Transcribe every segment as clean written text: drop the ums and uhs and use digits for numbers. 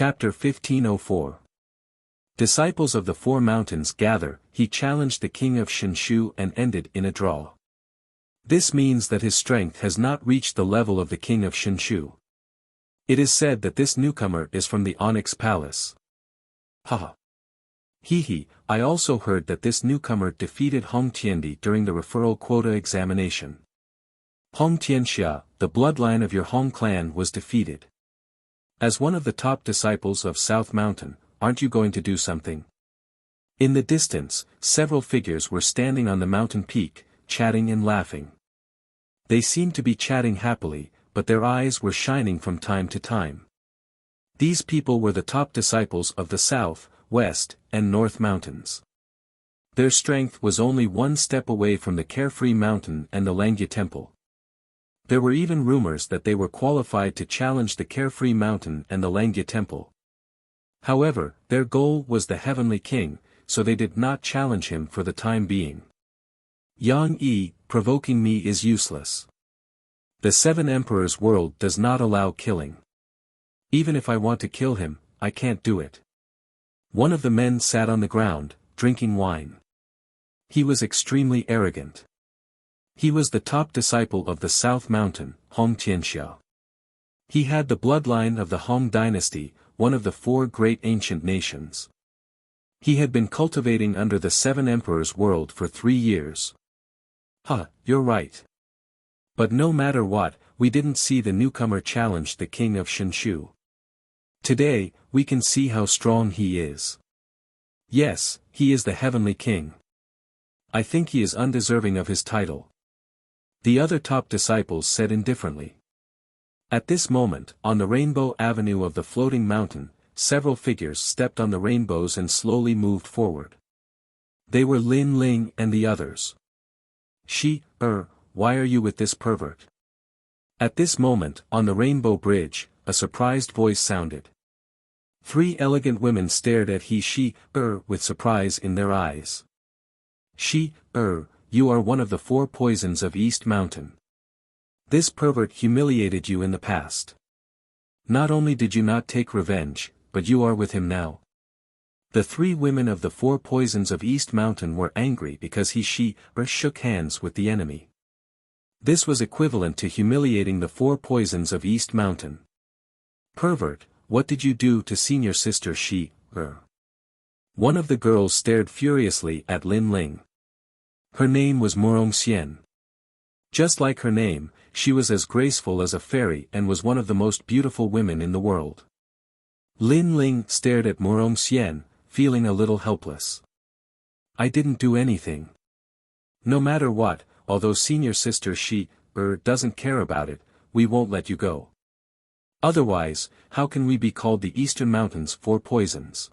Chapter 1504. Disciples of the Four Mountains gather. He challenged the king of Shinshu and ended in a draw. This means that his strength has not reached the level of the king of Shinshu. It is said that this newcomer is from the Onyx Palace. Haha. Hehe, I also heard that this newcomer defeated Hong Tiandi during the referral quota examination. Hong Tianxia, the bloodline of your Hong clan, was defeated. As one of the top disciples of South Mountain, aren't you going to do something? In the distance, several figures were standing on the mountain peak, chatting and laughing. They seemed to be chatting happily, but their eyes were shining from time to time. These people were the top disciples of the South, West, and North Mountains. Their strength was only one step away from the Carefree Mountain and the Langya Temple. There were even rumors that they were qualified to challenge the Carefree Mountain and the Langya Temple. However, their goal was the Heavenly King, so they did not challenge him for the time being. Yang Yi, provoking me is useless. The Seven Emperors world does not allow killing. Even if I want to kill him, I can't do it. One of the men sat on the ground, drinking wine. He was extremely arrogant. He was the top disciple of the South Mountain, Hong Tianxia. He had the bloodline of the Hong dynasty, one of the four great ancient nations. He had been cultivating under the Seven Emperors world for 3 years. You're right. But no matter what, we didn't see the newcomer challenge the king of Shinshu. Today, we can see how strong he is. Yes, he is the Heavenly King. I think he is undeserving of his title. The other top disciples said indifferently. At this moment, on the Rainbow Avenue of the floating mountain, several figures stepped on the rainbows and slowly moved forward. They were Lin Ling and the others. Why are you with this pervert? At this moment, on the Rainbow Bridge, a surprised voice sounded. 3 elegant women stared at with surprise in their eyes. You are one of the 4 poisons of East Mountain. This pervert humiliated you in the past. Not only did you not take revenge, but you are with him now. The 3 women of the 4 poisons of East Mountain were angry because he shook hands with the enemy. This was equivalent to humiliating the 4 poisons of East Mountain. Pervert, what did you do to senior sister One of the girls stared furiously at Lin Ling. Her name was Murongxian. Just like her name, she was as graceful as a fairy and was one of the most beautiful women in the world. Lin Ling stared at Murongxian, feeling a little helpless. I didn't do anything. No matter what, although senior sister doesn't care about it, we won't let you go. Otherwise, how can we be called the Eastern Mountains 4 poisons?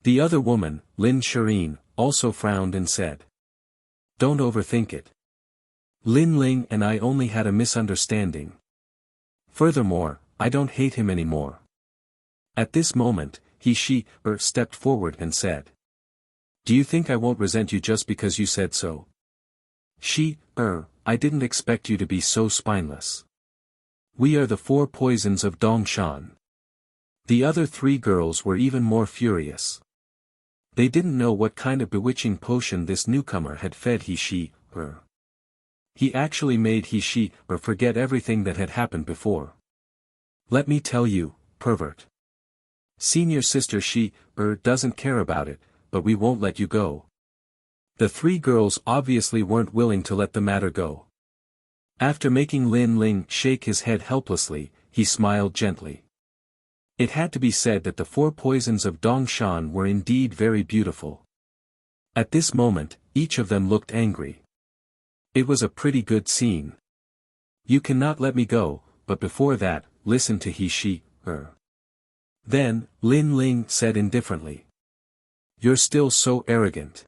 The other woman, Lin Shireen, also frowned and said. Don't overthink it. Lin Ling and I only had a misunderstanding. Furthermore, I don't hate him anymore. At this moment, he stepped forward and said. Do you think I won't resent you just because you said so? I didn't expect you to be so spineless. We are the 4 poisons of Dongshan. The other 3 girls were even more furious. They didn't know what kind of bewitching potion this newcomer had fed He actually made He forget everything that had happened before. Let me tell you, pervert. Senior sister doesn't care about it, but we won't let you go. The 3 girls obviously weren't willing to let the matter go. After making Lin Ling shake his head helplessly, he smiled gently. It had to be said that the 4 poisons of Dongshan were indeed very beautiful. At this moment, each of them looked angry. It was a pretty good scene. You cannot let me go, but before that, listen to He Then, Lin Ling said indifferently. You're still so arrogant.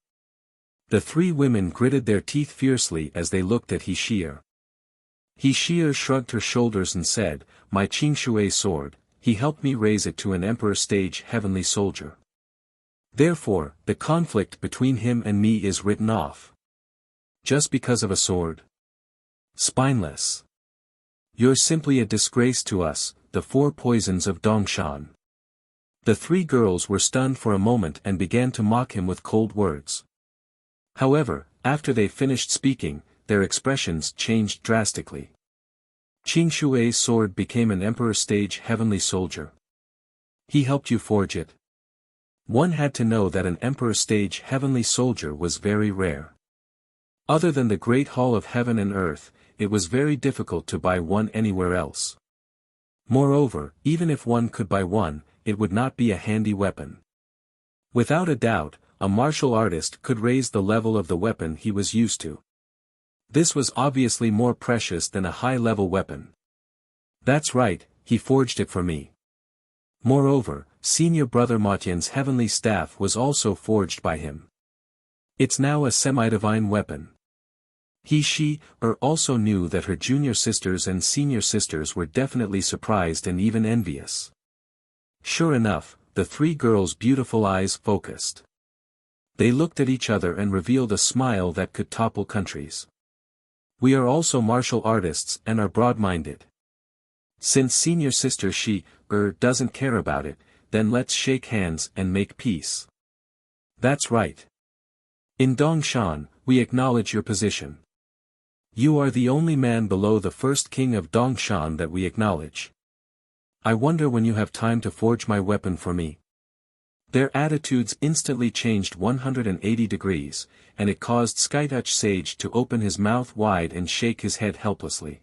The 3 women gritted their teeth fiercely as they looked at He shrugged her shoulders and said, my Qingshui sword, he helped me raise it to an emperor stage heavenly soldier. Therefore, the conflict between him and me is written off. Just because of a sword? Spineless. You're simply a disgrace to us, the 4 poisons of Dongshan. The three girls were stunned for a moment and began to mock him with cold words. However, after they finished speaking, their expressions changed drastically. Qing Shui's sword became an Emperor stage heavenly soldier. He helped you forge it. One had to know that an Emperor stage heavenly soldier was very rare. Other than the Great Hall of Heaven and Earth, it was very difficult to buy one anywhere else. Moreover, even if one could buy one, it would not be a handy weapon. Without a doubt, a martial artist could raise the level of the weapon he was used to. This was obviously more precious than a high-level weapon. That's right, he forged it for me. Moreover, senior brother Matian's heavenly staff was also forged by him. It's now a semi-divine weapon. She also knew that her junior sisters and senior sisters were definitely surprised and even envious. Sure enough, the three girls' beautiful eyes focused. They looked at each other and revealed a smile that could topple countries. We are also martial artists and are broad-minded. Since senior sister doesn't care about it, then let's shake hands and make peace. That's right. In Dongshan, we acknowledge your position. You are the only man below the first king of Dongshan that we acknowledge. I wonder when you have time to forge my weapon for me. Their attitudes instantly changed 180 degrees, and it caused Skytouch Sage to open his mouth wide and shake his head helplessly.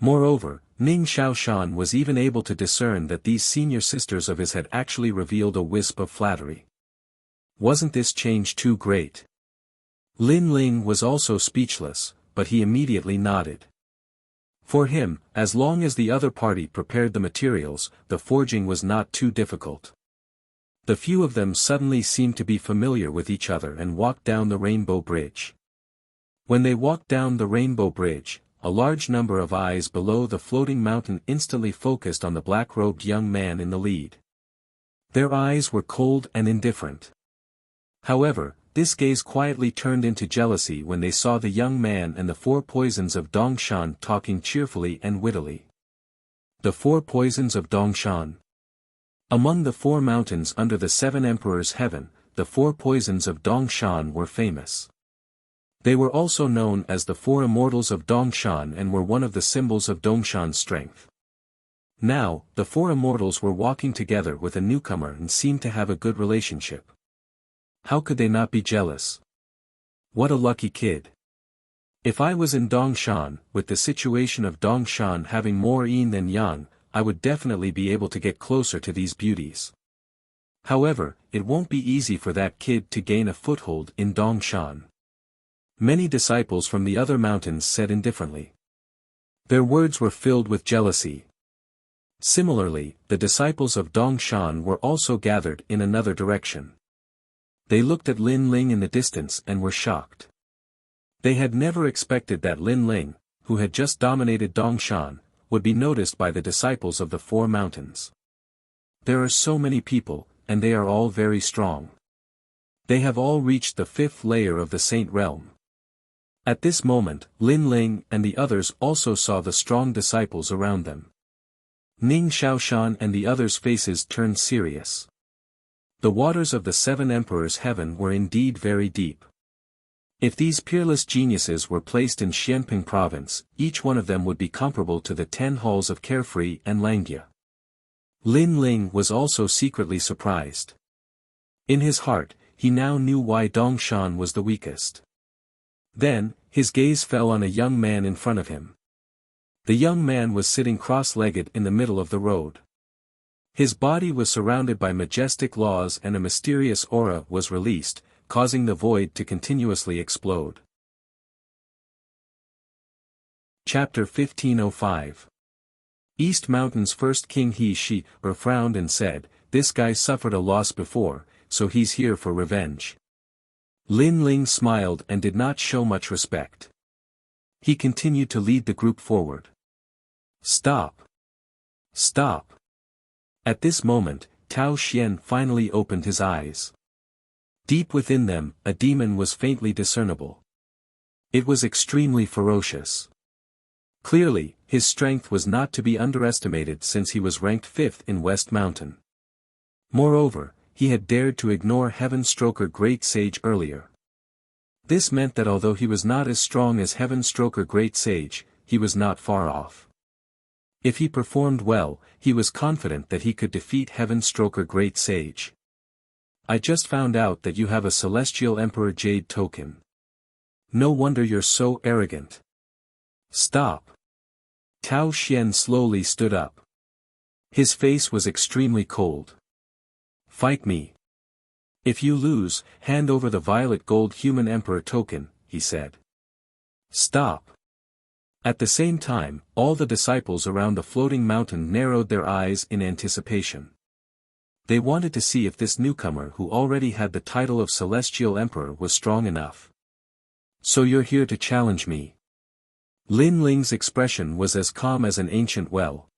Moreover, Ning Xiaoshan was even able to discern that these senior sisters of his had actually revealed a wisp of flattery. Wasn't this change too great? Lin Ling was also speechless, but he immediately nodded. For him, as long as the other party prepared the materials, the forging was not too difficult. The few of them suddenly seemed to be familiar with each other and walked down the Rainbow Bridge. When they walked down the Rainbow Bridge, a large number of eyes below the floating mountain instantly focused on the black-robed young man in the lead. Their eyes were cold and indifferent. However, this gaze quietly turned into jealousy when they saw the young man and the four poisons of Dongshan talking cheerfully and wittily. The four poisons of Dongshan. Among the four mountains under the seven emperors' heaven, the four poisons of Dongshan were famous. They were also known as the four immortals of Dongshan and were one of the symbols of Dongshan's strength. Now, the four immortals were walking together with a newcomer and seemed to have a good relationship. How could they not be jealous? What a lucky kid. If I was in Dongshan, with the situation of Dongshan having more yin than yang, I would definitely be able to get closer to these beauties. However, it won't be easy for that kid to gain a foothold in Dongshan. Many disciples from the other mountains said indifferently. Their words were filled with jealousy. Similarly, the disciples of Dongshan were also gathered in another direction. They looked at Lin Ling in the distance and were shocked. They had never expected that Lin Ling, who had just dominated Dongshan, would be noticed by the disciples of the four mountains. There are so many people, and they are all very strong. They have all reached the fifth layer of the Saint Realm. At this moment, Lin Ling and the others also saw the strong disciples around them. Ning Xiaoshan and the others' faces turned serious. The waters of the seven emperors' heaven were indeed very deep. If these peerless geniuses were placed in Xianping province, each one of them would be comparable to the 10 halls of Carefree and Langia. Lin Ling was also secretly surprised. In his heart, he now knew why Dongshan was the weakest. Then, his gaze fell on a young man in front of him. The young man was sitting cross-legged in the middle of the road. His body was surrounded by majestic laws and a mysterious aura was released, causing the void to continuously explode. Chapter 1505. East Mountain's first king frowned and said, "This guy suffered a loss before, so he's here for revenge." Lin Ling smiled and did not show much respect. He continued to lead the group forward. Stop! Stop! At this moment, Tao Xian finally opened his eyes. Deep within them, a demon was faintly discernible. It was extremely ferocious. Clearly, his strength was not to be underestimated since he was ranked 5th in West Mountain. Moreover, he had dared to ignore Heavenstroker Great Sage earlier. This meant that although he was not as strong as Heavenstroker Great Sage, he was not far off. If he performed well, he was confident that he could defeat Heavenstroker Great Sage. I just found out that you have a Celestial Emperor Jade token. No wonder you're so arrogant. Stop. Tao Xian slowly stood up. His face was extremely cold. Fight me. If you lose, hand over the violet gold human emperor token, he said. Stop. At the same time, all the disciples around the floating mountain narrowed their eyes in anticipation. They wanted to see if this newcomer who already had the title of Celestial Emperor was strong enough. So you're here to challenge me. Lin Ling's expression was as calm as an ancient well.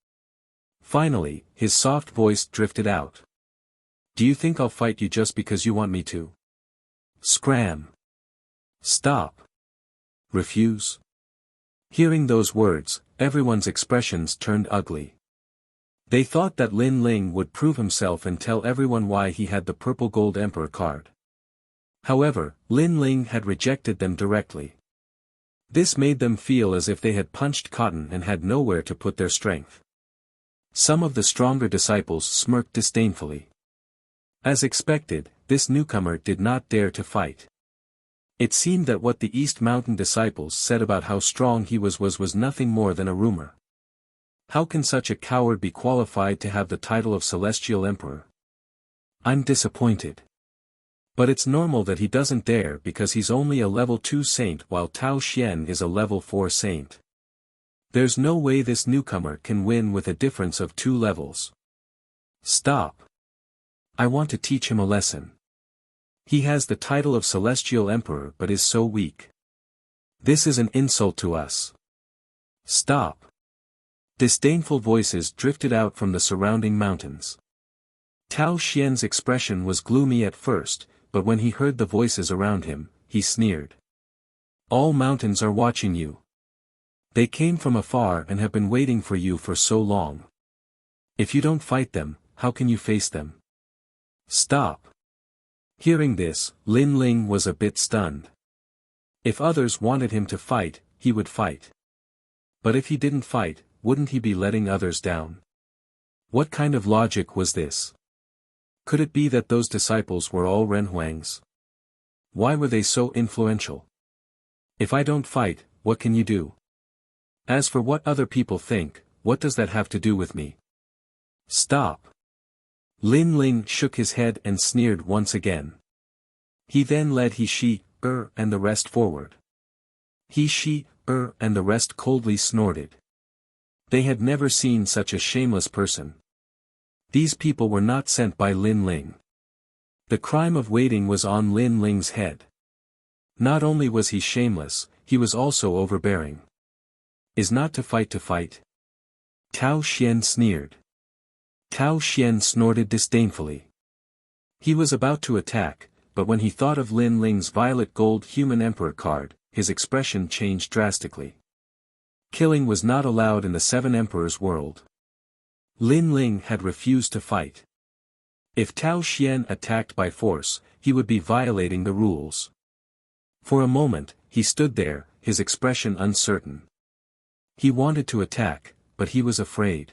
Finally, his soft voice drifted out. Do you think I'll fight you just because you want me to? Scram. Stop. Refuse. Hearing those words, everyone's expressions turned ugly. They thought that Lin Ling would prove himself and tell everyone why he had the purple gold emperor card. However, Lin Ling had rejected them directly. This made them feel as if they had punched cotton and had nowhere to put their strength. Some of the stronger disciples smirked disdainfully. As expected, this newcomer did not dare to fight. It seemed that what the East Mountain disciples said about how strong he was nothing more than a rumor. How can such a coward be qualified to have the title of Celestial Emperor? I'm disappointed. But it's normal that he doesn't dare because he's only a level 2 saint while Tao Xian is a level 4 saint. There's no way this newcomer can win with a difference of 2 levels. Stop. I want to teach him a lesson. He has the title of Celestial Emperor but is so weak. This is an insult to us. Stop. Disdainful voices drifted out from the surrounding mountains. Tao Xian's expression was gloomy at first, but when he heard the voices around him, he sneered. All mountains are watching you. They came from afar and have been waiting for you for so long. If you don't fight them, how can you face them? Stop. Hearing this, Lin Ling was a bit stunned. If others wanted him to fight, he would fight. But if he didn't fight, wouldn't he be letting others down? What kind of logic was this? Could it be that those disciples were all Renhuangs? Why were they so influential? If I don't fight, what can you do? As for what other people think, what does that have to do with me? Stop. Lin Ling shook his head and sneered once again. He then led He and the rest forward. He and the rest coldly snorted. They had never seen such a shameless person. These people were not sent by Lin Ling. The crime of waiting was on Lin Ling's head. Not only was he shameless, he was also overbearing. Is not to fight to fight? Tao Xian sneered. Tao Xian snorted disdainfully. He was about to attack, but when he thought of Lin Ling's violet gold human emperor card, his expression changed drastically. Killing was not allowed in the Seven Emperors world. Lin Ling had refused to fight. If Tao Xian attacked by force, he would be violating the rules. For a moment, he stood there, his expression uncertain. He wanted to attack, but he was afraid.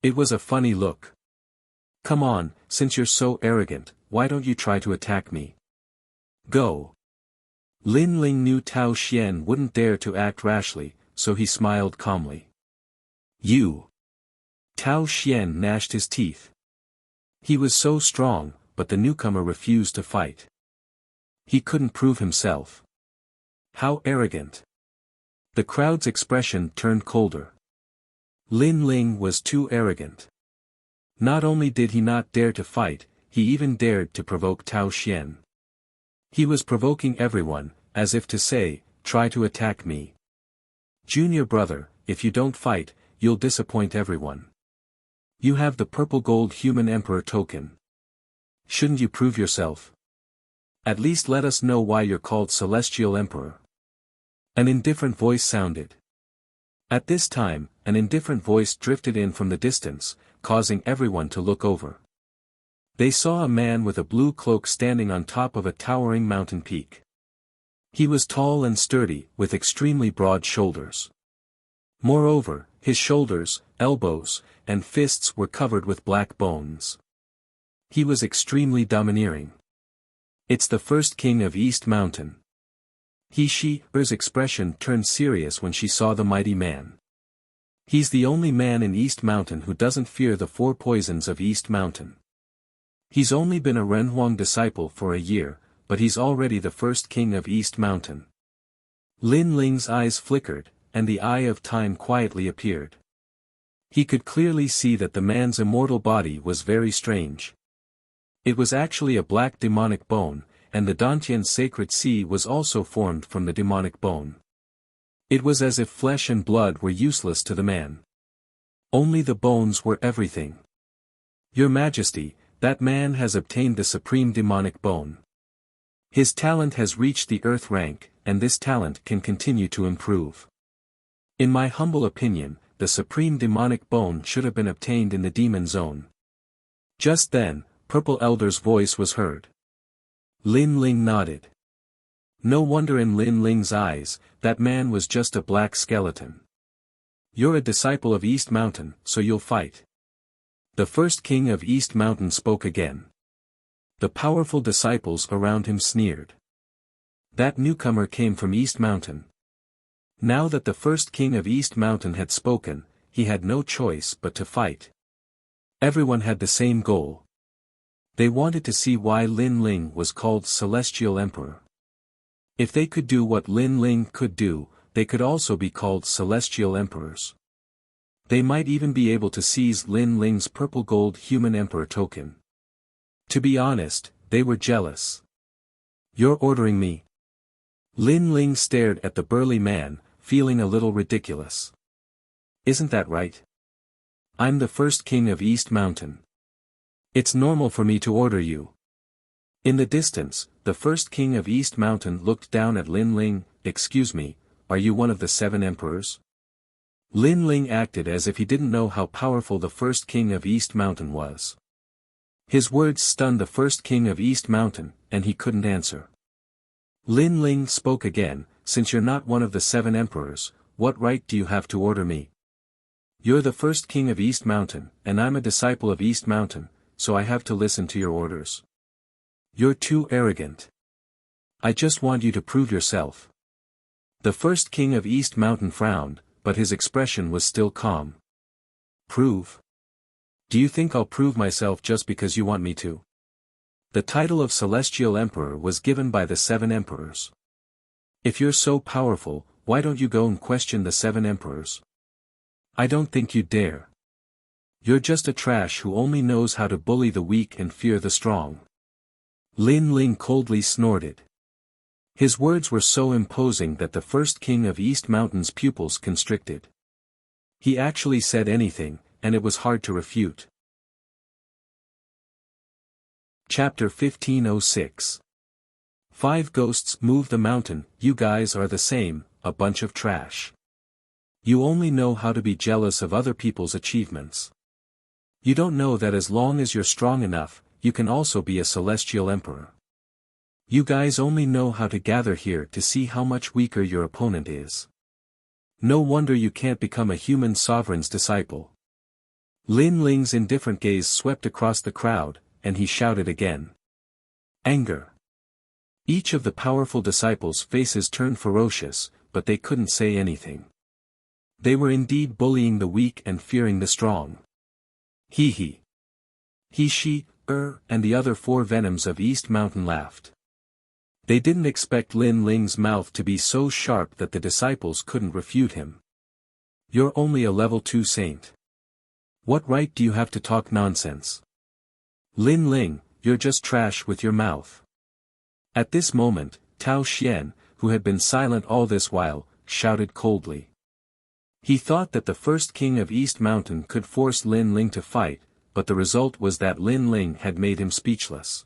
It was a funny look. Come on, since you're so arrogant, why don't you try to attack me? Go. Lin Ling knew Tao Xian wouldn't dare to act rashly, so he smiled calmly. You. Tao Xian gnashed his teeth. He was so strong, but the newcomer refused to fight. He couldn't prove himself. How arrogant. The crowd's expression turned colder. Lin Ling was too arrogant. Not only did he not dare to fight, he even dared to provoke Tao Xian. He was provoking everyone, as if to say, try to attack me. Junior brother, if you don't fight, you'll disappoint everyone. You have the purple gold human emperor token. Shouldn't you prove yourself? At least let us know why you're called Celestial Emperor. An indifferent voice sounded. At this time, an indifferent voice drifted in from the distance, causing everyone to look over. They saw a man with a blue cloak standing on top of a towering mountain peak. He was tall and sturdy, with extremely broad shoulders. Moreover, his shoulders, elbows, and fists were covered with black bones. He was extremely domineering. "It's the first king of East Mountain." Her's expression turned serious when she saw the mighty man. "He's the only man in East Mountain who doesn't fear the 4 poisons of East Mountain. He's only been a Renhuang disciple for a year, but he's already the first king of East Mountain." Lin Ling's eyes flickered, and the eye of time quietly appeared. He could clearly see that the man's immortal body was very strange. It was actually a black demonic bone, and the Dantian's sacred sea was also formed from the demonic bone. It was as if flesh and blood were useless to the man. Only the bones were everything. "Your Majesty, that man has obtained the supreme demonic bone. His talent has reached the earth rank, and this talent can continue to improve. In my humble opinion, the supreme demonic bone should have been obtained in the demon zone." Just then, Purple Elder's voice was heard. Lin Ling nodded. No wonder in Lin Ling's eyes, that man was just a black skeleton. "You're a disciple of East Mountain, so you'll fight." The first king of East Mountain spoke again. The powerful disciples around him sneered. That newcomer came from East Mountain. Now that the first king of East Mountain had spoken, he had no choice but to fight. Everyone had the same goal. They wanted to see why Lin Ling was called Celestial Emperor. If they could do what Lin Ling could do, they could also be called Celestial Emperors. They might even be able to seize Lin Ling's purple gold human emperor token. To be honest, they were jealous. "You're ordering me?" Lin Ling stared at the burly man, feeling a little ridiculous. "Isn't that right? I'm the first king of East Mountain. It's normal for me to order you." In the distance, the first king of East Mountain looked down at Lin Ling. "Excuse me, are you one of the 7 emperors?" Lin Ling acted as if he didn't know how powerful the first king of East Mountain was. His words stunned the first king of East Mountain, and he couldn't answer. Lin Ling spoke again, "Since you're not one of the 7 emperors, what right do you have to order me? You're the first king of East Mountain, and I'm a disciple of East Mountain, so I have to listen to your orders. You're too arrogant. I just want you to prove yourself." The first king of East Mountain frowned, but his expression was still calm. "Prove? Do you think I'll prove myself just because you want me to?" The title of Celestial Emperor was given by the 7 emperors. "If you're so powerful, why don't you go and question the 7 emperors? I don't think you'd dare. You're just a trash who only knows how to bully the weak and fear the strong." Lin Ling coldly snorted. His words were so imposing that the first king of East Mountain's pupils constricted. He actually said anything, and it was hard to refute. Chapter 1506. 5 ghosts move the mountain. "You guys are the same, a bunch of trash. You only know how to be jealous of other people's achievements. You don't know that as long as you're strong enough, you can also be a celestial emperor. You guys only know how to gather here to see how much weaker your opponent is. No wonder you can't become a human sovereign's disciple." Lin Ling's indifferent gaze swept across the crowd, and he shouted again. Anger. Each of the powerful disciples' faces turned ferocious, but they couldn't say anything. They were indeed bullying the weak and fearing the strong. He, she, and the other 4 venoms of East Mountain laughed. They didn't expect Lin Ling's mouth to be so sharp that the disciples couldn't refute him. "You're only a level 2 saint. What right do you have to talk nonsense? Lin Ling, you're just trash with your mouth." At this moment, Tao Xian, who had been silent all this while, shouted coldly. He thought that the first king of East Mountain could force Lin Ling to fight, but the result was that Lin Ling had made him speechless.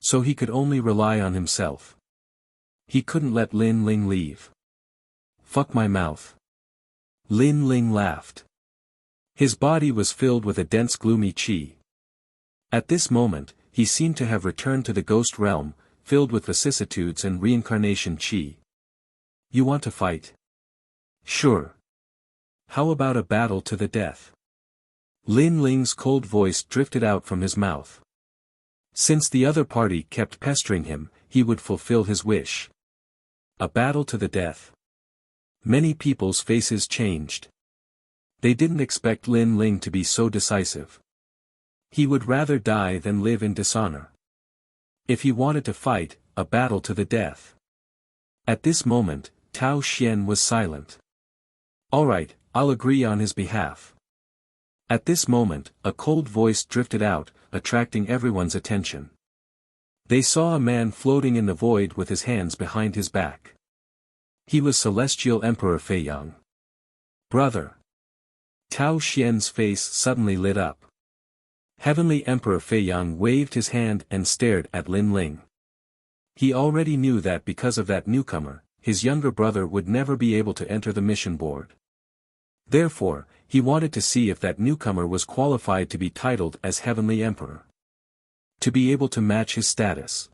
So he could only rely on himself. He couldn't let Lin Ling leave. "Fuck my mouth." Lin Ling laughed. His body was filled with a dense gloomy qi. At this moment, he seemed to have returned to the ghost realm, filled with vicissitudes and reincarnation chi. You want to fight? Sure. How about a battle to the death? Lin Ling's cold voice drifted out from his mouth. Since the other party kept pestering him, he would fulfill his wish. A battle to the death. Many people's faces changed. They didn't expect Lin Ling to be so decisive. He would rather die than live in dishonor. If he wanted to fight, a battle to the death. At this moment, Tao Xian was silent. All right, I'll agree on his behalf. At this moment, a cold voice drifted out, attracting everyone's attention. They saw a man floating in the void with his hands behind his back. He was Celestial Emperor Fei Yang. Brother. Tao Xian's face suddenly lit up. Heavenly Emperor Fei Yang waved his hand and stared at Lin Ling. He already knew that because of that newcomer, his younger brother would never be able to enter the mission board. Therefore, he wanted to see if that newcomer was qualified to be titled as Heavenly Emperor. To be able to match his status.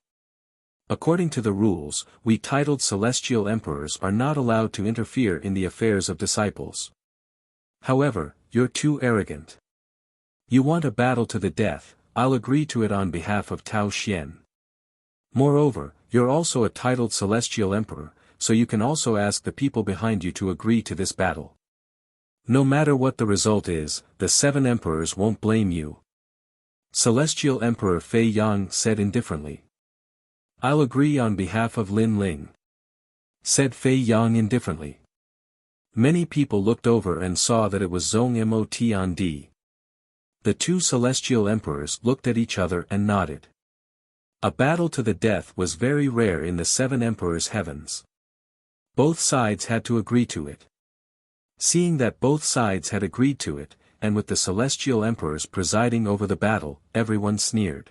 According to the rules, we titled Celestial Emperors are not allowed to interfere in the affairs of disciples. However, you're too arrogant. You want a battle to the death, I'll agree to it on behalf of Tao Xian. Moreover, you're also a titled Celestial Emperor, so you can also ask the people behind you to agree to this battle. No matter what the result is, the 7 emperors won't blame you. Celestial Emperor Fei Yang said indifferently. I'll agree on behalf of Lin Ling. Said Fei Yang indifferently. Many people looked over and saw that it was Zhong Mot. The 2 celestial emperors looked at each other and nodded. A battle to the death was very rare in the 7 emperors' heavens. Both sides had to agree to it. Seeing that both sides had agreed to it, and with the celestial emperors presiding over the battle, everyone sneered.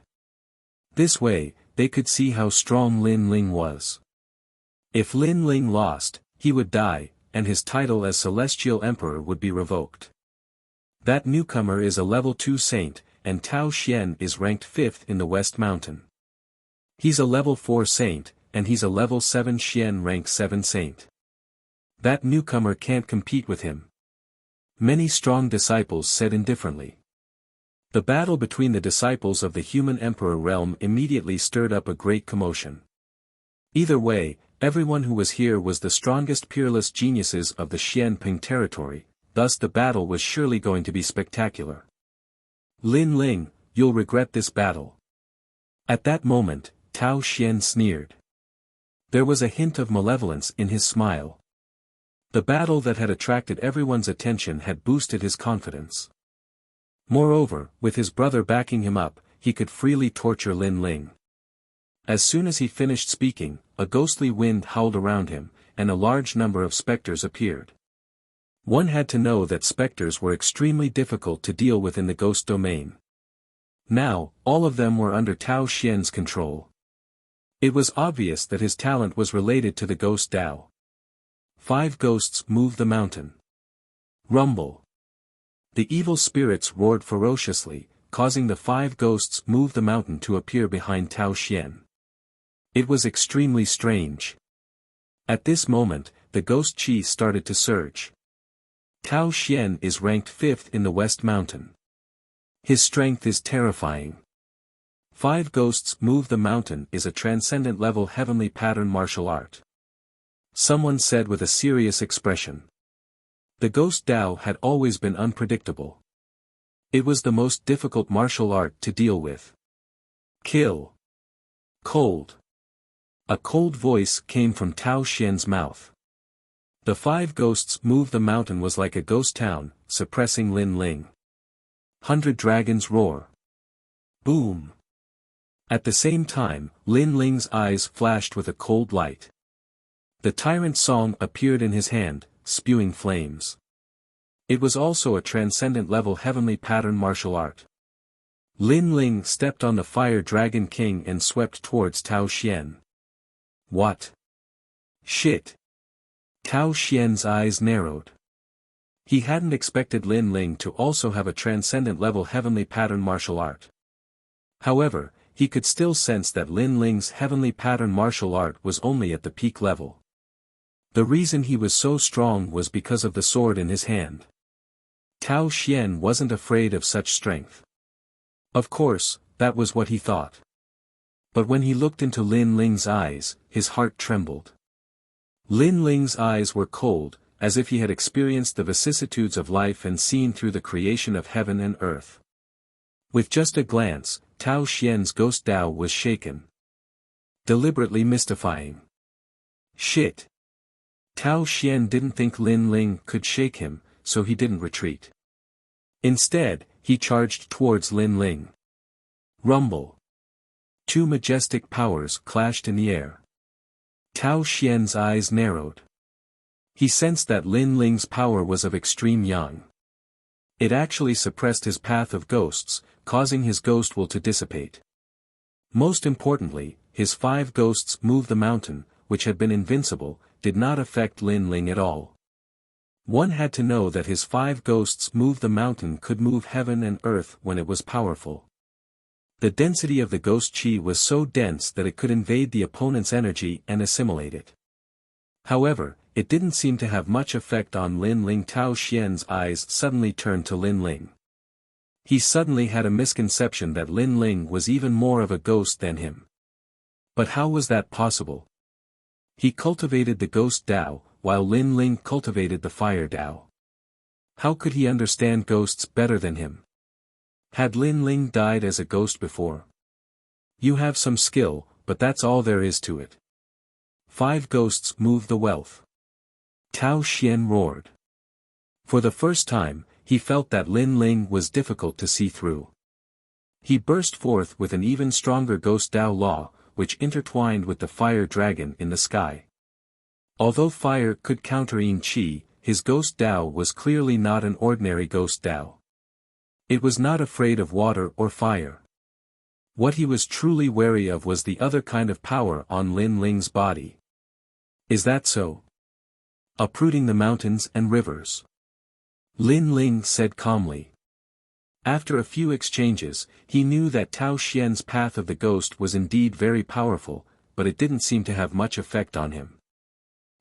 This way, they could see how strong Lin Ling was. If Lin Ling lost, he would die, and his title as Celestial Emperor would be revoked. That newcomer is a level 2 saint, and Tao Xian is ranked 5th in the West Mountain. He's a level 4 saint, and he's a level 7 Xian rank 7 saint. That newcomer can't compete with him. Many strong disciples said indifferently. The battle between the disciples of the human emperor realm immediately stirred up a great commotion. Either way, everyone who was here was the strongest peerless geniuses of the Xianping territory, thus the battle was surely going to be spectacular. Lin Ling, you'll regret this battle. At that moment, Tao Xian sneered. There was a hint of malevolence in his smile. The battle that had attracted everyone's attention had boosted his confidence. Moreover, with his brother backing him up, he could freely torture Lin Ling. As soon as he finished speaking, a ghostly wind howled around him, and a large number of specters appeared. One had to know that specters were extremely difficult to deal with in the ghost domain. Now, all of them were under Tao Xian's control. It was obvious that his talent was related to the ghost Dao. 5 ghosts moved the mountain. Rumble. The evil spirits roared ferociously, causing the 5 ghosts move the mountain to appear behind Tao Xian. It was extremely strange. At this moment, the ghost chi started to surge. Tao Xian is ranked 5th in the West Mountain. His strength is terrifying. 5 ghosts move the mountain is a transcendent level heavenly pattern martial art. Someone said with a serious expression. The ghost Dao had always been unpredictable. It was the most difficult martial art to deal with. Kill. Cold. A cold voice came from Tao Xian's mouth. The 5 ghosts moved the mountain was like a ghost town, suppressing Lin Ling. 100 dragons roar. Boom. At the same time, Lin Ling's eyes flashed with a cold light. The tyrant song appeared in his hand, spewing flames. It was also a transcendent level heavenly pattern martial art. Lin Ling stepped on the fire dragon king and swept towards Tao Xian. What? Shit. Tao Xian's eyes narrowed. He hadn't expected Lin Ling to also have a transcendent level heavenly pattern martial art. However, he could still sense that Lin Ling's heavenly pattern martial art was only at the peak level. The reason he was so strong was because of the sword in his hand. Tao Xian wasn't afraid of such strength. Of course, that was what he thought. But when he looked into Lin Ling's eyes, his heart trembled. Lin Ling's eyes were cold, as if he had experienced the vicissitudes of life and seen through the creation of heaven and earth. With just a glance, Tao Xian's ghost Dao was shaken. Deliberately mystifying. Shit. Tao Xian didn't think Lin Ling could shake him, so he didn't retreat. Instead, he charged towards Lin Ling. Rumble. Two majestic powers clashed in the air. Tao Xian's eyes narrowed. He sensed that Lin Ling's power was of extreme yang. It actually suppressed his path of ghosts, causing his ghost will to dissipate. Most importantly, his 5 ghosts move the mountain, which had been invincible, did not affect Lin Ling at all. One had to know that his 5 ghosts move the mountain could move heaven and earth when it was powerful. The density of the ghost chi was so dense that it could invade the opponent's energy and assimilate it. However, it didn't seem to have much effect on Lin Ling. Tao Xian's eyes suddenly turned to Lin Ling. He suddenly had a misconception that Lin Ling was even more of a ghost than him. But how was that possible? He cultivated the ghost Dao, while Lin Ling cultivated the fire Dao. How could he understand ghosts better than him? Had Lin Ling died as a ghost before? You have some skill, but that's all there is to it. 5 ghosts move the wealth. Tao Xian roared. For the first time, he felt that Lin Ling was difficult to see through. He burst forth with an even stronger ghost Dao law, which intertwined with the fire dragon in the sky. Although fire could counter Yin Qi, his ghost Dao was clearly not an ordinary ghost Dao. It was not afraid of water or fire. What he was truly wary of was the other kind of power on Lin Ling's body. Is that so? Uprooting the mountains and rivers. Lin Ling said calmly. After a few exchanges, he knew that Tao Xian's path of the ghost was indeed very powerful, but it didn't seem to have much effect on him.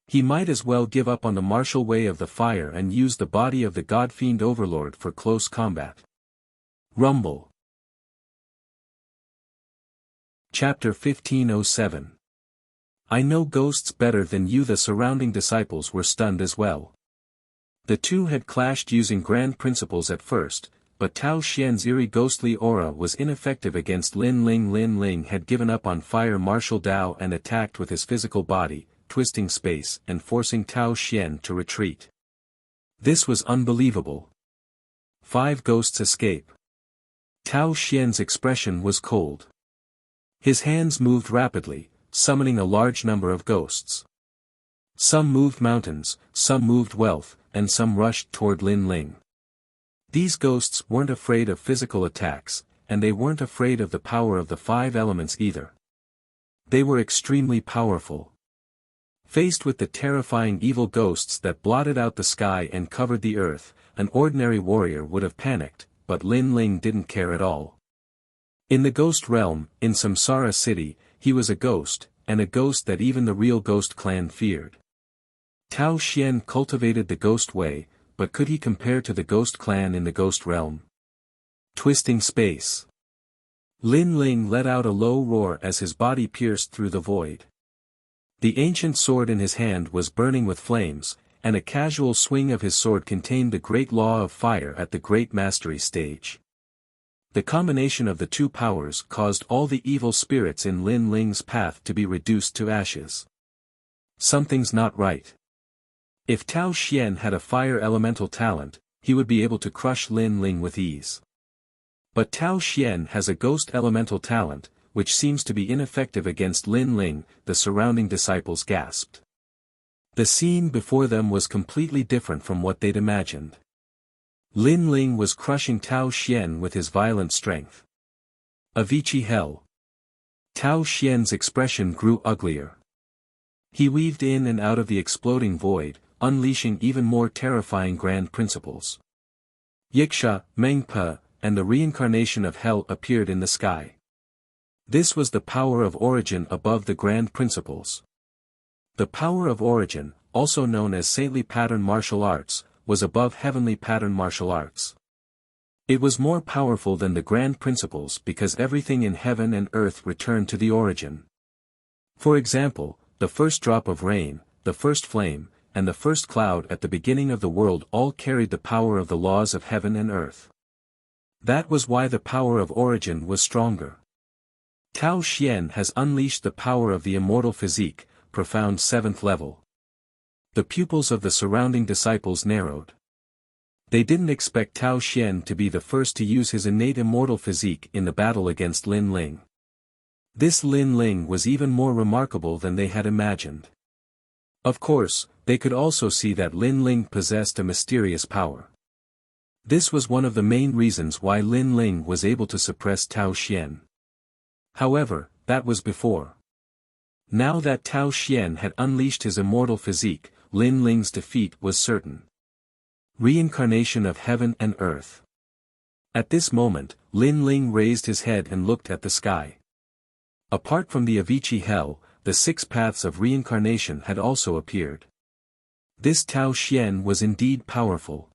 He might as well give up on the martial way of the fire and use the body of the God-fiend overlord for close combat. Rumble. Chapter 1507. I know ghosts better than you. The surrounding disciples were stunned as well. The two had clashed using grand principles at first, but Tao Xian's eerie ghostly aura was ineffective against Lin Ling. Lin Ling had given up on fire martial Dao and attacked with his physical body, twisting space and forcing Tao Xian to retreat. This was unbelievable. 5 ghosts escape. Tao Xian's expression was cold. His hands moved rapidly, summoning a large number of ghosts. Some moved mountains, some moved wealth, and some rushed toward Lin Ling. These ghosts weren't afraid of physical attacks, and they weren't afraid of the power of the 5 elements either. They were extremely powerful. Faced with the terrifying evil ghosts that blotted out the sky and covered the earth, an ordinary warrior would have panicked, but Lin Ling didn't care at all. In the ghost realm, in Samsara City, he was a ghost, and a ghost that even the real ghost clan feared. Tao Xian cultivated the ghost way, but could he compare to the ghost clan in the ghost realm? Twisting space. Lin Ling let out a low roar as his body pierced through the void. The ancient sword in his hand was burning with flames, and a casual swing of his sword contained the great law of fire at the great mastery stage. The combination of the 2 powers caused all the evil spirits in Lin Ling's path to be reduced to ashes. Something's not right. If Tao Xian had a fire elemental talent, he would be able to crush Lin Ling with ease. But Tao Xian has a ghost elemental talent, which seems to be ineffective against Lin Ling. The surrounding disciples gasped. The scene before them was completely different from what they'd imagined. Lin Ling was crushing Tao Xian with his violent strength. Avicii hell. Tao Xian's expression grew uglier. He weaved in and out of the exploding void, unleashing even more terrifying grand principles. Yiksha, Mengpe, and the reincarnation of hell appeared in the sky. This was the power of origin above the grand principles. The power of origin, also known as saintly pattern martial arts, was above heavenly pattern martial arts. It was more powerful than the grand principles because everything in heaven and earth returned to the origin. For example, the first drop of rain, the first flame, and the first cloud at the beginning of the world all carried the power of the laws of heaven and earth. That was why the power of origin was stronger. Tao Xian has unleashed the power of the immortal physique, profound 7th level. The pupils of the surrounding disciples narrowed. They didn't expect Tao Xian to be the first to use his innate immortal physique in the battle against Lin Ling. This Lin Ling was even more remarkable than they had imagined. Of course, they could also see that Lin Ling possessed a mysterious power. This was one of the main reasons why Lin Ling was able to suppress Tao Xian. However, that was before. Now that Tao Xian had unleashed his immortal physique, Lin Ling's defeat was certain. Reincarnation of heaven and earth. At this moment, Lin Ling raised his head and looked at the sky. Apart from the Avicii hell, the 6 paths of reincarnation had also appeared. This Tao Xian was indeed powerful.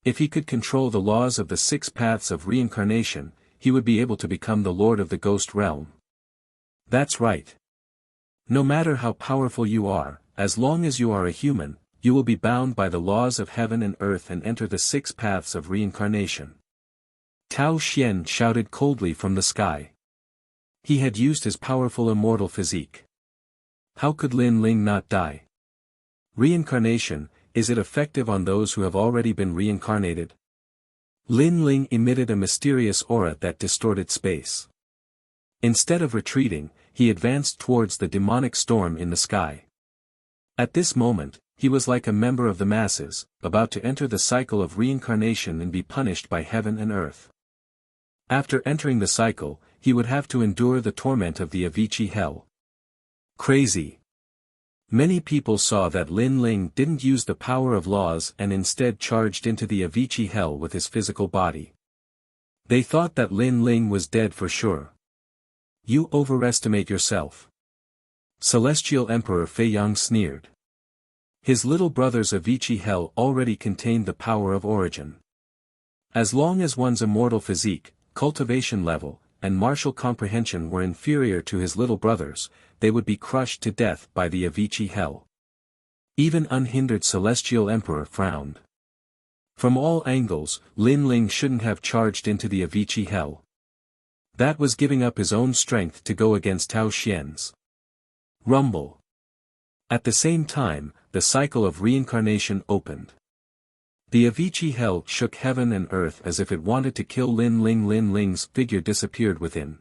If he could control the laws of the 6 paths of reincarnation, he would be able to become the lord of the ghost realm. That's right. No matter how powerful you are, as long as you are a human, you will be bound by the laws of heaven and earth and enter the 6 paths of reincarnation. Tao Xian shouted coldly from the sky. He had used his powerful immortal physique. How could Lin Ling not die? Reincarnation, is it effective on those who have already been reincarnated? Lin Ling emitted a mysterious aura that distorted space. Instead of retreating, he advanced towards the demonic storm in the sky. At this moment, he was like a member of the masses, about to enter the cycle of reincarnation and be punished by heaven and earth. After entering the cycle, he would have to endure the torment of the Avicii hell. Crazy. Many people saw that Lin Ling didn't use the power of laws and instead charged into the Avicii hell with his physical body. They thought that Lin Ling was dead for sure. You overestimate yourself. Celestial Emperor Fei Yang sneered. His little brother's Avicii hell already contained the power of origin. As long as one's immortal physique, cultivation level, and martial comprehension were inferior to his little brother's, they would be crushed to death by the Avicii hell. Even unhindered Celestial Emperor frowned. From all angles, Lin Ling shouldn't have charged into the Avicii hell. That was giving up his own strength to go against Tao Xian's. Rumble. At the same time, the cycle of reincarnation opened. The Avicii hell shook heaven and earth as if it wanted to kill Lin Ling. Lin Ling's figure disappeared within.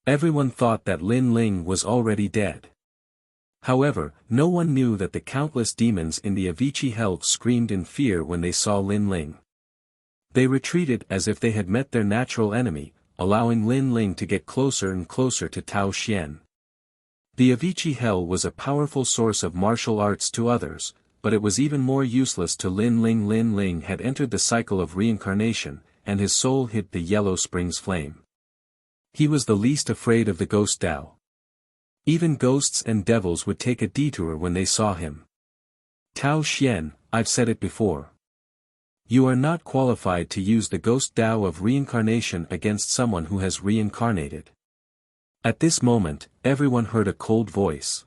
Everyone thought that Lin Ling was already dead. However, no one knew that the countless demons in the Avicii hell screamed in fear when they saw Lin Ling. They retreated as if they had met their natural enemy, allowing Lin Ling to get closer and closer to Tao Xian. The Avicii hell was a powerful source of martial arts to others, but it was even more useless to Lin Ling. Lin Ling had entered the cycle of reincarnation, and his soul hid the Yellow Springs flame. He was the least afraid of the ghost Tao. Even ghosts and devils would take a detour when they saw him. Tao Xian, I've said it before. You are not qualified to use the ghost Tao of reincarnation against someone who has reincarnated. At this moment, everyone heard a cold voice.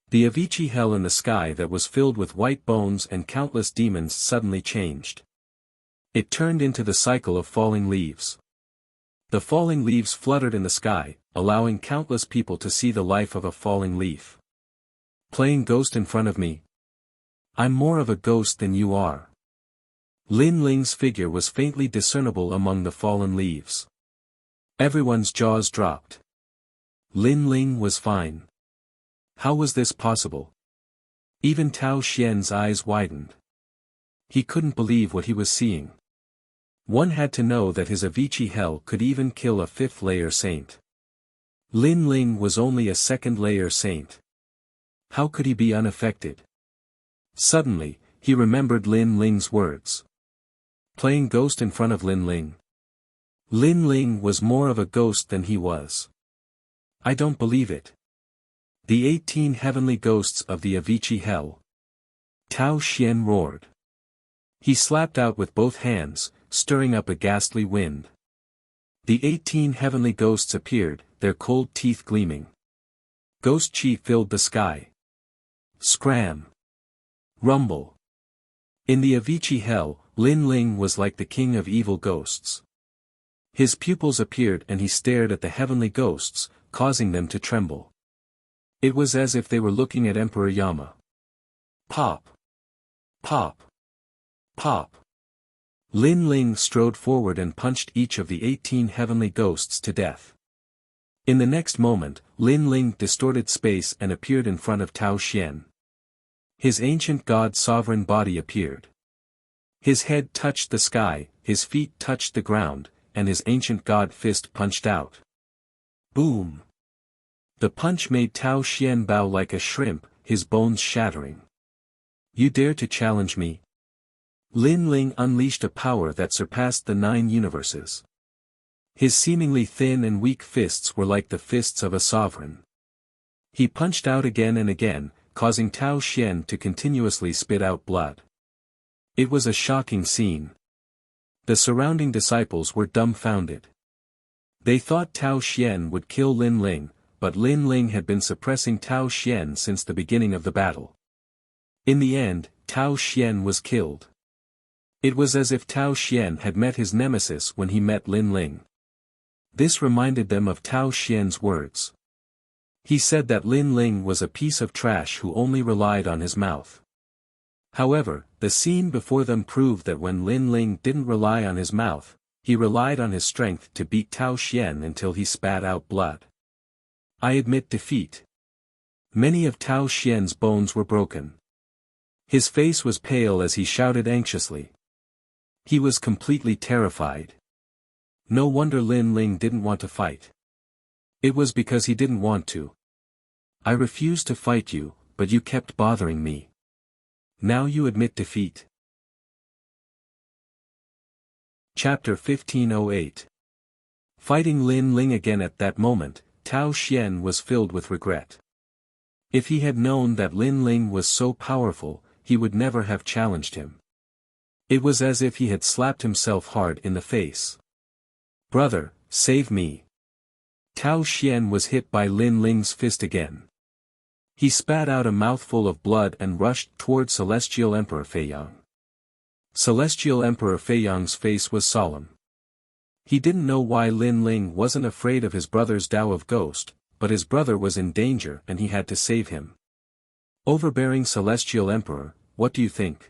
The Avicii hell in the sky that was filled with white bones and countless demons suddenly changed. It turned into the cycle of falling leaves. The falling leaves fluttered in the sky, allowing countless people to see the life of a falling leaf. Playing ghost in front of me? I'm more of a ghost than you are. Lin Ling's figure was faintly discernible among the fallen leaves. Everyone's jaws dropped. Lin Ling was fine. How was this possible? Even Tao Xian's eyes widened. He couldn't believe what he was seeing. One had to know that his Avicii hell could even kill a 5th-layer saint. Lin Ling was only a 2nd-layer saint. How could he be unaffected? Suddenly, he remembered Lin Ling's words. Playing ghost in front of Lin Ling. Lin Ling was more of a ghost than he was. I don't believe it. The 18 heavenly ghosts of the Avicii hell. Tao Xian roared. He slapped out with both hands, stirring up a ghastly wind. The 18 heavenly ghosts appeared, their cold teeth gleaming. Ghost chi filled the sky. Scram. Rumble. In the Avicii hell, Lin Ling was like the king of evil ghosts. His pupils appeared and he stared at the heavenly ghosts, causing them to tremble. It was as if they were looking at Emperor Yama. Pop. Pop. Pop. Lin Ling strode forward and punched each of the 18 heavenly ghosts to death. In the next moment, Lin Ling distorted space and appeared in front of Tao Xian. His ancient god sovereign body appeared. His head touched the sky, his feet touched the ground, and his ancient god fist punched out. Boom! The punch made Tao Xian bow like a shrimp, his bones shattering. You dare to challenge me? Lin Ling unleashed a power that surpassed the 9 universes. His seemingly thin and weak fists were like the fists of a sovereign. He punched out again and again, causing Tao Xian to continuously spit out blood. It was a shocking scene. The surrounding disciples were dumbfounded. They thought Tao Xian would kill Lin Ling, but Lin Ling had been suppressing Tao Xian since the beginning of the battle. In the end, Tao Xian was killed. It was as if Tao Xian had met his nemesis when he met Lin Ling. This reminded them of Tao Xian's words. He said that Lin Ling was a piece of trash who only relied on his mouth. However, the scene before them proved that when Lin Ling didn't rely on his mouth, he relied on his strength to beat Tao Xian until he spat out blood. I admit defeat. Many of Tao Xian's bones were broken. His face was pale as he shouted anxiously. He was completely terrified. No wonder Lin Ling didn't want to fight. It was because he didn't want to. I refused to fight you, but you kept bothering me. Now you admit defeat. Chapter 1508. Fighting Lin Ling again. At that moment, Tao Xian was filled with regret. If he had known that Lin Ling was so powerful, he would never have challenged him. It was as if he had slapped himself hard in the face. Brother, save me. Tao Xian was hit by Lin Ling's fist again. He spat out a mouthful of blood and rushed toward Celestial Emperor Feiyang. Celestial Emperor Feiyang's face was solemn. He didn't know why Lin Ling wasn't afraid of his brother's Tao of Ghost, but his brother was in danger and he had to save him. Overbearing Celestial Emperor, what do you think?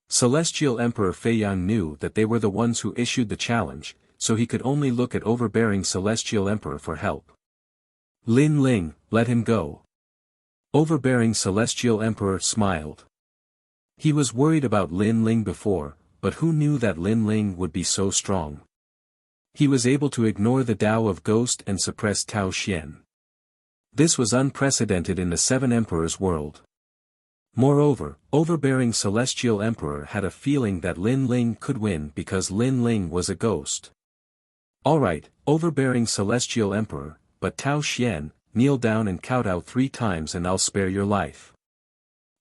Celestial Emperor Feiyang knew that they were the ones who issued the challenge, so he could only look at overbearing Celestial Emperor for help. Lin Ling, let him go. Overbearing Celestial Emperor smiled. He was worried about Lin Ling before, but who knew that Lin Ling would be so strong? He was able to ignore the Tao of Ghost and suppress Tao Xian. This was unprecedented in the 7 Emperors world. Moreover, overbearing Celestial Emperor had a feeling that Lin Ling could win because Lin Ling was a ghost. Alright, overbearing Celestial Emperor, but Tao Xian, kneel down and kowtow 3 times and I'll spare your life.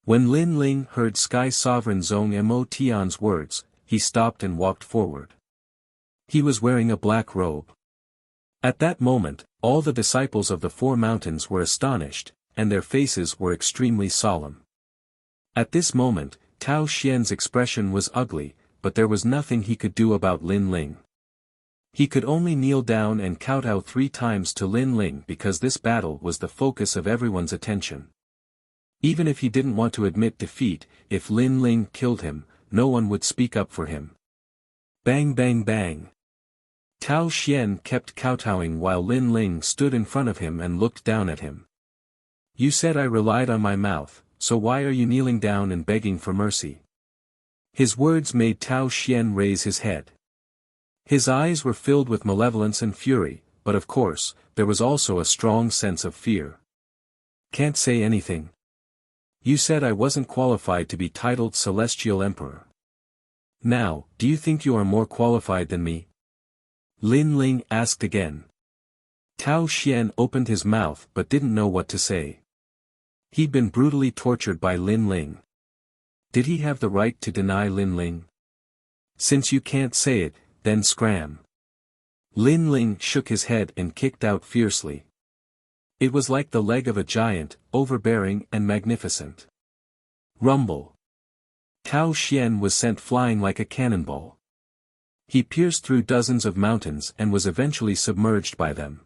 When Lin Ling heard Sky Sovereign Zhong Mo Tian's words, he stopped and walked forward. He was wearing a black robe. At that moment, all the disciples of the 4 mountains were astonished, and their faces were extremely solemn. At this moment, Tao Xian's expression was ugly, but there was nothing he could do about Lin Ling. He could only kneel down and kowtow 3 times to Lin Ling because this battle was the focus of everyone's attention. Even if he didn't want to admit defeat, if Lin Ling killed him, no one would speak up for him. Bang bang bang. Tao Xian kept kowtowing while Lin Ling stood in front of him and looked down at him. You said I relied on my mouth, so why are you kneeling down and begging for mercy? His words made Tao Xian raise his head. His eyes were filled with malevolence and fury, but of course, there was also a strong sense of fear. Can't say anything. You said I wasn't qualified to be titled Celestial Emperor. Now, do you think you are more qualified than me? Lin Ling asked again. Tao Xian opened his mouth but didn't know what to say. He'd been brutally tortured by Lin Ling. Did he have the right to deny Lin Ling? Since you can't say it, then scram. Lin Ling shook his head and kicked out fiercely. It was like the leg of a giant, overbearing and magnificent. Rumble. Tao Xian was sent flying like a cannonball. He pierced through dozens of mountains and was eventually submerged by them.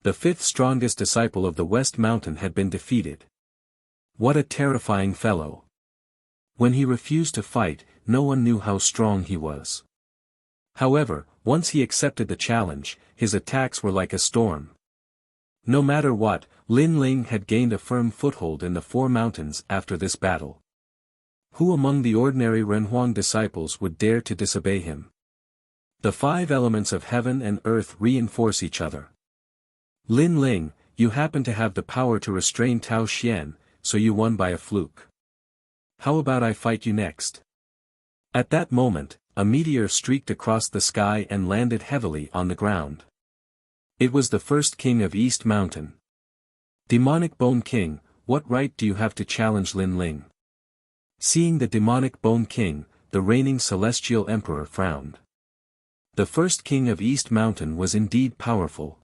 The fifth strongest disciple of the West Mountain had been defeated. What a terrifying fellow. When he refused to fight, no one knew how strong he was. However, once he accepted the challenge, his attacks were like a storm. No matter what, Lin Ling had gained a firm foothold in the Four Mountains after this battle. Who among the ordinary Renhuang disciples would dare to disobey him? The five elements of heaven and earth reinforce each other. Lin Ling, you happen to have the power to restrain Tao Xian, so you won by a fluke. How about I fight you next? At that moment, a meteor streaked across the sky and landed heavily on the ground. It was the first king of East Mountain. Demonic Bone King, what right do you have to challenge Lin Ling? Seeing the Demonic Bone King, the reigning Celestial Emperor frowned. The first king of East Mountain was indeed powerful.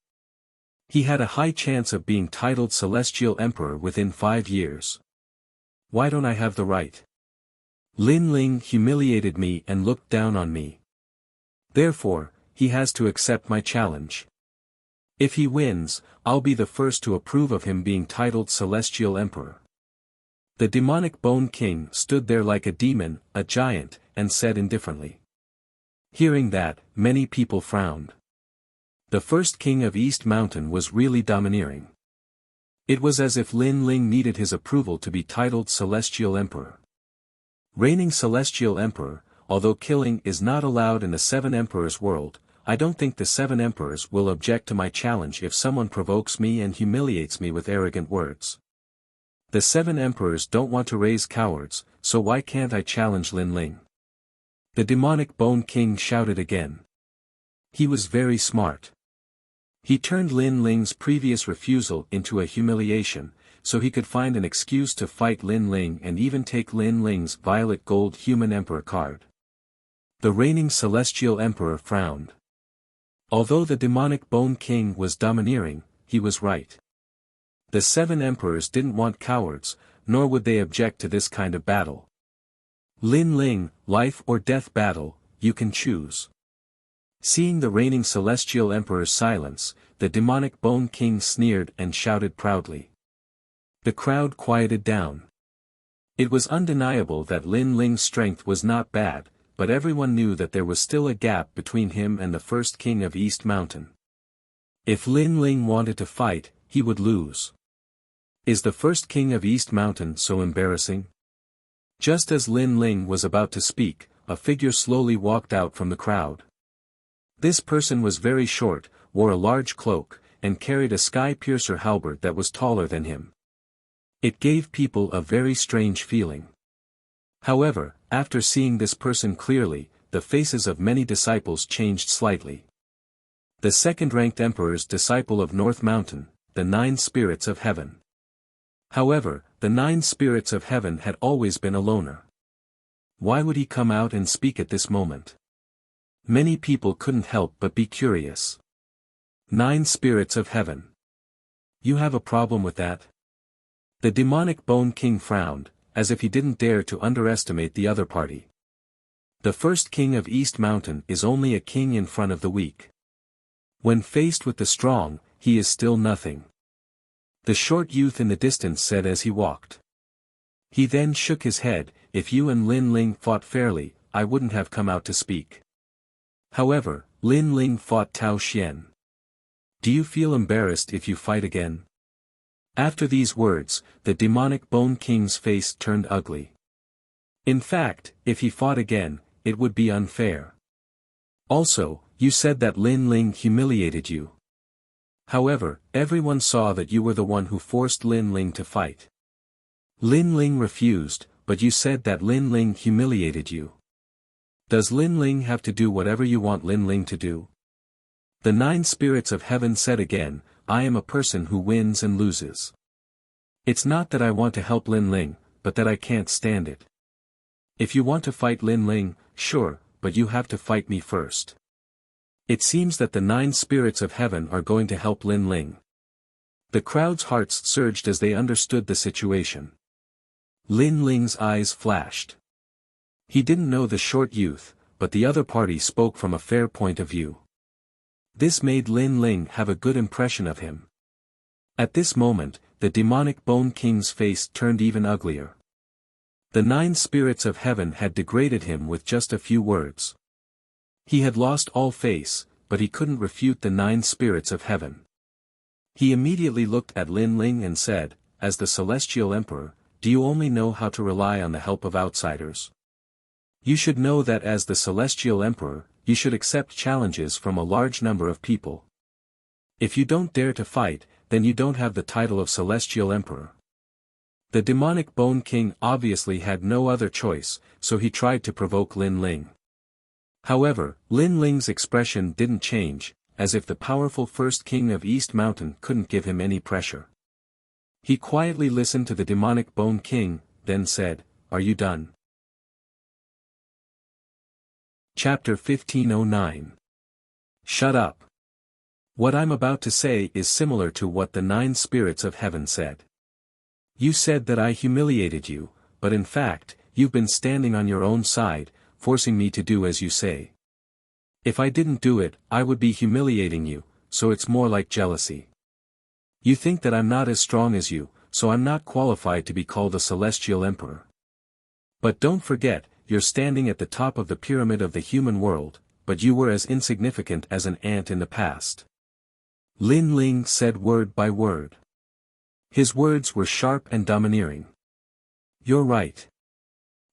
He had a high chance of being titled Celestial Emperor within 5 years. Why don't I have the right? Lin Ling humiliated me and looked down on me. Therefore, he has to accept my challenge. If he wins, I'll be the first to approve of him being titled Celestial Emperor. The Demonic Bone King stood there like a demon, a giant, and said indifferently. Hearing that, many people frowned. The first king of East Mountain was really domineering. It was as if Lin Ling needed his approval to be titled Celestial Emperor. Reigning Celestial Emperor, although killing is not allowed in the Seven Emperors world, I don't think the Seven Emperors will object to my challenge if someone provokes me and humiliates me with arrogant words. The Seven Emperors don't want to raise cowards, so why can't I challenge Lin Ling? The Demonic Bone King shouted again. He was very smart. He turned Lin Ling's previous refusal into a humiliation, so he could find an excuse to fight Lin Ling and even take Lin Ling's violet gold Human Emperor card. The reigning Celestial Emperor frowned. Although the Demonic Bone King was domineering, he was right. The Seven Emperors didn't want cowards, nor would they object to this kind of battle. Lin Ling, life or death battle, you can choose. Seeing the reigning Celestial Emperor's silence, the Demonic Bone King sneered and shouted proudly. The crowd quieted down. It was undeniable that Lin Ling's strength was not bad, but everyone knew that there was still a gap between him and the first king of East Mountain. If Lin Ling wanted to fight, he would lose. Is the first king of East Mountain so embarrassing? Just as Lin Ling was about to speak, a figure slowly walked out from the crowd. This person was very short, wore a large cloak, and carried a sky-piercer halberd that was taller than him. It gave people a very strange feeling. However, after seeing this person clearly, the faces of many disciples changed slightly. The second-ranked emperor's disciple of North Mountain, the 9 spirits of heaven. However, the 9 spirits of heaven had always been a loner. Why would he come out and speak at this moment? Many people couldn't help but be curious. 9 spirits of heaven. You have a problem with that? The Demonic Bone King frowned, as if he didn't dare to underestimate the other party. The first king of East Mountain is only a king in front of the weak. When faced with the strong, he is still nothing. The short youth in the distance said as he walked. He then shook his head, if you and Lin Ling fought fairly, I wouldn't have come out to speak. However, Lin Ling fought Tao Xian. Do you feel embarrassed if you fight again? After these words, the Demonic Bone King's face turned ugly. In fact, if he fought again, it would be unfair. Also, you said that Lin Ling humiliated you. However, everyone saw that you were the one who forced Lin Ling to fight. Lin Ling refused, but you said that Lin Ling humiliated you. Does Lin Ling have to do whatever you want Lin Ling to do? The 9 spirits of heaven said again, I am a person who wins and loses. It's not that I want to help Lin Ling, but that I can't stand it. If you want to fight Lin Ling, sure, but you have to fight me first. It seems that the 9 spirits of heaven are going to help Lin Ling. The crowd's hearts surged as they understood the situation. Lin Ling's eyes flashed. He didn't know the short youth, but the other party spoke from a fair point of view. This made Lin Ling have a good impression of him. At this moment, the demonic Bone King's face turned even uglier. The 9 spirits of heaven had degraded him with just a few words. He had lost all face, but he couldn't refute the 9 spirits of heaven. He immediately looked at Lin Ling and said, as the Celestial Emperor, do you only know how to rely on the help of outsiders? You should know that as the Celestial Emperor, you should accept challenges from a large number of people. If you don't dare to fight, then you don't have the title of Celestial Emperor. The demonic Bone King obviously had no other choice, so he tried to provoke Lin Ling. However, Lin Ling's expression didn't change, as if the powerful first king of East Mountain couldn't give him any pressure. He quietly listened to the demonic Bone King, then said, Are you done? Chapter 1509. Shut up. What I'm about to say is similar to what the 9 spirits of heaven said. You said that I humiliated you, but in fact, you've been standing on your own side, forcing me to do as you say. If I didn't do it, I would be humiliating you, so it's more like jealousy. You think that I'm not as strong as you, so I'm not qualified to be called a Celestial Emperor. But don't forget, you're standing at the top of the pyramid of the human world, but you were as insignificant as an ant in the past. Lin Ling said word by word. His words were sharp and domineering. You're right.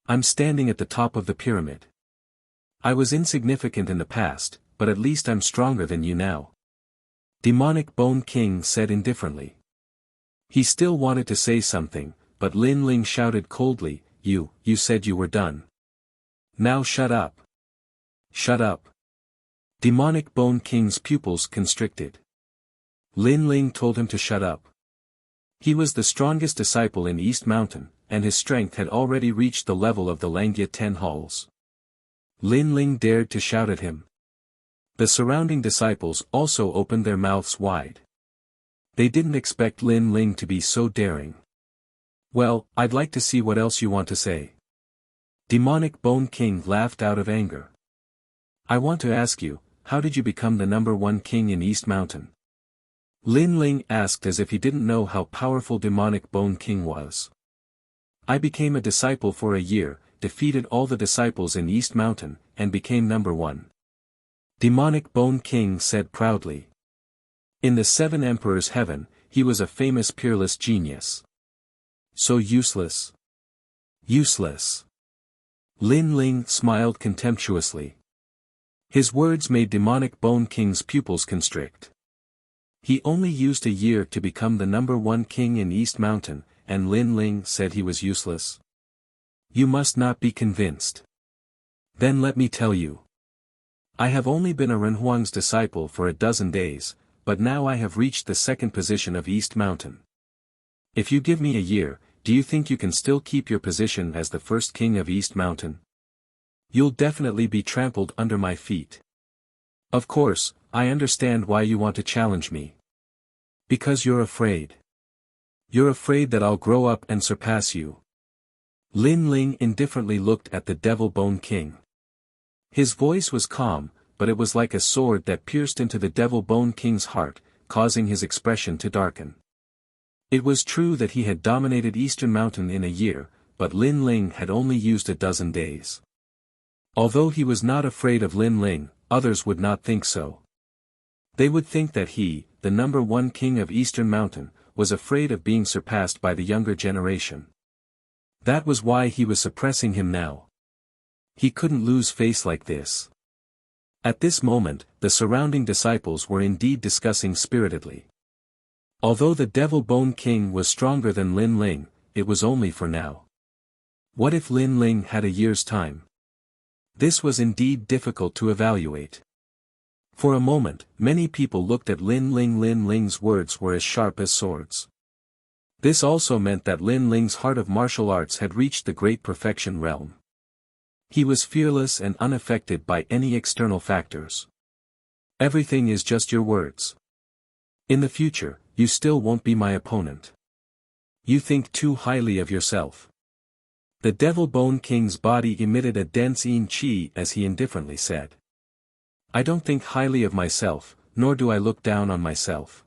I'm standing at the top of the pyramid. I was insignificant in the past, but at least I'm stronger than you now. Demonic Bone King said indifferently. He still wanted to say something, but Lin Ling shouted coldly, You said you were done. Now shut up. Shut up. Demonic Bone King's pupils constricted. Lin Ling told him to shut up. He was the strongest disciple in East Mountain, and his strength had already reached the level of the Langya 10 halls. Lin Ling dared to shout at him. The surrounding disciples also opened their mouths wide. They didn't expect Lin Ling to be so daring. Well, I'd like to see what else you want to say. Demonic Bone King laughed out of anger. I want to ask you, how did you become the #1 king in East Mountain? Lin Ling asked as if he didn't know how powerful Demonic Bone King was. I became a disciple for a year, defeated all the disciples in East Mountain, and became #1. Demonic Bone King said proudly. In the 7 Emperors' heaven, he was a famous peerless genius. So useless. Useless. Lin Ling smiled contemptuously. His words made Demonic Bone King's pupils constrict. He only used a year to become the #1 king in East Mountain, and Lin Ling said he was useless. You must not be convinced. Then let me tell you. I have only been a Renhuang's disciple for a dozen days, but now I have reached the 2nd position of East Mountain. If you give me a year, do you think you can still keep your position as the 1st king of East Mountain? You'll definitely be trampled under my feet. Of course, I understand why you want to challenge me. Because you're afraid. You're afraid that I'll grow up and surpass you. Lin Ling indifferently looked at the Devil Bone King. His voice was calm, but it was like a sword that pierced into the Devil Bone King's heart, causing his expression to darken. It was true that he had dominated Eastern Mountain in a year, but Lin Ling had only used a dozen days. Although he was not afraid of Lin Ling, others would not think so. They would think that he, the #1 king of Eastern Mountain, was afraid of being surpassed by the younger generation. That was why he was suppressing him now. He couldn't lose face like this. At this moment, the surrounding disciples were indeed discussing spiritedly. Although the Devil Bone King was stronger than Lin Ling, it was only for now. What if Lin Ling had a year's time? This was indeed difficult to evaluate. For a moment, many people looked at Lin Ling. Lin Ling's words were as sharp as swords. This also meant that Lin Ling's heart of martial arts had reached the great perfection realm. He was fearless and unaffected by any external factors. Everything is just your words. In the future, you still won't be my opponent. You think too highly of yourself. The Devil Bone King's body emitted a dense yin qi as he indifferently said. I don't think highly of myself, nor do I look down on myself.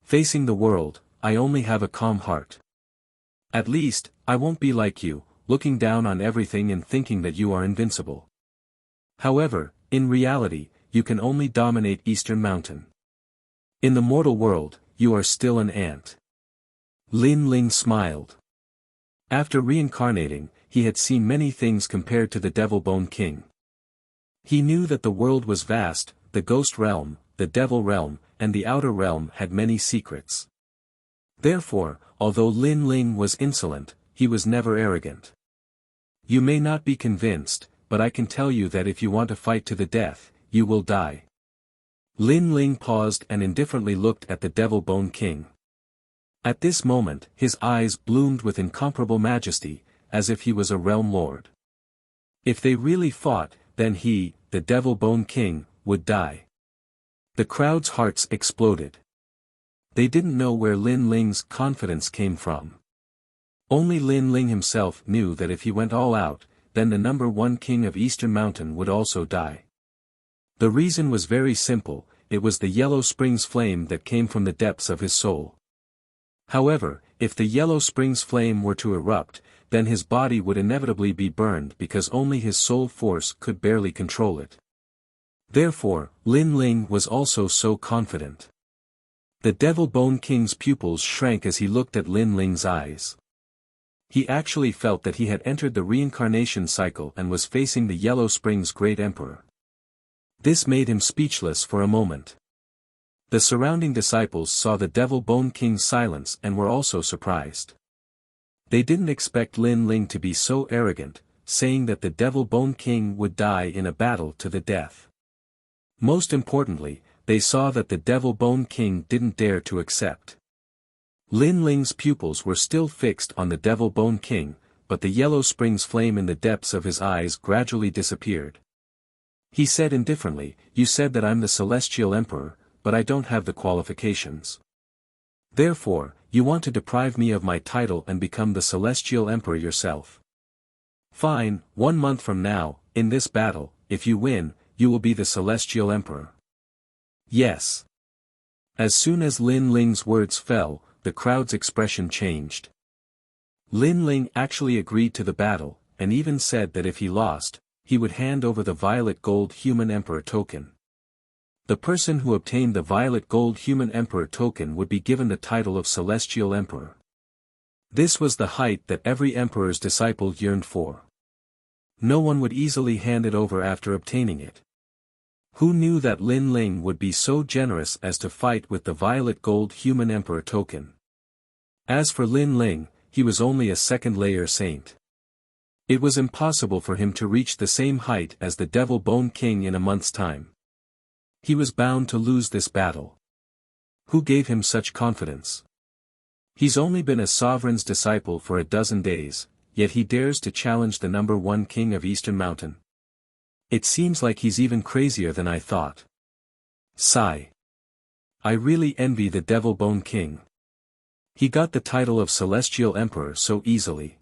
Facing the world, I only have a calm heart. At least, I won't be like you, looking down on everything and thinking that you are invincible. However, in reality, you can only dominate Eastern Mountain. In the mortal world, you are still an ant. Lin Ling smiled. After reincarnating, he had seen many things compared to the Devil Bone King. He knew that the world was vast, the ghost realm, the devil realm, and the outer realm had many secrets. Therefore, although Lin Ling was insolent, he was never arrogant. You may not be convinced, but I can tell you that if you want to fight to the death, you will die. Lin Ling paused and indifferently looked at the Devil Bone King. At this moment, his eyes bloomed with incomparable majesty, as if he was a realm lord. If they really fought, then he, the Devil Bone King, would die. The crowd's hearts exploded. They didn't know where Lin Ling's confidence came from. Only Lin Ling himself knew that if he went all out, then the number one king of Eastern Mountain would also die. The reason was very simple, it was the Yellow Springs flame that came from the depths of his soul. However, if the Yellow Springs flame were to erupt, then his body would inevitably be burned because only his soul force could barely control it. Therefore, Lin Ling was also so confident. The Devil Bone King's pupils shrank as he looked at Lin Ling's eyes. He actually felt that he had entered the reincarnation cycle and was facing the Yellow Springs Great Emperor. This made him speechless for a moment. The surrounding disciples saw the Devil Bone King's silence and were also surprised. They didn't expect Lin Ling to be so arrogant, saying that the Devil Bone King would die in a battle to the death. Most importantly, they saw that the Devil Bone King didn't dare to accept. Lin Ling's pupils were still fixed on the Devil Bone King, but the Yellow Springs flame in the depths of his eyes gradually disappeared. He said indifferently, "You said that I'm the Celestial Emperor, but I don't have the qualifications. Therefore, you want to deprive me of my title and become the Celestial Emperor yourself. Fine, 1 month from now, in this battle, if you win, you will be the Celestial Emperor." Yes. As soon as Lin Ling's words fell, the crowd's expression changed. Lin Ling actually agreed to the battle, and even said that if he lost, he would hand over the violet gold human emperor token. The person who obtained the violet gold human emperor token would be given the title of Celestial Emperor. This was the height that every emperor's disciple yearned for. No one would easily hand it over after obtaining it. Who knew that Lin Ling would be so generous as to fight with the violet gold human emperor token? As for Lin Ling, he was only a second-layer saint. It was impossible for him to reach the same height as the Devil Bone King in a month's time. He was bound to lose this battle. Who gave him such confidence? He's only been a sovereign's disciple for a dozen days, yet he dares to challenge the number one king of Eastern Mountain. It seems like he's even crazier than I thought. Sigh. I really envy the Devil Bone King. He got the title of Celestial Emperor so easily.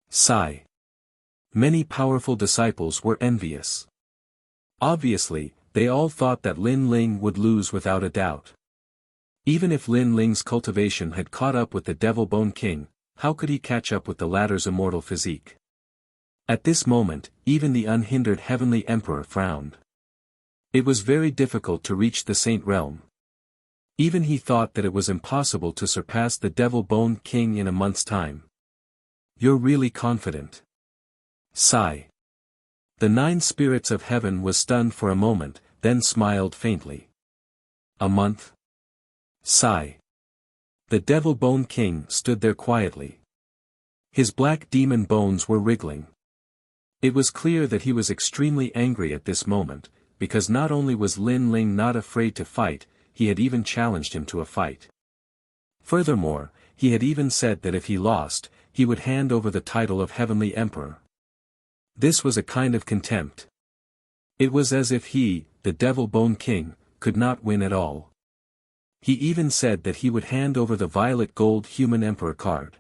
Sigh. Many powerful disciples were envious. Obviously, they all thought that Lin Ling would lose without a doubt. Even if Lin Ling's cultivation had caught up with the Devil Bone King, how could he catch up with the latter's immortal physique? At this moment, even the unhindered Heavenly Emperor frowned. It was very difficult to reach the Saint Realm. Even he thought that it was impossible to surpass the Devil Bone King in a month's time. You're really confident. Sigh. The 9 spirits of heaven was stunned for a moment, then smiled faintly. A month? Sigh. The Devil Bone King stood there quietly. His black demon bones were wriggling. It was clear that he was extremely angry at this moment, because not only was Lin Ling not afraid to fight, he had even challenged him to a fight. Furthermore, he had even said that if he lost, he would hand over the title of Heavenly Emperor. This was a kind of contempt. It was as if he, the Devil Bone King, could not win at all. He even said that he would hand over the violet gold Human Emperor card.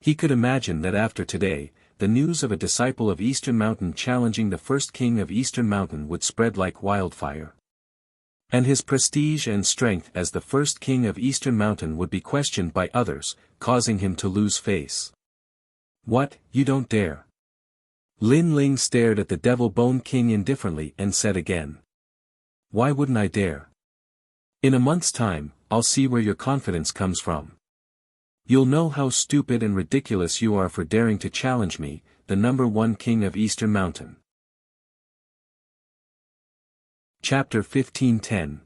He could imagine that after today, the news of a disciple of Eastern Mountain challenging the first king of Eastern Mountain would spread like wildfire. And his prestige and strength as the first king of Eastern Mountain would be questioned by others, causing him to lose face. What, you don't dare? Lin Ling stared at the Devil Bone King indifferently and said again. Why wouldn't I dare? In a month's time, I'll see where your confidence comes from. You'll know how stupid and ridiculous you are for daring to challenge me, the number one king of Eastern Mountain. Chapter 15:10.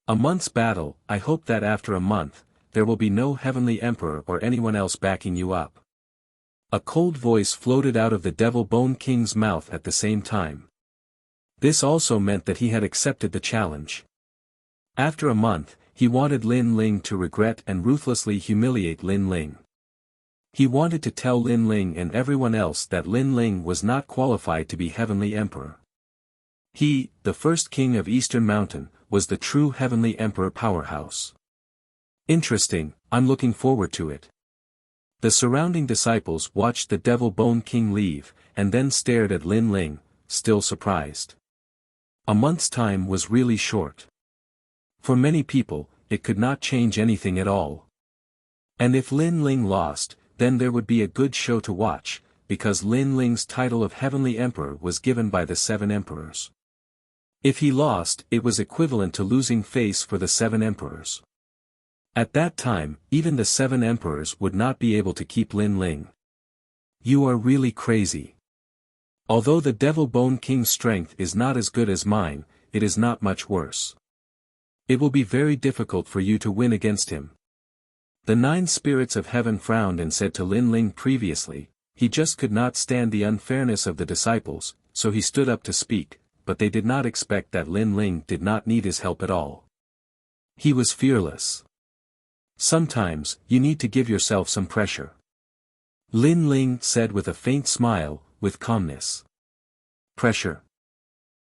A month's battle. I hope that after a month, there will be no Heavenly Emperor or anyone else backing you up. A cold voice floated out of the Devil Bone King's mouth at the same time. This also meant that he had accepted the challenge. After a month, he wanted Lin Ling to regret and ruthlessly humiliate Lin Ling. He wanted to tell Lin Ling and everyone else that Lin Ling was not qualified to be Heavenly Emperor. He, the first king of Eastern Mountain, was the true Heavenly Emperor powerhouse. Interesting, I'm looking forward to it. The surrounding disciples watched the Devil Bone King leave, and then stared at Lin Ling, still surprised. A month's time was really short. For many people, it could not change anything at all. And if Lin Ling lost, then there would be a good show to watch, because Lin Ling's title of Heavenly Emperor was given by the 7 emperors. If he lost, it was equivalent to losing face for the 7 emperors. At that time, even the 7 emperors would not be able to keep Lin Ling. You are really crazy. Although the Devil Bone King's strength is not as good as mine, it is not much worse. It will be very difficult for you to win against him. The 9 spirits of heaven frowned and said to Lin Ling previously, he just could not stand the unfairness of the disciples, so he stood up to speak, but they did not expect that Lin Ling did not need his help at all. He was fearless. Sometimes, you need to give yourself some pressure. Lin Ling said with a faint smile, with calmness. Pressure.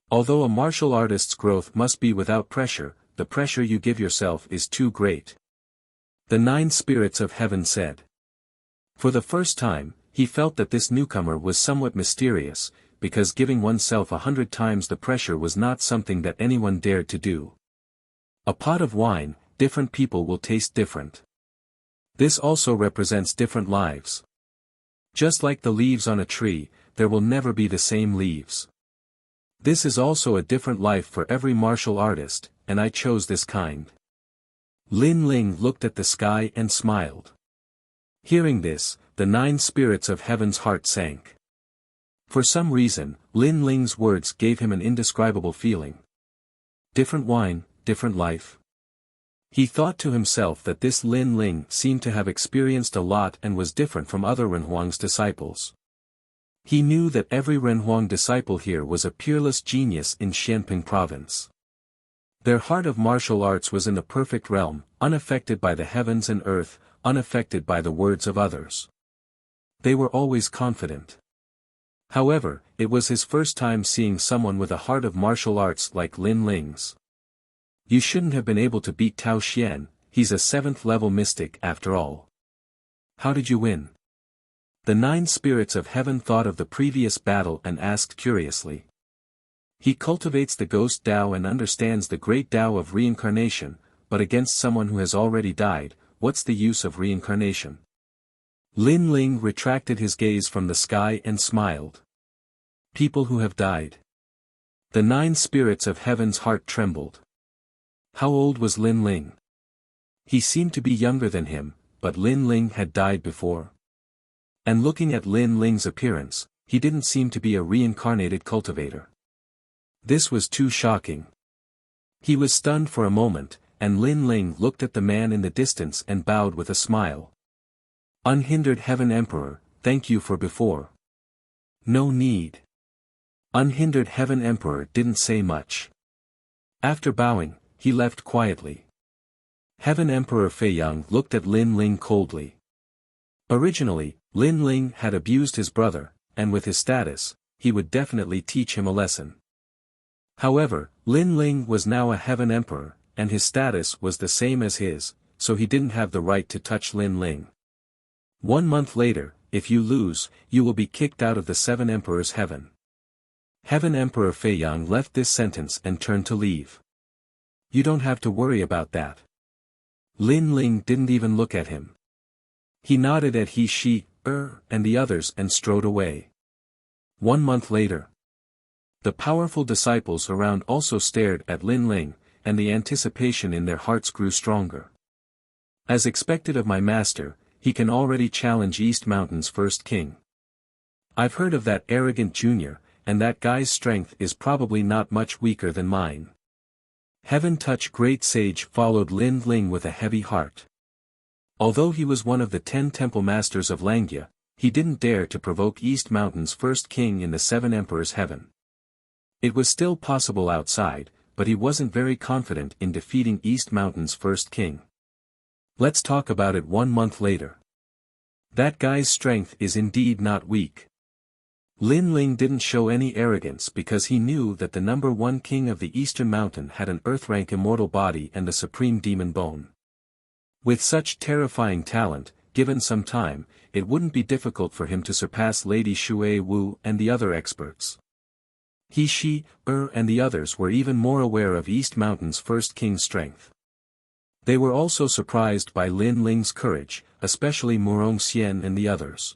Although a martial artist's growth must be without pressure, the pressure you give yourself is too great. The 9 spirits of heaven said. For the first time, he felt that this newcomer was somewhat mysterious, because giving oneself 100 times the pressure was not something that anyone dared to do. A pot of wine, different people will taste different. This also represents different lives. Just like the leaves on a tree, there will never be the same leaves. This is also a different life for every martial artist, and I chose this kind. Lin Ling looked at the sky and smiled. Hearing this, the 9 spirits of heaven's heart sank. For some reason, Lin Ling's words gave him an indescribable feeling. Different wine, different life. He thought to himself that this Lin Ling seemed to have experienced a lot and was different from other Renhuang's disciples. He knew that every Renhuang disciple here was a peerless genius in Xianping province. Their heart of martial arts was in the perfect realm, unaffected by the heavens and earth, unaffected by the words of others. They were always confident. However, it was his first time seeing someone with a heart of martial arts like Lin Ling's. You shouldn't have been able to beat Tao Xian, he's a 7th level mystic after all. How did you win? The 9 spirits of heaven thought of the previous battle and asked curiously. He cultivates the ghost Tao and understands the great Tao of reincarnation, but against someone who has already died, what's the use of reincarnation? Lin Ling retracted his gaze from the sky and smiled. People who have died. The 9 spirits of heaven's heart trembled. How old was Lin Ling? He seemed to be younger than him, but Lin Ling had died before. And looking at Lin Ling's appearance, he didn't seem to be a reincarnated cultivator. This was too shocking. He was stunned for a moment, and Lin Ling looked at the man in the distance and bowed with a smile. Unhindered Heaven Emperor, thank you for before. No need. Unhindered Heaven Emperor didn't say much. After bowing, he left quietly. Heaven Emperor Feiyang looked at Lin Ling coldly. Originally, Lin Ling had abused his brother, and with his status, he would definitely teach him a lesson. However, Lin Ling was now a Heaven Emperor, and his status was the same as his, so he didn't have the right to touch Lin Ling. 1 month later, if you lose, you will be kicked out of the 7 Emperors' heaven. Heaven Emperor Feiyang left this sentence and turned to leave. You don't have to worry about that. Lin Ling didn't even look at him. He nodded at he, she, and the others and strode away. 1 month later. The powerful disciples around also stared at Lin Ling, and the anticipation in their hearts grew stronger. As expected of my master, he can already challenge East Mountain's first king. I've heard of that arrogant junior, and that guy's strength is probably not much weaker than mine. Heaven Touch Great Sage followed Lin Ling with a heavy heart. Although he was one of the 10 temple masters of Langya, he didn't dare to provoke East Mountain's first king in the 7 Emperors' heaven. It was still possible outside, but he wasn't very confident in defeating East Mountain's first king. Let's talk about it 1 month later. That guy's strength is indeed not weak. Lin Ling didn't show any arrogance because he knew that the number 1 king of the Eastern Mountain had an earth-rank immortal body and the supreme demon bone. With such terrifying talent, given some time, it wouldn't be difficult for him to surpass Lady Shui Wu and the other experts. He, she, and the others were even more aware of East Mountain's first king's strength. They were also surprised by Lin Ling's courage, especially Murong Xian and the others.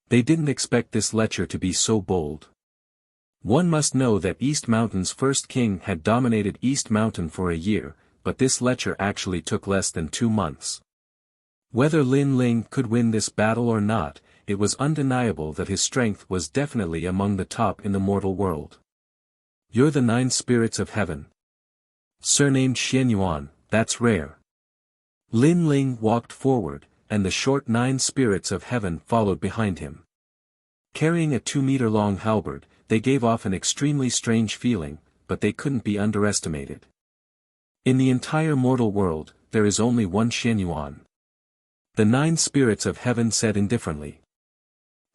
They didn't expect this lecher to be so bold. One must know that East Mountain's first king had dominated East Mountain for a year, but this lecher actually took less than 2 months. Whether Lin Ling could win this battle or not, it was undeniable that his strength was definitely among the top in the mortal world. You're the 9 spirits of heaven. Surnamed Xianyuan, that's rare. Lin Ling walked forward, and the short 9 spirits of heaven followed behind him. Carrying a 2-meter-long halberd, they gave off an extremely strange feeling, but they couldn't be underestimated. In the entire mortal world, there is only one Xianyuan. The 9 spirits of heaven said indifferently.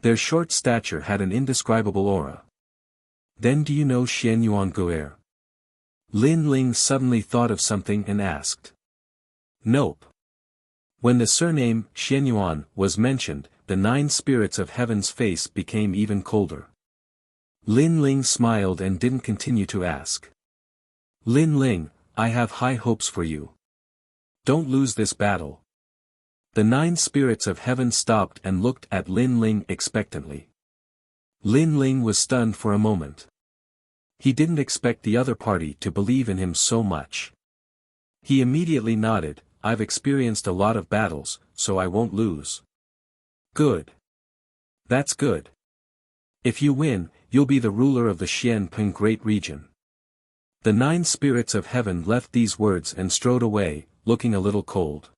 Their short stature had an indescribable aura. Then do you know Xianyuan Guer? Lin Ling suddenly thought of something and asked. Nope. When the surname Xianyuan was mentioned, the 9 spirits of heaven's face became even colder. Lin Ling smiled and didn't continue to ask. Lin Ling, I have high hopes for you. Don't lose this battle. The 9 spirits of heaven stopped and looked at Lin Ling expectantly. Lin Ling was stunned for a moment. He didn't expect the other party to believe in him so much. He immediately nodded, I've experienced a lot of battles, so I won't lose. Good. That's good. If you win, you'll be the ruler of the Xianping Great Region. The 9 spirits of heaven left these words and strode away, looking a little cold.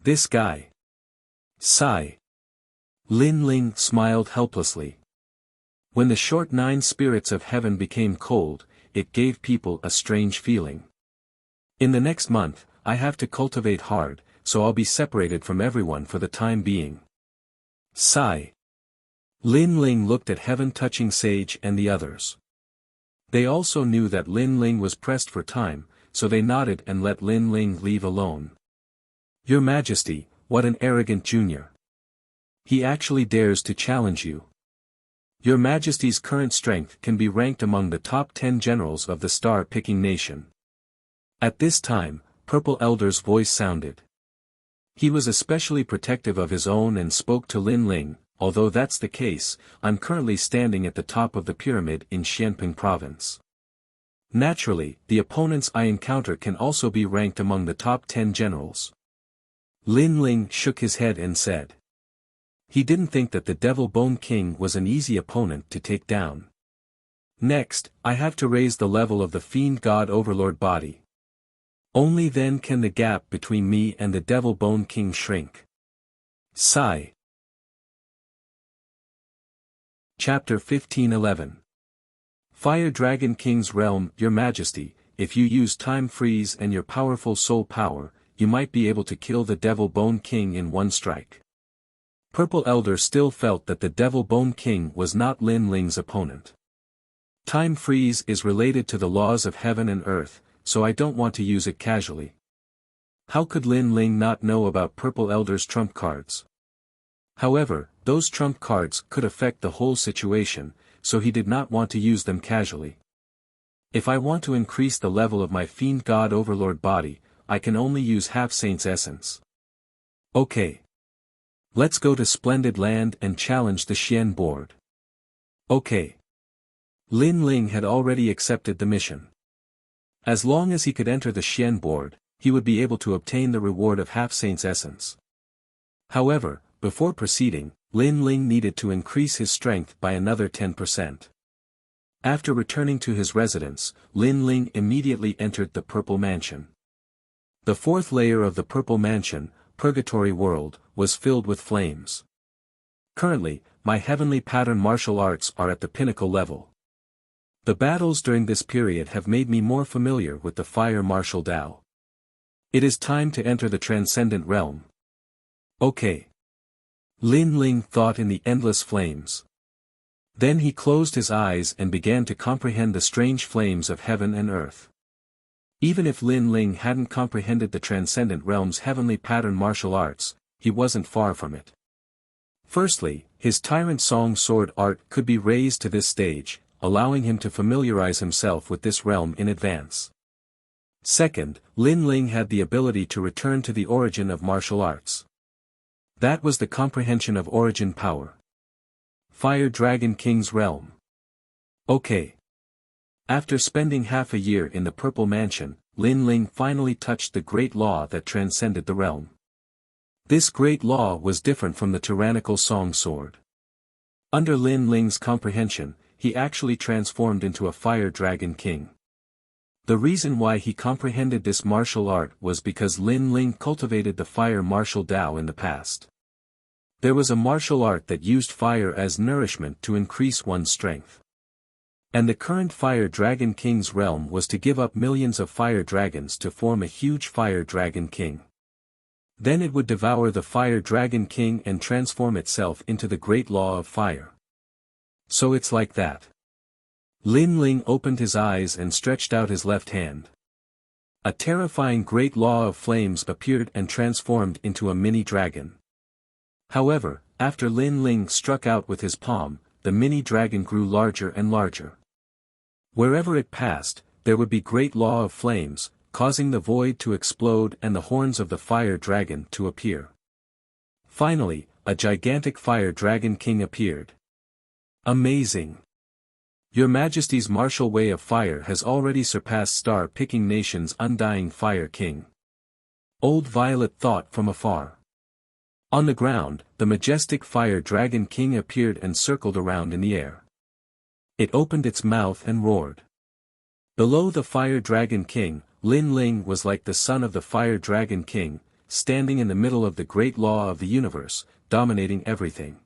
This guy. Sigh. Lin Ling smiled helplessly. When the short 9 spirits of heaven became cold, it gave people a strange feeling. In the next month, I have to cultivate hard, so I'll be separated from everyone for the time being. Sigh. Lin Ling looked at Heaven Touching Sage and the others. They also knew that Lin Ling was pressed for time, so they nodded and let Lin Ling leave alone. Your Majesty, what an arrogant junior. He actually dares to challenge you. Your Majesty's current strength can be ranked among the top 10 generals of the star-picking nation. At this time, Purple Elder's voice sounded. He was especially protective of his own and spoke to Lin Ling, although that's the case, I'm currently standing at the top of the pyramid in Xianping province. Naturally, the opponents I encounter can also be ranked among the top 10 generals. Lin Ling shook his head and said. He didn't think that the Devil Bone King was an easy opponent to take down. Next, I have to raise the level of the Fiend God Overlord body. Only then can the gap between me and the Devil Bone King shrink. Sigh. Chapter 15:11 Fire Dragon King's realm, Your Majesty, if you use time freeze and your powerful soul power, you might be able to kill the Devil Bone King in one strike. Purple Elder still felt that the Devil Bone King was not Lin Ling's opponent. Time freeze is related to the laws of heaven and earth, so I don't want to use it casually. How could Lin Ling not know about Purple Elder's trump cards? However, those trump cards could affect the whole situation, so he did not want to use them casually. If I want to increase the level of my Fiend God Overlord body, I can only use Half Saint's essence. Okay. Let's go to Splendid Land and challenge the Xian board. Okay. Lin Ling had already accepted the mission. As long as he could enter the Xian board, he would be able to obtain the reward of Half Saint's essence. However, before proceeding, Lin Ling needed to increase his strength by another 10%. After returning to his residence, Lin Ling immediately entered the Purple Mansion. The fourth layer of the Purple Mansion, Purgatory World, was filled with flames. Currently, my heavenly pattern martial arts are at the pinnacle level. The battles during this period have made me more familiar with the fire martial Tao. It is time to enter the Transcendent Realm. Okay. Lin Ling thought in the endless flames. Then he closed his eyes and began to comprehend the strange flames of heaven and earth. Even if Lin Ling hadn't comprehended the Transcendent Realm's heavenly pattern martial arts, he wasn't far from it. Firstly, his Tyrant Song sword art could be raised to this stage, allowing him to familiarize himself with this realm in advance. Second, Lin Ling had the ability to return to the origin of martial arts. That was the comprehension of origin power. Fire Dragon King's realm. Okay. After spending half a year in the Purple Mansion, Lin Ling finally touched the great law that transcended the realm. This great law was different from the tyrannical Song Sword. Under Lin Ling's comprehension, he actually transformed into a Fire Dragon King. The reason why he comprehended this martial art was because Lin Ling cultivated the fire martial Tao in the past. There was a martial art that used fire as nourishment to increase one's strength. And the current Fire Dragon King's realm was to give up millions of fire dragons to form a huge Fire Dragon King. Then it would devour the Fire Dragon King and transform itself into the great law of fire. So it's like that. Lin Ling opened his eyes and stretched out his left hand. A terrifying great law of flames appeared and transformed into a mini dragon. However, after Lin Ling struck out with his palm, the mini dragon grew larger and larger. Wherever it passed, there would be great law of flames, causing the void to explode and the horns of the fire dragon to appear. Finally, a gigantic Fire Dragon King appeared. Amazing! Your Majesty's martial way of fire has already surpassed Star-Picking Nation's undying Fire King. Old Violet thought from afar. On the ground, the majestic Fire Dragon King appeared and circled around in the air. It opened its mouth and roared. Below the Fire Dragon King, Lin Ling was like the son of the Fire Dragon King, standing in the middle of the great law of the universe, dominating everything.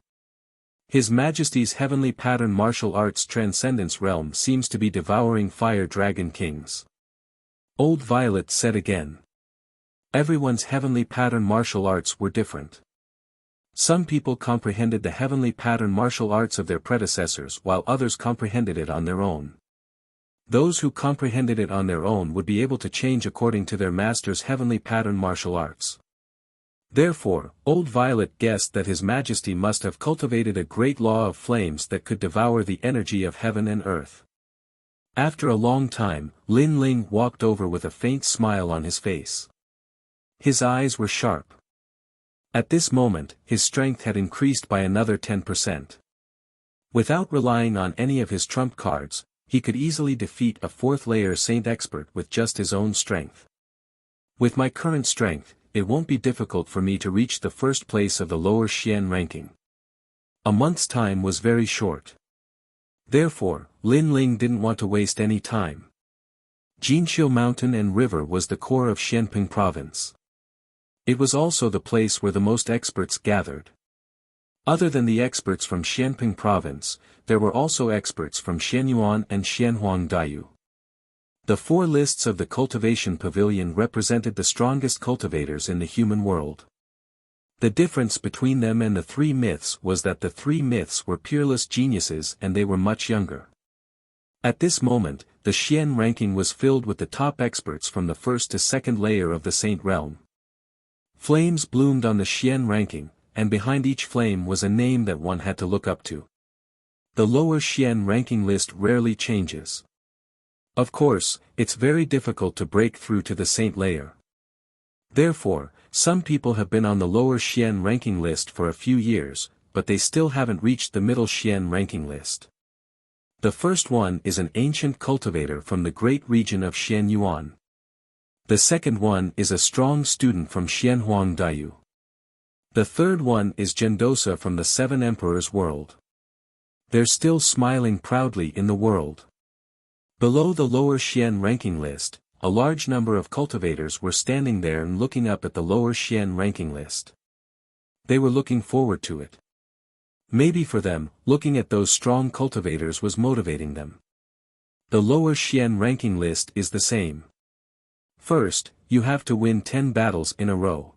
His Majesty's heavenly pattern martial arts transcendence realm seems to be devouring Fire Dragon Kings. Old Violet said again. Everyone's heavenly pattern martial arts were different. Some people comprehended the heavenly pattern martial arts of their predecessors while others comprehended it on their own. Those who comprehended it on their own would be able to change according to their master's heavenly pattern martial arts. Therefore, Old Violet guessed that His Majesty must have cultivated a great law of flames that could devour the energy of heaven and earth. After a long time, Lin Ling walked over with a faint smile on his face. His eyes were sharp. At this moment, his strength had increased by another 10%. Without relying on any of his trump cards, he could easily defeat a fourth-layer Saint expert with just his own strength. With my current strength, it won't be difficult for me to reach the first place of the lower Xian ranking. A month's time was very short. Therefore, Lin Ling didn't want to waste any time. Jinqiu Mountain and River was the core of Xianping Province. It was also the place where the most experts gathered. Other than the experts from Xianping province, there were also experts from Xianyuan and Xianhuangdaiyu. The four lists of the cultivation pavilion represented the strongest cultivators in the human world. The difference between them and the three myths was that the three myths were peerless geniuses and they were much younger. At this moment, the Xian ranking was filled with the top experts from the first to second layer of the Saint Realm. Flames bloomed on the Xian ranking, and behind each flame was a name that one had to look up to. The lower Xian ranking list rarely changes. Of course, it's very difficult to break through to the Saint layer. Therefore, some people have been on the lower Xian ranking list for a few years, but they still haven't reached the middle Xian ranking list. The first one is an ancient cultivator from the great region of Xianyuan. The second one is a strong student from Xianhuangdaiyu. The third one is Gendosa from the Seven Emperors world. They're still smiling proudly in the world. Below the lower Xian ranking list, a large number of cultivators were standing there and looking up at the lower Xian ranking list. They were looking forward to it. Maybe for them, looking at those strong cultivators was motivating them. The lower Xian ranking list is the same. First, you have to win 10 battles in a row.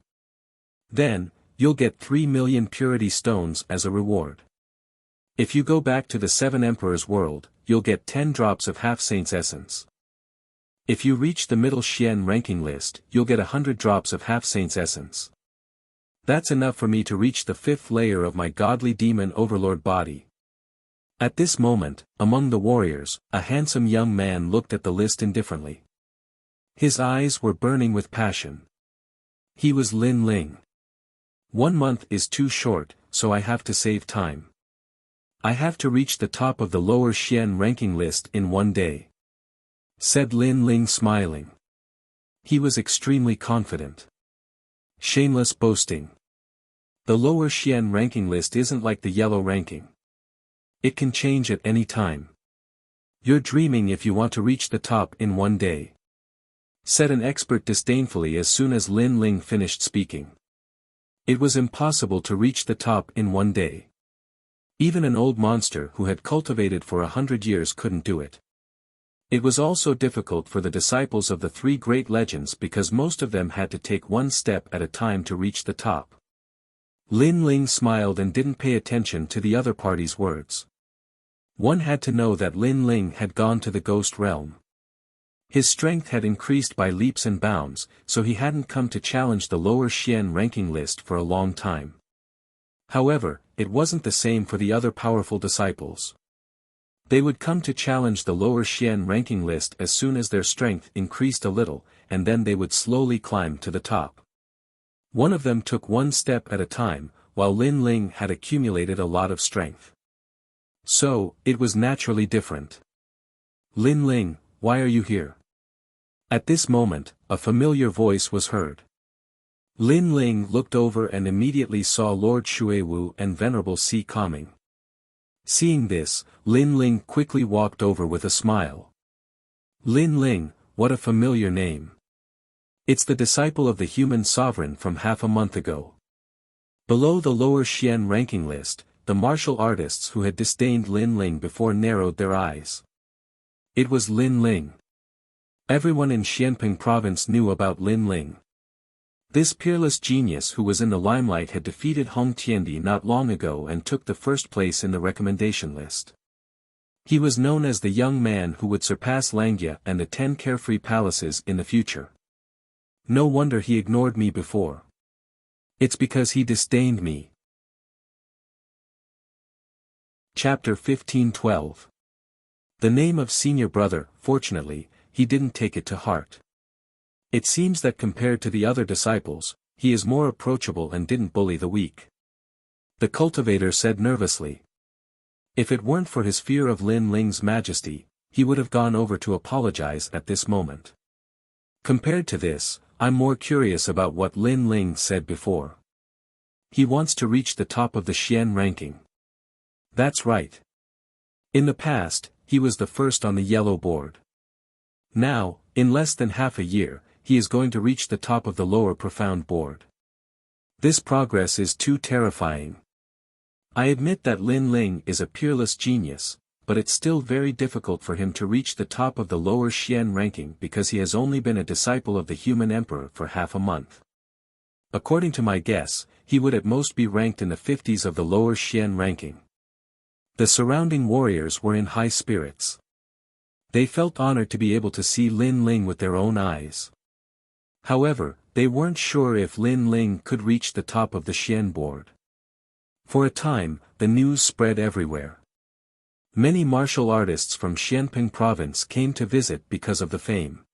Then, you'll get 3 million purity stones as a reward. If you go back to the Seven Emperors world, you'll get 10 drops of half-saint's essence. If you reach the middle Xian ranking list, you'll get 100 drops of half-saint's essence. That's enough for me to reach the 5th layer of my godly demon overlord body. At this moment, among the warriors, a handsome young man looked at the list indifferently. His eyes were burning with passion. He was Lin Ling. 1 month is too short, so I have to save time. I have to reach the top of the lower Xian ranking list in 1 day. Said Lin Ling smiling. He was extremely confident. Shameless boasting. The lower Xian ranking list isn't like the yellow ranking. It can change at any time. You're dreaming if you want to reach the top in 1 day. Said an expert disdainfully as soon as Lin Ling finished speaking. It was impossible to reach the top in 1 day. Even an old monster who had cultivated for 100 years couldn't do it. It was also difficult for the disciples of the three great legends because most of them had to take 1 step at a time to reach the top. Lin Ling smiled and didn't pay attention to the other party's words. One had to know that Lin Ling had gone to the ghost realm. His strength had increased by leaps and bounds, so he hadn't come to challenge the lower Xian ranking list for a long time. However, it wasn't the same for the other powerful disciples. They would come to challenge the lower Xian ranking list as soon as their strength increased a little, and then they would slowly climb to the top. One of them took 1 step at a time, while Lin Ling had accumulated a lot of strength. So, it was naturally different. Lin Ling, why are you here? At this moment, a familiar voice was heard. Lin Ling looked over and immediately saw Lord Xuewu and Venerable Si coming. Seeing this, Lin Ling quickly walked over with a smile. Lin Ling, what a familiar name. It's the disciple of the human sovereign from half a month ago. Below the lower Xian ranking list, the martial artists who had disdained Lin Ling before narrowed their eyes. It was Lin Ling. Everyone in Xianping province knew about Lin Ling. This peerless genius who was in the limelight had defeated Hong Tiandi not long ago and took the first place in the recommendation list. He was known as the young man who would surpass Langia and the 10 carefree palaces in the future. No wonder he ignored me before. It's because he disdained me. Chapter 15:12. The name of senior brother, fortunately, he didn't take it to heart. It seems that compared to the other disciples, he is more approachable and didn't bully the weak. The cultivator said nervously. If it weren't for his fear of Lin Ling's majesty, he would have gone over to apologize at this moment. Compared to this, I'm more curious about what Lin Ling said before. He wants to reach the top of the Xian ranking. That's right. In the past, he was the first on the yellow board. Now, in less than half a year, he is going to reach the top of the lower profound board. This progress is too terrifying. I admit that Lin Ling is a peerless genius, but it's still very difficult for him to reach the top of the lower Xian ranking because he has only been a disciple of the human emperor for half a month. According to my guess, he would at most be ranked in the 50s of the lower Xian ranking. The surrounding warriors were in high spirits. They felt honored to be able to see Lin Ling with their own eyes. However, they weren't sure if Lin Ling could reach the top of the Xian board. For a time, the news spread everywhere. Many martial artists from Xianping province came to visit because of the fame.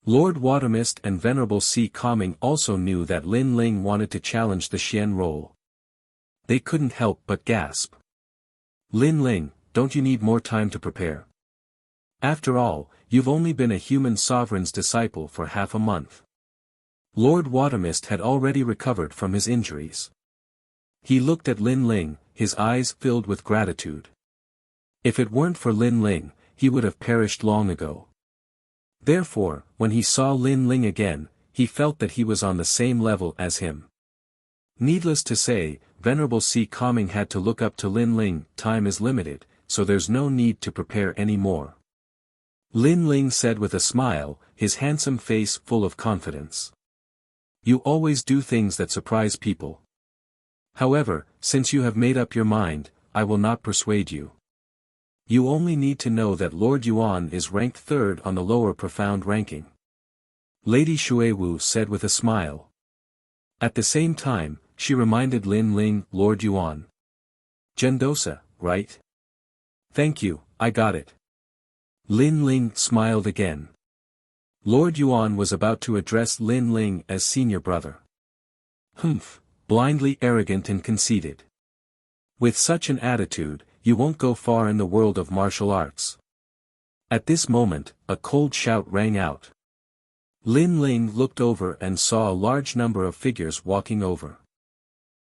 Lord Watermist and Venerable Si Kaming also knew that Lin Ling wanted to challenge the Xian role. They couldn't help but gasp. Lin Ling, don't you need more time to prepare? After all, you've only been a human sovereign's disciple for half a month. Lord Watermist had already recovered from his injuries. He looked at Lin Ling, his eyes filled with gratitude. If it weren't for Lin Ling, he would have perished long ago. Therefore, when he saw Lin Ling again, he felt that he was on the same level as him. Needless to say, Venerable Si Kaming had to look up to Lin Ling. Time is limited, so there's no need to prepare any more. Lin Ling said with a smile, his handsome face full of confidence. You always do things that surprise people. However, since you have made up your mind, I will not persuade you. You only need to know that Lord Yuan is ranked third on the lower profound ranking. Lady Xuewu said with a smile. At the same time, she reminded Lin Ling, Lord Yuan. Gendosa, right? Thank you, I got it. Lin Ling smiled again. Lord Yuan was about to address Lin Ling as senior brother. Humph, blindly arrogant and conceited. With such an attitude, you won't go far in the world of martial arts. At this moment, a cold shout rang out. Lin Ling looked over and saw a large number of figures walking over.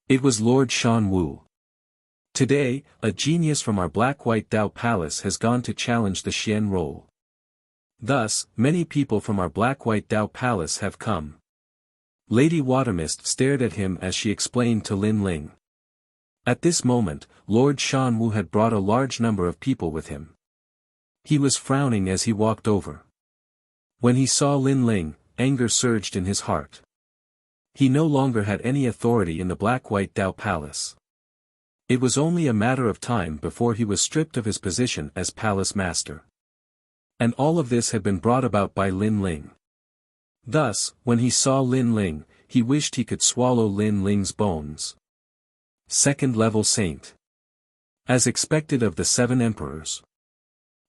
It was Lord Shan Wu. Today, a genius from our Black-White Dao Palace has gone to challenge the Xian role. Thus, many people from our Black-White Dao Palace have come. Lady Watermist stared at him as she explained to Lin Ling. At this moment, Lord Shan Wu had brought a large number of people with him. He was frowning as he walked over. When he saw Lin Ling, anger surged in his heart. He no longer had any authority in the Black-White Dao Palace. It was only a matter of time before he was stripped of his position as palace master. And all of this had been brought about by Lin Ling. Thus, when he saw Lin Ling, he wished he could swallow Lin Ling's bones. Second-level saint. As expected of the 7 emperors.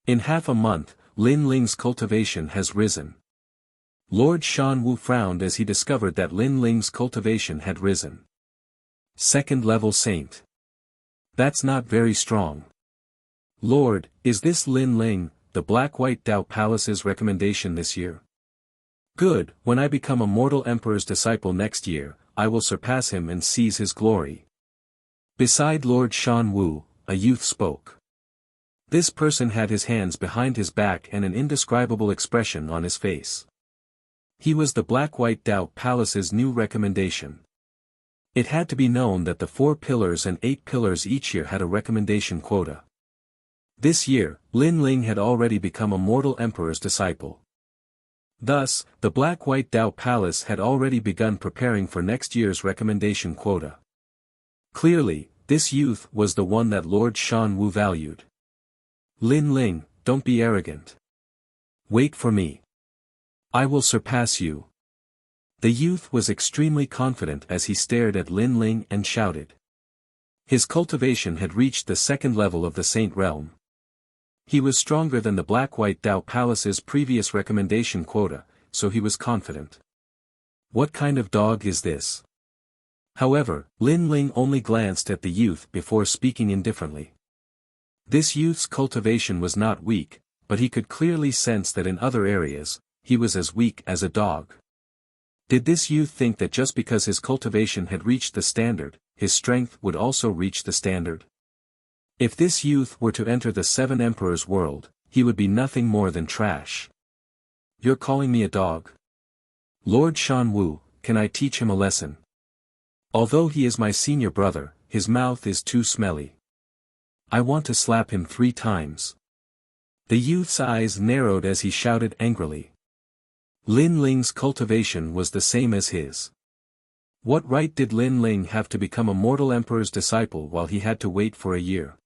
In half a month, Lin Ling's cultivation has risen. Lord Shan Wu frowned as he discovered that Lin Ling's cultivation had risen. Second-level saint. That's not very strong. Lord, is this Lin Ling, the Black-White Dao Palace's recommendation this year? Good, when I become a mortal emperor's disciple next year, I will surpass him and seize his glory. Beside Lord Shan Wu, a youth spoke. This person had his hands behind his back and an indescribable expression on his face. He was the Black-White Dao Palace's new recommendation. It had to be known that the 4 pillars and 8 pillars each year had a recommendation quota. This year, Lin Ling had already become a mortal emperor's disciple. Thus, the Black-White Dao Palace had already begun preparing for next year's recommendation quota. Clearly, this youth was the one that Lord Shan Wu valued. Lin Ling, don't be arrogant. Wait for me. I will surpass you. The youth was extremely confident as he stared at Lin Ling and shouted. His cultivation had reached the 2nd level of the Saint Realm. He was stronger than the Black-White Dao Palace's previous recommendation quota, so he was confident. What kind of dog is this? However, Lin Ling only glanced at the youth before speaking indifferently. This youth's cultivation was not weak, but he could clearly sense that in other areas, he was as weak as a dog. Did this youth think that just because his cultivation had reached the standard, his strength would also reach the standard? If this youth were to enter the 7 emperors' world, he would be nothing more than trash. You're calling me a dog? Lord Shan Wu, can I teach him a lesson? Although he is my senior brother, his mouth is too smelly. I want to slap him 3 times. The youth's eyes narrowed as he shouted angrily. Lin Ling's cultivation was the same as his. What right did Lin Ling have to become a mortal emperor's disciple while he had to wait for a year?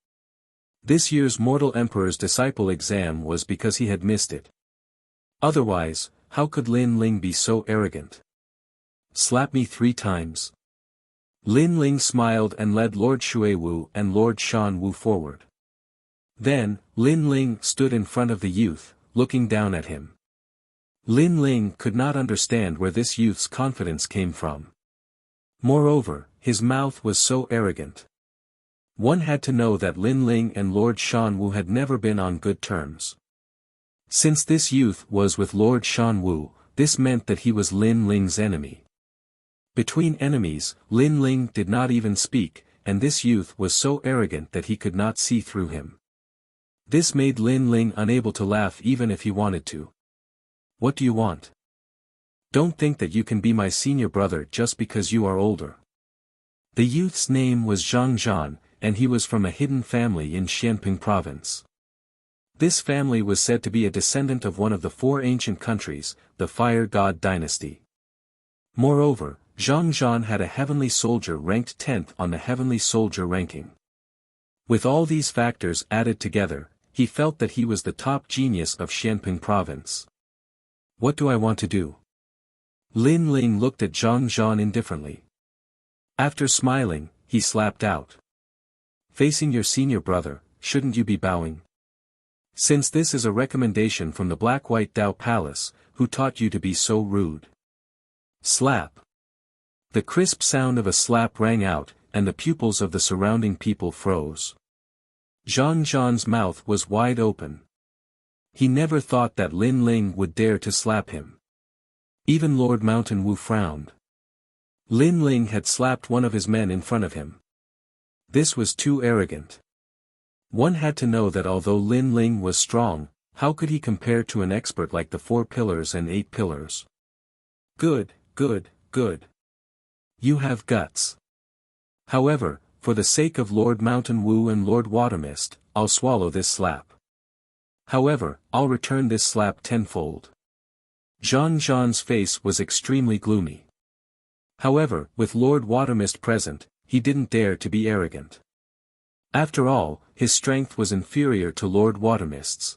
This year's mortal emperor's disciple exam was because he had missed it. Otherwise, how could Lin Ling be so arrogant? Slap me 3 times. Lin Ling smiled and led Lord Xuewu and Lord Shan Wu forward. Then, Lin Ling stood in front of the youth, looking down at him. Lin Ling could not understand where this youth's confidence came from. Moreover, his mouth was so arrogant. One had to know that Lin Ling and Lord Shan Wu had never been on good terms. Since this youth was with Lord Shan Wu, this meant that he was Lin Ling's enemy. Between enemies, Lin Ling did not even speak, and this youth was so arrogant that he could not see through him. This made Lin Ling unable to laugh even if he wanted to. What do you want? Don't think that you can be my senior brother just because you are older. The youth's name was Zhang Zhan, and he was from a hidden family in Xianping province. This family was said to be a descendant of one of the 4 ancient countries, the Fire God dynasty. Moreover, Zhang Zhan had a heavenly soldier ranked 10th on the heavenly soldier ranking. With all these factors added together, he felt that he was the top genius of Xianping province. What do I want to do? Lin Ling looked at Zhang Zhan indifferently. After smiling, he slapped out. Facing your senior brother, shouldn't you be bowing? Since this is a recommendation from the Black-White Dao Palace, who taught you to be so rude? Slap. The crisp sound of a slap rang out, and the pupils of the surrounding people froze. Zhang Zhan's mouth was wide open. He never thought that Lin Ling would dare to slap him. Even Lord Mountain Wu frowned. Lin Ling had slapped one of his men in front of him. This was too arrogant. One had to know that although Lin Ling was strong, how could he compare to an expert like the 4 pillars and 8 pillars? Good, good, good. You have guts. However, for the sake of Lord Mountain Wu and Lord Watermist, I'll swallow this slap. However, I'll return this slap 10-fold. Zhang Zhan's face was extremely gloomy. However, with Lord Watermist present, he didn't dare to be arrogant. After all, his strength was inferior to Lord Watermist's.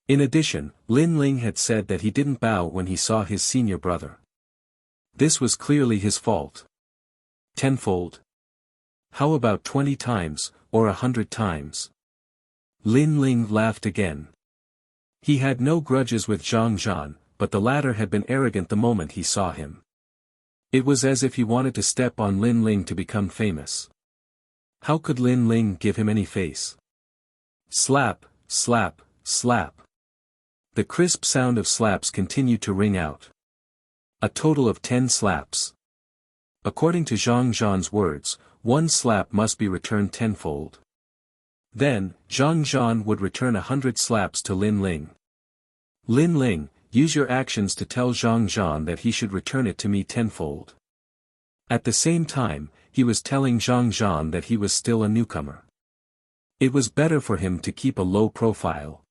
In addition, Lin Ling had said that he didn't bow when he saw his senior brother. This was clearly his fault. 10-fold? How about 20 times, or 100 times? Lin Ling laughed again. He had no grudges with Zhang Zhan, but the latter had been arrogant the moment he saw him. It was as if he wanted to step on Lin Ling to become famous. How could Lin Ling give him any face? Slap, slap, slap. The crisp sound of slaps continued to ring out. A total of 10 slaps. According to Zhang Zhan's words, 1 slap must be returned 10-fold. Then, Zhang Zhan would return 100 slaps to Lin Ling. Lin Ling, use your actions to tell Zhang Zhan that he should return it to me 10-fold. At the same time, he was telling Zhang Zhan that he was still a newcomer. It was better for him to keep a low profile.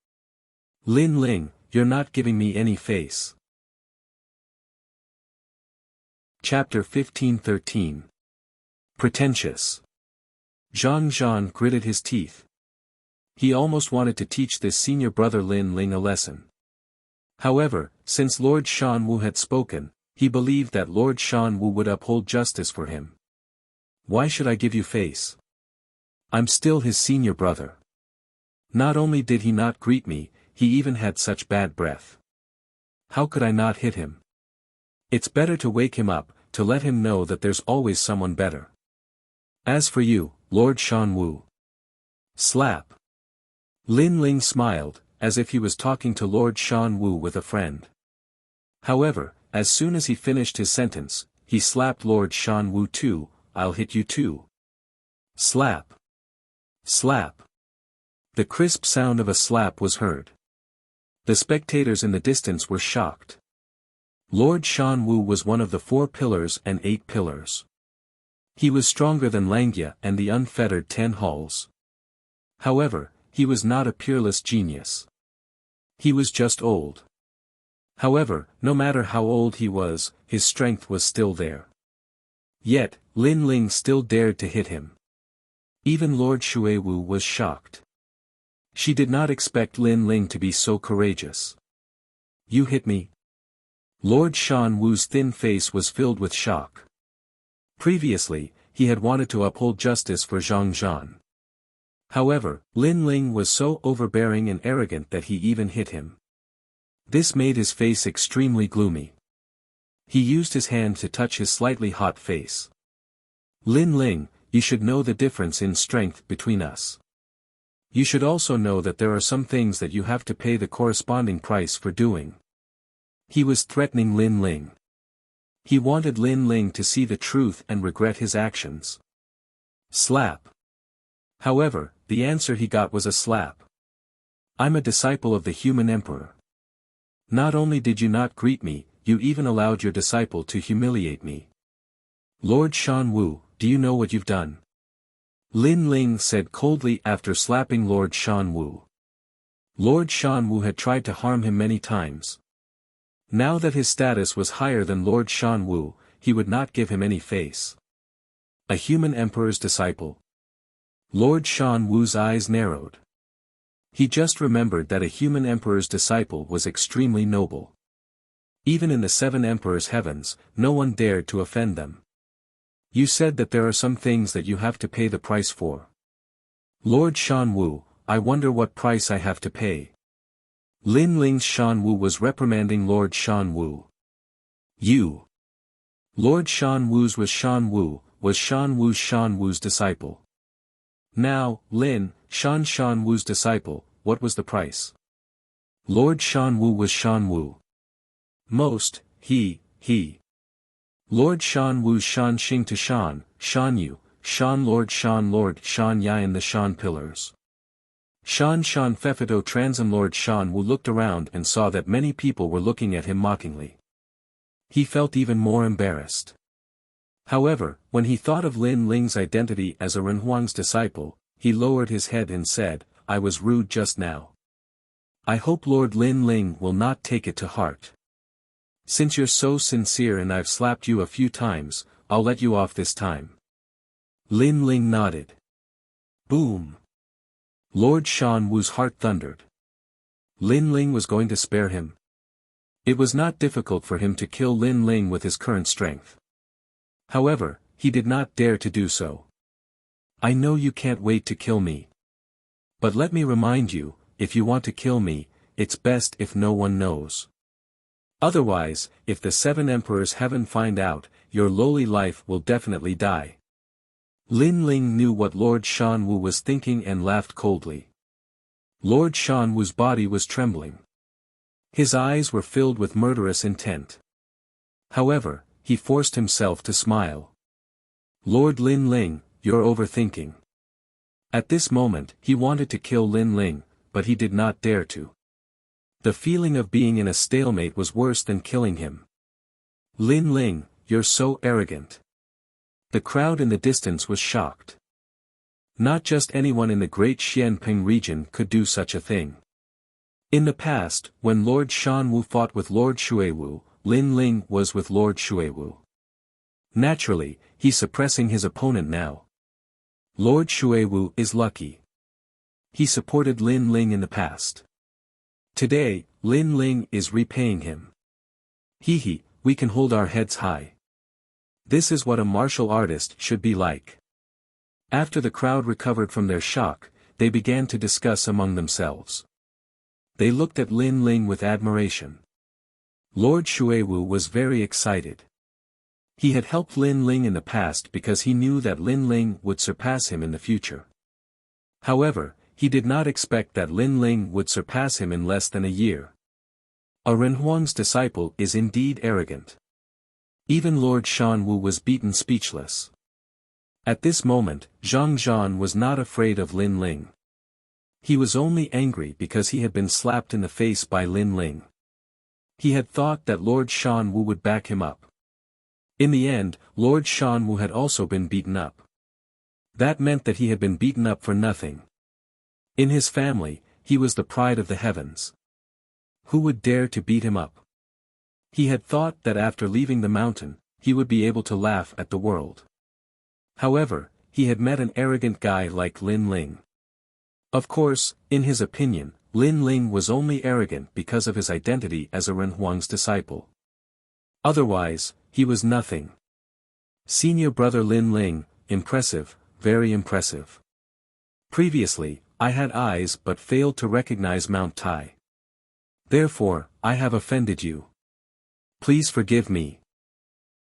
Lin Ling, you're not giving me any face. Chapter 15-13. Pretentious. Zhang Zhan gritted his teeth. He almost wanted to teach this senior brother Lin Ling a lesson. However, since Lord Shan Wu had spoken, he believed that Lord Shan Wu would uphold justice for him. Why should I give you face? I'm still his senior brother. Not only did he not greet me, he even had such bad breath. How could I not hit him? It's better to wake him up, to let him know that there's always someone better. As for you, Lord Shan Wu. Slap. Lin Ling smiled, as if he was talking to Lord Shan Wu with a friend. However, as soon as he finished his sentence, he slapped Lord Shan Wu too. I'll hit you too. Slap. Slap. The crisp sound of a slap was heard. The spectators in the distance were shocked. Lord Shan Wu was one of the 4 pillars and 8 pillars. He was stronger than Langya and the unfettered 10 halls. However, he was not a peerless genius. He was just old. However, no matter how old he was, his strength was still there. Yet, Lin Ling still dared to hit him. Even Lord Xuewu was shocked. She did not expect Lin Ling to be so courageous. You hit me? Lord Shan Wu's thin face was filled with shock. Previously, he had wanted to uphold justice for Zhang Zhan. However, Lin Ling was so overbearing and arrogant that he even hit him. This made his face extremely gloomy. He used his hand to touch his slightly hot face. Lin Ling, you should know the difference in strength between us. You should also know that there are some things that you have to pay the corresponding price for doing. He was threatening Lin Ling. He wanted Lin Ling to see the truth and regret his actions. Slap. However, the answer he got was a slap. I'm a disciple of the human emperor. Not only did you not greet me, you even allowed your disciple to humiliate me. Lord Shan Wu, do you know what you've done? Lin Ling said coldly after slapping Lord Shan Wu. Lord Shan Wu had tried to harm him many times. Now that his status was higher than Lord Shan Wu, he would not give him any face. A human emperor's disciple. Lord Shan Wu's eyes narrowed. He just remembered that a human emperor's disciple was extremely noble. Even in the 7 emperors' heavens, no one dared to offend them. You said that there are some things that you have to pay the price for. Lord Shan Wu, I wonder what price I have to pay. Lin Ling's Shan Wu was reprimanding Lord Shan Wu. You. Lord Shan Wu's was Shan Wu's disciple. Now, Lin, Shan Wu's disciple, what was the price? Lord Shan Wu was Shan Wu. Most, he. Lord Shan Wu's Shan Xing to Shan Yu, Lord Shan Yan the Shan pillars. Shan Fefito Transam Lord Shan Wu looked around and saw that many people were looking at him mockingly. He felt even more embarrassed. However, when he thought of Lin Ling's identity as a Renhuang's disciple, he lowered his head and said, I was rude just now. I hope Lord Lin Ling will not take it to heart. Since you're so sincere and I've slapped you a few times, I'll let you off this time. Lin Ling nodded. Boom. Lord Shan Wu's heart thundered. Lin Ling was going to spare him. It was not difficult for him to kill Lin Ling with his current strength. However, he did not dare to do so. I know you can't wait to kill me. But let me remind you, if you want to kill me, it's best if no one knows. Otherwise, if the 7 emperors haven't find out, your lowly life will definitely die. Lin Ling knew what Lord Shan Wu was thinking and laughed coldly. Lord Shan Wu's body was trembling. His eyes were filled with murderous intent. However, he forced himself to smile. Lord Lin Ling, you're overthinking. At this moment, he wanted to kill Lin Ling, but he did not dare to. The feeling of being in a stalemate was worse than killing him. Lin Ling, you're so arrogant. The crowd in the distance was shocked. Not just anyone in the great Xianping region could do such a thing. In the past, when Lord Shan Wu fought with Lord Xuewu, Lin Ling was with Lord Xuewu. Naturally, he's suppressing his opponent now. Lord Xuewu is lucky. He supported Lin Ling in the past. Today, Lin Ling is repaying him. We can hold our heads high. This is what a martial artist should be like. After the crowd recovered from their shock, they began to discuss among themselves. They looked at Lin Ling with admiration. Lord Xuewu was very excited. He had helped Lin Ling in the past because he knew that Lin Ling would surpass him in the future. However, he did not expect that Lin Ling would surpass him in less than a year. A Renhuang's disciple is indeed arrogant. Even Lord Shan Wu was beaten speechless. At this moment, Zhang Zhan was not afraid of Lin Ling. He was only angry because he had been slapped in the face by Lin Ling. He had thought that Lord Shan Wu would back him up. In the end, Lord Shanwu had also been beaten up. That meant that he had been beaten up for nothing. In his family, he was the pride of the heavens. Who would dare to beat him up? He had thought that after leaving the mountain, he would be able to laugh at the world. However, he had met an arrogant guy like Lin Ling. Of course, in his opinion, Lin Ling was only arrogant because of his identity as a Renhuang's disciple. Otherwise, he was nothing. Senior brother Lin Ling, impressive, very impressive. Previously, I had eyes but failed to recognize Mount Tai. Therefore, I have offended you. Please forgive me.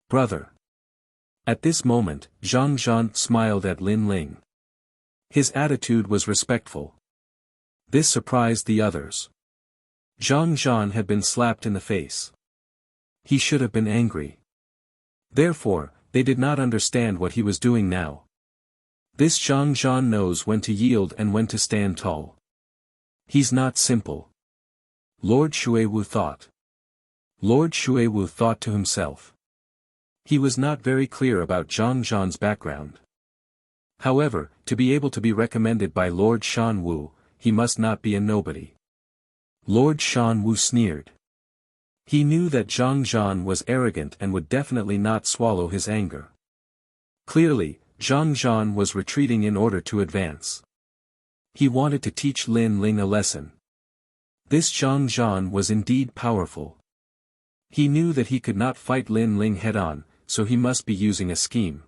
Brother. At this moment, Zhang Zhan smiled at Lin Ling. His attitude was respectful. This surprised the others. Zhang Zhan had been slapped in the face. He should have been angry. Therefore, they did not understand what he was doing now. This Zhang Zhan knows when to yield and when to stand tall. He's not simple. Lord Xuewu thought. Lord Xuewu thought to himself. He was not very clear about Zhang Zhan's background. However, to be able to be recommended by Lord Shanwu, he must not be a nobody. Lord Shanwu sneered. He knew that Zhang Zhan was arrogant and would definitely not swallow his anger. Clearly, Zhang Zhan was retreating in order to advance. He wanted to teach Lin Ling a lesson. This Zhang Zhan was indeed powerful. He knew that he could not fight Lin Ling head-on, so he must be using a scheme.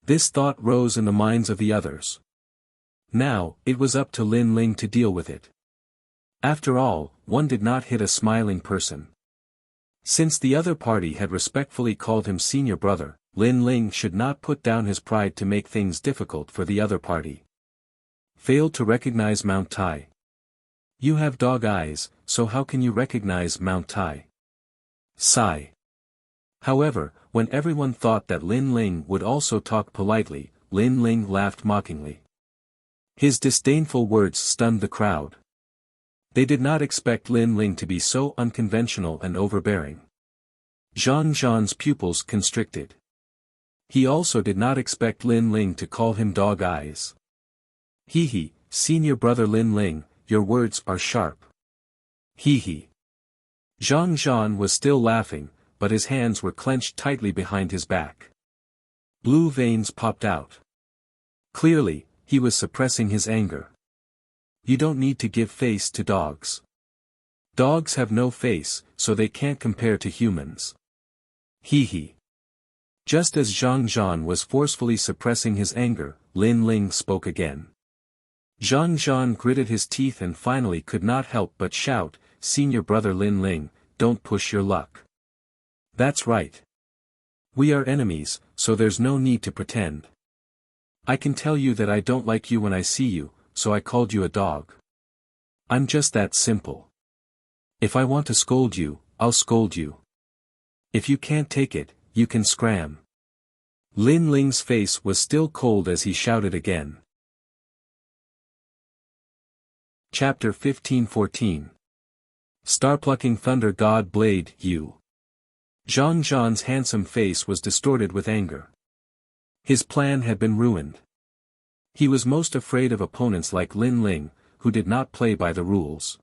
This thought rose in the minds of the others. Now, it was up to Lin Ling to deal with it. After all, one did not hit a smiling person. Since the other party had respectfully called him senior brother, Lin Ling should not put down his pride to make things difficult for the other party. Failed to recognize Mount Tai. You have dog eyes, so how can you recognize Mount Tai? Sigh. However, when everyone thought that Lin Ling would also talk politely, Lin Ling laughed mockingly. His disdainful words stunned the crowd. They did not expect Lin Ling to be so unconventional and overbearing. Zhang Zhan's pupils constricted. He also did not expect Lin Ling to call him dog eyes. Hee hee, senior brother Lin Ling, your words are sharp. Hee hee. Zhang Zhan was still laughing, but his hands were clenched tightly behind his back. Blue veins popped out. Clearly, he was suppressing his anger. You don't need to give face to dogs. Dogs have no face, so they can't compare to humans. Hee hee. Just as Zhang Zhan was forcefully suppressing his anger, Lin Ling spoke again. Zhang Zhan gritted his teeth and finally could not help but shout, Senior brother Lin Ling, don't push your luck. That's right. We are enemies, so there's no need to pretend. I can tell you that I don't like you when I see you, so I called you a dog. I'm just that simple. If I want to scold you, I'll scold you. If you can't take it, you can scram. Lin Ling's face was still cold as he shouted again. Chapter 15-14. Star-plucking thunder god blade, you. Zhang Zhan's handsome face was distorted with anger. His plan had been ruined. He was most afraid of opponents like Lin Ling, who did not play by the rules.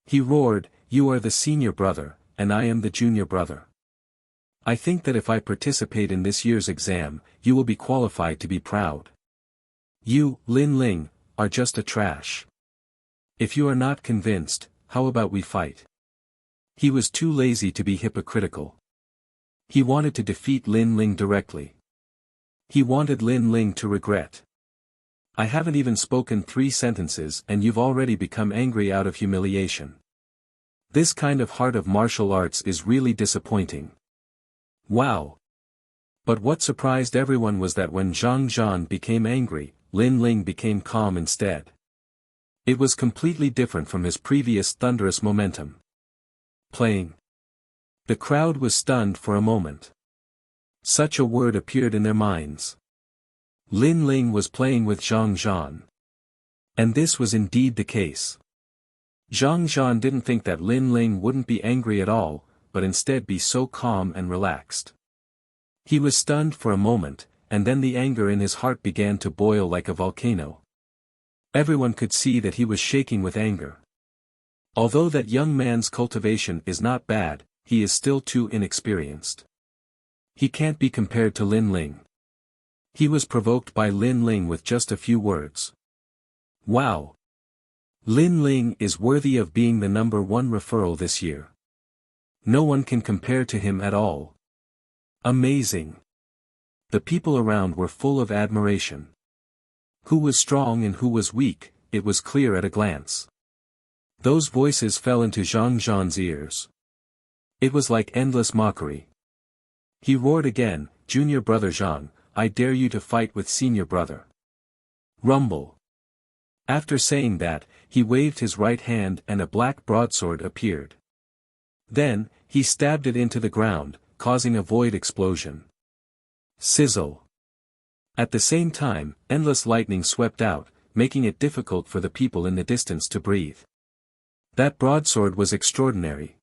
He roared, you are the senior brother, and I am the junior brother. I think that if I participate in this year's exam, you will be qualified to be proud. You, Lin Ling, are just a trash. If you are not convinced, how about we fight? He was too lazy to be hypocritical. He wanted to defeat Lin Ling directly. He wanted Lin Ling to regret. I haven't even spoken 3 sentences and you've already become angry out of humiliation. This kind of heart of martial arts is really disappointing. Wow! But what surprised everyone was that when Zhang Zhan became angry, Lin Ling became calm instead. It was completely different from his previous thunderous momentum. Playing. The crowd was stunned for a moment. Such a word appeared in their minds. Lin Ling was playing with Zhang Zhan. And this was indeed the case. Zhang Zhan didn't think that Lin Ling wouldn't be angry at all, but instead be so calm and relaxed. He was stunned for a moment, and then the anger in his heart began to boil like a volcano. Everyone could see that he was shaking with anger. Although that young man's cultivation is not bad, he is still too inexperienced. He can't be compared to Lin Ling. He was provoked by Lin Ling with just a few words. Wow! Lin Ling is worthy of being the #1 referral this year. No one can compare to him at all. Amazing! The people around were full of admiration. Who was strong and who was weak, it was clear at a glance. Those voices fell into Zhang Zhan's ears. It was like endless mockery. He roared again, "Junior brother Zhang, I dare you to fight with senior brother." Rumble. After saying that, he waved his right hand and a black broadsword appeared. Then, he stabbed it into the ground, causing a void explosion. Sizzle. At the same time, endless lightning swept out, making it difficult for the people in the distance to breathe. That broadsword was extraordinary.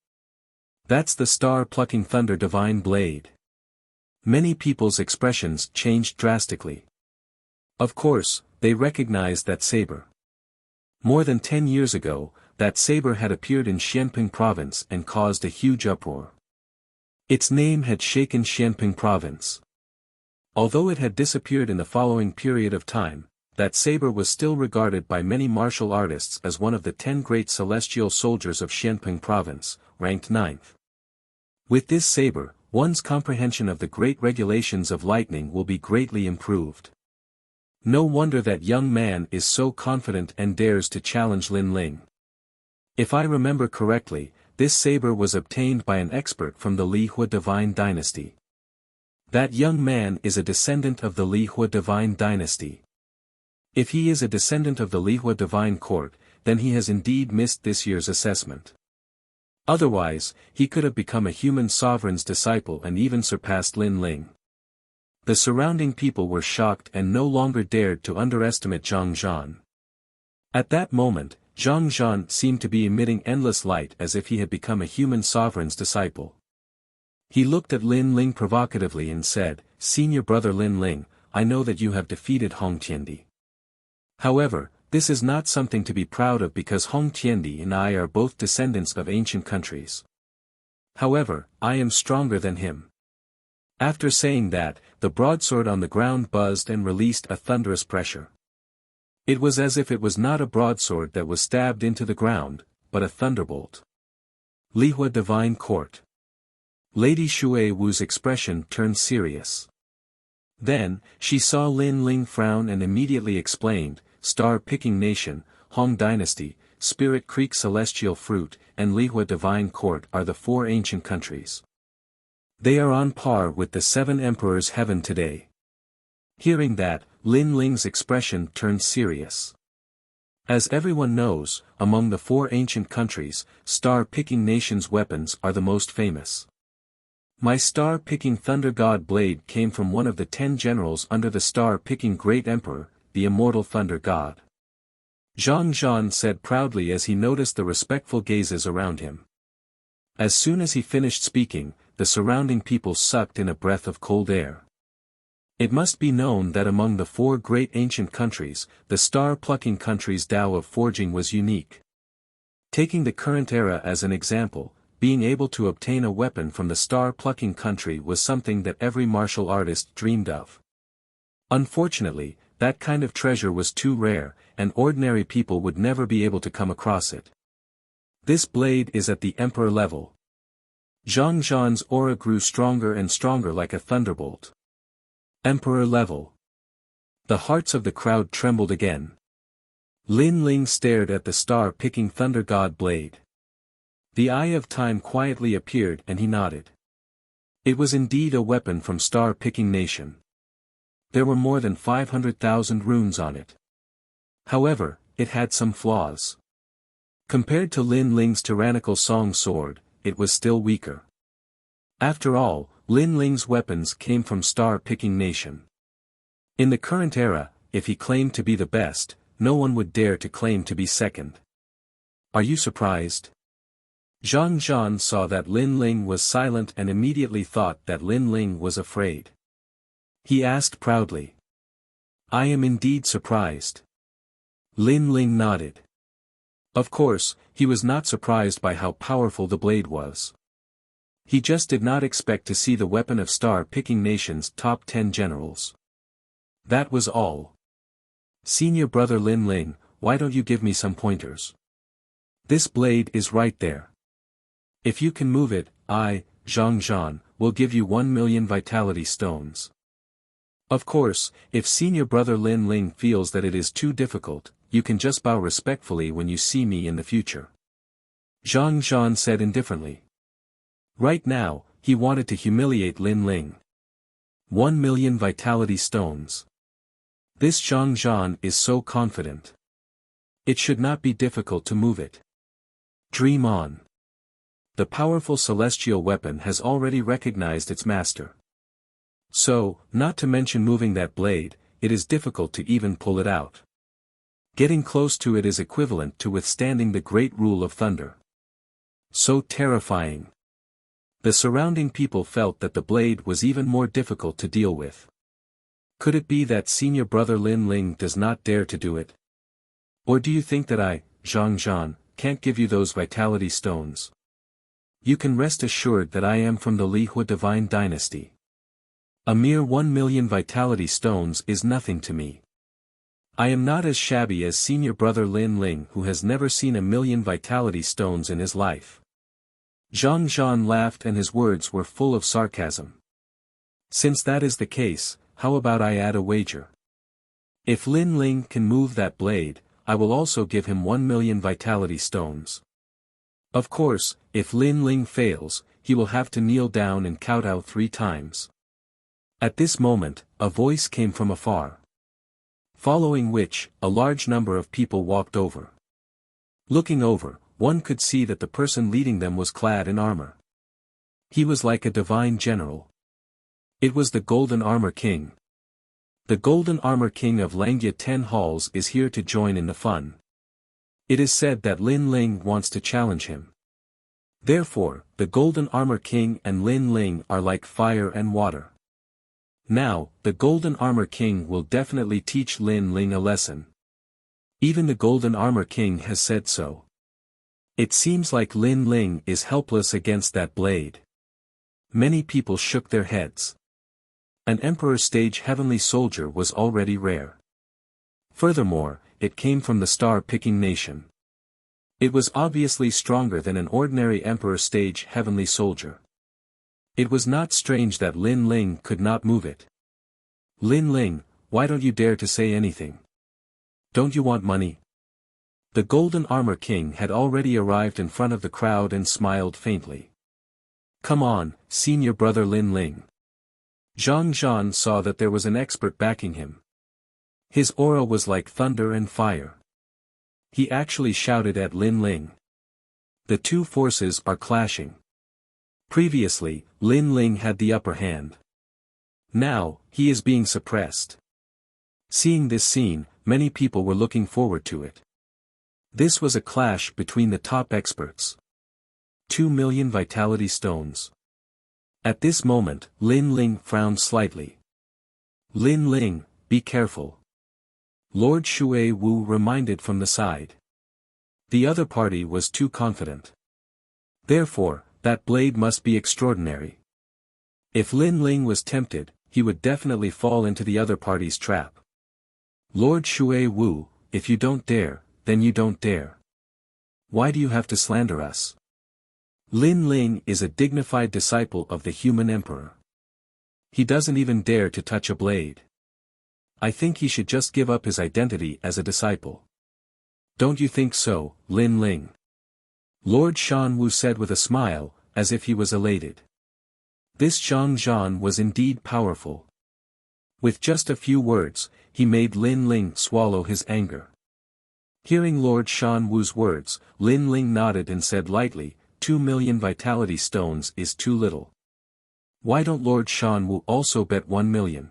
That's the star-plucking thunder divine blade. Many people's expressions changed drastically. Of course, they recognized that saber. More than 10 years ago, that saber had appeared in Xianping province and caused a huge uproar. Its name had shaken Xianping province. Although it had disappeared in the following period of time, that saber was still regarded by many martial artists as one of the 10 great celestial soldiers of Xianping province, ranked 9th. With this saber, one's comprehension of the great regulations of lightning will be greatly improved. No wonder that young man is so confident and dares to challenge Lin Ling. If I remember correctly, this saber was obtained by an expert from the Li Hua divine dynasty. That young man is a descendant of the Li Hua divine dynasty. If he is a descendant of the Li Hua divine court, then he has indeed missed this year's assessment. Otherwise, he could have become a human sovereign's disciple and even surpassed Lin Ling. The surrounding people were shocked and no longer dared to underestimate Zhang Zhan. At that moment, Zhang Zhan seemed to be emitting endless light as if he had become a human sovereign's disciple. He looked at Lin Ling provocatively and said, "Senior brother Lin Ling, I know that you have defeated Hong Tiandi. However, this is not something to be proud of because Hong Tiandi and I are both descendants of ancient countries. However, I am stronger than him." After saying that, the broadsword on the ground buzzed and released a thunderous pressure. It was as if it was not a broadsword that was stabbed into the ground, but a thunderbolt. Li Hua Divine Court. Lady Shui Wu's expression turned serious. Then, she saw Lin Ling frown and immediately explained, "Star-picking nation, Hong Dynasty, Spirit Creek Celestial Fruit, and Li Hua Divine Court are the 4 ancient countries. They are on par with the 7 emperors' heaven today." Hearing that, Lin Ling's expression turned serious. As everyone knows, among the 4 ancient countries, star-picking nations' weapons are the most famous. My star-picking Thunder God Blade came from one of the 10 generals under the star-picking Great Emperor, the immortal Thunder God. Zhang Zhan said proudly as he noticed the respectful gazes around him. As soon as he finished speaking, the surrounding people sucked in a breath of cold air. It must be known that among the 4 great ancient countries, the star-plucking country's Tao of forging was unique. Taking the current era as an example, being able to obtain a weapon from the star-plucking country was something that every martial artist dreamed of. Unfortunately, that kind of treasure was too rare, and ordinary people would never be able to come across it. This blade is at the emperor level. Zhang Zhan's aura grew stronger and stronger like a thunderbolt. Emperor level. The hearts of the crowd trembled again. Lin Ling stared at the star-picking Thunder God blade. The Eye of Time quietly appeared and he nodded. It was indeed a weapon from star-picking nation. There were more than 500,000 runes on it. However, it had some flaws. Compared to Lin Ling's tyrannical song sword, it was still weaker. After all, Lin Ling's weapons came from star-picking nation. In the current era, if he claimed to be the best, no one would dare to claim to be second. Are you surprised? Zhang Zhan saw that Lin Ling was silent and immediately thought that Lin Ling was afraid. He asked proudly. I am indeed surprised. Lin Ling nodded. Of course, he was not surprised by how powerful the blade was. He just did not expect to see the weapon of star-picking nation's top 10 generals. That was all. Senior brother Lin Ling, why don't you give me some pointers? This blade is right there. If you can move it, I, Zhang Zhan, will give you 1,000,000 vitality stones. Of course, if senior brother Lin Ling feels that it is too difficult, you can just bow respectfully when you see me in the future. Zhang Zhan said indifferently. Right now, he wanted to humiliate Lin Ling. 1,000,000 vitality stones. This Zhang Zhan is so confident. It should not be difficult to move it. Dream on. The powerful celestial weapon has already recognized its master. So, not to mention moving that blade, it is difficult to even pull it out. Getting close to it is equivalent to withstanding the great rule of thunder. So terrifying. The surrounding people felt that the blade was even more difficult to deal with. Could it be that senior brother Lin Ling does not dare to do it? Or do you think that I, Zhang Zhan, can't give you those vitality stones? You can rest assured that I am from the Li Hua divine dynasty. A mere 1,000,000 vitality stones is nothing to me. I am not as shabby as senior brother Lin Ling, who has never seen 1,000,000 vitality stones in his life. Zhang Zhan laughed and his words were full of sarcasm. Since that is the case, how about I add a wager? If Lin Ling can move that blade, I will also give him 1,000,000 vitality stones. Of course, if Lin Ling fails, he will have to kneel down and kowtow 3 times. At this moment, a voice came from afar. Following which, a large number of people walked over. Looking over, one could see that the person leading them was clad in armor. He was like a divine general. It was the Golden Armor King. The Golden Armor King of Langya 10 Halls is here to join in the fun. It is said that Lin Ling wants to challenge him. Therefore, the Golden Armor King and Lin Ling are like fire and water. Now, the Golden Armor King will definitely teach Lin Ling a lesson. Even the Golden Armor King has said so. It seems like Lin Ling is helpless against that blade. Many people shook their heads. An Emperor Stage Heavenly Soldier was already rare. Furthermore, it came from the star-picking nation. It was obviously stronger than an ordinary Emperor Stage Heavenly Soldier. It was not strange that Lin Ling could not move it. Lin Ling, why don't you dare to say anything? Don't you want money? The Golden Armor King had already arrived in front of the crowd and smiled faintly. Come on, senior brother Lin Ling. Zhang Zhan saw that there was an expert backing him. His aura was like thunder and fire. He actually shouted at Lin Ling. The two forces are clashing. Previously, Lin Ling had the upper hand. Now, he is being suppressed. Seeing this scene, many people were looking forward to it. This was a clash between the top experts. 2,000,000 vitality stones. At this moment, Lin Ling frowned slightly. Lin Ling, be careful. Lord Shui Wu reminded from the side. The other party was too confident. Therefore, that blade must be extraordinary. If Lin Ling was tempted, he would definitely fall into the other party's trap. Lord Shui Wu, if you don't dare, then you don't dare. Why do you have to slander us? Lin Ling is a dignified disciple of the human emperor. He doesn't even dare to touch a blade. I think he should just give up his identity as a disciple. Don't you think so, Lin Ling? Lord Shan Wu said with a smile, as if he was elated. This Zhang Zhan was indeed powerful. With just a few words, he made Lin Ling swallow his anger. Hearing Lord Shan Wu's words, Lin Ling nodded and said lightly, 2,000,000 vitality stones is too little. Why don't Lord Shan Wu also bet 1,000,000?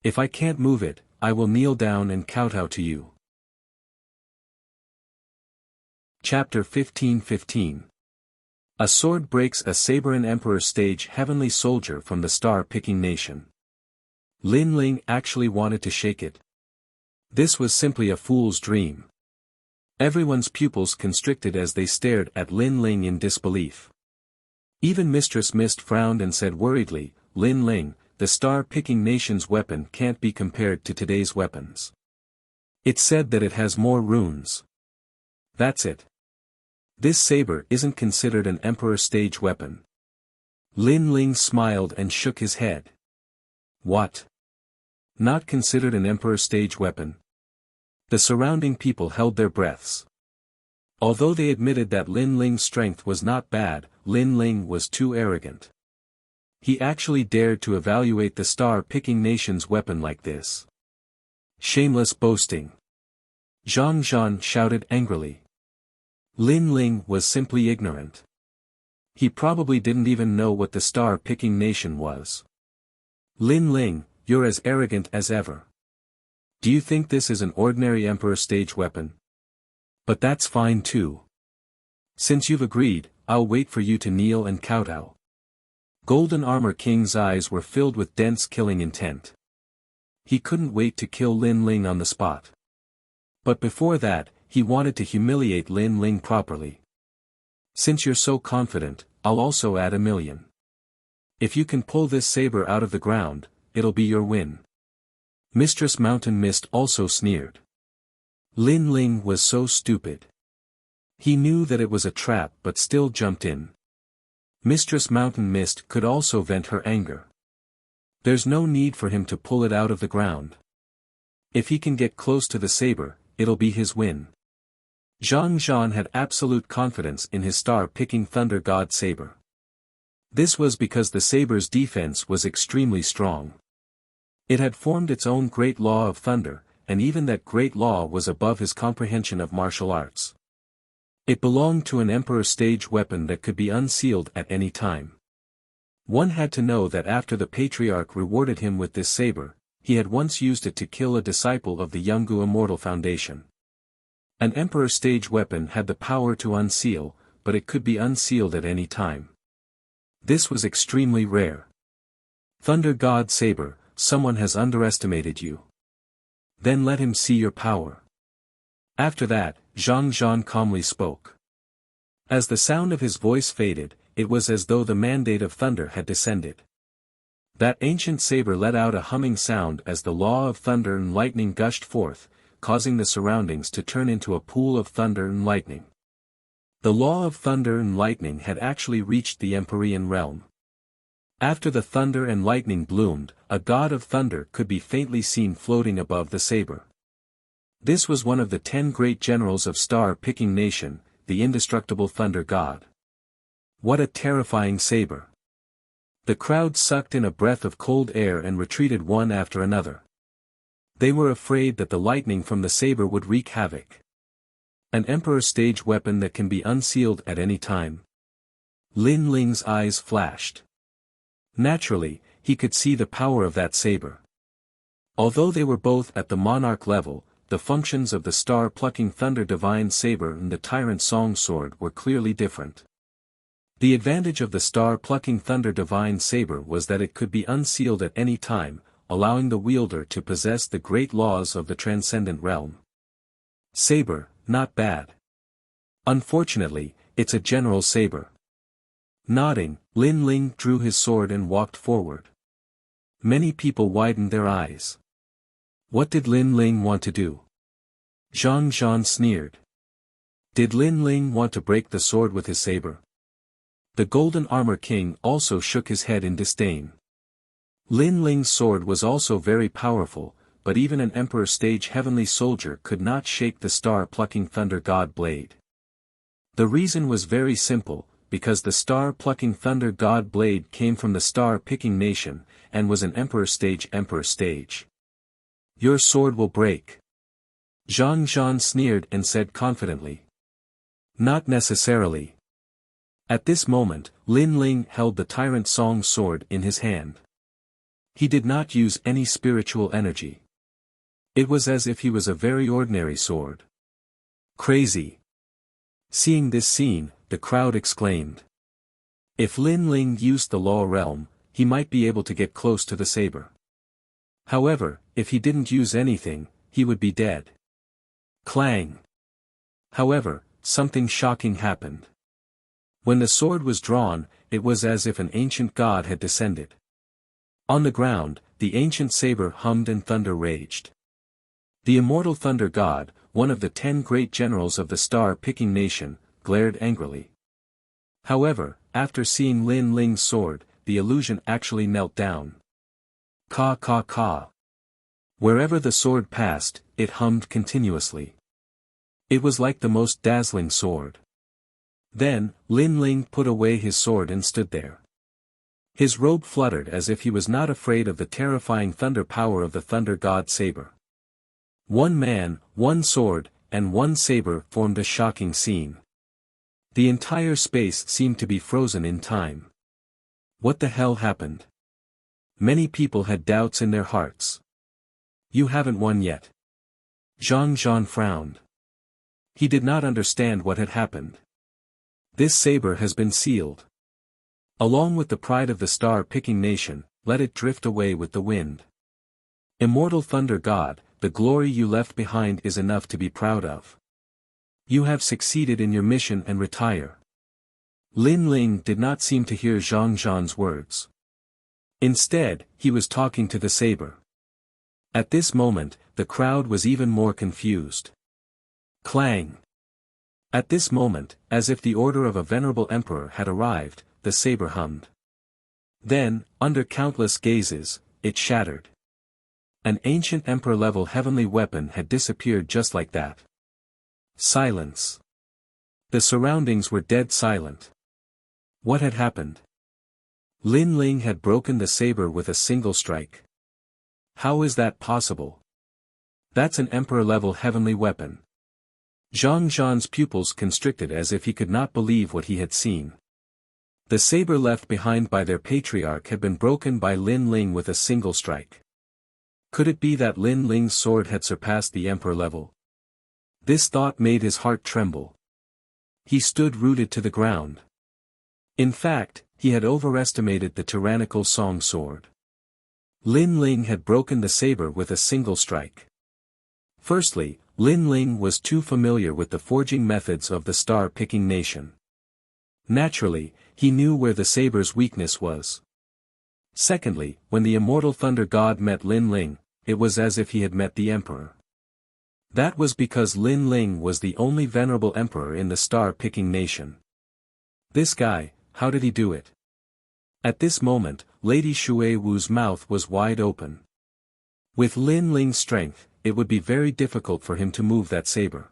If I can't move it, I will kneel down and kowtow to you. Chapter 15:15 A sword breaks a saber. An emperor stage heavenly soldier from the star-picking nation. Lin Ling actually wanted to shake it. This was simply a fool's dream. Everyone's pupils constricted as they stared at Lin Ling in disbelief. Even Mistress Mist frowned and said worriedly, "Lin Ling, the star-picking nation's weapon can't be compared to today's weapons. It's said that it has more runes." "That's it. This saber isn't considered an emperor stage weapon." Lin Ling smiled and shook his head. "What? Not considered an emperor stage weapon?" The surrounding people held their breaths. Although they admitted that Lin Ling's strength was not bad, Lin Ling was too arrogant. He actually dared to evaluate the star-picking nation's weapon like this. Shameless boasting. Zhang Zhan shouted angrily. Lin Ling was simply ignorant. He probably didn't even know what the star-picking nation was. "Lin Ling, you're as arrogant as ever. Do you think this is an ordinary emperor stage weapon? But that's fine too. Since you've agreed, I'll wait for you to kneel and kowtow." Golden Armor King's eyes were filled with dense killing intent. He couldn't wait to kill Lin Ling on the spot. But before that, he wanted to humiliate Lin Ling properly. "Since you're so confident, I'll also add 1,000,000. If you can pull this saber out of the ground, it'll be your win." Mistress Mountain Mist also sneered. Lin Ling was so stupid. He knew that it was a trap but still jumped in. Mistress Mountain Mist could also vent her anger. There's no need for him to pull it out of the ground. If he can get close to the saber, it'll be his win. Zhang Zhan had absolute confidence in his star-picking Thunder God saber. This was because the saber's defense was extremely strong. It had formed its own great law of thunder, and even that great law was above his comprehension of martial arts. It belonged to an emperor stage weapon that could be unsealed at any time. One had to know that after the patriarch rewarded him with this saber, he had once used it to kill a disciple of the Yungu Immortal Foundation. An emperor stage weapon had the power to unseal, but it could be unsealed at any time. This was extremely rare. "Thunder God Saber, someone has underestimated you. Then let him see your power." After that, Zhang Zhan calmly spoke. As the sound of his voice faded, it was as though the mandate of thunder had descended. That ancient saber let out a humming sound as the law of thunder and lightning gushed forth, causing the surroundings to turn into a pool of thunder and lightning. The law of thunder and lightning had actually reached the Empyrean realm. After the thunder and lightning bloomed, a god of thunder could be faintly seen floating above the saber. This was one of the 10 great generals of star-picking nation, the indestructible thunder god. What a terrifying saber! The crowd sucked in a breath of cold air and retreated one after another. They were afraid that the lightning from the saber would wreak havoc. An emperor stage weapon that can be unsealed at any time. Lin Ling's eyes flashed. Naturally, he could see the power of that saber. Although they were both at the monarch level, the functions of the star-plucking thunder divine saber and the tyrant song sword were clearly different. The advantage of the star-plucking thunder divine saber was that it could be unsealed at any time, allowing the wielder to possess the great laws of the transcendent realm. Saber, not bad. Unfortunately, it's a general saber. Nodding, Lin Ling drew his sword and walked forward. Many people widened their eyes. What did Lin Ling want to do? Zhang Zhan sneered. Did Lin Ling want to break the sword with his saber? The Golden Armor King also shook his head in disdain. Lin Ling's sword was also very powerful, but even an Emperor stage heavenly soldier could not shake the star-plucking thunder god blade. The reason was very simple, because the star-plucking thunder god blade came from the star-picking nation, and was an Emperor stage. Your sword will break. Zhang Zhan sneered and said confidently. Not necessarily. At this moment, Lin Ling held the tyrant song sword in his hand. He did not use any spiritual energy. It was as if he was a very ordinary sword. Crazy. Seeing this scene, the crowd exclaimed. If Lin Ling used the law realm, he might be able to get close to the saber. However, if he didn't use anything, he would be dead. Clang! However, something shocking happened. When the sword was drawn, it was as if an ancient god had descended. On the ground, the ancient saber hummed and thunder raged. The immortal thunder god, one of the 10 great generals of the star-picking nation, glared angrily. However, after seeing Lin Ling's sword, the illusion actually knelt down. Ka ka ka. Wherever the sword passed, it hummed continuously. It was like the most dazzling sword. Then, Lin Ling put away his sword and stood there. His robe fluttered as if he was not afraid of the terrifying thunder power of the thunder god saber. One man, one sword, and one saber formed a shocking scene. The entire space seemed to be frozen in time. What the hell happened? Many people had doubts in their hearts. You haven't won yet. Zhang Zhan frowned. He did not understand what had happened. This saber has been sealed. Along with the pride of the star-picking nation, let it drift away with the wind. Immortal Thunder God, the glory you left behind is enough to be proud of. You have succeeded in your mission and retire. Lin Ling did not seem to hear Zhang Zhan's words. Instead, he was talking to the saber. At this moment, the crowd was even more confused. Clang! At this moment, as if the order of a venerable emperor had arrived, the saber hummed. Then, under countless gazes, it shattered. An ancient emperor-level heavenly weapon had disappeared just like that. Silence. The surroundings were dead silent. What had happened? Lin Ling had broken the saber with a single strike. How is that possible? That's an emperor-level heavenly weapon. Zhang Zhan's pupils constricted as if he could not believe what he had seen. The saber left behind by their patriarch had been broken by Lin Ling with a single strike. Could it be that Lin Ling's sword had surpassed the emperor level? This thought made his heart tremble. He stood rooted to the ground. In fact, he had overestimated the tyrannical song sword. Lin Ling had broken the saber with a single strike. Firstly, Lin Ling was too familiar with the forging methods of the star-picking nation. Naturally, he knew where the saber's weakness was. Secondly, when the immortal thunder god met Lin Ling, it was as if he had met the emperor. That was because Lin Ling was the only venerable emperor in the star-picking nation. This guy, how did he do it? At this moment, Lady Shui Wu's mouth was wide open. With Lin Ling's strength, it would be very difficult for him to move that saber.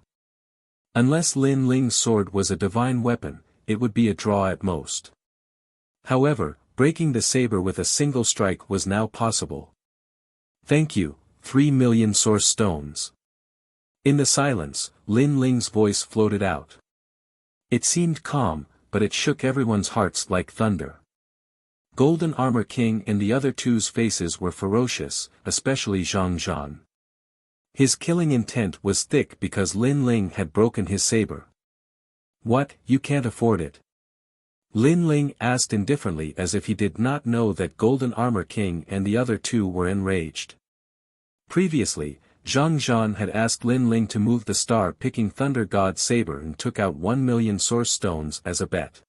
Unless Lin Ling's sword was a divine weapon, it would be a draw at most. However, breaking the saber with a single strike was now possible. Thank you, 3 million source stones. In the silence, Lin Ling's voice floated out. It seemed calm, but it shook everyone's hearts like thunder. Golden Armor King and the other two's faces were ferocious, especially Zhang Zhan. His killing intent was thick because Lin Ling had broken his saber. What, you can't afford it? Lin Ling asked indifferently as if he did not know that Golden Armor King and the other two were enraged. Previously, Zhang Zhan had asked Lin Ling to move the star-picking thunder god saber and took out 1 million source stones as a bet.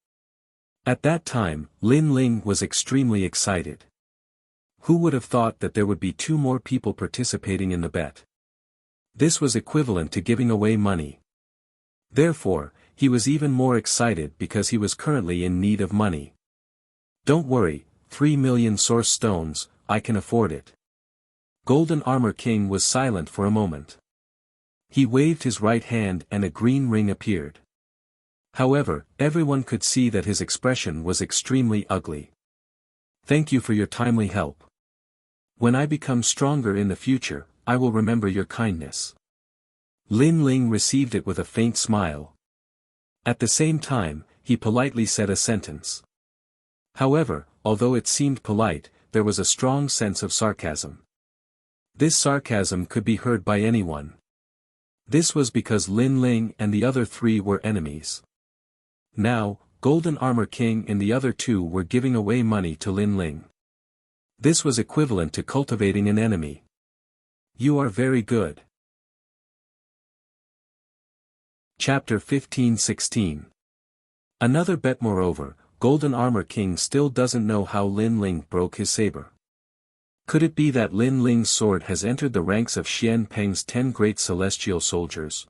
At that time, Lin Ling was extremely excited. Who would have thought that there would be 2 more people participating in the bet? This was equivalent to giving away money. Therefore, he was even more excited because he was currently in need of money. Don't worry, 3 million source stones, I can afford it. Golden Armor King was silent for a moment. He waved his right hand and a green ring appeared. However, everyone could see that his expression was extremely ugly. Thank you for your timely help. When I become stronger in the future, I will remember your kindness. Lin Ling received it with a faint smile. At the same time, he politely said a sentence. However, although it seemed polite, there was a strong sense of sarcasm. This sarcasm could be heard by anyone. This was because Lin Ling and the other 3 were enemies. Now, Golden Armor King and the other two were giving away money to Lin Ling. This was equivalent to cultivating an enemy. You are very good. Chapter 15-16. Another bet. Moreover, Golden Armor King still doesn't know how Lin Ling broke his saber. Could it be that Lin Ling's sword has entered the ranks of Xian Peng's 10 great celestial soldiers?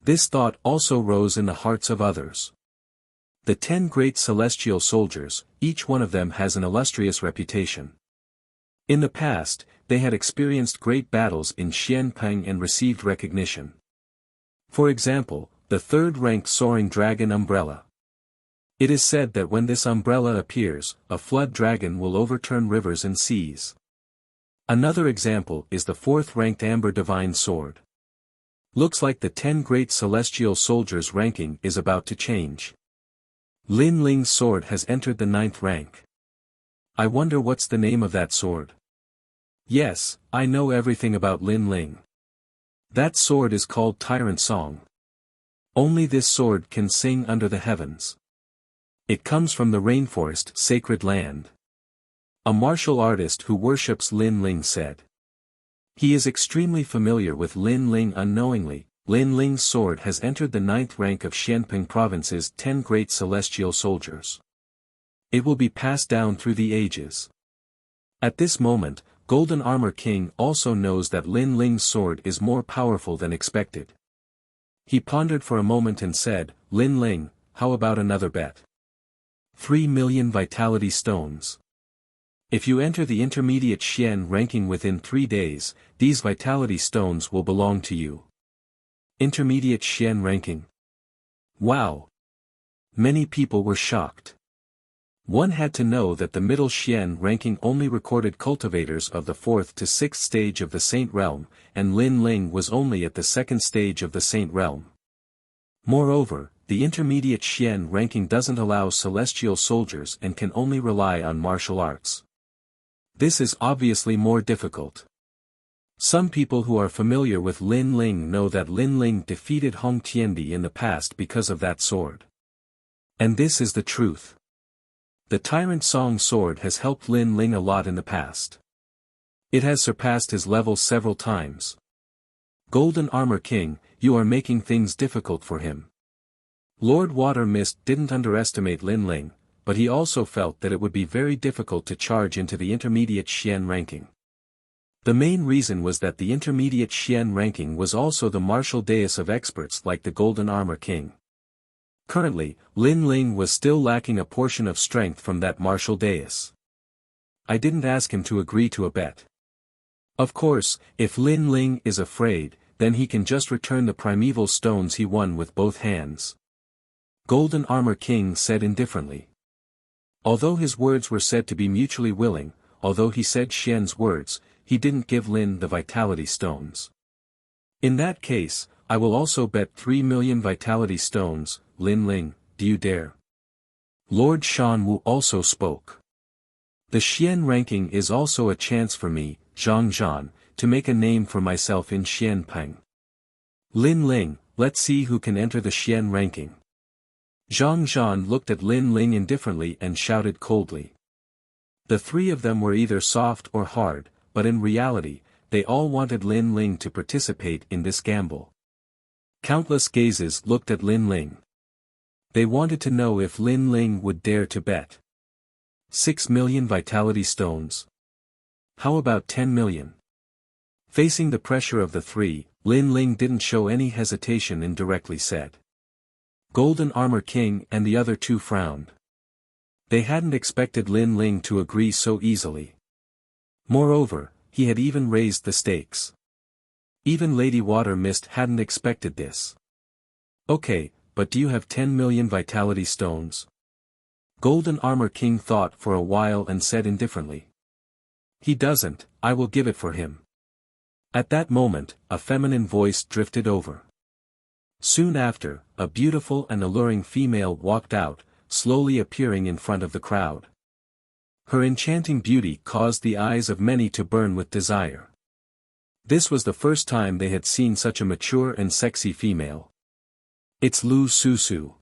This thought also rose in the hearts of others. The 10 great celestial soldiers, each one of them has an illustrious reputation. In the past, they had experienced great battles in Xian Peng and received recognition. For example, the third-ranked soaring dragon Umbrella. It is said that when this umbrella appears, a flood dragon will overturn rivers and seas. Another example is the fourth-ranked Amber Divine Sword. Looks like the 10 great celestial soldiers' ranking is about to change. Lin Ling's sword has entered the 9th rank. I wonder what's the name of that sword. Yes, I know everything about Lin Ling. That sword is called Tyrant Song. Only this sword can sing under the heavens. It comes from the rainforest sacred land. A martial artist who worships Lin Ling said. He is extremely familiar with Lin Ling. Unknowingly, Lin Ling's sword has entered the 9th rank of Xianpeng Province's 10 great celestial soldiers. It will be passed down through the ages. At this moment, Golden Armor King also knows that Lin Ling's sword is more powerful than expected. He pondered for a moment and said, Lin Ling, how about another bet? 3 million vitality stones. If you enter the intermediate Xian ranking within 3 days, these vitality stones will belong to you. Intermediate Xian ranking. Wow! Many people were shocked. One had to know that the middle Xian ranking only recorded cultivators of the 4th to 6th stage of the Saint Realm, and Lin Ling was only at the 2nd stage of the Saint Realm. Moreover, the intermediate Xian ranking doesn't allow celestial soldiers and can only rely on martial arts. This is obviously more difficult. Some people who are familiar with Lin Ling know that Lin Ling defeated Hong Tiandi in the past because of that sword. And this is the truth. The Tyrant Song sword has helped Lin Ling a lot in the past. It has surpassed his level several times. Golden Armor King, you are making things difficult for him. Lord Water Mist didn't underestimate Lin Ling, but he also felt that it would be very difficult to charge into the intermediate Xian ranking. The main reason was that the intermediate Xian ranking was also the martial dais of experts like the Golden Armor King. Currently, Lin Ling was still lacking a portion of strength from that martial dais. I didn't ask him to agree to a bet. Of course, if Lin Ling is afraid, then he can just return the primeval stones he won with both hands. Golden Armor King said indifferently. Although his words were said to be mutually willing, although he said Xian's words, he didn't give Lin the vitality stones. In that case, I will also bet 3 million vitality stones. Lin Ling, do you dare? Lord Shan Wu also spoke. The Xian ranking is also a chance for me, Zhang Zhan, to make a name for myself in Xianpeng. Lin Ling, let's see who can enter the Xian ranking. Zhang Zhan looked at Lin Ling indifferently and shouted coldly. The 3 of them were either soft or hard, but in reality, they all wanted Lin Ling to participate in this gamble. Countless gazes looked at Lin Ling. They wanted to know if Lin Ling would dare to bet. 6 million vitality stones. How about 10 million? Facing the pressure of the 3, Lin Ling didn't show any hesitation and directly said. Golden Armor King and the other 2 frowned. They hadn't expected Lin Ling to agree so easily. Moreover, he had even raised the stakes. Even Lady Water Mist hadn't expected this. Okay, but do you have 10 million vitality stones? Golden Armor King thought for a while and said indifferently. He doesn't, I will give it for him. At that moment, a feminine voice drifted over. Soon after, a beautiful and alluring female walked out, slowly appearing in front of the crowd. Her enchanting beauty caused the eyes of many to burn with desire. This was the first time they had seen such a mature and sexy female. It's Lu Susu.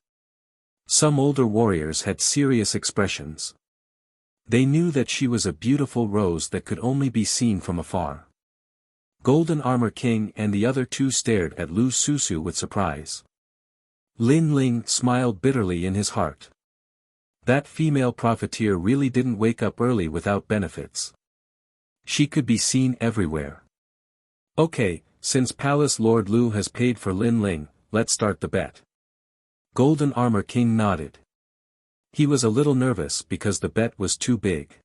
Some older warriors had serious expressions. They knew that she was a beautiful rose that could only be seen from afar. Golden Armor King and the other two stared at Lu Susu with surprise. Lin Ling smiled bitterly in his heart. That female profiteer really didn't wake up early without benefits. She could be seen everywhere. Okay, since Palace Lord Lu has paid for Lin Ling, let's start the bet. Golden Armor King nodded. He was a little nervous because the bet was too big.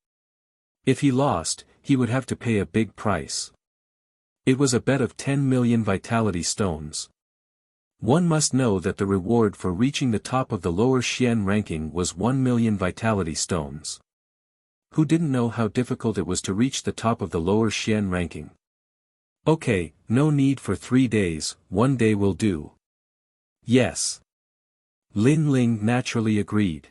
If he lost, he would have to pay a big price. It was a bet of 10 million vitality stones. One must know that the reward for reaching the top of the lower Xian ranking was 1 million vitality stones. Who didn't know how difficult it was to reach the top of the lower Xian ranking? Okay, no need for 3 days, 1 day will do. Yes. Lin Ling naturally agreed.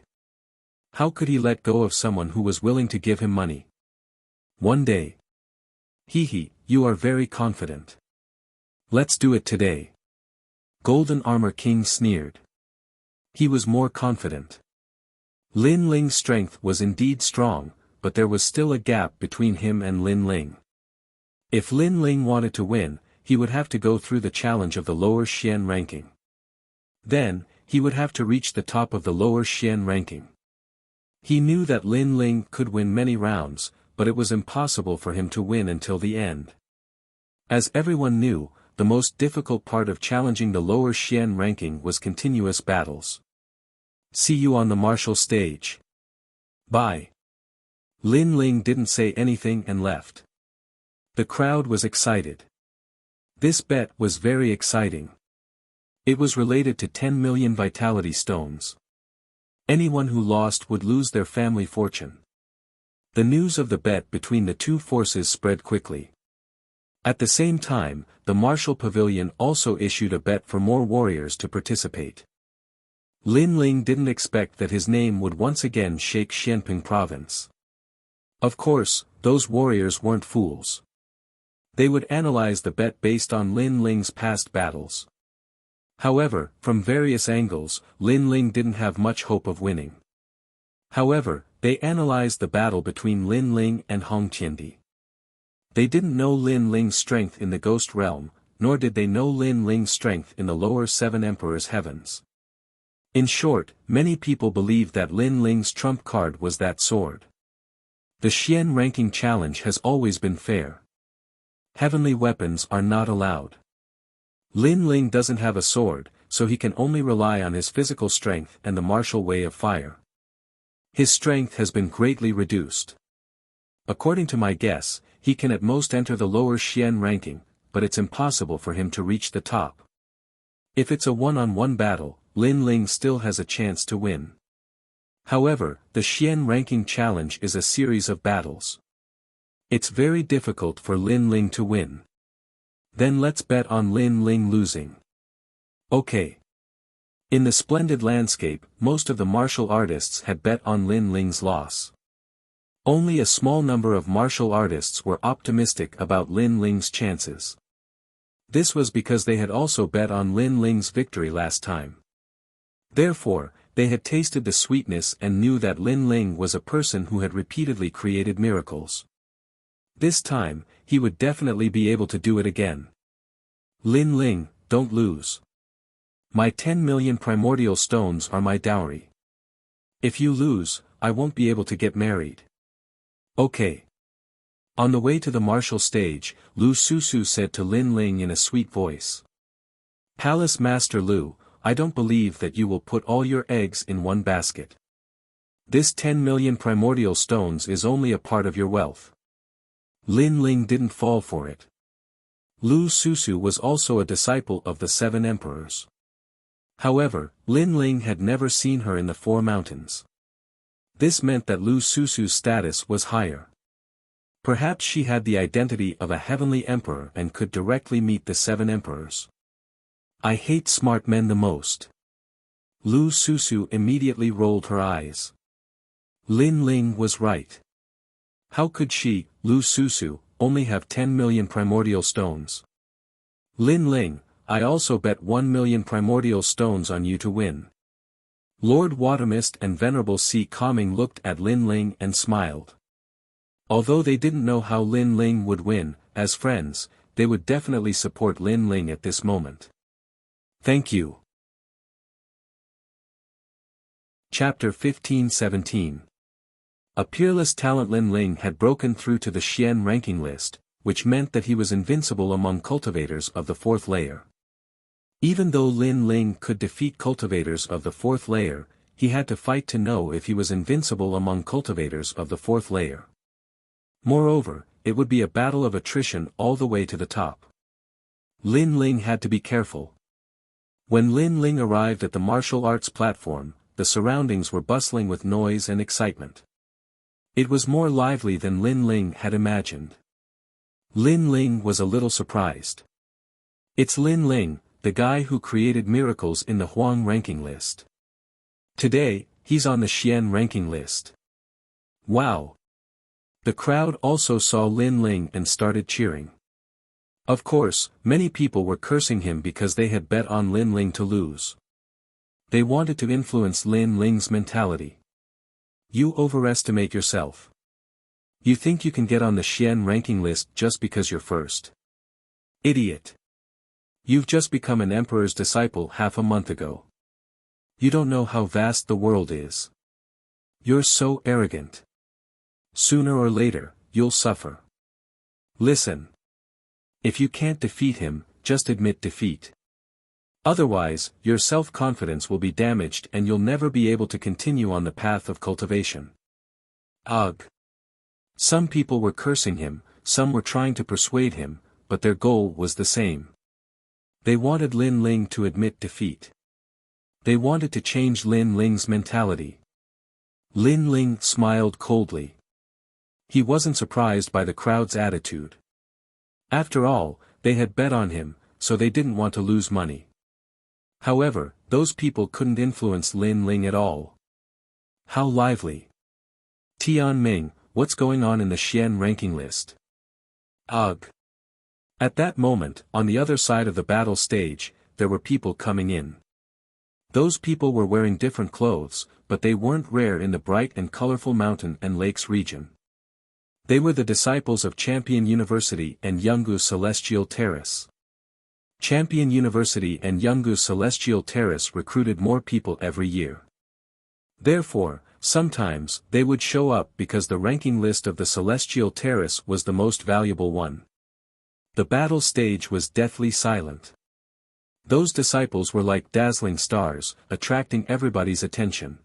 How could he let go of someone who was willing to give him money? 1 day. Hee, you are very confident. Let's do it today. Golden Armor King sneered. He was more confident. Lin Ling's strength was indeed strong, but there was still a gap between him and Lin Ling. If Lin Ling wanted to win, he would have to go through the challenge of the lower Xian ranking. Then, he would have to reach the top of the lower Xian ranking. He knew that Lin Ling could win many rounds, but it was impossible for him to win until the end. As everyone knew, the most difficult part of challenging the lower Xian ranking was continuous battles. See you on the martial stage. Bye. Lin Ling didn't say anything and left. The crowd was excited. This bet was very exciting. It was related to 10 million vitality stones. Anyone who lost would lose their family fortune. The news of the bet between the two forces spread quickly. At the same time, the Martial Pavilion also issued a bet for more warriors to participate. Lin Ling didn't expect that his name would once again shake Xianping province. Of course, those warriors weren't fools. They would analyze the bet based on Lin Ling's past battles. However, from various angles, Lin Ling didn't have much hope of winning. However, they analyzed the battle between Lin Ling and Hong Tiandi. They didn't know Lin Ling's strength in the Ghost Realm, nor did they know Lin Ling's strength in the lower 7 Emperors' heavens. In short, many people believed that Lin Ling's trump card was that sword. The Xian ranking challenge has always been fair. Heavenly weapons are not allowed. Lin Ling doesn't have a sword, so he can only rely on his physical strength and the martial way of fire. His strength has been greatly reduced. According to my guess, he can at most enter the lower Xian ranking, but it's impossible for him to reach the top. If it's a one-on-one battle, Lin Ling still has a chance to win. However, the Xian ranking challenge is a series of battles. It's very difficult for Lin Ling to win. Then let's bet on Lin Ling losing. Okay. In the splendid landscape, most of the martial artists had bet on Lin Ling's loss. Only a small number of martial artists were optimistic about Lin Ling's chances. This was because they had also bet on Lin Ling's victory last time. Therefore, they had tasted the sweetness and knew that Lin Ling was a person who had repeatedly created miracles. This time, he would definitely be able to do it again. Lin Ling, don't lose. My 10 million primordial stones are my dowry. If you lose, I won't be able to get married. Okay. On the way to the martial stage, Lu Susu said to Lin Ling in a sweet voice. Palace Master Lu, I don't believe that you will put all your eggs in one basket. This 10 million primordial stones is only a part of your wealth. Lin Ling didn't fall for it. Lu Susu was also a disciple of the 7 Emperors. However, Lin Ling had never seen her in the 4 mountains. This meant that Lu Susu's status was higher. Perhaps she had the identity of a heavenly emperor and could directly meet the 7 emperors. I hate smart men the most. Lu Susu immediately rolled her eyes. Lin Ling was right. How could she, Lu Susu, only have 10 million primordial stones? Lin Ling, I also bet 1 million primordial stones on you to win. Lord Watermist and Venerable Sea Calming looked at Lin Ling and smiled. Although they didn't know how Lin Ling would win, as friends, they would definitely support Lin Ling at this moment. Thank you. Chapter 15-17. A peerless talent. Lin Ling had broken through to the Xian ranking list, which meant that he was invincible among cultivators of the 4th layer. Even though Lin Ling could defeat cultivators of the 4th layer, he had to fight to know if he was invincible among cultivators of the 4th layer. Moreover, it would be a battle of attrition all the way to the top. Lin Ling had to be careful. When Lin Ling arrived at the martial arts platform, the surroundings were bustling with noise and excitement. It was more lively than Lin Ling had imagined. Lin Ling was a little surprised. It's Lin Ling, the guy who created miracles in the Huang ranking list. Today, he's on the Xian ranking list. Wow! The crowd also saw Lin Ling and started cheering. Of course, many people were cursing him because they had bet on Lin Ling to lose. They wanted to influence Lin Ling's mentality. You overestimate yourself. You think you can get on the Xian ranking list just because you're first. Idiot. You've just become an emperor's disciple half a month ago. You don't know how vast the world is. You're so arrogant. Sooner or later, you'll suffer. Listen. If you can't defeat him, just admit defeat. Otherwise, your self-confidence will be damaged and you'll never be able to continue on the path of cultivation. Ugh. Some people were cursing him, some were trying to persuade him, but their goal was the same. They wanted Lin Ling to admit defeat. They wanted to change Lin Ling's mentality. Lin Ling smiled coldly. He wasn't surprised by the crowd's attitude. After all, they had bet on him, so they didn't want to lose money. However, those people couldn't influence Lin Ling at all. How lively. Tian Ming, what's going on in the Xian ranking list? Ugh. At that moment, on the other side of the battle stage, there were people coming in. Those people were wearing different clothes, but they weren't rare in the bright and colorful mountain and lakes region. They were the disciples of Champion University and Yungu Celestial Terrace. Champion University and Yungu Celestial Terrace recruited more people every year. Therefore, sometimes they would show up because the ranking list of the Celestial Terrace was the most valuable one. The battle stage was deathly silent. Those disciples were like dazzling stars, attracting everybody's attention.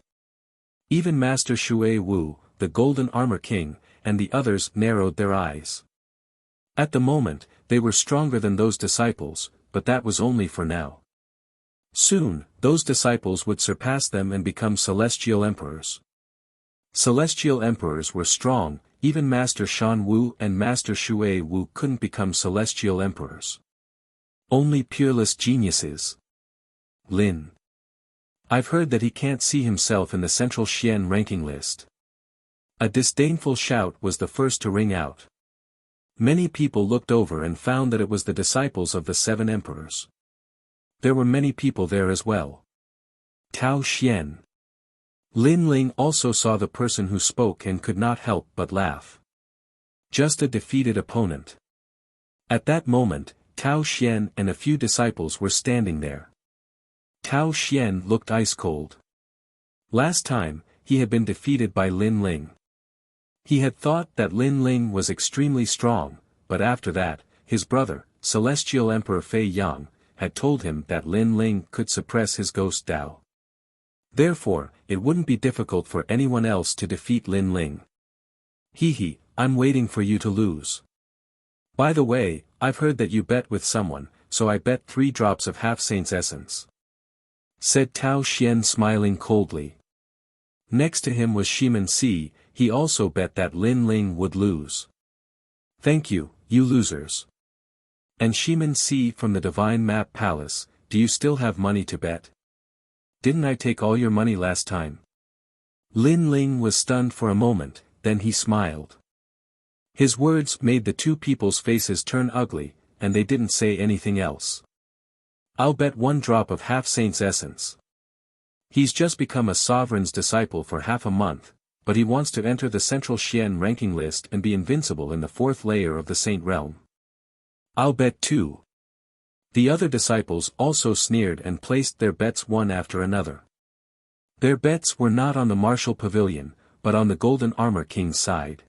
Even Master Shui Wu, the Golden Armor King, and the others narrowed their eyes. At the moment, they were stronger than those disciples, but that was only for now. Soon, those disciples would surpass them and become celestial emperors. Celestial emperors were strong, even Master Shan Wu and Master Shui Wu couldn't become celestial emperors. Only peerless geniuses. Lin. I've heard that he can't see himself in the Central Xian ranking list. A disdainful shout was the first to ring out. Many people looked over and found that it was the disciples of the 7 emperors. There were many people there as well. Tao Xian. Lin Ling also saw the person who spoke and could not help but laugh. Just a defeated opponent. At that moment, Tao Xian and a few disciples were standing there. Tao Xian looked ice-cold. Last time, he had been defeated by Lin Ling. He had thought that Lin Ling was extremely strong, but after that, his brother, Celestial Emperor Fei Yang, had told him that Lin Ling could suppress his ghost Dao. Therefore, it wouldn't be difficult for anyone else to defeat Lin Ling. Hee, I'm waiting for you to lose. By the way, I've heard that you bet with someone, so I bet 3 drops of half-saint's essence. Said Tao Xian smiling coldly. Next to him was Shiman Si, he also bet that Lin Ling would lose. Thank you, you losers. And Shiman Si from the Divine Map Palace, do you still have money to bet? Didn't I take all your money last time? Lin Ling was stunned for a moment, then he smiled. His words made the 2 people's faces turn ugly, and they didn't say anything else. I'll bet 1 drop of half-saint's essence. He's just become a sovereign's disciple for half a month, but he wants to enter the Central Xian ranking list and be invincible in the 4th layer of the Saint Realm. I'll bet too. The other disciples also sneered and placed their bets one after another. Their bets were not on the martial pavilion, but on the Golden Armor King's side.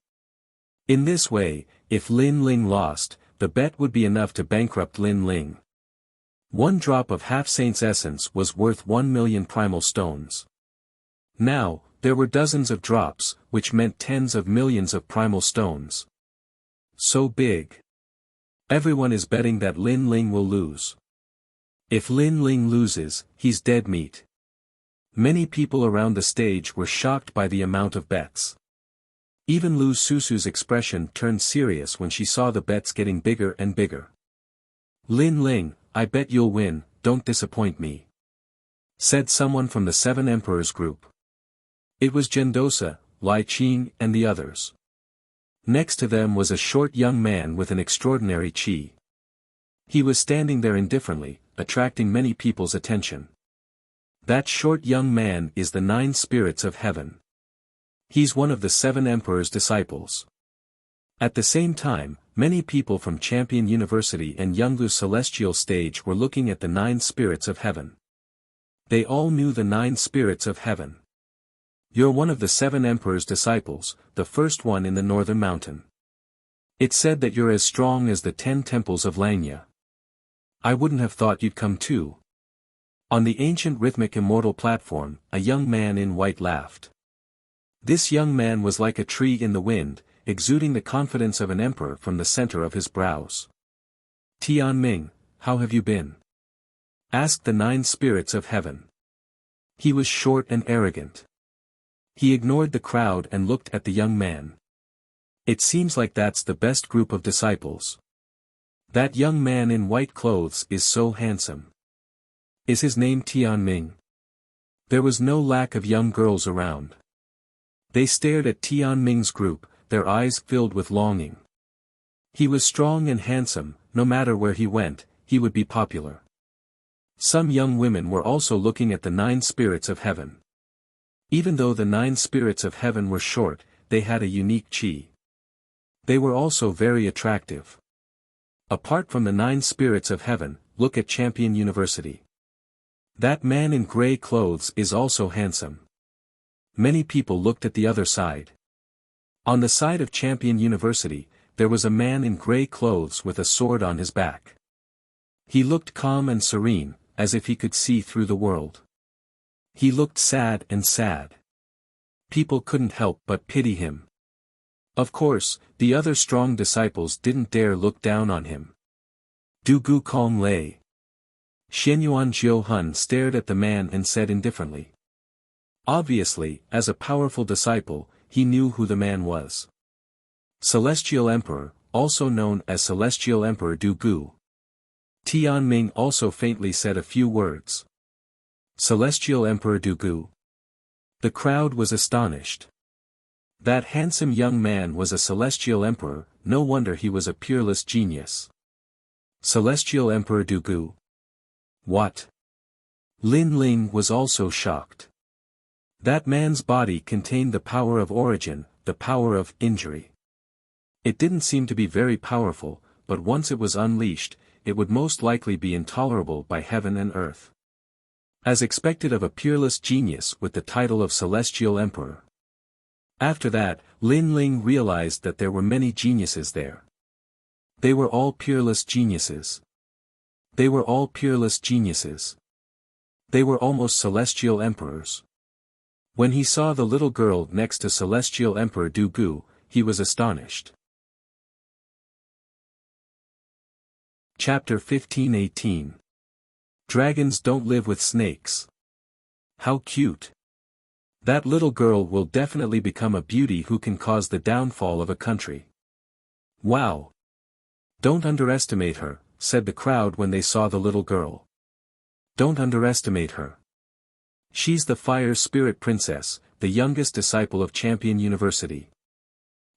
In this way, if Lin Ling lost, the bet would be enough to bankrupt Lin Ling. 1 drop of half-saint's essence was worth 1 million primal stones. Now, there were dozens of drops, which meant tens of millions of primal stones. So big. Everyone is betting that Lin Ling will lose. If Lin Ling loses, he's dead meat. Many people around the stage were shocked by the amount of bets. Even Lu Susu's expression turned serious when she saw the bets getting bigger and bigger. Lin Ling, I bet you'll win, don't disappoint me, said someone from the 7 Emperors group. It was Gendosa, Lai Qing and the others. Next to them was a short young man with an extraordinary chi. He was standing there indifferently, attracting many people's attention. That short young man is the 9 spirits of heaven. He's one of the 7 Emperors' disciples. At the same time, many people from Champion University and Yanglu's celestial stage were looking at the 9 spirits of heaven. They all knew the 9 spirits of heaven. You're one of the 7 Emperors' disciples, the first one in the northern mountain. It said that you're as strong as the 10 temples of Langya. I wouldn't have thought you'd come too. On the ancient rhythmic immortal platform, a young man in white laughed. This young man was like a tree in the wind, exuding the confidence of an emperor from the center of his brows. Tianming, how have you been? Asked the 9 spirits of heaven. He was short and arrogant. He ignored the crowd and looked at the young man. It seems like that's the best group of disciples. That young man in white clothes is so handsome. Is his name Tianming? There was no lack of young girls around. They stared at Tianming's group, their eyes filled with longing. He was strong and handsome, no matter where he went, he would be popular. Some young women were also looking at the 9 spirits of heaven. Even though the 9 spirits of heaven were short, they had a unique chi. They were also very attractive. Apart from the 9 spirits of heaven, look at Champion University. That man in gray clothes is also handsome. Many people looked at the other side. On the side of Champion University, there was a man in gray clothes with a sword on his back. He looked calm and serene, as if he could see through the world. He looked sad and sad. People couldn't help but pity him. Of course, the other strong disciples didn't dare look down on him. Du Gu Kong Lei. Xianyuan Jiuhun stared at the man and said indifferently. Obviously, as a powerful disciple, he knew who the man was. Celestial Emperor, also known as Celestial Emperor Du Gu. Tianming also faintly said a few words. Celestial Emperor Du Gu. The crowd was astonished. That handsome young man was a Celestial Emperor, no wonder he was a peerless genius. Celestial Emperor Du Gu. What? Lin Ling was also shocked. That man's body contained the power of origin, the power of injury. It didn't seem to be very powerful, but once it was unleashed, it would most likely be intolerable by heaven and earth. As expected of a peerless genius with the title of Celestial Emperor. After that, Lin Ling realized that there were many geniuses there. They were all peerless geniuses. They were all peerless geniuses. They were almost celestial emperors. When he saw the little girl next to Celestial Emperor Du Gu, he was astonished. Chapter 15:18. Dragons don't live with snakes. How cute. That little girl will definitely become a beauty who can cause the downfall of a country. Wow. Don't underestimate her, said the crowd when they saw the little girl. Don't underestimate her. She's the Fire Spirit Princess, the youngest disciple of Champion University.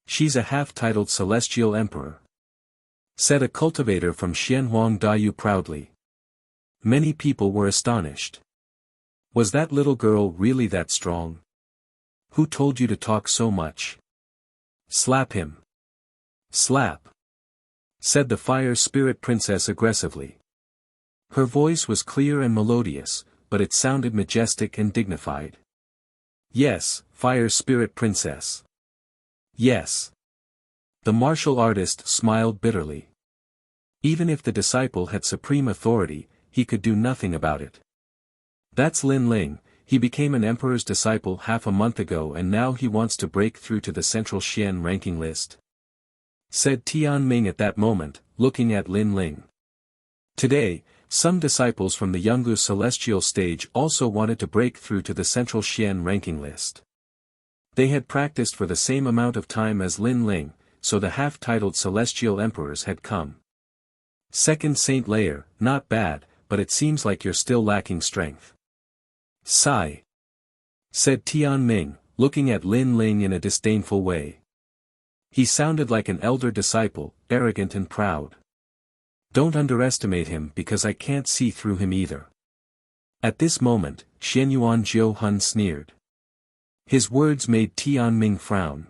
She's a half-titled Celestial Emperor, said a cultivator from Xianhuang Dayu proudly. Many people were astonished. Was that little girl really that strong? Who told you to talk so much? Slap him. Slap, said the fire spirit princess aggressively. Her voice was clear and melodious, but it sounded majestic and dignified. Yes, fire spirit princess. Yes. The martial artist smiled bitterly. Even if the disciple had supreme authority, he could do nothing about it. That's Lin Ling. He became an emperor's disciple half a month ago and now he wants to break through to the central Xian ranking list, said Tian Ming at that moment, looking at Lin Ling. Today, some disciples from the Yanggu celestial stage also wanted to break through to the central Xian ranking list. They had practiced for the same amount of time as Lin Ling, so the half-titled celestial emperors had come. Second Saint layer, not bad, but it seems like you're still lacking strength. Sigh, said Tian Ming, looking at Lin Ling in a disdainful way. He sounded like an elder disciple, arrogant and proud. Don't underestimate him because I can't see through him either. At this moment, Xianyuan Jiu Hun sneered. His words made Tian Ming frown.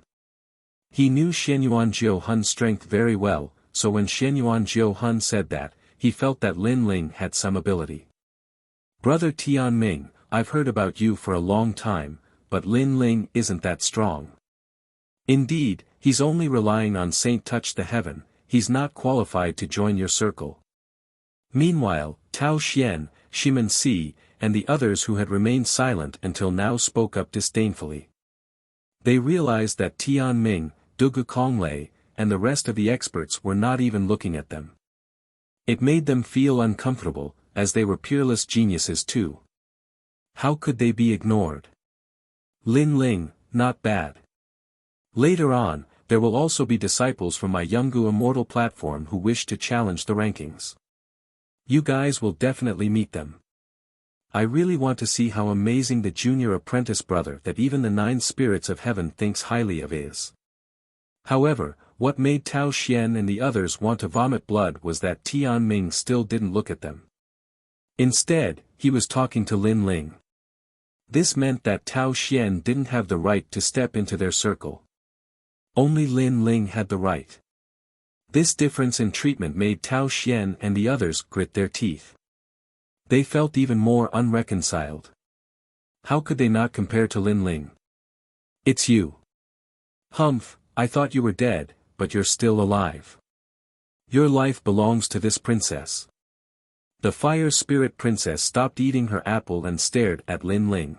He knew Xianyuan Jiu Hun's strength very well, so when Xianyuan Jiu Hun said that, he felt that Lin Ling had some ability. Brother Tian Ming, I've heard about you for a long time, but Lin Ling isn't that strong. Indeed, he's only relying on Saint Touch the Heaven, he's not qualified to join your circle. Meanwhile, Tao Xian, Shimen Si, and the others who had remained silent until now spoke up disdainfully. They realized that Tian Ming, Dugu Konglei, and the rest of the experts were not even looking at them. It made them feel uncomfortable, as they were peerless geniuses too. How could they be ignored? Lin Ling, not bad. Later on, there will also be disciples from my Yanggu Immortal platform who wish to challenge the rankings. You guys will definitely meet them. I really want to see how amazing the junior apprentice brother that even the 9 spirits of heaven thinks highly of is. However, what made Tao Xian and the others want to vomit blood was that Tian Ming still didn't look at them. Instead, he was talking to Lin Ling. This meant that Tao Xian didn't have the right to step into their circle. Only Lin Ling had the right. This difference in treatment made Tao Xian and the others grit their teeth. They felt even more unreconciled. How could they not compare to Lin Ling? It's you. Humph, I thought you were dead, but you're still alive. Your life belongs to this princess. The fire spirit princess stopped eating her apple and stared at Lin Ling.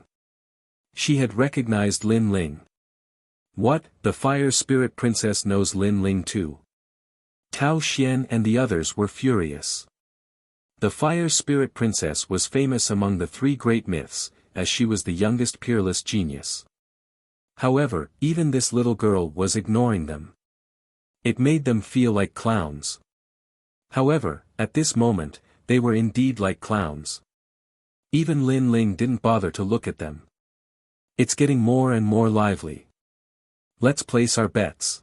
She had recognized Lin Ling. What, the fire spirit princess knows Lin Ling too? Tao Xian and the others were furious. The fire spirit princess was famous among the 3 great myths, as she was the youngest peerless genius. However, even this little girl was ignoring them. It made them feel like clowns. However, at this moment, they were indeed like clowns. Even Lin Ling didn't bother to look at them. It's getting more and more lively. Let's place our bets.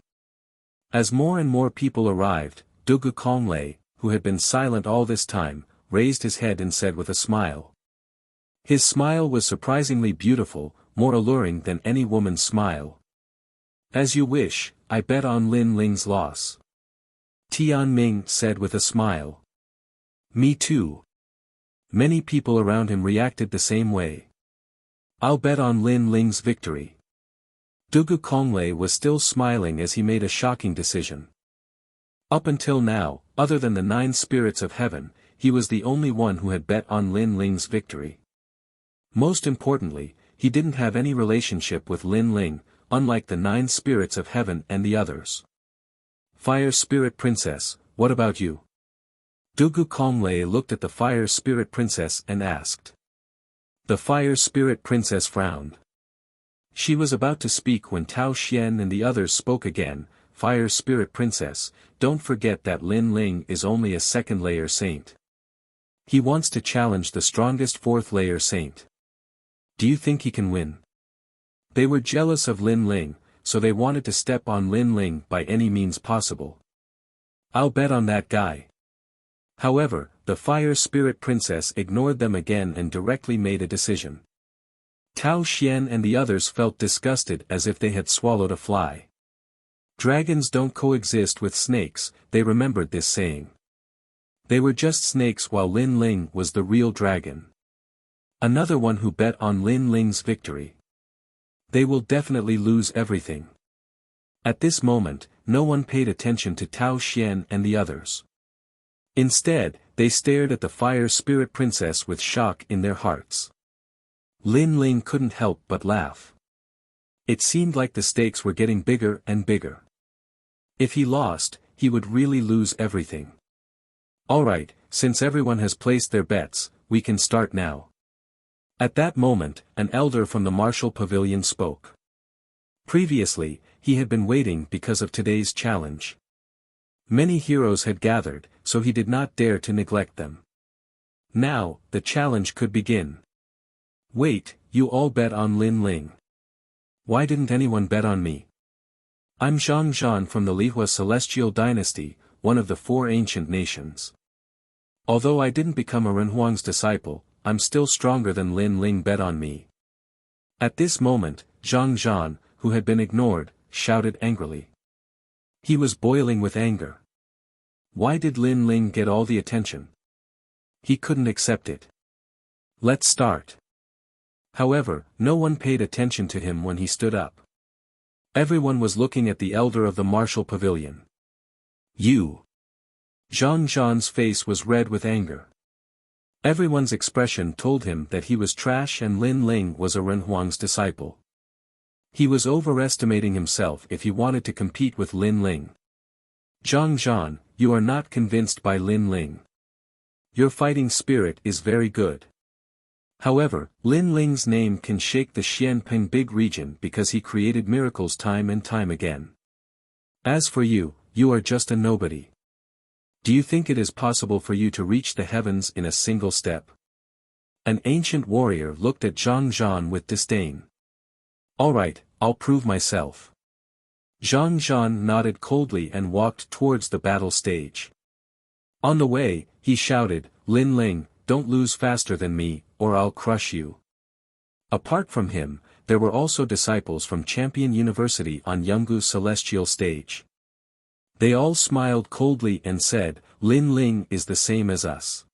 As more and more people arrived, Dugu Konglei, who had been silent all this time, raised his head and said with a smile. His smile was surprisingly beautiful, more alluring than any woman's smile. As you wish, I bet on Lin Ling's loss. Tian Ming said with a smile. Me too. Many people around him reacted the same way. I'll bet on Lin Ling's victory. Dugu Konglei was still smiling as he made a shocking decision. Up until now, other than the 9 spirits of heaven, he was the only one who had bet on Lin Ling's victory. Most importantly, he didn't have any relationship with Lin Ling, unlike the 9 spirits of heaven and the others. Fire Spirit Princess, what about you? Dugu Konglei looked at the Fire Spirit Princess and asked. The Fire Spirit Princess frowned. She was about to speak when Tao Xian and the others spoke again. Fire Spirit Princess, don't forget that Lin Ling is only a 2nd layer saint. He wants to challenge the strongest 4th layer saint. Do you think he can win? They were jealous of Lin Ling, so they wanted to step on Lin Ling by any means possible. I'll bet on that guy. However, the Fire Spirit Princess ignored them again and directly made a decision. Tao Xian and the others felt disgusted as if they had swallowed a fly. Dragons don't coexist with snakes, they remembered this saying. They were just snakes while Lin Ling was the real dragon. Another one who bet on Lin Ling's victory. They will definitely lose everything. At this moment, no one paid attention to Tao Xian and the others. Instead, they stared at the fire spirit princess with shock in their hearts. Lin Ling couldn't help but laugh. It seemed like the stakes were getting bigger and bigger. If he lost, he would really lose everything. Alright, since everyone has placed their bets, we can start now. At that moment, an elder from the martial pavilion spoke. Previously, he had been waiting because of today's challenge. Many heroes had gathered, so he did not dare to neglect them. Now, the challenge could begin. Wait, you all bet on Lin Ling. Why didn't anyone bet on me? I'm Zhang Zhan from the Lihua Celestial Dynasty, one of the 4 ancient nations. Although I didn't become a Renhuang's disciple, I'm still stronger than Lin Ling bet on me. At this moment, Zhang Zhan, who had been ignored, shouted angrily. He was boiling with anger. Why did Lin Ling get all the attention? He couldn't accept it. Let's start. However, no one paid attention to him when he stood up. Everyone was looking at the elder of the martial pavilion. You! Zhang Zhan's face was red with anger. Everyone's expression told him that he was trash and Lin Ling was a Renhuang's disciple. He was overestimating himself if he wanted to compete with Lin Ling. Zhang Zhan, you are not convinced by Lin Ling. Your fighting spirit is very good. However, Lin Ling's name can shake the Xianping Big region because he created miracles time and time again. As for you, you are just a nobody. Do you think it is possible for you to reach the heavens in a single step? An ancient warrior looked at Zhang Zhan with disdain. Alright, I'll prove myself. Zhang Zhan nodded coldly and walked towards the battle stage. On the way, he shouted, Lin Ling, don't lose faster than me, or I'll crush you. Apart from him, there were also disciples from Champion University on Yungu's celestial stage. They all smiled coldly and said, Lin Ling is the same as us.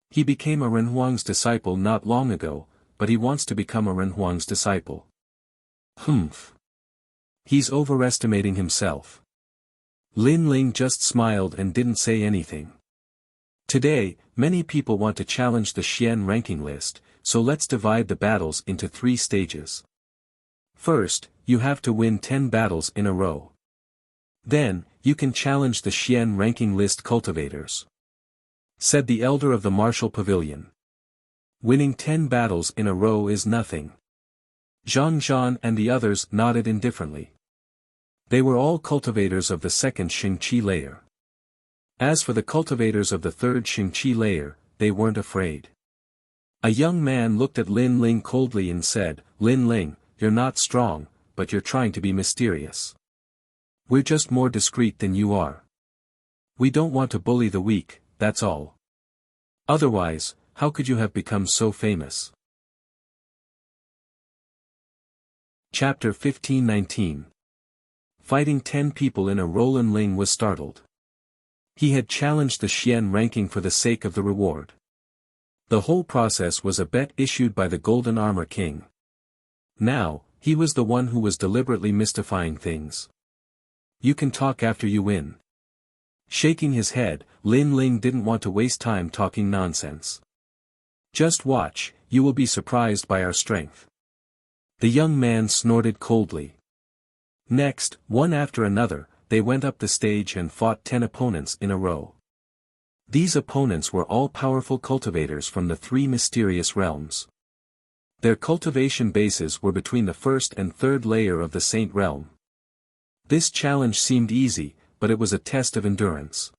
He became a Renhuang's disciple not long ago, but he wants to become a Renhuang's disciple. Humph. He's overestimating himself. Lin Ling just smiled and didn't say anything. Today, many people want to challenge the Xian ranking list, so let's divide the battles into 3 stages. First, you have to win 10 battles in a row. Then, you can challenge the Xian ranking list cultivators. Said the elder of the martial pavilion. Winning 10 battles in a row is nothing. Zhang Zhan and the others nodded indifferently. They were all cultivators of the 2nd Xingqi layer. As for the cultivators of the 3rd Xingqi layer, they weren't afraid. A young man looked at Lin Ling coldly and said, Lin Ling, you're not strong, but you're trying to be mysterious. We're just more discreet than you are. We don't want to bully the weak, that's all. Otherwise, how could you have become so famous? Chapter 15-19. Fighting 10 people in a row. Lin Ling was startled. He had challenged the Xian ranking for the sake of the reward. The whole process was a bet issued by the Golden Armor King. Now, he was the one who was deliberately mystifying things. You can talk after you win. Shaking his head, Lin Ling didn't want to waste time talking nonsense. Just watch, you will be surprised by our strength. The young man snorted coldly. Next, one after another, they went up the stage and fought 10 opponents in a row. These opponents were all powerful cultivators from the 3 mysterious realms. Their cultivation bases were between the 1st and 3rd layer of the Saint realm. This challenge seemed easy, but it was a test of endurance.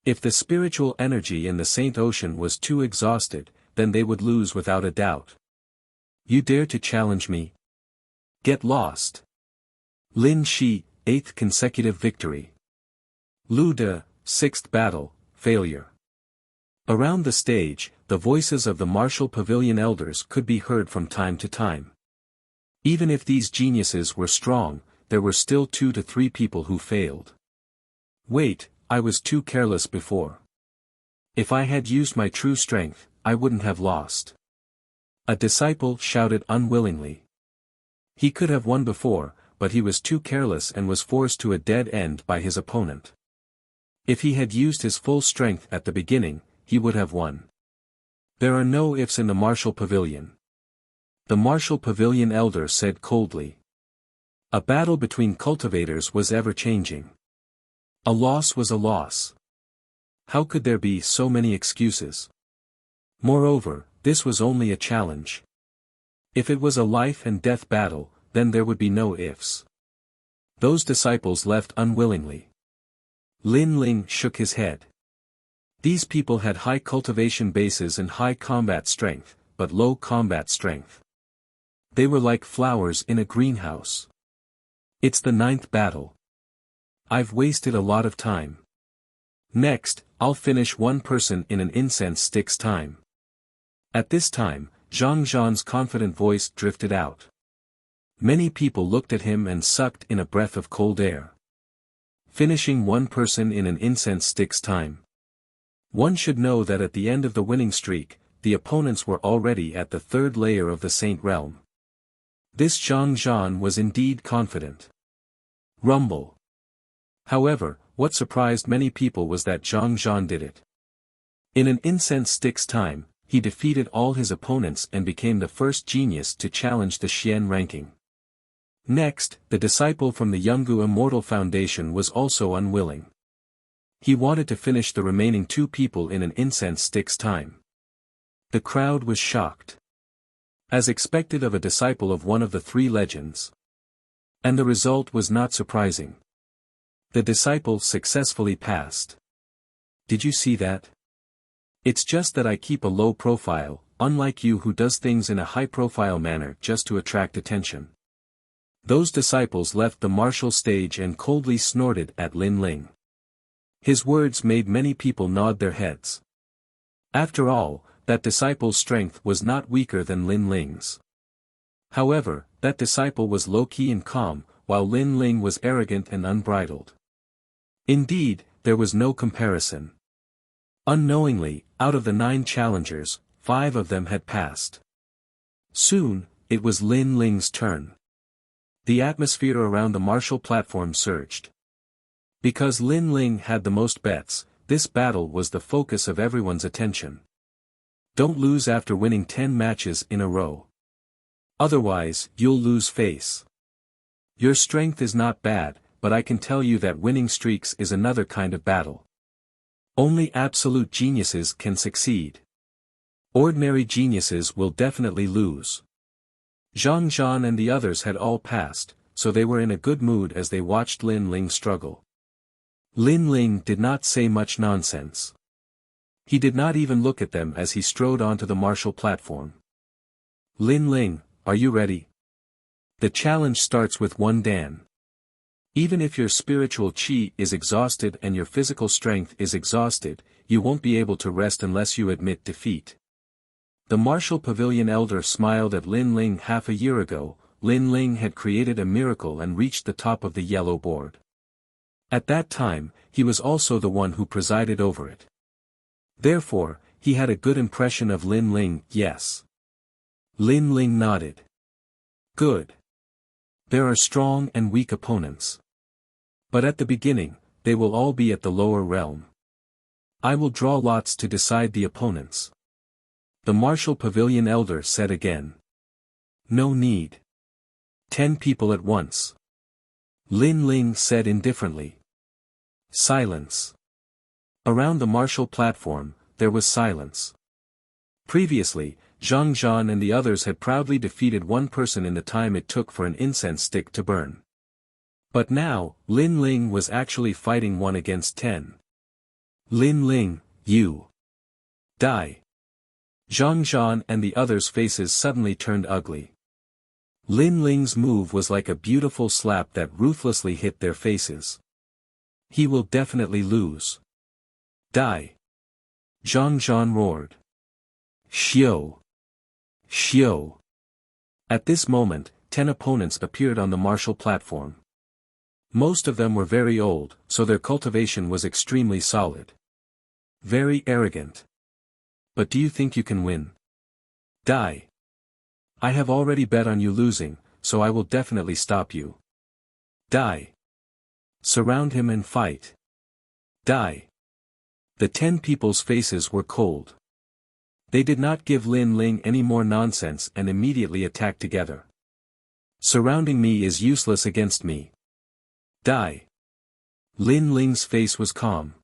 If the spiritual energy in the Saint Ocean was too exhausted, then they would lose without a doubt. You dare to challenge me? Get lost. Lin Shi, 8th consecutive victory. Lu De, 6th battle, failure. Around the stage, the voices of the martial pavilion elders could be heard from time to time. Even if these geniuses were strong, there were still 2 to 3 people who failed. Wait, I was too careless before. If I had used my true strength, I wouldn't have lost. A disciple shouted unwillingly. He could have won before, but he was too careless and was forced to a dead end by his opponent. If he had used his full strength at the beginning, he would have won. There are no ifs in the martial pavilion. The martial pavilion elder said coldly. A battle between cultivators was ever-changing. A loss was a loss. How could there be so many excuses? Moreover, this was only a challenge. If it was a life-and-death battle, then there would be no ifs. Those disciples left unwillingly. Lin Ling shook his head. These people had high cultivation bases and high combat strength, but low combat strength. They were like flowers in a greenhouse. It's the 9th battle. I've wasted a lot of time. Next, I'll finish one person in an incense stick's time. At this time, Zhang Zhan's confident voice drifted out. Many people looked at him and sucked in a breath of cold air. Finishing one person in an incense stick's time. One should know that at the end of the winning streak, the opponents were already at the 3rd layer of the Saint Realm. This Zhang Zhan was indeed confident. Rumble. However, what surprised many people was that Zhang Zhan did it. In an incense stick's time, he defeated all his opponents and became the first genius to challenge the Xian ranking. Next, the disciple from the Yungu Immortal Foundation was also unwilling. He wanted to finish the remaining 2 people in an incense stick's time. The crowd was shocked. As expected of a disciple of one of the 3 legends. And the result was not surprising. The disciple successfully passed. Did you see that? It's just that I keep a low profile, unlike you who does things in a high-profile manner just to attract attention. Those disciples left the martial stage and coldly snorted at Lin Ling. His words made many people nod their heads. After all, that disciple's strength was not weaker than Lin Ling's. However, that disciple was low-key and calm, while Lin Ling was arrogant and unbridled. Indeed, there was no comparison. Unknowingly, out of the 9 challengers, 5 of them had passed. Soon, it was Lin Ling's turn. The atmosphere around the martial platform surged. Because Lin Ling had the most bets, this battle was the focus of everyone's attention. Don't lose after winning 10 matches in a row. Otherwise, you'll lose face. Your strength is not bad, but I can tell you that winning streaks is another kind of battle. Only absolute geniuses can succeed. Ordinary geniuses will definitely lose. Zhang Zhan and the others had all passed, so they were in a good mood as they watched Lin Ling struggle. Lin Ling did not say much nonsense. He did not even look at them as he strode onto the martial platform. Lin Ling, are you ready? The challenge starts with 1 dan. Even if your spiritual qi is exhausted and your physical strength is exhausted, you won't be able to rest unless you admit defeat. The martial pavilion elder smiled at Lin Ling. Half a year ago, Lin Ling had created a miracle and reached the top of the yellow board. At that time, he was also the one who presided over it. Therefore, he had a good impression of Lin Ling. Yes. Lin Ling nodded. Good. There are strong and weak opponents. But at the beginning, they will all be at the lower realm. I will draw lots to decide the opponents. The martial pavilion elder said again. No need. 10 people at once. Lin Ling said indifferently. Silence. Around the martial platform, there was silence. Previously, Zhang Zhan and the others had proudly defeated one person in the time it took for an incense stick to burn. But now, Lin Ling was actually fighting 1 against 10. Lin Ling, you die. Zhang Zhan and the others' faces suddenly turned ugly. Lin Ling's move was like a beautiful slap that ruthlessly hit their faces. He will definitely lose. Die. Zhang Zhan roared. Xiao! Xiao! At this moment, 10 opponents appeared on the martial platform. Most of them were very old, so their cultivation was extremely solid. Very arrogant. But do you think you can win? Die. I have already bet on you losing, so I will definitely stop you. Die. Surround him and fight. Die. The 10 people's faces were cold. They did not give Lin Ling any more nonsense and immediately attacked together. Surrounding me is useless against me. Die. Lin Ling's face was calm.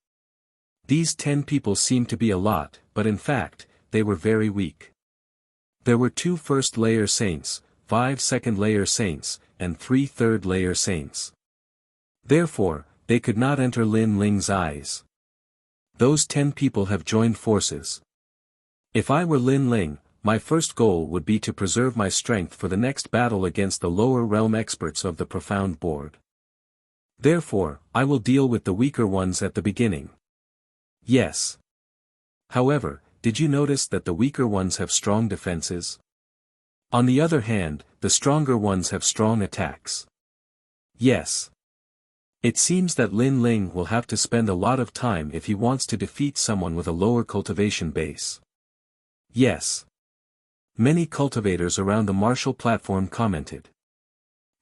These 10 people seemed to be a lot, but in fact, they were very weak. There were 2 first-layer saints, 5 second-layer saints, and 3 third-layer saints. Therefore, they could not enter Lin Ling's eyes. Those 10 people have joined forces. If I were Lin Ling, my first goal would be to preserve my strength for the next battle against the lower realm experts of the Profound Board. Therefore, I will deal with the weaker ones at the beginning. Yes. However, did you notice that the weaker ones have strong defenses? On the other hand, the stronger ones have strong attacks. Yes. It seems that Lin Ling will have to spend a lot of time if he wants to defeat someone with a lower cultivation base. Yes. Many cultivators around the martial platform commented.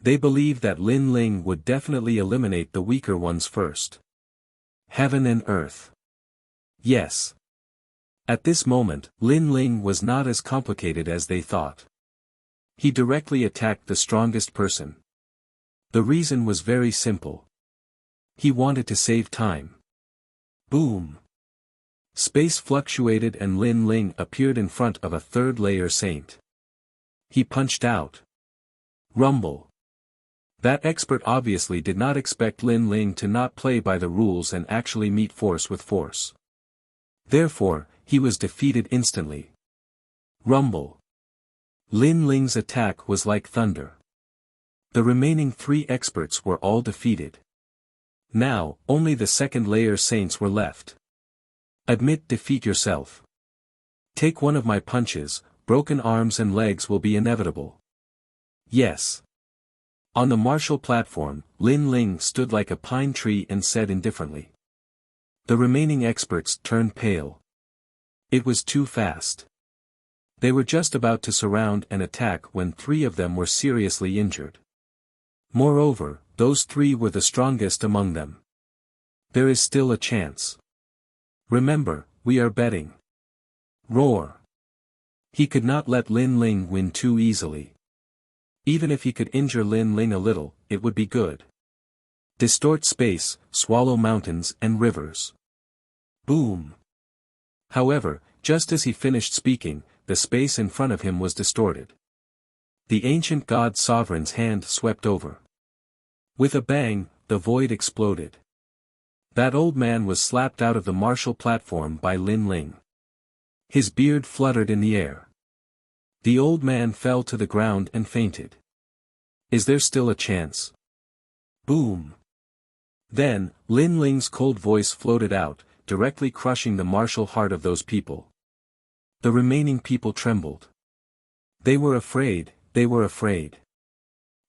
They believe that Lin Ling would definitely eliminate the weaker ones first. Heaven and earth. Yes. At this moment, Lin Ling was not as complicated as they thought. He directly attacked the strongest person. The reason was very simple. He wanted to save time. Boom. Space fluctuated and Lin Ling appeared in front of a third-layer saint. He punched out. Rumble. That expert obviously did not expect Lin Ling to not play by the rules and actually meet force with force. Therefore, he was defeated instantly. Rumble. Lin Ling's attack was like thunder. The remaining 3 experts were all defeated. Now, only the second-layer saints were left. Admit defeat yourself. Take one of my punches, broken arms and legs will be inevitable. Yes. On the martial platform, Lin Ling stood like a pine tree and said indifferently. The remaining experts turned pale. It was too fast. They were just about to surround and attack when 3 of them were seriously injured. Moreover, those 3 were the strongest among them. There is still a chance. Remember, we are betting. Roar. He could not let Lin Ling win too easily. Even if he could injure Lin Ling a little, it would be good. Distort space, swallow mountains and rivers. Boom. However, just as he finished speaking, the space in front of him was distorted. The ancient god sovereign's hand swept over. With a bang, the void exploded. That old man was slapped out of the martial platform by Lin Ling. His beard fluttered in the air. The old man fell to the ground and fainted. Is there still a chance? Boom. Then, Lin Ling's cold voice floated out, directly crushing the martial heart of those people. The remaining people trembled. They were afraid, they were afraid.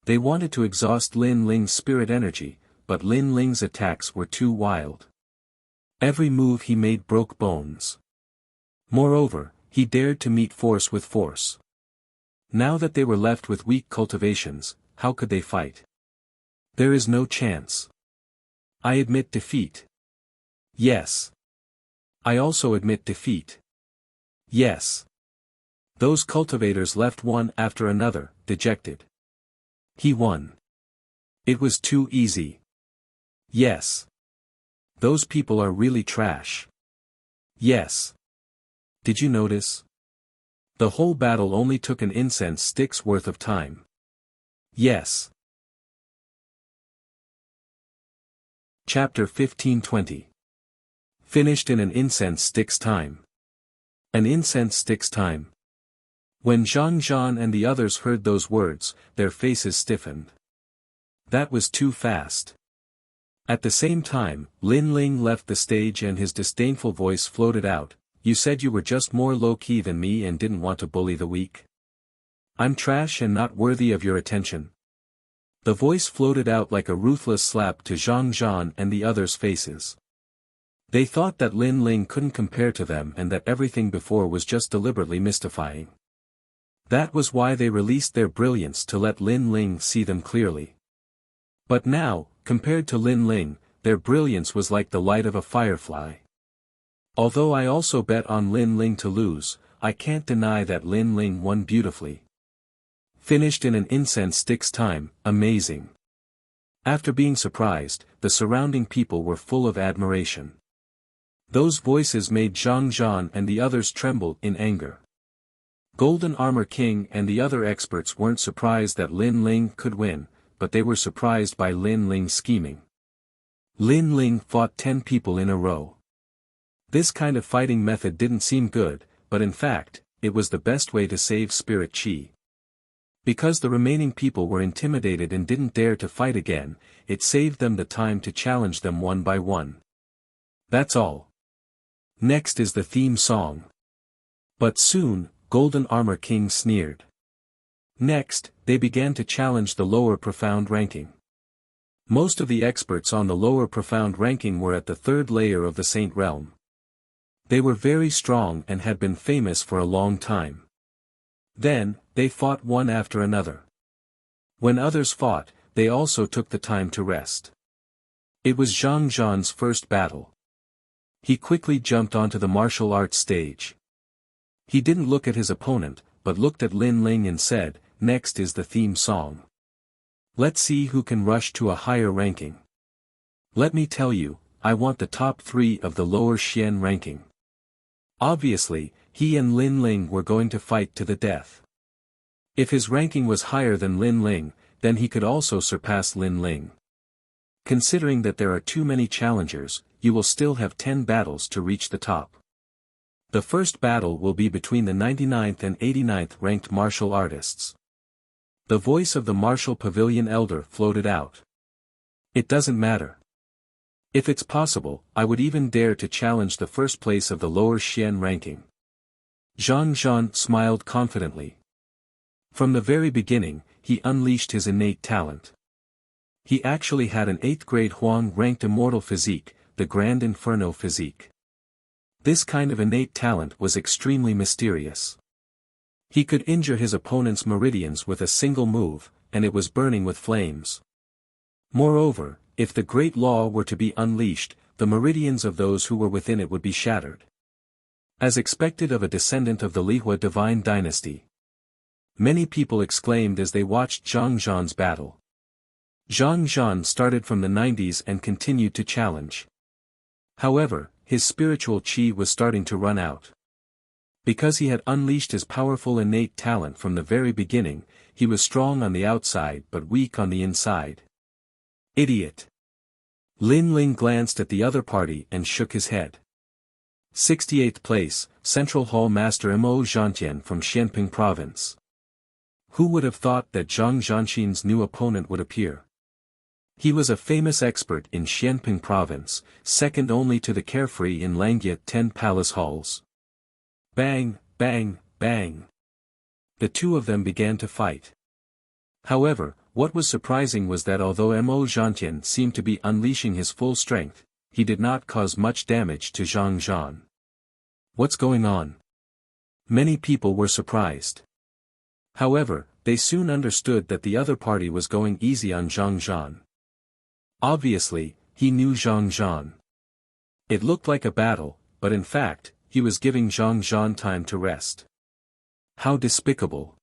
They wanted to exhaust Lin Ling's spirit energy, but Lin Ling's attacks were too wild. Every move he made broke bones. Moreover, he dared to meet force with force. Now that they were left with weak cultivations, how could they fight? There is no chance. I admit defeat. Yes. I also admit defeat. Yes. Those cultivators left one after another, dejected. He won. It was too easy. Yes. Those people are really trash. Yes. Did you notice? The whole battle only took an incense stick's worth of time. Yes. Chapter 15:20. Finished in an incense stick's time. An incense stick's time. When Zhang Zhan and the others heard those words, their faces stiffened. That was too fast. At the same time, Lin Ling left the stage and his disdainful voice floated out, you said you were just more low-key than me and didn't want to bully the weak. I'm trash and not worthy of your attention. The voice floated out like a ruthless slap to Zhang Zhan and the others' faces. They thought that Lin Ling couldn't compare to them and that everything before was just deliberately mystifying. That was why they released their brilliance to let Lin Ling see them clearly. But now, compared to Lin Ling, their brilliance was like the light of a firefly. Although I also bet on Lin Ling to lose, I can't deny that Lin Ling won beautifully. Finished in an incense stick's time, amazing. After being surprised, the surrounding people were full of admiration. Those voices made Zhang Zhan and the others tremble in anger. Golden Armor King and the other experts weren't surprised that Lin Ling could win, but they were surprised by Lin Ling's scheming. Lin Ling fought 10 people in a row. This kind of fighting method didn't seem good, but in fact, it was the best way to save spirit chi. Because the remaining people were intimidated and didn't dare to fight again, it saved them the time to challenge them one by one. That's all. Next is the theme song. But soon, Golden Armor King sneered. Next, they began to challenge the lower profound ranking. Most of the experts on the lower profound ranking were at the third layer of the Saint Realm. They were very strong and had been famous for a long time. Then, they fought one after another. When others fought, they also took the time to rest. It was Zhang Zhan's first battle. He quickly jumped onto the martial arts stage. He didn't look at his opponent, but looked at Lin Ling and said, "Next is the theme song. Let's see who can rush to a higher ranking. Let me tell you, I want the top 3 of the lower Xian ranking." Obviously, he and Lin Ling were going to fight to the death. If his ranking was higher than Lin Ling, then he could also surpass Lin Ling. Considering that there are too many challengers, you will still have 10 battles to reach the top. The first battle will be between the 99th and 89th ranked martial artists. The voice of the Martial Pavilion Elder floated out. It doesn't matter. If it's possible, I would even dare to challenge the first place of the lower Xian ranking. Zhang Zhan smiled confidently. From the very beginning, he unleashed his innate talent. He actually had an 8th grade Huang-ranked immortal physique, the Grand Inferno physique. This kind of innate talent was extremely mysterious. He could injure his opponent's meridians with a single move, and it was burning with flames. Moreover, if the Great Law were to be unleashed, the meridians of those who were within it would be shattered. As expected of a descendant of the Lihua divine dynasty. Many people exclaimed as they watched Zhang Zhan's battle. Zhang Zhan started from the 90s and continued to challenge. However, his spiritual chi was starting to run out. Because he had unleashed his powerful innate talent from the very beginning, he was strong on the outside but weak on the inside. Idiot. Lin Ling glanced at the other party and shook his head. 68th place, Central Hall Master Mo Zhantian from Xianping Province. Who would have thought that Zhang Zhanxin's new opponent would appear? He was a famous expert in Xianping Province, second only to the carefree in Langyat 10 palace halls. Bang, bang, bang. The two of them began to fight. However, what was surprising was that although Mo Zhantian seemed to be unleashing his full strength, he did not cause much damage to Zhang Zhan. What's going on? Many people were surprised. However, they soon understood that the other party was going easy on Zhang Zhan. Obviously, he knew Zhang Zhan. It looked like a battle, but in fact, he was giving Zhang Zhan time to rest. How despicable.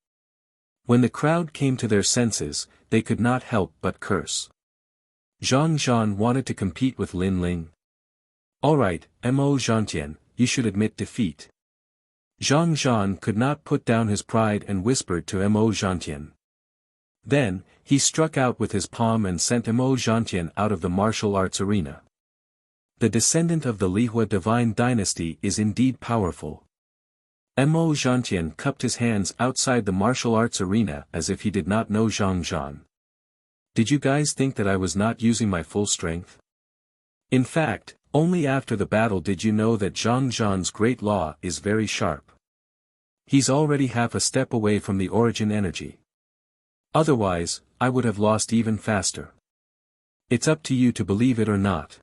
When the crowd came to their senses, they could not help but curse. Zhang Zhan wanted to compete with Lin Ling. Alright, Mo Zhantian, you should admit defeat. Zhang Zhan could not put down his pride and whispered to Mo Zhantian. Then, he struck out with his palm and sent Mo Zhantian out of the martial arts arena. The descendant of the Lihua divine dynasty is indeed powerful. Mo Zhantian cupped his hands outside the martial arts arena as if he did not know Zhang Zhan. Did you guys think that I was not using my full strength? In fact, Only after the battle did you know that Zhang Zhan's great law is very sharp. He's already half a step away from the origin energy. Otherwise, I would have lost even faster. It's up to you to believe it or not.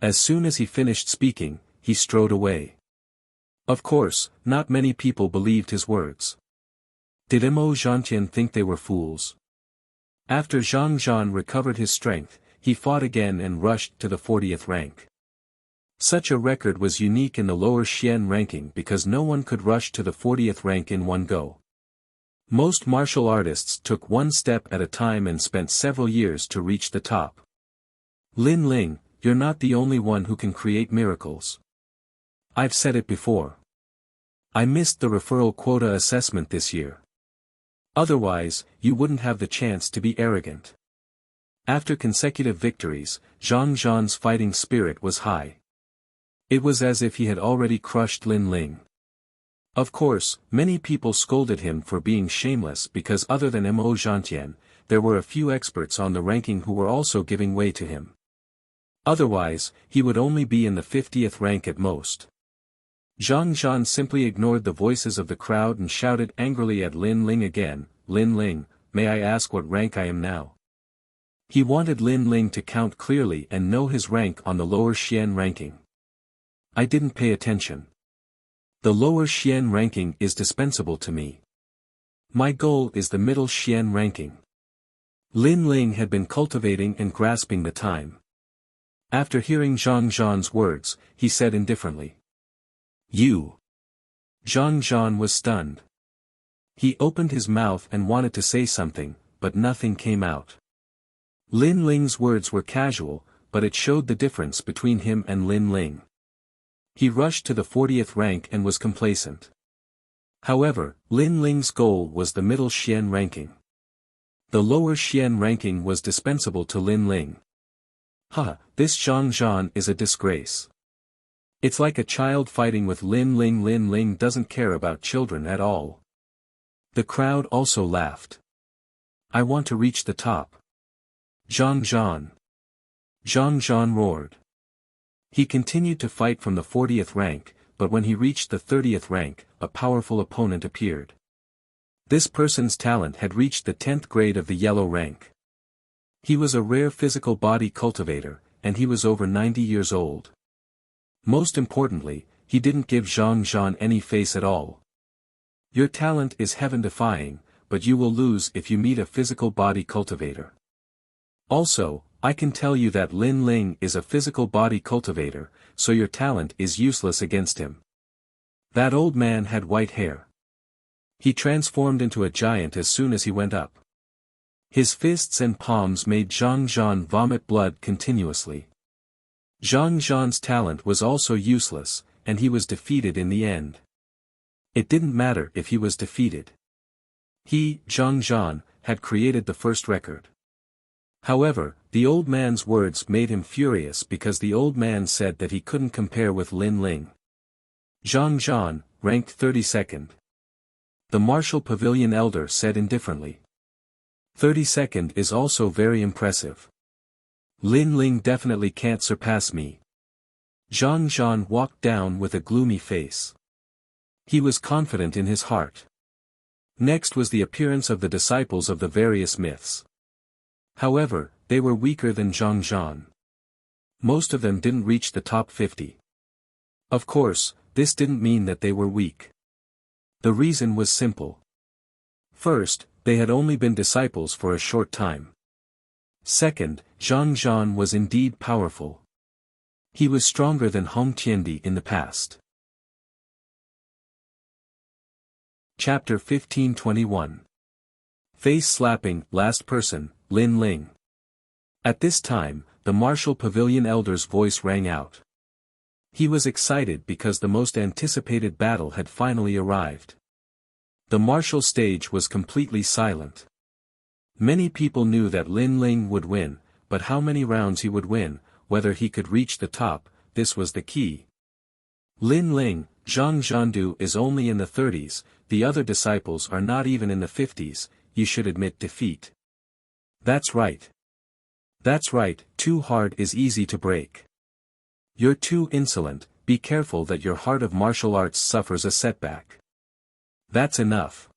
As soon as he finished speaking, he strode away. Of course, not many people believed his words. Did Mo Zhantian think they were fools? After Zhang Zhan recovered his strength, he fought again and rushed to the 40th rank. Such a record was unique in the lower Xian ranking because no one could rush to the 40th rank in one go. Most martial artists took one step at a time and spent several years to reach the top. Lin Ling, you're not the only one who can create miracles. I've said it before. I missed the referral quota assessment this year. Otherwise, you wouldn't have the chance to be arrogant. After consecutive victories, Zhang Zhan's fighting spirit was high. It was as if he had already crushed Lin Ling. Of course, many people scolded him for being shameless because other than Mo Zhantian, there were a few experts on the ranking who were also giving way to him. Otherwise, he would only be in the 50th rank at most. Zhang Zhan simply ignored the voices of the crowd and shouted angrily at Lin Ling again, "Lin Ling, may I ask what rank I am now?" He wanted Lin Ling to count clearly and know his rank on the lower Xian ranking. I didn't pay attention. The lower Xian ranking is dispensable to me. My goal is the middle Xian ranking. Lin Ling had been cultivating and grasping the time. After hearing Zhang Zhan's words, he said indifferently, "You." Zhang Zhan was stunned. He opened his mouth and wanted to say something, but nothing came out. Lin Ling's words were casual, but it showed the difference between him and Lin Ling. He rushed to the 40th rank and was complacent. However, Lin Ling's goal was the middle Xian ranking. The lower Xian ranking was dispensable to Lin Ling. This Zhang Zhan is a disgrace. It's like a child fighting with Lin Ling. Lin Ling doesn't care about children at all. The crowd also laughed. I want to reach the top. Zhang Zhan. Zhang Zhan roared. He continued to fight from the 40th rank, but when he reached the 30th rank, a powerful opponent appeared. This person's talent had reached the 10th grade of the yellow rank. He was a rare physical body cultivator, and he was over 90 years old. Most importantly, he didn't give Zhang Zhan any face at all. Your talent is heaven-defying, but you will lose if you meet a physical body cultivator. Also, I can tell you that Lin Ling is a physical body cultivator, so your talent is useless against him. That old man had white hair. He transformed into a giant as soon as he went up. His fists and palms made Zhang Zhan vomit blood continuously. Zhang Zhan's talent was also useless, and he was defeated in the end. It didn't matter if he was defeated. He, Zhang Zhan, had created the first record. However, the old man's words made him furious because the old man said that he couldn't compare with Lin Ling. Zhang Zhan, ranked 32nd. The Martial Pavilion Elder said indifferently. 32nd is also very impressive. Lin Ling definitely can't surpass me. Zhang Zhan walked down with a gloomy face. He was confident in his heart. Next was the appearance of the disciples of the various myths. However, they were weaker than Zhang Zhan. Most of them didn't reach the top 50. Of course, this didn't mean that they were weak. The reason was simple. First, they had only been disciples for a short time. Second, Zhang Zhan was indeed powerful. He was stronger than Hong Tiandi in the past. Chapter 1521. Face slapping, last person, Lin Ling. At this time, the Martial Pavilion Elder's voice rang out. He was excited because the most anticipated battle had finally arrived. The martial stage was completely silent. Many people knew that Lin Ling would win, but how many rounds he would win, whether he could reach the top, this was the key. Lin Ling, Zhang Zhandu is only in the 30s, the other disciples are not even in the 50s, you should admit defeat. That's right. That's right, too hard is easy to break. You're too insolent, be careful that your heart of martial arts suffers a setback. That's enough.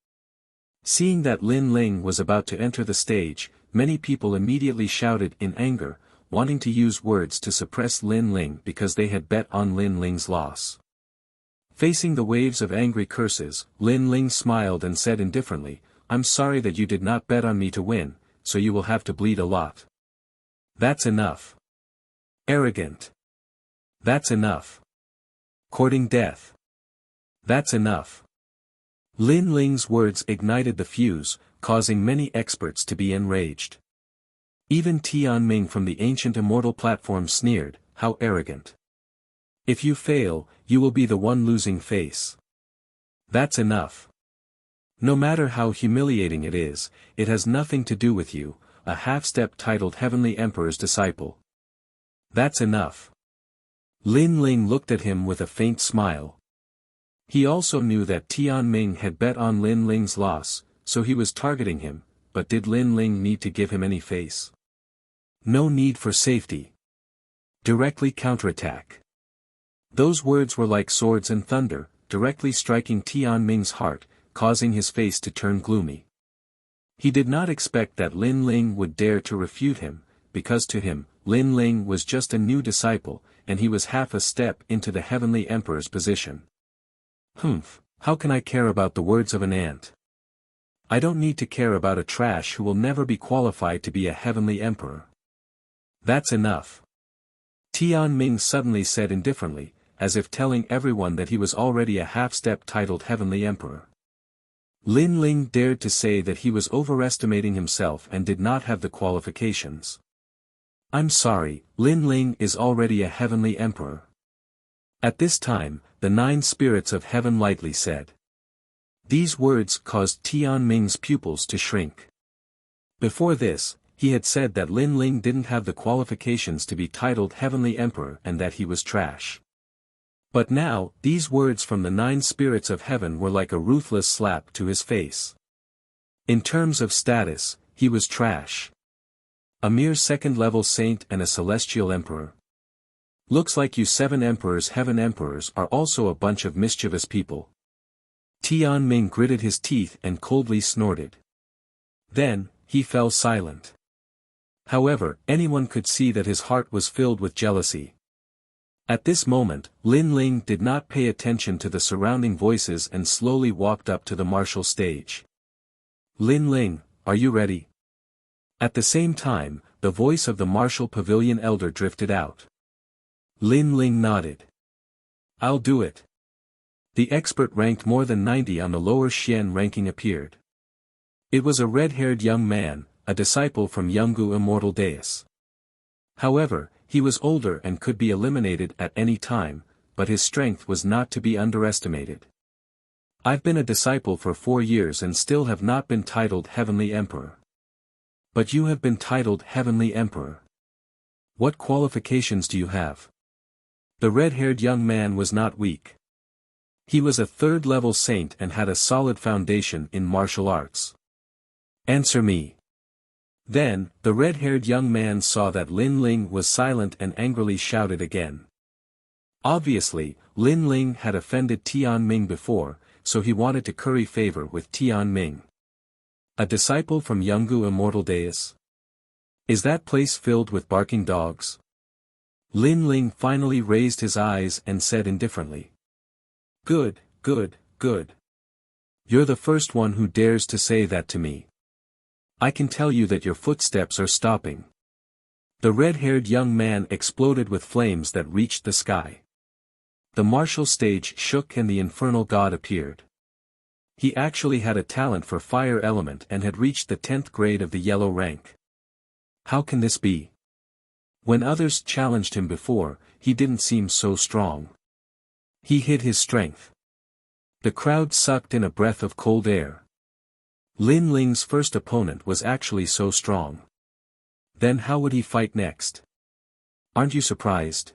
Seeing that Lin Ling was about to enter the stage, many people immediately shouted in anger, wanting to use words to suppress Lin Ling because they had bet on Lin Ling's loss. Facing the waves of angry curses, Lin Ling smiled and said indifferently, "I'm sorry that you did not bet on me to win, so you will have to bleed a lot." That's enough. Arrogant. That's enough. Courting death. That's enough. Lin Ling's words ignited the fuse, causing many experts to be enraged. Even Tianming from the ancient immortal platform sneered, "How arrogant. If you fail, you will be the one losing face." That's enough. No matter how humiliating it is, it has nothing to do with you, a half-step titled Heavenly Emperor's disciple. That's enough. Lin Ling looked at him with a faint smile. He also knew that Tianming had bet on Lin Ling's loss, so he was targeting him, but did Lin Ling need to give him any face? No need for safety. Directly counterattack. Those words were like swords and thunder, directly striking Tianming's heart, causing his face to turn gloomy. He did not expect that Lin Ling would dare to refute him, because to him, Lin Ling was just a new disciple, and he was half a step into the Heavenly Emperor's position. How can I care about the words of an ant? I don't need to care about a trash who will never be qualified to be a Heavenly Emperor. That's enough. Tianming suddenly said indifferently, as if telling everyone that he was already a half-step titled Heavenly Emperor. Lin Ling dared to say that he was overestimating himself and did not have the qualifications. I'm sorry, Lin Ling is already a Heavenly Emperor. At this time, the 9 spirits of heaven lightly said. These words caused Tianming's pupils to shrink. Before this, he had said that Lin Ling didn't have the qualifications to be titled Heavenly Emperor and that he was trash. But now, these words from the 9 spirits of heaven were like a ruthless slap to his face. In terms of status, he was trash. A mere second-level saint and a celestial emperor. Looks like you 7 emperors heaven emperors are also a bunch of mischievous people. Tianming gritted his teeth and coldly snorted. Then, he fell silent. However, anyone could see that his heart was filled with jealousy. At this moment, Lin Ling did not pay attention to the surrounding voices and slowly walked up to the martial stage. Lin Ling, are you ready? At the same time, the voice of the martial pavilion elder drifted out. Lin Ling nodded. I'll do it. The expert ranked more than 90 on the lower Xian ranking appeared. It was a red-haired young man, a disciple from Yungu Immortal Deus. However, he was older and could be eliminated at any time, but his strength was not to be underestimated. I've been a disciple for 4 years and still have not been titled Heavenly Emperor. But you have been titled Heavenly Emperor. What qualifications do you have? The red-haired young man was not weak. He was a 3rd-level saint and had a solid foundation in martial arts. Answer me. Then, the red-haired young man saw that Lin Ling was silent and angrily shouted again. Obviously, Lin Ling had offended Tianming before, so he wanted to curry favor with Tianming. A disciple from Yungu Immortal Deus? Is that place filled with barking dogs? Lin Ling finally raised his eyes and said indifferently. Good, good, good. You're the first one who dares to say that to me. I can tell you that your footsteps are stopping. The red-haired young man exploded with flames that reached the sky. The martial stage shook and the infernal god appeared. He actually had a talent for fire element and had reached the 10th grade of the yellow rank. How can this be? When others challenged him before, he didn't seem so strong. He hid his strength. The crowd sucked in a breath of cold air. Lin Ling's first opponent was actually so strong. Then how would he fight next? Aren't you surprised?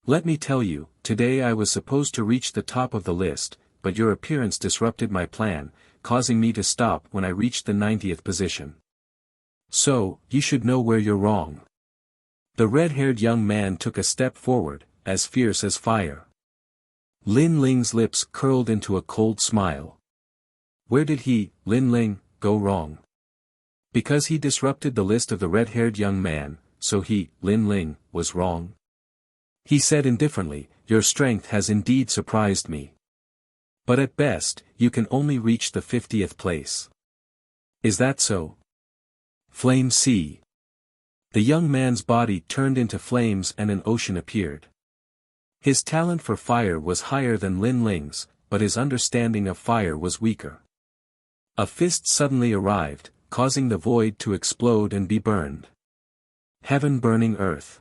Let me tell you, today I was supposed to reach the top of the list, but your appearance disrupted my plan, causing me to stop when I reached the 90th position. So, you should know where you're wrong. The red-haired young man took a step forward, as fierce as fire. Lin Ling's lips curled into a cold smile. Where did he, Lin Ling, go wrong? Because he disrupted the list of the red-haired young man, so he, Lin Ling, was wrong? He said indifferently, your strength has indeed surprised me. But at best, you can only reach the 50th place. Is that so? Flame sea. The young man's body turned into flames and an ocean appeared. His talent for fire was higher than Lin Ling's, but his understanding of fire was weaker. A fist suddenly arrived, causing the void to explode and be burned. Heaven burning earth.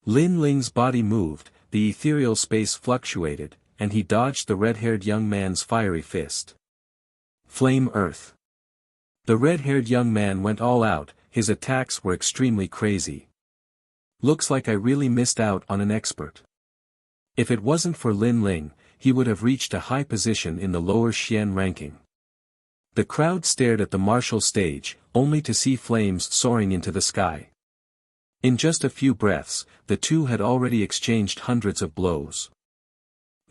Lin Ling's body moved, the ethereal space fluctuated, and he dodged the red-haired young man's fiery fist. Flame earth. The red-haired young man went all out, his attacks were extremely crazy. Looks like I really missed out on an expert. If it wasn't for Lin Ling, he would have reached a high position in the lower Xian ranking. The crowd stared at the martial stage, only to see flames soaring into the sky. In just a few breaths, the two had already exchanged hundreds of blows.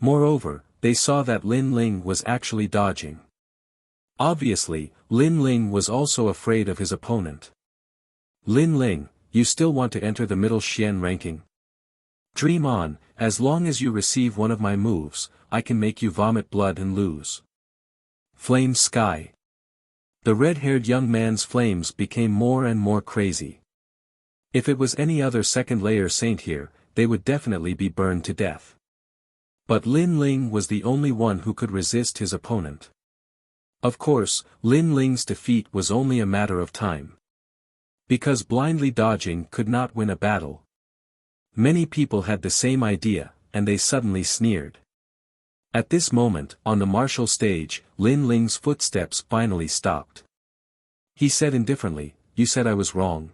Moreover, they saw that Lin Ling was actually dodging. Obviously, Lin Ling was also afraid of his opponent. Lin Ling, you still want to enter the middle Xian ranking? Dream on, as long as you receive one of my moves, I can make you vomit blood and lose. Flame sky. The red-haired young man's flames became more and more crazy. If it was any other second-layer saint here, they would definitely be burned to death. But Lin Ling was the only one who could resist his opponent. Of course, Lin Ling's defeat was only a matter of time. Because blindly dodging could not win a battle. Many people had the same idea, and they suddenly sneered. At this moment, on the martial stage, Lin Ling's footsteps finally stopped. He said indifferently, you said I was wrong.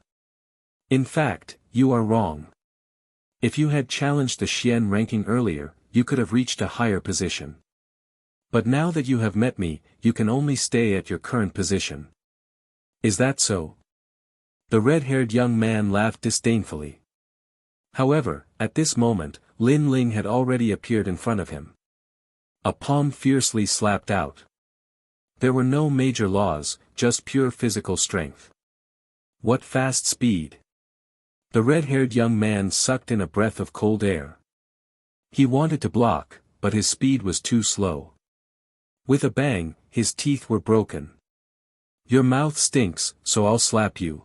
In fact, you are wrong. If you had challenged the Xian ranking earlier, you could have reached a higher position. But now that you have met me, you can only stay at your current position. Is that so? The red-haired young man laughed disdainfully. However, at this moment, Lin Ling had already appeared in front of him. A palm fiercely slapped out. There were no major laws, just pure physical strength. What fast speed! The red-haired young man sucked in a breath of cold air. He wanted to block, but his speed was too slow. With a bang, his teeth were broken. Your mouth stinks, so I'll slap you.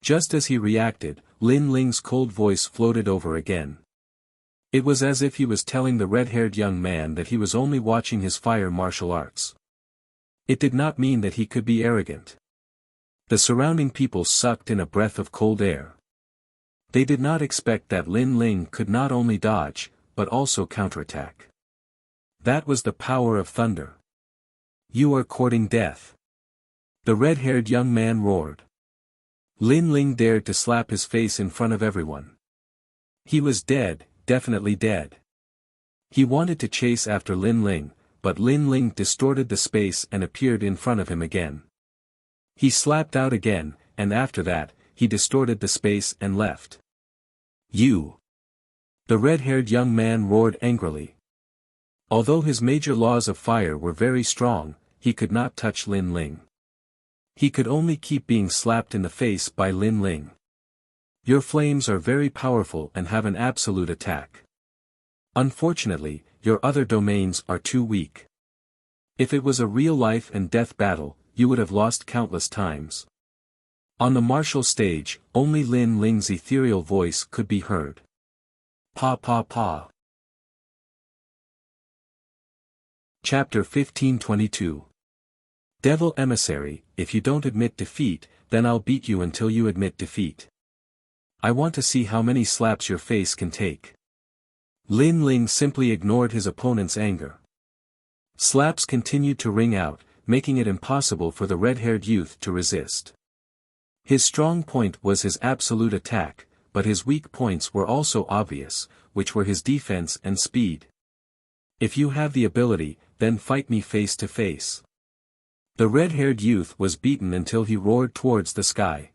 Just as he reacted, Lin Ling's cold voice floated over again. It was as if he was telling the red-haired young man that he was only watching his fire martial arts. It did not mean that he could be arrogant. The surrounding people sucked in a breath of cold air. They did not expect that Lin Ling could not only dodge, but also counterattack. That was the power of thunder. You are courting death. The red-haired young man roared. Lin Ling dared to slap his face in front of everyone. He was dead, definitely dead. He wanted to chase after Lin Ling, but Lin Ling distorted the space and appeared in front of him again. He slapped out again, and after that, he distorted the space and left. You! The red-haired young man roared angrily. Although his major laws of fire were very strong, he could not touch Lin Ling. He could only keep being slapped in the face by Lin Ling. Your flames are very powerful and have an absolute attack. Unfortunately, your other domains are too weak. If it was a real life and death battle, you would have lost countless times. On the martial stage, only Lin Ling's ethereal voice could be heard. Pa pa pa. Chapter 1522. Devil Emissary, if you don't admit defeat, then I'll beat you until you admit defeat. I want to see how many slaps your face can take. Lin Ling simply ignored his opponent's anger. Slaps continued to ring out, making it impossible for the red-haired youth to resist. His strong point was his absolute attack, but his weak points were also obvious, which were his defense and speed. If you have the ability, then fight me face to face. The red-haired youth was beaten until he roared towards the sky.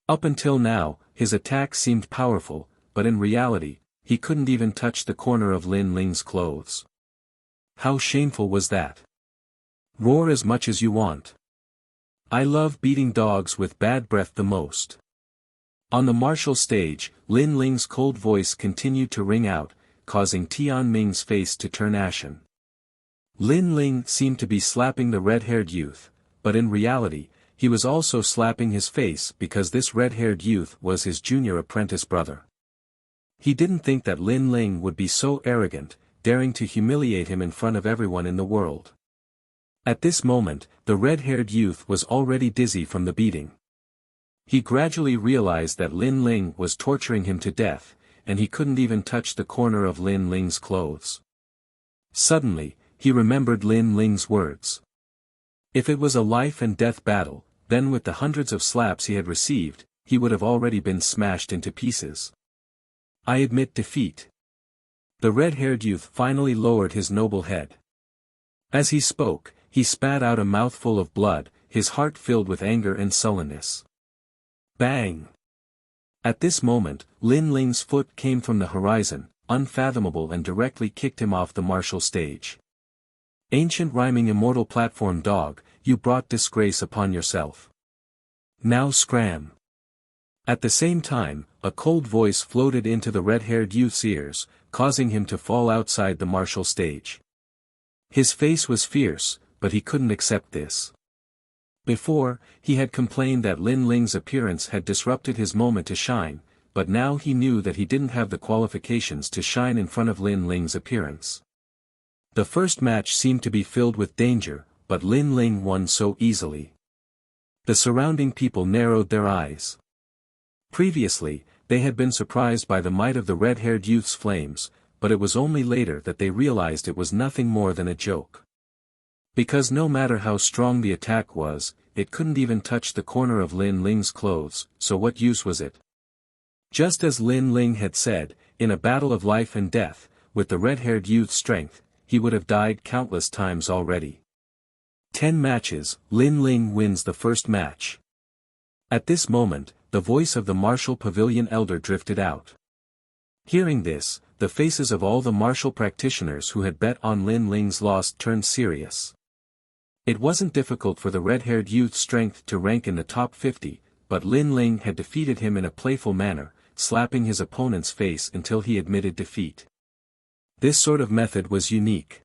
Up until now, his attack seemed powerful, but in reality, he couldn't even touch the corner of Lin Ling's clothes. How shameful was that? Roar as much as you want. I love beating dogs with bad breath the most. On the martial stage, Lin Ling's cold voice continued to ring out, causing Tian Ming's face to turn ashen. Lin Ling seemed to be slapping the red-haired youth, but in reality, he was also slapping his face because this red-haired youth was his junior apprentice brother. He didn't think that Lin Ling would be so arrogant, daring to humiliate him in front of everyone in the world. At this moment, the red-haired youth was already dizzy from the beating. He gradually realized that Lin Ling was torturing him to death, and he couldn't even touch the corner of Lin Ling's clothes. Suddenly, he remembered Lin Ling's words. If it was a life-and-death battle, then with the hundreds of slaps he had received, he would have already been smashed into pieces. I admit defeat. The red-haired youth finally lowered his noble head. As he spoke, he spat out a mouthful of blood, his heart filled with anger and sullenness. Bang! At this moment, Lin Ling's foot came from the horizon, unfathomable, and directly kicked him off the martial stage. Ancient rhyming immortal platform dog, you brought disgrace upon yourself. Now scram! At the same time, a cold voice floated into the red-haired youth's ears, causing him to fall outside the martial stage. His face was fierce, but he couldn't accept this. Before, he had complained that Lin Ling's appearance had disrupted his moment to shine, but now he knew that he didn't have the qualifications to shine in front of Lin Ling's appearance. The first match seemed to be filled with danger, but Lin Ling won so easily. The surrounding people narrowed their eyes. Previously, they had been surprised by the might of the red-haired youth's flames, but it was only later that they realized it was nothing more than a joke. Because no matter how strong the attack was, it couldn't even touch the corner of Lin Ling's clothes, so what use was it? Just as Lin Ling had said, in a battle of life and death, with the red-haired youth's strength, he would have died countless times already. 10 matches, Lin Ling wins the first match. At this moment, the voice of the martial pavilion elder drifted out. Hearing this, the faces of all the martial practitioners who had bet on Lin Ling's loss turned serious. It wasn't difficult for the red-haired youth's strength to rank in the top 50, but Lin Ling had defeated him in a playful manner, slapping his opponent's face until he admitted defeat. This sort of method was unique.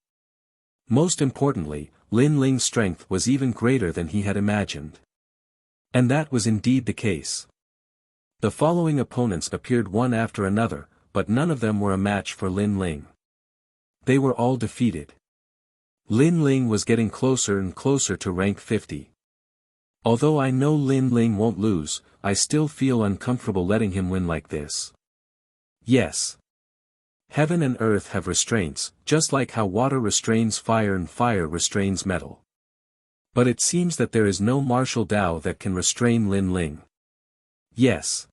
Most importantly, Lin Ling's strength was even greater than he had imagined. And that was indeed the case. The following opponents appeared one after another, but none of them were a match for Lin Ling. They were all defeated. Lin Ling was getting closer and closer to rank 50. Although I know Lin Ling won't lose, I still feel uncomfortable letting him win like this. Yes. Heaven and earth have restraints, just like how water restrains fire and fire restrains metal. But it seems that there is no martial Tao that can restrain Lin Ling. Yes.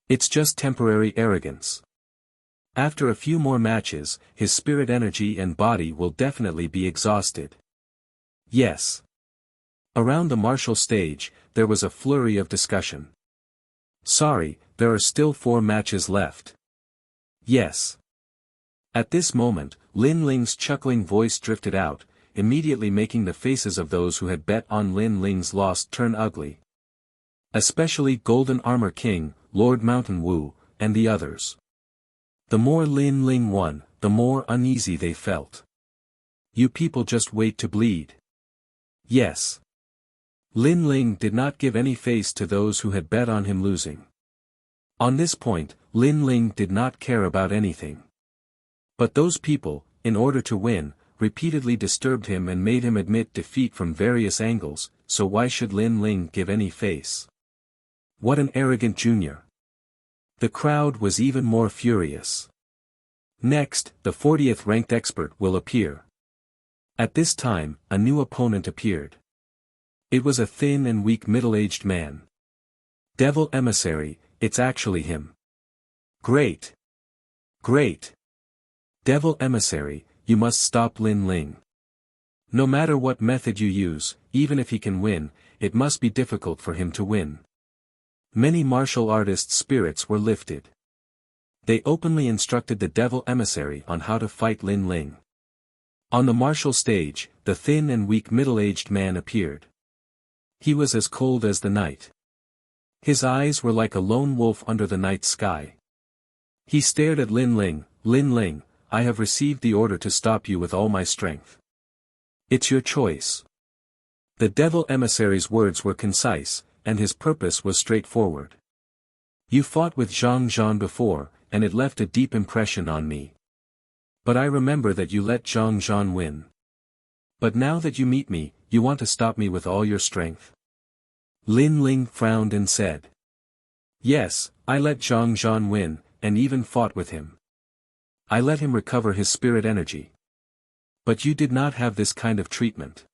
It's just temporary arrogance. After a few more matches, his spirit energy and body will definitely be exhausted. Yes. Around the martial stage, there was a flurry of discussion. Sorry, there are still 4 matches left. Yes. At this moment, Lin Ling's chuckling voice drifted out, immediately making the faces of those who had bet on Lin Ling's loss turn ugly. Especially Golden Armor King, Lord Mountain Wu, and the others. The more Lin Ling won, the more uneasy they felt. You people just wait to bleed. Yes. Lin Ling did not give any face to those who had bet on him losing. On this point, Lin Ling did not care about anything. But those people, in order to win, repeatedly disturbed him and made him admit defeat from various angles, so why should Lin Ling give any face? What an arrogant junior. The crowd was even more furious. Next, the 40th ranked expert will appear. At this time, a new opponent appeared. It was a thin and weak middle-aged man. Devil Emissary, it's actually him. Great. Great. Devil Emissary, you must stop Lin Ling. No matter what method you use, even if he can win, it must be difficult for him to win. Many martial artists' spirits were lifted. They openly instructed the devil emissary on how to fight Lin Ling. On the martial stage, the thin and weak middle-aged man appeared. He was as cold as the night. His eyes were like a lone wolf under the night sky. He stared at Lin Ling. "Lin Ling, I have received the order to stop you with all my strength. It's your choice." The devil emissary's words were concise, and his purpose was straightforward. "You fought with Zhang Zhan before, and it left a deep impression on me. But I remember that you let Zhang Zhan win. But now that you meet me, you want to stop me with all your strength?" Lin Ling frowned and said. "Yes, I let Zhang Zhan win, and even fought with him. I let him recover his spirit energy. But you did not have this kind of treatment.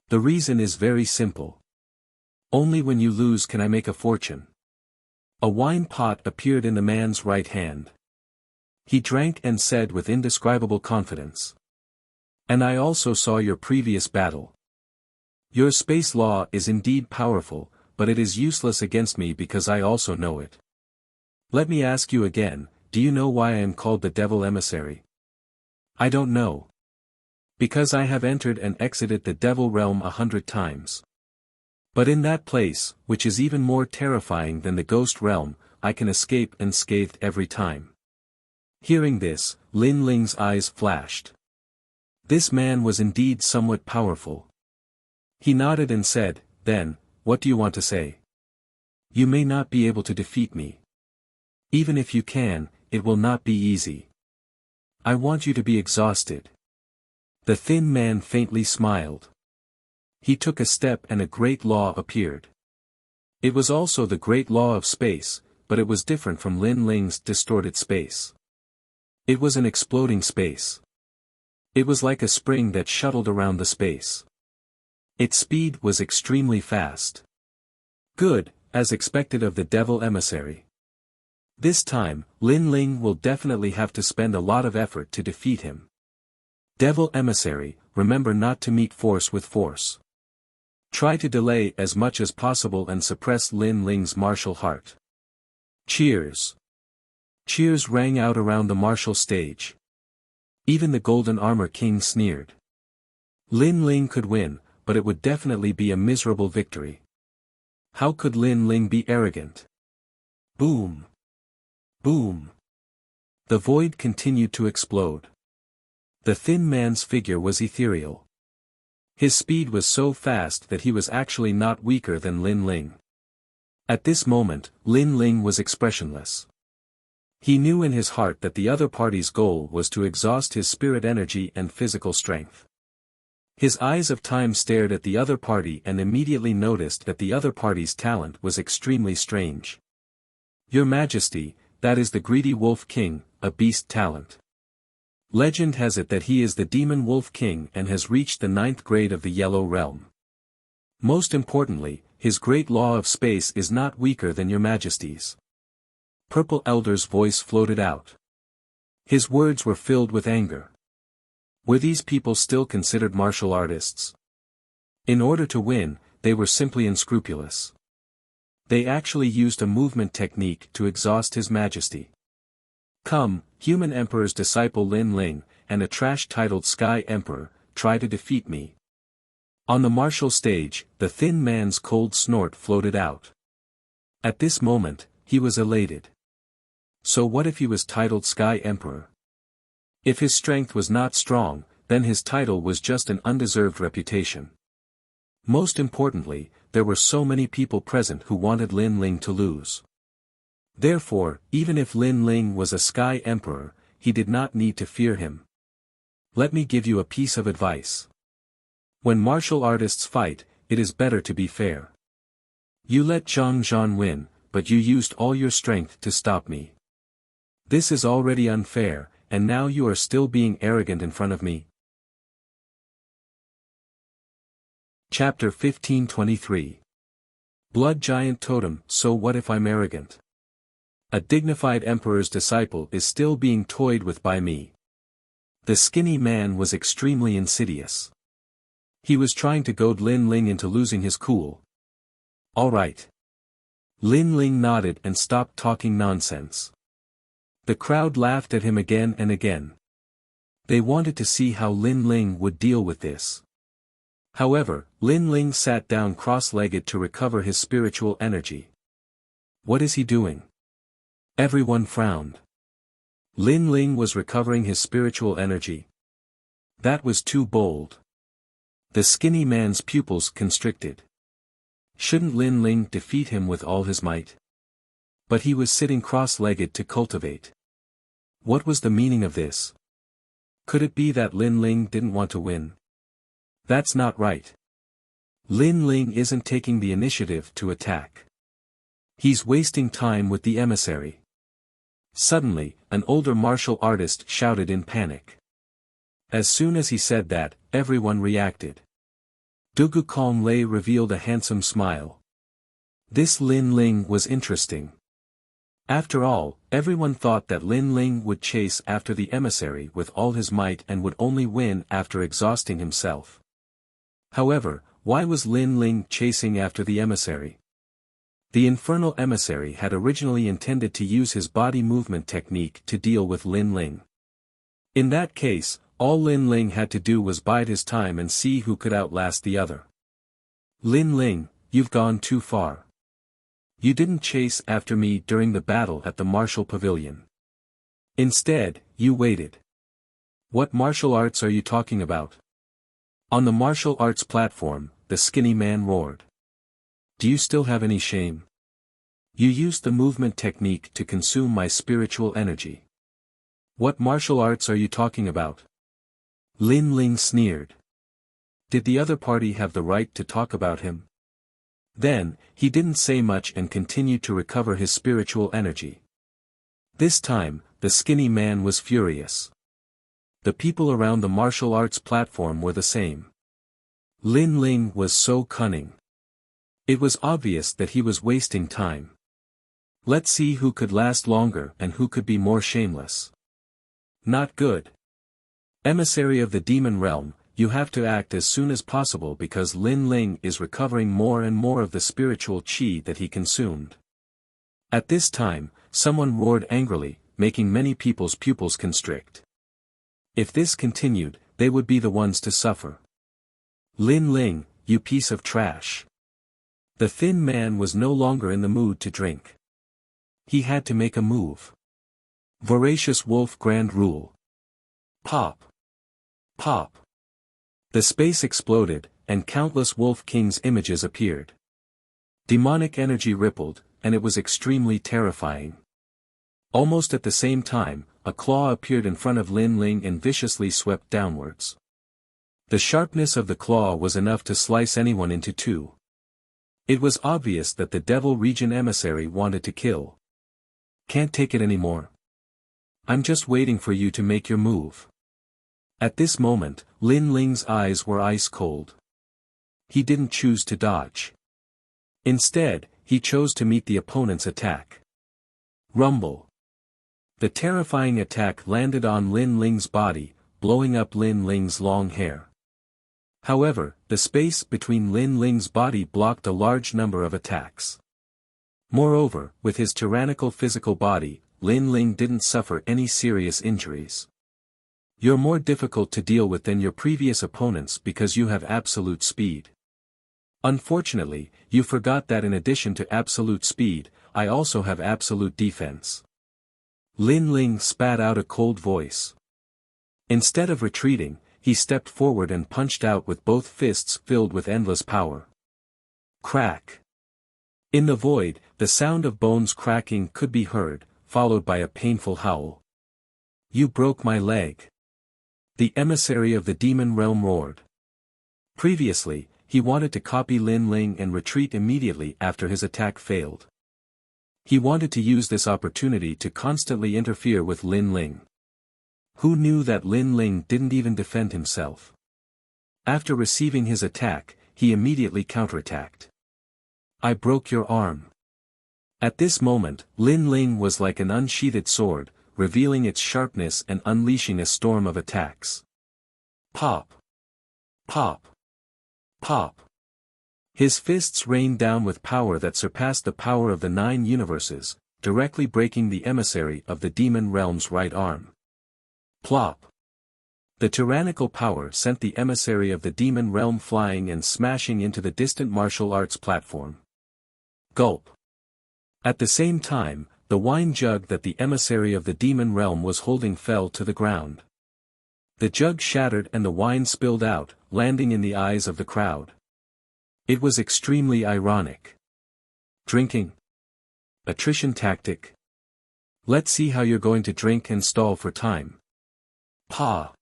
The reason is very simple. Only when you lose can I make a fortune." A wine pot appeared in the man's right hand. He drank and said with indescribable confidence. "And I also saw your previous battle. Your space law is indeed powerful, but it is useless against me because I also know it. Let me ask you again, do you know why I am called the devil emissary?" "I don't know. Because I have entered and exited the devil realm 100 times. But in that place, which is even more terrifying than the ghost realm, I can escape unscathed every time." Hearing this, Lin Ling's eyes flashed. This man was indeed somewhat powerful. He nodded and said, "Then, what do you want to say? You may not be able to defeat me. Even if you can, it will not be easy. I want you to be exhausted." The thin man faintly smiled. He took a step and a great law appeared. It was also the great law of space, but it was different from Lin Ling's distorted space. It was an exploding space. It was like a spring that shuttled around the space. Its speed was extremely fast. Good, as expected of the devil emissary. This time, Lin Ling will definitely have to spend a lot of effort to defeat him. Devil emissary, remember not to meet force with force. Try to delay as much as possible and suppress Lin Ling's martial heart. Cheers. Cheers rang out around the martial stage. Even the Golden Armor King sneered. Lin Ling could win, but it would definitely be a miserable victory. How could Lin Ling be arrogant? Boom. Boom. The void continued to explode. The thin man's figure was ethereal. His speed was so fast that he was actually not weaker than Lin Ling. At this moment, Lin Ling was expressionless. He knew in his heart that the other party's goal was to exhaust his spirit energy and physical strength. His eyes of time stared at the other party and immediately noticed that the other party's talent was extremely strange. "Your Majesty, that is the greedy Wolf King, a beast talent. Legend has it that he is the Demon Wolf King and has reached the 9th grade of the Yellow Realm. Most importantly, his great law of space is not weaker than your Majesty's." Purple Elder's voice floated out. His words were filled with anger. Were these people still considered martial artists? In order to win, they were simply unscrupulous. They actually used a movement technique to exhaust His Majesty. "Come, human emperor's disciple Lin Ling, and a trash titled Sky Emperor, try to defeat me." On the martial stage, the thin man's cold snort floated out. At this moment, he was elated. So what if he was titled Sky Emperor? If his strength was not strong, then his title was just an undeserved reputation. Most importantly, there were so many people present who wanted Lin Ling to lose. Therefore, even if Lin Ling was a Sky Emperor, he did not need to fear him. Let me give you a piece of advice. When martial artists fight, it is better to be fair. You let Zhang Zhan win, but you used all your strength to stop me. This is already unfair, and now you are still being arrogant in front of me. Chapter 1523. Blood Giant Totem. So what if I'm arrogant? A dignified emperor's disciple is still being toyed with by me. The skinny man was extremely insidious. He was trying to goad Lin Ling into losing his cool. All right. Lin Ling nodded and stopped talking nonsense. The crowd laughed at him again and again. They wanted to see how Lin Ling would deal with this. However, Lin Ling sat down cross-legged to recover his spiritual energy. What is he doing? Everyone frowned. Lin Ling was recovering his spiritual energy. That was too bold. The skinny man's pupils constricted. Shouldn't Lin Ling defeat him with all his might? But he was sitting cross-legged to cultivate. What was the meaning of this? Could it be that Lin Ling didn't want to win? That's not right. Lin Ling isn't taking the initiative to attack. He's wasting time with the emissary. Suddenly, an older martial artist shouted in panic. As soon as he said that, everyone reacted. Dugu Kong Lei revealed a handsome smile. This Lin Ling was interesting. After all, everyone thought that Lin Ling would chase after the emissary with all his might and would only win after exhausting himself. However, why was Lin Ling chasing after the emissary? The infernal emissary had originally intended to use his body movement technique to deal with Lin Ling. In that case, all Lin Ling had to do was bide his time and see who could outlast the other. Lin Ling, you've gone too far. You didn't chase after me during the battle at the martial pavilion. Instead, you waited. What martial arts are you talking about? On the martial arts platform, the skinny man roared. Do you still have any shame? You used the movement technique to consume my spiritual energy. What martial arts are you talking about? Lin Ling sneered. Did the other party have the right to talk about him? Then, he didn't say much and continued to recover his spiritual energy. This time, the skinny man was furious. The people around the martial arts platform were the same. Lin Ling was so cunning. It was obvious that he was wasting time. Let's see who could last longer and who could be more shameless. Not good. Emissary of the demon realm, you have to act as soon as possible because Lin Ling is recovering more and more of the spiritual qi that he consumed. At this time, someone roared angrily, making many people's pupils constrict. If this continued, they would be the ones to suffer. Lin Ling, you piece of trash. The thin man was no longer in the mood to drink. He had to make a move. Voracious Wolf Grand Rule. Pop. Pop. The space exploded, and countless Wolf King's images appeared. Demonic energy rippled, and it was extremely terrifying. Almost at the same time, a claw appeared in front of Lin Ling and viciously swept downwards. The sharpness of the claw was enough to slice anyone into two. It was obvious that the Devil Region emissary wanted to kill. Can't take it anymore. I'm just waiting for you to make your move. At this moment, Lin Ling's eyes were ice cold. He didn't choose to dodge. Instead, he chose to meet the opponent's attack. Rumble. The terrifying attack landed on Lin Ling's body, blowing up Lin Ling's long hair. However, the space between Lin Ling's body blocked a large number of attacks. Moreover, with his tyrannical physical body, Lin Ling didn't suffer any serious injuries. You're more difficult to deal with than your previous opponents because you have absolute speed. Unfortunately, you forgot that in addition to absolute speed, I also have absolute defense. Lin Ling spat out a cold voice. Instead of retreating, he stepped forward and punched out with both fists filled with endless power. Crack. In the void, the sound of bones cracking could be heard, followed by a painful howl. You broke my leg. The emissary of the demon realm roared. Previously, he wanted to copy Lin Ling and retreat immediately after his attack failed. He wanted to use this opportunity to constantly interfere with Lin Ling. Who knew that Lin Ling didn't even defend himself? After receiving his attack, he immediately counterattacked. I broke your arm. At this moment, Lin Ling was like an unsheathed sword, revealing its sharpness and unleashing a storm of attacks. Pop. Pop. Pop. His fists rained down with power that surpassed the power of the 9 universes, directly breaking the emissary of the demon realm's right arm. Plop! The tyrannical power sent the emissary of the demon realm flying and smashing into the distant martial arts platform. Gulp! At the same time, the wine jug that the emissary of the demon realm was holding fell to the ground. The jug shattered and the wine spilled out, landing in the eyes of the crowd. It was extremely ironic. Drinking? Attrition tactic? Let's see how you're going to drink and stall for time. Pa!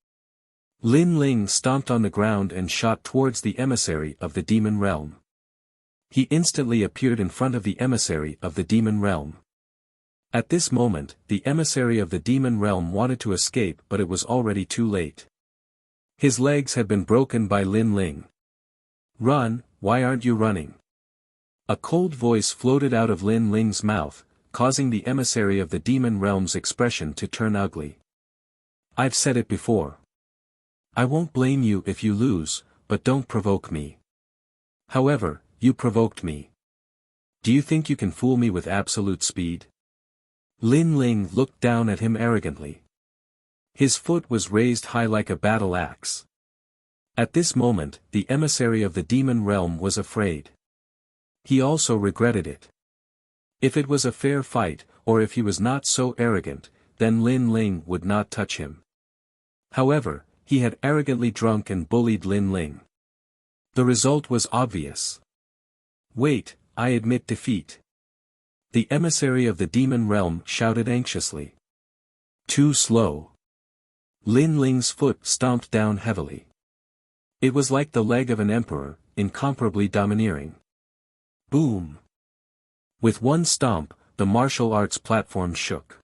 Lin Ling stomped on the ground and shot towards the emissary of the demon realm. He instantly appeared in front of the emissary of the demon realm. At this moment, the emissary of the demon realm wanted to escape, but it was already too late. His legs had been broken by Lin Ling. Run, why aren't you running? A cold voice floated out of Lin Ling's mouth, causing the emissary of the demon realm's expression to turn ugly. I've said it before. I won't blame you if you lose, but don't provoke me. However, you provoked me. Do you think you can fool me with absolute speed? Lin Ling looked down at him arrogantly. His foot was raised high like a battle axe. At this moment, the emissary of the demon realm was afraid. He also regretted it. If it was a fair fight, or if he was not so arrogant, then Lin Ling would not touch him. However, he had arrogantly drunk and bullied Lin Ling. The result was obvious. Wait, I admit defeat. The emissary of the demon realm shouted anxiously. Too slow. Lin Ling's foot stomped down heavily. It was like the leg of an emperor, incomparably domineering. Boom! With one stomp, the martial arts platform shook.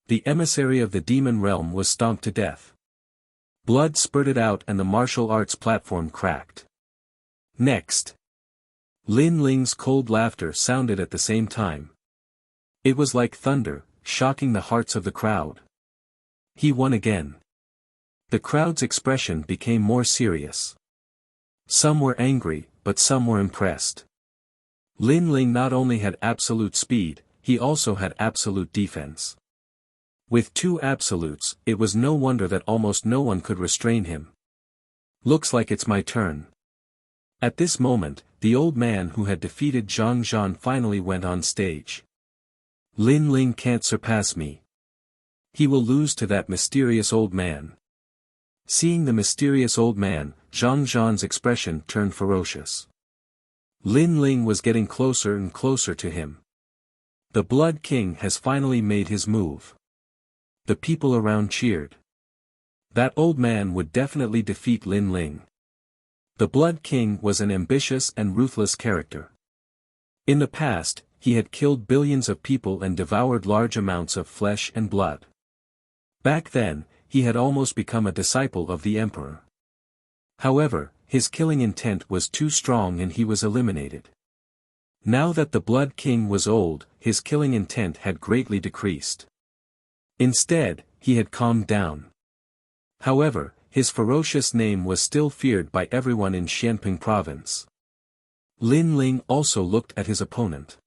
The emissary of the demon realm was stomped to death. Blood spurted out and the martial arts platform cracked. Next! Lin Ling's cold laughter sounded at the same time. It was like thunder, shocking the hearts of the crowd. He won again. The crowd's expression became more serious. Some were angry, but some were impressed. Lin Ling not only had absolute speed, he also had absolute defense. With two absolutes, it was no wonder that almost no one could restrain him. Looks like it's my turn. At this moment, the old man who had defeated Zhang Zhan finally went on stage. Lin Ling can't surpass me. He will lose to that mysterious old man. Seeing the mysterious old man, Zhang Zhan's expression turned ferocious. Lin Ling was getting closer and closer to him. The Blood King has finally made his move. The people around cheered. That old man would definitely defeat Lin Ling. The Blood King was an ambitious and ruthless character. In the past, he had killed billions of people and devoured large amounts of flesh and blood. Back then, he had almost become a disciple of the emperor. However, his killing intent was too strong and he was eliminated. Now that the Blood King was old, his killing intent had greatly decreased. Instead, he had calmed down. However, his ferocious name was still feared by everyone in Xianping province. Lin Ling also looked at his opponent.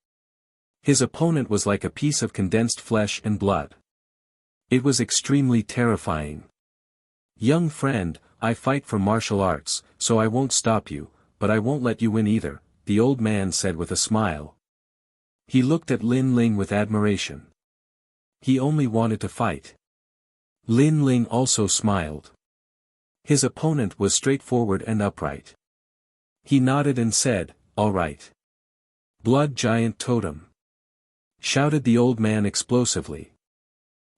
His opponent was like a piece of condensed flesh and blood. It was extremely terrifying. Young friend, I fight for martial arts, so I won't stop you, but I won't let you win either, the old man said with a smile. He looked at Lin Ling with admiration. He only wanted to fight. Lin Ling also smiled. His opponent was straightforward and upright. He nodded and said, "All right." Blood Giant Totem! Shouted the old man explosively.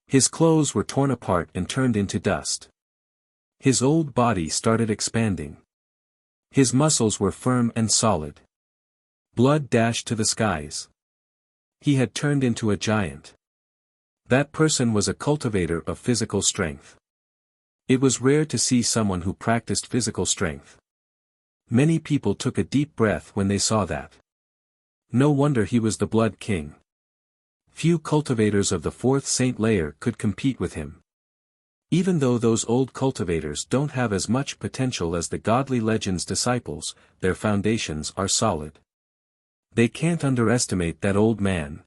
His clothes were torn apart and turned into dust. His old body started expanding. His muscles were firm and solid. Blood dashed to the skies. He had turned into a giant. That person was a cultivator of physical strength. It was rare to see someone who practiced physical strength. Many people took a deep breath when they saw that. No wonder he was the Blood King. Few cultivators of the fourth saint layer could compete with him. Even though those old cultivators don't have as much potential as the godly legend's disciples, their foundations are solid. They can't underestimate that old man.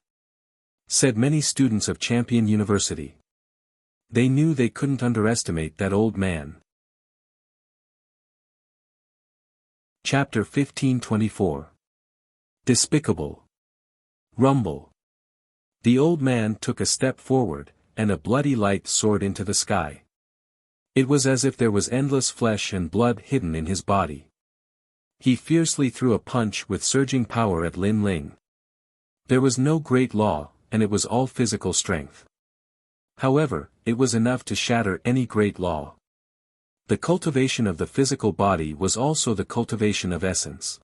said many students of Champion University. They knew they couldn't underestimate that old man. Chapter 1524. Despicable. Rumble. The old man took a step forward, and a bloody light soared into the sky. It was as if there was endless flesh and blood hidden in his body. He fiercely threw a punch with surging power at Lin Ling. There was no great law, and it was all physical strength. However, it was enough to shatter any great law. The cultivation of the physical body was also the cultivation of essence.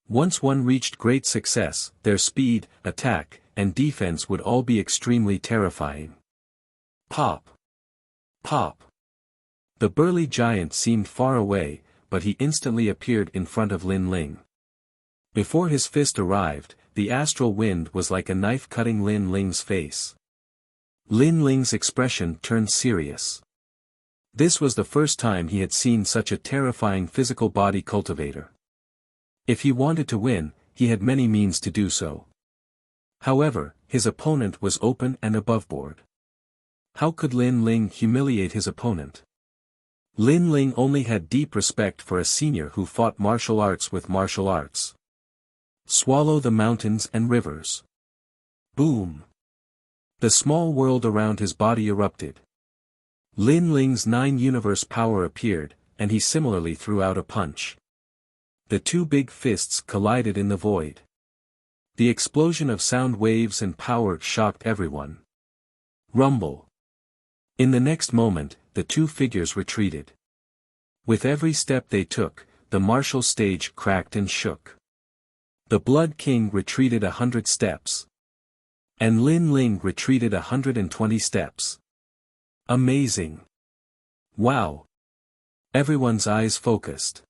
Once one reached great success, their speed, attack, and defense would all be extremely terrifying. Pop! Pop! The burly giant seemed far away, but he instantly appeared in front of Lin Ling. Before his fist arrived, the astral wind was like a knife cutting Lin Ling's face. Lin Ling's expression turned serious. This was the first time he had seen such a terrifying physical body cultivator. If he wanted to win, he had many means to do so. However, his opponent was open and aboveboard. How could Lin Ling humiliate his opponent? Lin Ling only had deep respect for a senior who fought martial arts with martial arts. Swallow the mountains and rivers. Boom! The small world around his body erupted. Lin Ling's 9-universe power appeared, and he similarly threw out a punch. The two big fists collided in the void. The explosion of sound waves and power shocked everyone. Rumble. In the next moment, the two figures retreated. With every step they took, the martial stage cracked and shook. The Blood King retreated 100 steps. And Lin Ling retreated 120 steps. Amazing. Wow. Everyone's eyes focused.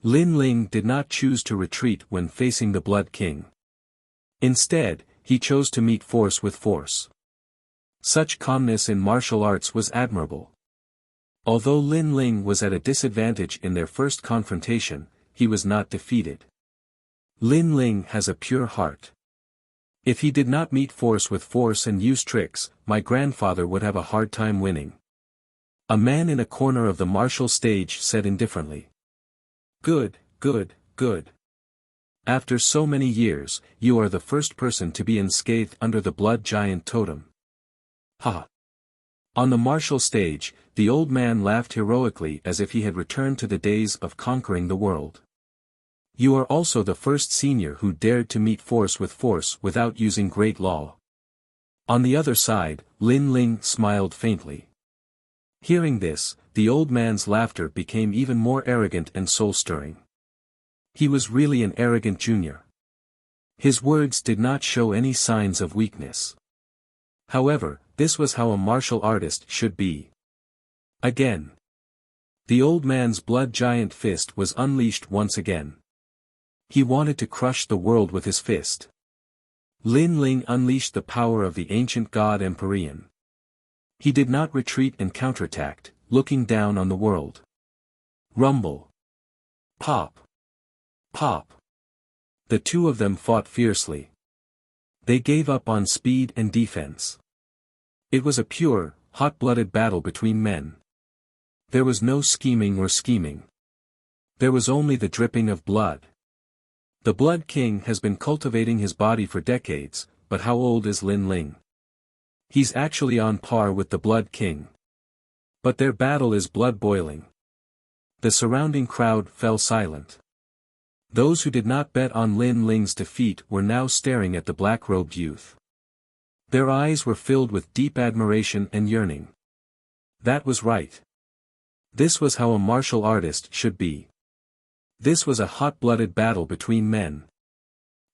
Lin Ling did not choose to retreat when facing the Blood King. Instead, he chose to meet force with force. Such calmness in martial arts was admirable. Although Lin Ling was at a disadvantage in their first confrontation, he was not defeated. Lin Ling has a pure heart. If he did not meet force with force and use tricks, my grandfather would have a hard time winning. A man in a corner of the martial stage said indifferently. Good, good, good. After so many years, you are the first person to be unscathed under the blood giant totem. Ha! On the martial stage, the old man laughed heroically as if he had returned to the days of conquering the world. You are also the first senior who dared to meet force without using great law. On the other side, Lin Ling smiled faintly. Hearing this, the old man's laughter became even more arrogant and soul-stirring. He was really an arrogant junior. His words did not show any signs of weakness. However, this was how a martial artist should be. Again. The old man's blood giant fist was unleashed once again. He wanted to crush the world with his fist. Lin Ling unleashed the power of the ancient god Empyrean. He did not retreat and counterattacked, looking down on the world. Rumble. Pop. Pop. The two of them fought fiercely. They gave up on speed and defense. It was a pure, hot-blooded battle between men. There was no scheming or scheming. There was only the dripping of blood. The Blood King has been cultivating his body for decades, but how old is Lin Ling? He's actually on par with the Blood King. But their battle is blood-boiling. The surrounding crowd fell silent. Those who did not bet on Lin Ling's defeat were now staring at the black-robed youth. Their eyes were filled with deep admiration and yearning. That was right. This was how a martial artist should be. This was a hot-blooded battle between men.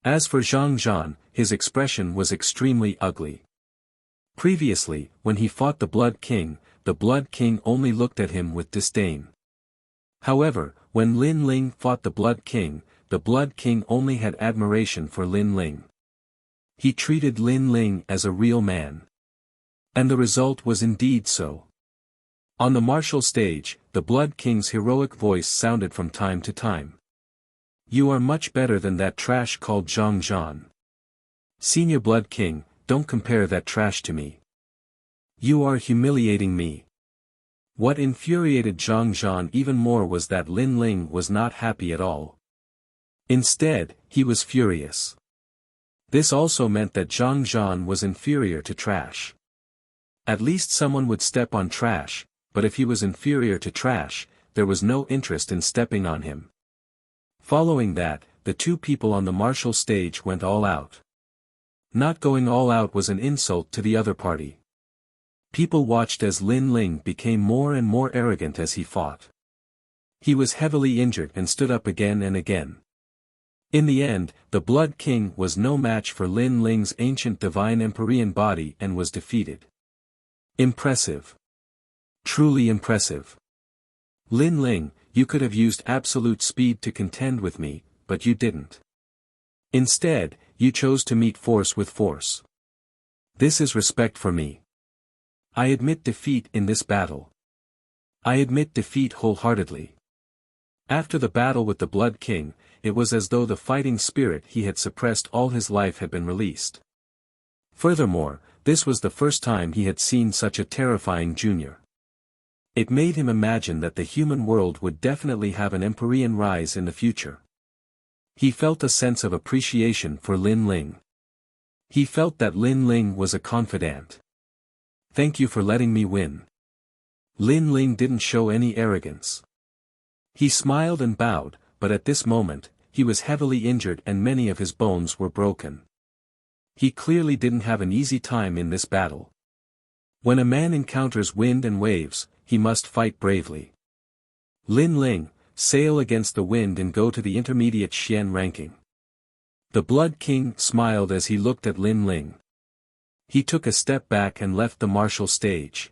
As for Zhang Zhan, his expression was extremely ugly. Previously, when he fought the Blood King only looked at him with disdain. However, when Lin Ling fought the Blood King only had admiration for Lin Ling. He treated Lin Ling as a real man. And the result was indeed so. On the martial stage, the Blood King's heroic voice sounded from time to time. You are much better than that trash called Zhang Zhan. Senior Blood King, don't compare that trash to me. You are humiliating me. What infuriated Zhang Zhan even more was that Lin Ling was not happy at all. Instead, he was furious. This also meant that Zhang Zhan was inferior to trash. At least someone would step on trash, but if he was inferior to trash, there was no interest in stepping on him. Following that, the two people on the martial stage went all out. Not going all out was an insult to the other party. People watched as Lin Ling became more and more arrogant as he fought. He was heavily injured and stood up again and again. In the end, the Blood King was no match for Lin Ling's ancient divine Empyrean body and was defeated. Impressive. Truly impressive. Lin Ling, you could have used absolute speed to contend with me, but you didn't. Instead, you chose to meet force with force. This is respect for me. I admit defeat in this battle. I admit defeat wholeheartedly. After the battle with the Blood King, it was as though the fighting spirit he had suppressed all his life had been released. Furthermore, this was the first time he had seen such a terrifying junior. It made him imagine that the human world would definitely have an Empyrean rise in the future. He felt a sense of appreciation for Lin Ling. He felt that Lin Ling was a confidant. Thank you for letting me win. Lin Ling didn't show any arrogance. He smiled and bowed, but at this moment, he was heavily injured and many of his bones were broken. He clearly didn't have an easy time in this battle. When a man encounters wind and waves, he must fight bravely. Lin Ling, sail against the wind and go to the intermediate Xian ranking. The Blood King smiled as he looked at Lin Ling. He took a step back and left the martial stage.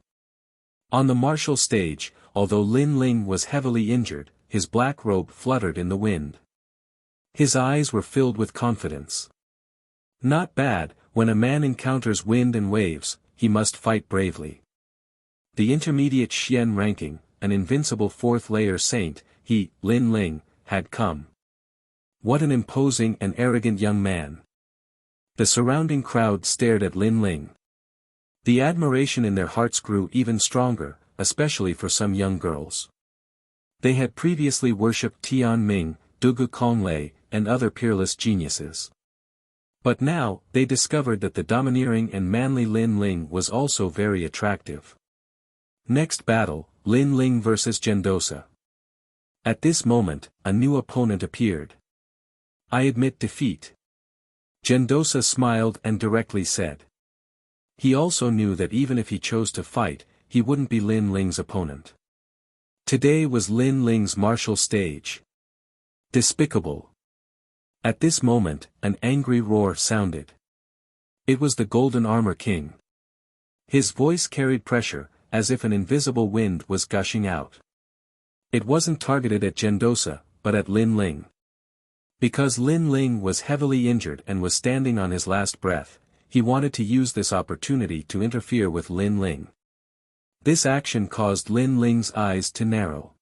On the martial stage, although Lin Ling was heavily injured, his black robe fluttered in the wind. His eyes were filled with confidence. Not bad, when a man encounters wind and waves, he must fight bravely. The intermediate Xian ranking, an invincible fourth-layer saint, he, Lin Ling, had come. What an imposing and arrogant young man. The surrounding crowd stared at Lin Ling. The admiration in their hearts grew even stronger, especially for some young girls. They had previously worshipped Tian Ming, Dugu Konglei, and other peerless geniuses. But now, they discovered that the domineering and manly Lin Ling was also very attractive. Next battle, Lin Ling vs. Gendosa. At this moment, a new opponent appeared. I admit defeat. Gendosa smiled and directly said. He also knew that even if he chose to fight, he wouldn't be Lin Ling's opponent. Today was Lin Ling's martial stage. Despicable. At this moment, an angry roar sounded. It was the Golden Armor King. His voice carried pressure, as if an invisible wind was gushing out. It wasn't targeted at Gendosa, but at Lin Ling. Because Lin Ling was heavily injured and was standing on his last breath, he wanted to use this opportunity to interfere with Lin Ling. This action caused Lin Ling's eyes to narrow.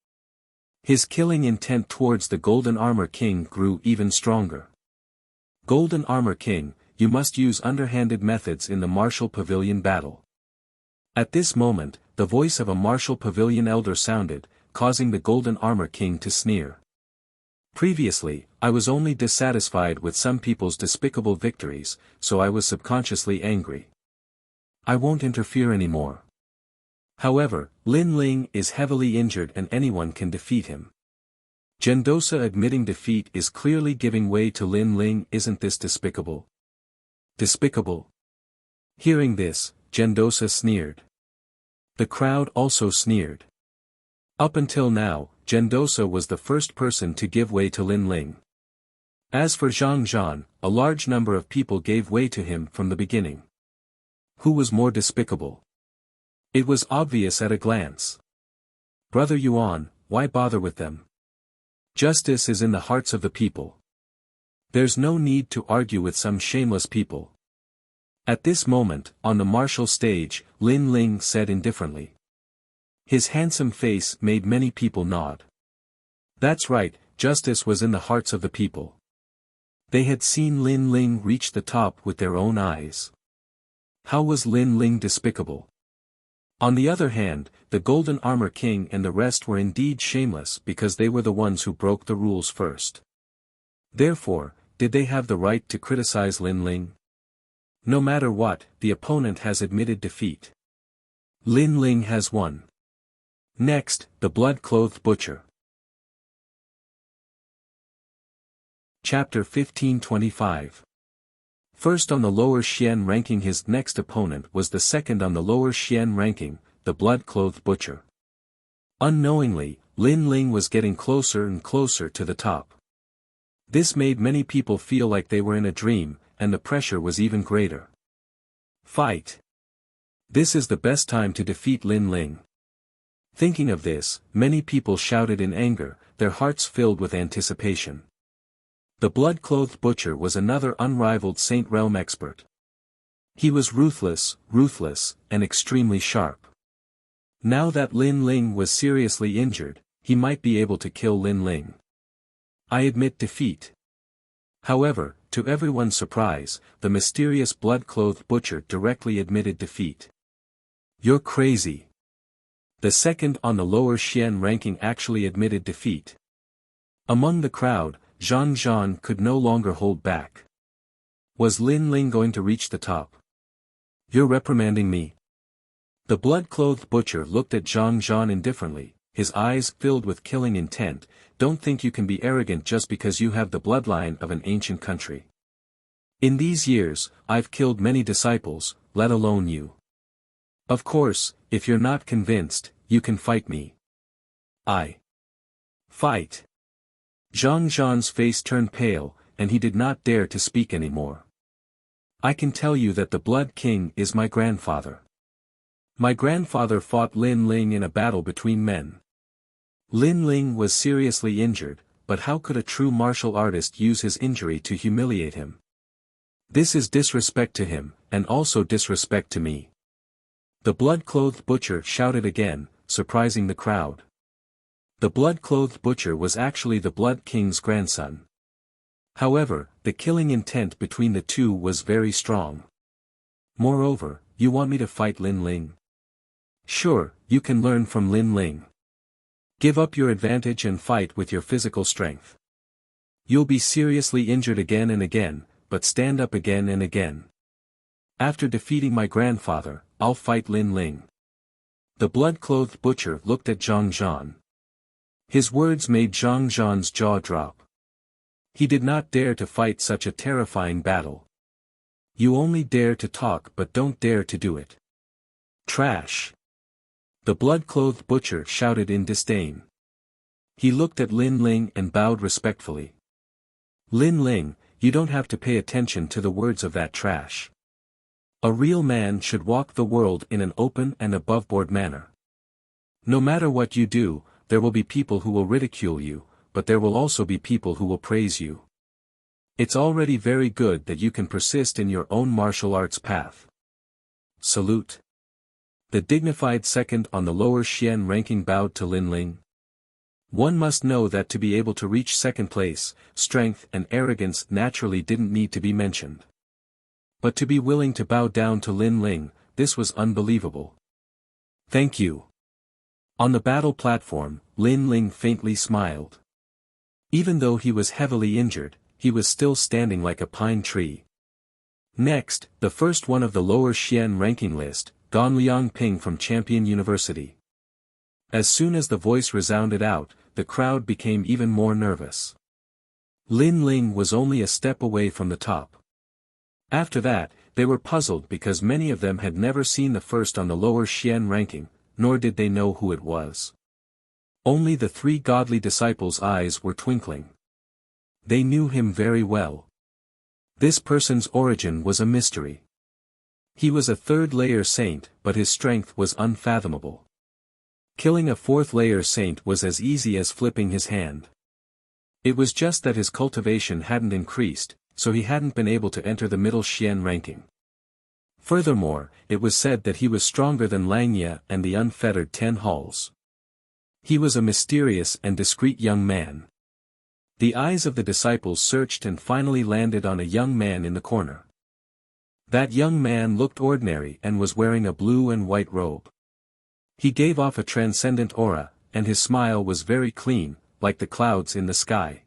His killing intent towards the Golden Armor King grew even stronger. Golden Armor King, you must use underhanded methods in the martial pavilion battle. At this moment, the voice of a martial pavilion elder sounded, causing the Golden Armor King to sneer. Previously, I was only dissatisfied with some people's despicable victories, so I was subconsciously angry. I won't interfere anymore. However, Lin Ling is heavily injured and anyone can defeat him. Gendosa admitting defeat is clearly giving way to Lin Ling. Isn't this despicable? Despicable? Hearing this, Gendosa sneered. The crowd also sneered. Up until now, Gendosa was the first person to give way to Lin Ling. As for Zhang Zhan, a large number of people gave way to him from the beginning. Who was more despicable? It was obvious at a glance. Brother Yuan, why bother with them? Justice is in the hearts of the people. There's no need to argue with some shameless people. At this moment, on the martial stage, Lin Ling said indifferently. His handsome face made many people nod. That's right, justice was in the hearts of the people. They had seen Lin Ling reach the top with their own eyes. How was Lin Ling despicable? On the other hand, the Golden Armor King and the rest were indeed shameless because they were the ones who broke the rules first. Therefore, did they have the right to criticize Lin Ling? No matter what, the opponent has admitted defeat. Lin Ling has won. Next, the blood-clothed butcher. Chapter 1525. First on the lower Xian ranking. His next opponent was the second on the lower Xian ranking, the blood-clothed butcher. Unknowingly, Lin Ling was getting closer and closer to the top. This made many people feel like they were in a dream, and the pressure was even greater. Fight! This is the best time to defeat Lin Ling. Thinking of this, many people shouted in anger, their hearts filled with anticipation. The blood-clothed butcher was another unrivaled Saint Realm expert. He was ruthless, and extremely sharp. Now that Lin Ling was seriously injured, he might be able to kill Lin Ling. I admit defeat. However, to everyone's surprise, the mysterious blood-clothed butcher directly admitted defeat. You're crazy. The second on the lower Xian ranking actually admitted defeat. Among the crowd, Zhang could no longer hold back. Was Lin Ling going to reach the top? You're reprimanding me? The blood-clothed butcher looked at Zhang indifferently, his eyes filled with killing intent. Don't think you can be arrogant just because you have the bloodline of an ancient country. In these years, I've killed many disciples, let alone you. Of course, if you're not convinced, you can fight me. I fight. Zhang's face turned pale, and he did not dare to speak anymore. I can tell you that the Blood King is my grandfather. My grandfather fought Lin Ling in a battle between men. Lin Ling was seriously injured, but how could a true martial artist use his injury to humiliate him? This is disrespect to him, and also disrespect to me. The blood-clothed butcher shouted again, surprising the crowd. The blood-clothed butcher was actually the Blood King's grandson. However, the killing intent between the two was very strong. Moreover, you want me to fight Lin Ling? Sure, you can learn from Lin Ling. Give up your advantage and fight with your physical strength. You'll be seriously injured again and again, but stand up again and again. After defeating my grandfather, I'll fight Lin Ling. The blood-clothed butcher looked at Zhang. His words made Zhang's jaw drop. He did not dare to fight such a terrifying battle. You only dare to talk but don't dare to do it. Trash! The blood-clothed butcher shouted in disdain. He looked at Lin Ling and bowed respectfully. Lin Ling, you don't have to pay attention to the words of that trash. A real man should walk the world in an open and above-board manner. No matter what you do, there will be people who will ridicule you, but there will also be people who will praise you. It's already very good that you can persist in your own martial arts path. Salute. The dignified second on the lower Xian ranking bowed to Lin Ling. One must know that to be able to reach second place, strength and arrogance naturally didn't need to be mentioned. But to be willing to bow down to Lin Ling, this was unbelievable. Thank you. On the battle platform, Lin Ling faintly smiled. Even though he was heavily injured, he was still standing like a pine tree. Next, the first one of the lower Xian ranking list, Gan Liangping from Champion University. As soon as the voice resounded out, the crowd became even more nervous. Lin Ling was only a step away from the top. After that, they were puzzled because many of them had never seen the first on the lower Xian ranking, nor did they know who it was. Only the three godly disciples' eyes were twinkling. They knew him very well. This person's origin was a mystery. He was a third-layer saint, but his strength was unfathomable. Killing a fourth-layer saint was as easy as flipping his hand. It was just that his cultivation hadn't increased, so he hadn't been able to enter the middle Xian ranking. Furthermore, it was said that he was stronger than Langya and the unfettered 10 halls. He was a mysterious and discreet young man. The eyes of the disciples searched and finally landed on a young man in the corner. That young man looked ordinary and was wearing a blue and white robe. He gave off a transcendent aura, and his smile was very clean, like the clouds in the sky.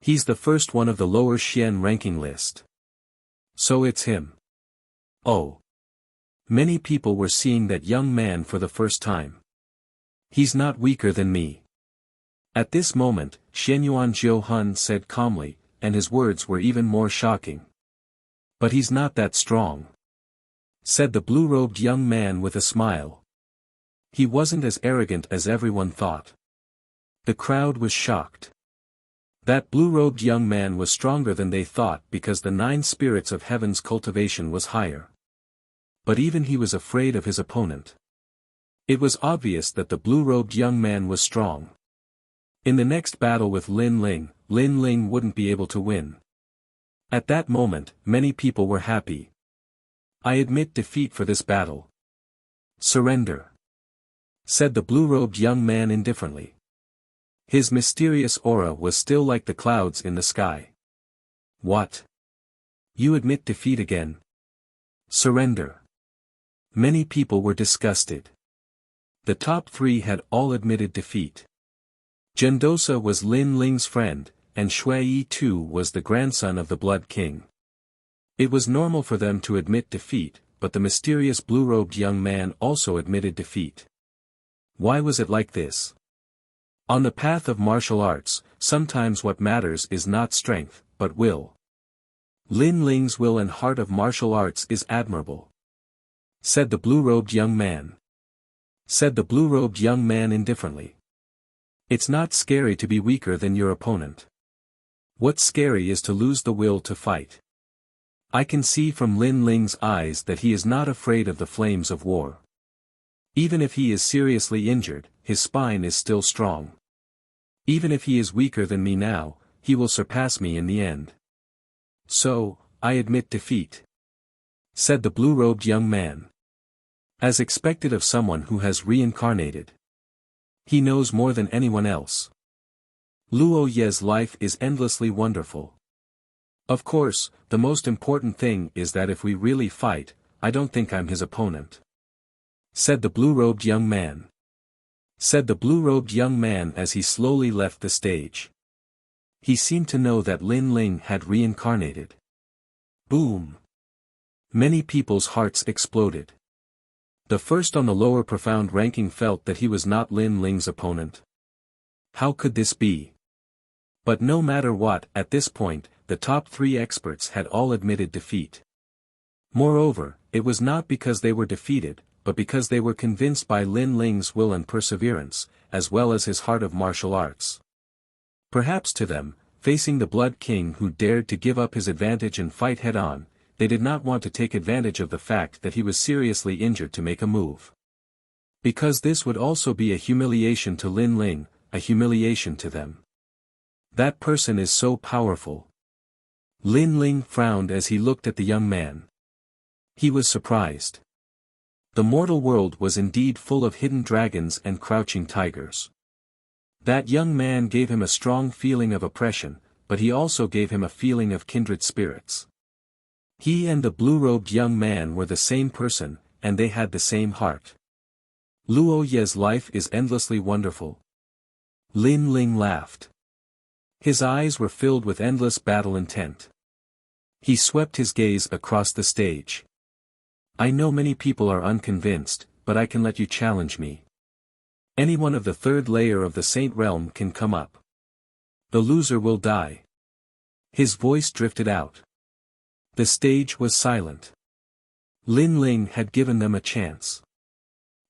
He's the first one of the lower Xian ranking list. So it's him. Oh. Many people were seeing that young man for the first time. He's not weaker than me. At this moment, Xianyuan Jiuhun said calmly, and his words were even more shocking. But he's not that strong, said the blue-robed young man with a smile. He wasn't as arrogant as everyone thought. The crowd was shocked. That blue-robed young man was stronger than they thought because the 9 spirits of heaven's cultivation was higher. But even he was afraid of his opponent. It was obvious that the blue-robed young man was strong. In the next battle with Lin Ling wouldn't be able to win. At that moment, many people were happy. I admit defeat for this battle. Surrender, said the blue-robed young man indifferently. His mysterious aura was still like the clouds in the sky. What? You admit defeat again? Surrender. Many people were disgusted. The top 3 had all admitted defeat. Gendosa was Lin Ling's friend, and Shui Yi too was the grandson of the Blood King. It was normal for them to admit defeat, but the mysterious blue-robed young man also admitted defeat. Why was it like this? On the path of martial arts, sometimes what matters is not strength, but will. Lin Ling's will and heart of martial arts is admirable, said the blue-robed young man. Said the blue-robed young man indifferently. It's not scary to be weaker than your opponent. What's scary is to lose the will to fight. I can see from Lin Ling's eyes that he is not afraid of the flames of war. Even if he is seriously injured, his spine is still strong. Even if he is weaker than me now, he will surpass me in the end. So, I admit defeat, said the blue-robed young man. As expected of someone who has reincarnated. He knows more than anyone else. Luo Ye's life is endlessly wonderful. Of course, the most important thing is that if we really fight, I don't think I'm his opponent, said the blue-robed young man. Said the blue-robed young man as he slowly left the stage. He seemed to know that Lin Ling had reincarnated. Boom! Many people's hearts exploded. The first on the lower profound ranking felt that he was not Lin Ling's opponent. How could this be? But no matter what, at this point, the top 3 experts had all admitted defeat. Moreover, it was not because they were defeated, but because they were convinced by Lin Ling's will and perseverance, as well as his heart of martial arts. Perhaps to them, facing the Blood King who dared to give up his advantage and fight head-on, they did not want to take advantage of the fact that he was seriously injured to make a move. Because this would also be a humiliation to Lin Ling, a humiliation to them. That person is so powerful. Lin Ling frowned as he looked at the young man. He was surprised. The mortal world was indeed full of hidden dragons and crouching tigers. That young man gave him a strong feeling of oppression, but he also gave him a feeling of kindred spirits. He and the blue-robed young man were the same person, and they had the same heart. Luo Ye's life is endlessly wonderful. Lin Ling laughed. His eyes were filled with endless battle intent. He swept his gaze across the stage. I know many people are unconvinced, but I can let you challenge me. Anyone of the 3rd layer of the Saint Realm can come up. The loser will die. His voice drifted out. The stage was silent. Lin Ling had given them a chance.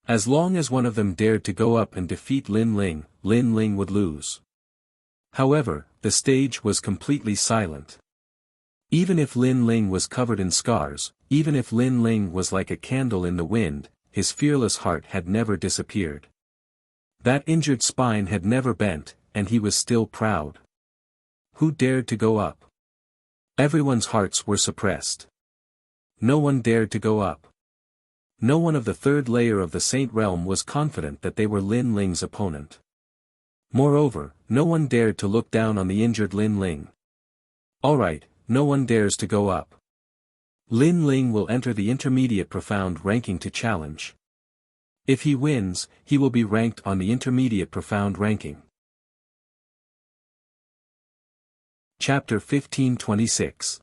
As long as one of them dared to go up and defeat Lin Ling would lose. However, the stage was completely silent. Even if Lin Ling was covered in scars, even if Lin Ling was like a candle in the wind, his fearless heart had never disappeared. That injured spine had never bent, and he was still proud. Who dared to go up? Everyone's hearts were suppressed. No one dared to go up. No one of the 3rd layer of the Saint Realm was confident that they were Lin Ling's opponent. Moreover, no one dared to look down on the injured Lin Ling. Alright, no one dares to go up. Lin Ling will enter the intermediate profound ranking to challenge. If he wins, he will be ranked on the intermediate profound ranking. Chapter 1526.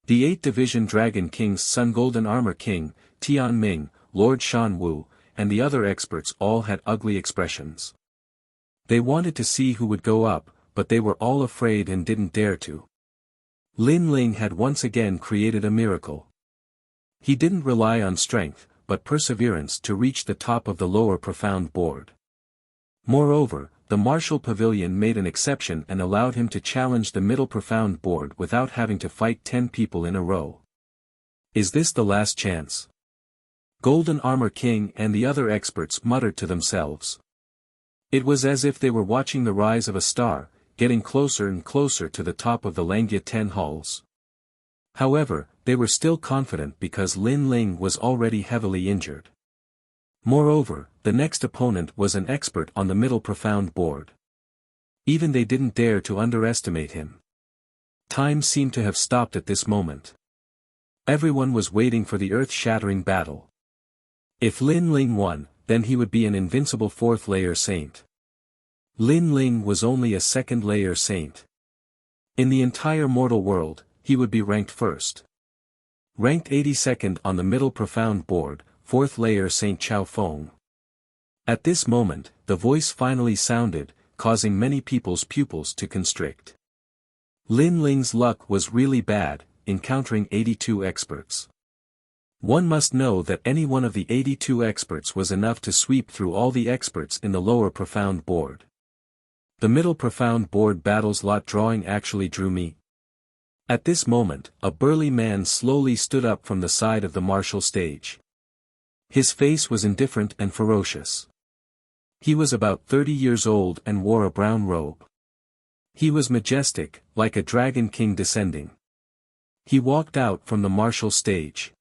The 8th Division Dragon King's son Golden Armor King, Tian Ming, Lord Shan Wu, and the other experts all had ugly expressions. They wanted to see who would go up, but they were all afraid and didn't dare to. Lin Ling had once again created a miracle. He didn't rely on strength, but perseverance to reach the top of the lower profound board. Moreover, the martial pavilion made an exception and allowed him to challenge the middle profound board without having to fight 10 people in a row. Is this the last chance? Golden Armor King and the other experts muttered to themselves. It was as if they were watching the rise of a star, getting closer and closer to the top of the Langia 10 halls. However, they were still confident because Lin Ling was already heavily injured. Moreover, the next opponent was an expert on the middle profound board. Even they didn't dare to underestimate him. Time seemed to have stopped at this moment. Everyone was waiting for the earth-shattering battle. If Lin Ling won, then he would be an invincible 4th layer saint. Lin Ling was only a 2nd layer saint. In the entire mortal world, he would be ranked 1st. Ranked 82nd on the middle profound board, 4th layer Saint Chao Feng. At this moment, the voice finally sounded, causing many people's pupils to constrict. Lin Ling's luck was really bad, encountering 82 experts. One must know that any one of the 82 experts was enough to sweep through all the experts in the lower profound board. The middle profound board battles lot drawing actually drew me. At this moment, a burly man slowly stood up from the side of the martial stage. His face was indifferent and ferocious. He was about 30 years old and wore a brown robe. He was majestic, like a dragon king descending. He walked out from the martial stage.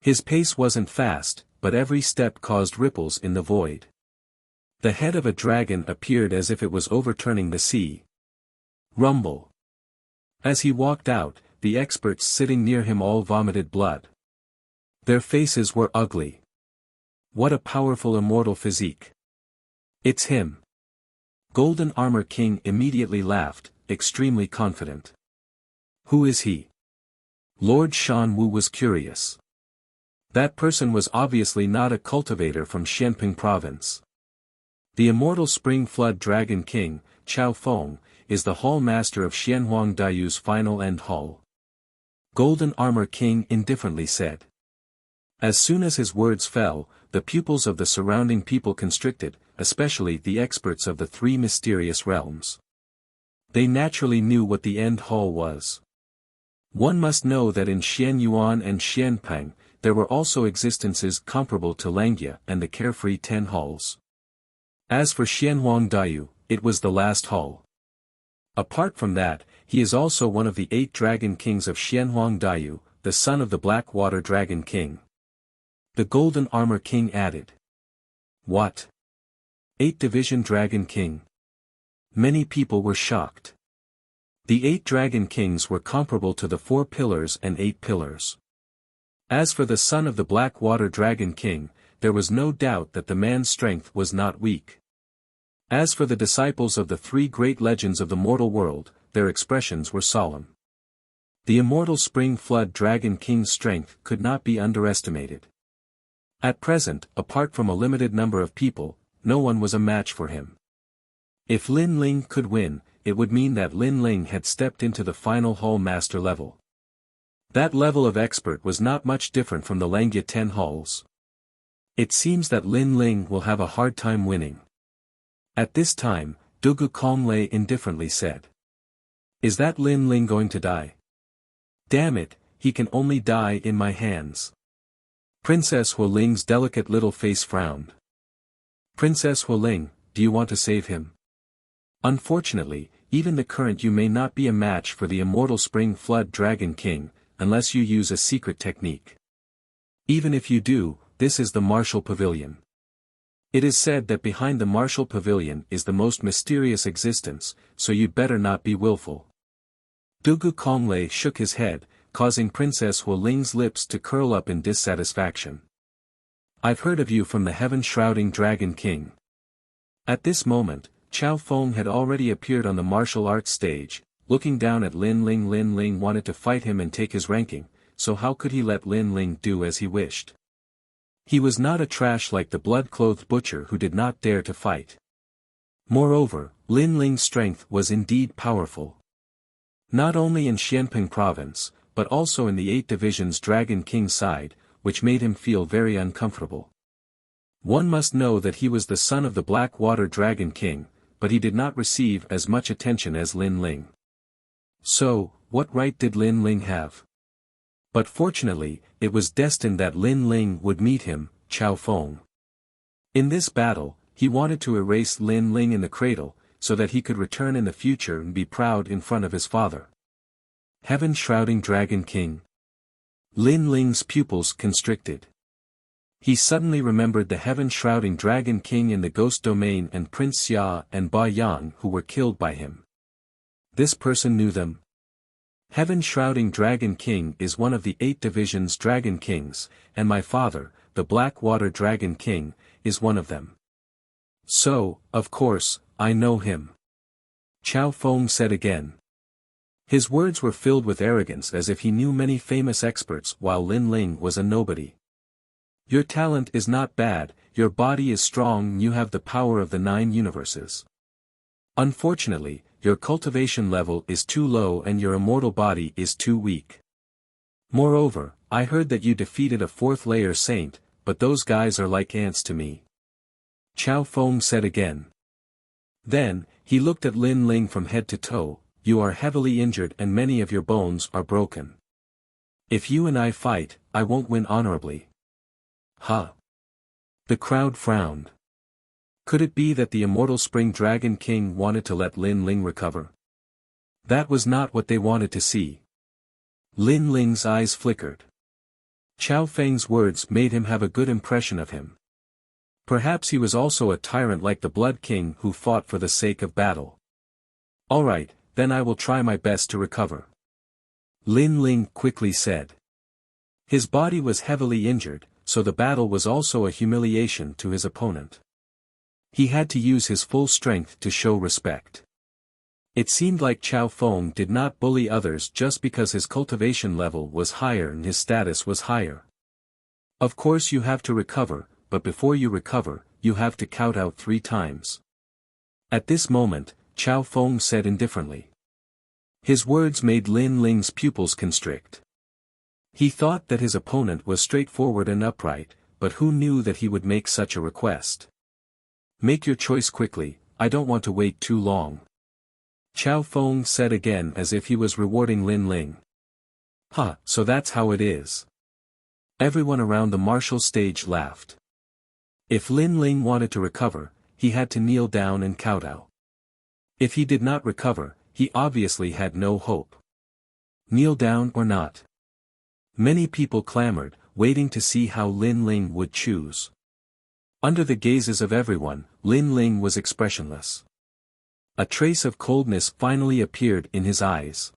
His pace wasn't fast, but every step caused ripples in the void. The head of a dragon appeared as if it was overturning the sea. Rumble. As he walked out, the experts sitting near him all vomited blood. Their faces were ugly. What a powerful immortal physique. It's him. Golden Armor King immediately laughed, extremely confident. Who is he? Lord Shan Wu was curious. That person was obviously not a cultivator from Xianping province. The immortal Spring Flood Dragon King, Chao Feng, is the Hall Master of Xianhuang Daiyu's final end hall. Golden Armor King indifferently said. As soon as his words fell, the pupils of the surrounding people constricted, especially the experts of the 3 mysterious realms. They naturally knew what the end hall was. One must know that in Xianyuan and Xianpeng, there were also existences comparable to Langia and the carefree 10 halls. As for Xianhuang Daiyu, it was the last hall. Apart from that, he is also one of the 8 dragon kings of Xianhuang Daiyu, the son of the Black Water Dragon King. The Golden Armor King added. What? 8 Division Dragon King. Many people were shocked. The 8 Dragon Kings were comparable to the 4 Pillars and 8 Pillars. As for the son of the Black Water Dragon King, there was no doubt that the man's strength was not weak. As for the disciples of the 3 great legends of the mortal world, their expressions were solemn. The immortal Spring Flood Dragon King's strength could not be underestimated. At present, apart from a limited number of people, no one was a match for him. If Lin Ling could win, it would mean that Lin Ling had stepped into the final Hall Master level. That level of expert was not much different from the Langia 10 halls. It seems that Lin Ling will have a hard time winning. At this time, Dugu Konglei indifferently said. Is that Lin Ling going to die? Damn it, he can only die in my hands. Princess Huoling's delicate little face frowned. Princess Huoling, do you want to save him? Unfortunately, even the current you may not be a match for the immortal Spring Flood Dragon King, unless you use a secret technique. Even if you do, this is the Martial Pavilion. It is said that behind the Martial Pavilion is the most mysterious existence, so you'd better not be willful. Dugu Konglei shook his head, causing Princess Hu Ling's lips to curl up in dissatisfaction. "I've heard of you from the heaven-shrouding Dragon King." At this moment, Chao Feng had already appeared on the martial arts stage, looking down at Lin Ling. Lin Ling wanted to fight him and take his ranking, so how could he let Lin Ling do as he wished? He was not a trash like the blood-clothed butcher who did not dare to fight. Moreover, Lin Ling's strength was indeed powerful. Not only in Xianping province, but also in the 8 divisions Dragon King side, which made him feel very uncomfortable. One must know that he was the son of the Blackwater Dragon King, but he did not receive as much attention as Lin Ling. So, what right did Lin Ling have? But fortunately, it was destined that Lin Ling would meet him, Chao Feng. In this battle, he wanted to erase Lin Ling in the cradle, so that he could return in the future and be proud in front of his father. Heaven-shrouding Dragon King. Lin Ling's pupils constricted. He suddenly remembered the heaven-shrouding Dragon King in the Ghost Domain and Prince Xia and Ba Yan who were killed by him. This person knew them. Heaven-shrouding Dragon King is one of the 8 divisions Dragon Kings, and my father, the Blackwater Dragon King, is one of them. So, of course, I know him. Chao Feng said again. His words were filled with arrogance as if he knew many famous experts while Lin Ling was a nobody. Your talent is not bad, your body is strong and you have the power of the 9 universes. Unfortunately, your cultivation level is too low and your immortal body is too weak. Moreover, I heard that you defeated a 4th-layer saint, but those guys are like ants to me. Chao Feng said again. Then, he looked at Lin Ling from head to toe. You are heavily injured and many of your bones are broken. If you and I fight, I won't win honorably. Huh. The crowd frowned. Could it be that the immortal Spring Dragon King wanted to let Lin Ling recover? That was not what they wanted to see. Lin Ling's eyes flickered. Chao Feng's words made him have a good impression of him. Perhaps he was also a tyrant like the Blood King who fought for the sake of battle. All right, then I will try my best to recover. Lin Ling quickly said. His body was heavily injured, so the battle was also a humiliation to his opponent. He had to use his full strength to show respect. It seemed like Chao Feng did not bully others just because his cultivation level was higher and his status was higher. Of course you have to recover, but before you recover, you have to count out 3 times. At this moment, Chao Feng said indifferently. His words made Lin Ling's pupils constrict. He thought that his opponent was straightforward and upright, but who knew that he would make such a request? Make your choice quickly, I don't want to wait too long. Chao Feng said again as if he was rewarding Lin Ling. So that's how it is. Everyone around the martial stage laughed. If Lin Ling wanted to recover, he had to kneel down and kowtow. If he did not recover, he obviously had no hope. Kneel down or not? Many people clamored, waiting to see how Lin Ling would choose. Under the gazes of everyone, Lin Ling was expressionless. A trace of coldness finally appeared in his eyes.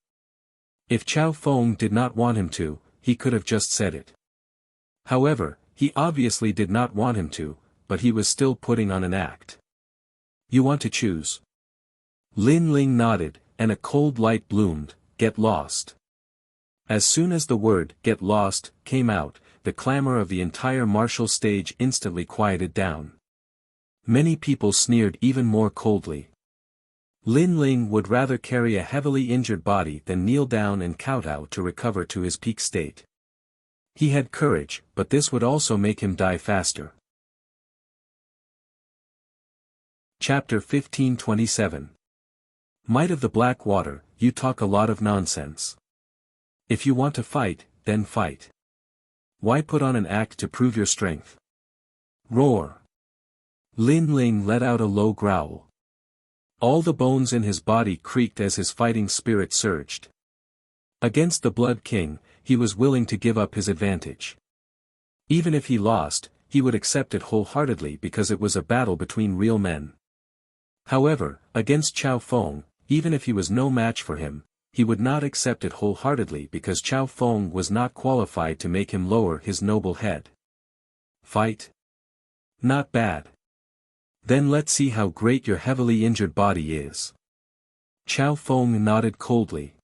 If Chao Feng did not want him to, he could have just said it. However, he obviously did not want him to, but he was still putting on an act. You want to choose? Lin Ling nodded, and a cold light bloomed. Get lost. As soon as the word, get lost, came out, the clamor of the entire martial stage instantly quieted down. Many people sneered even more coldly. Lin Ling would rather carry a heavily injured body than kneel down and kowtow to recover to his peak state. He had courage, but this would also make him die faster. Chapter 1527. Might of the Black Water, you talk a lot of nonsense. If you want to fight, then fight. Why put on an act to prove your strength? Roar. Lin Ling let out a low growl. All the bones in his body creaked as his fighting spirit surged. Against the Blood King, he was willing to give up his advantage. Even if he lost, he would accept it wholeheartedly because it was a battle between real men. However, against Chao Feng, even if he was no match for him, he would not accept it wholeheartedly because Chao Feng was not qualified to make him lower his noble head. Fight? Not bad. Then let's see how great your heavily injured body is. Chao Feng nodded coldly.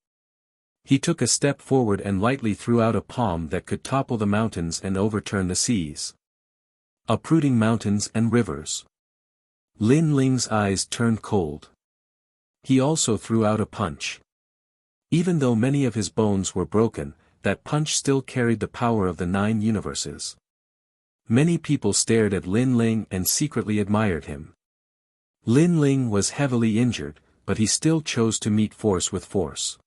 He took a step forward and lightly threw out a palm that could topple the mountains and overturn the seas, uprooting mountains and rivers. Lin Ling's eyes turned cold. He also threw out a punch. Even though many of his bones were broken, that punch still carried the power of the 9 universes. Many people stared at Lin Ling and secretly admired him. Lin Ling was heavily injured, but he still chose to meet force with force.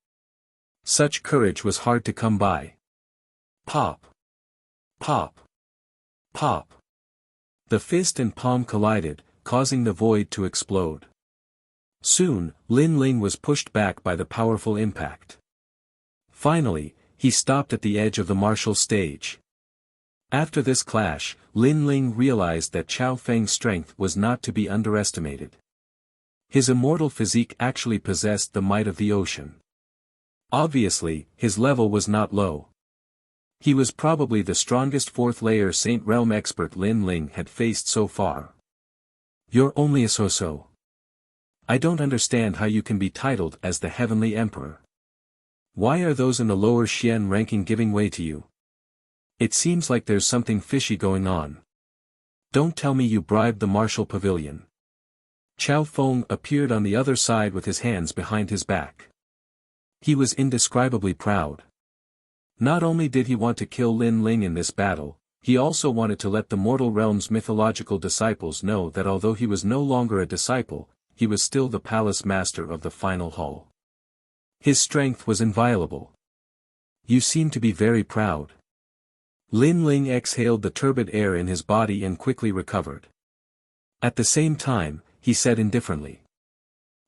Such courage was hard to come by. Pop! Pop! Pop! The fist and palm collided, causing the void to explode. Soon, Lin Ling was pushed back by the powerful impact. Finally, he stopped at the edge of the martial stage. After this clash, Lin Ling realized that Chao Feng's strength was not to be underestimated. His immortal physique actually possessed the might of the ocean. Obviously, his level was not low. He was probably the strongest 4th-layer Saint Realm expert Lin Ling had faced so far. You're only a so-so. I don't understand how you can be titled as the Heavenly Emperor. Why are those in the lower Xian ranking giving way to you? It seems like there's something fishy going on. Don't tell me you bribed the martial pavilion. Chao Feng appeared on the other side with his hands behind his back. He was indescribably proud. Not only did he want to kill Lin Ling in this battle, he also wanted to let the mortal realm's mythological disciples know that although he was no longer a disciple, he was still the palace master of the final hall. His strength was inviolable. You seem to be very proud. Lin Ling exhaled the turbid air in his body and quickly recovered. At the same time, he said indifferently.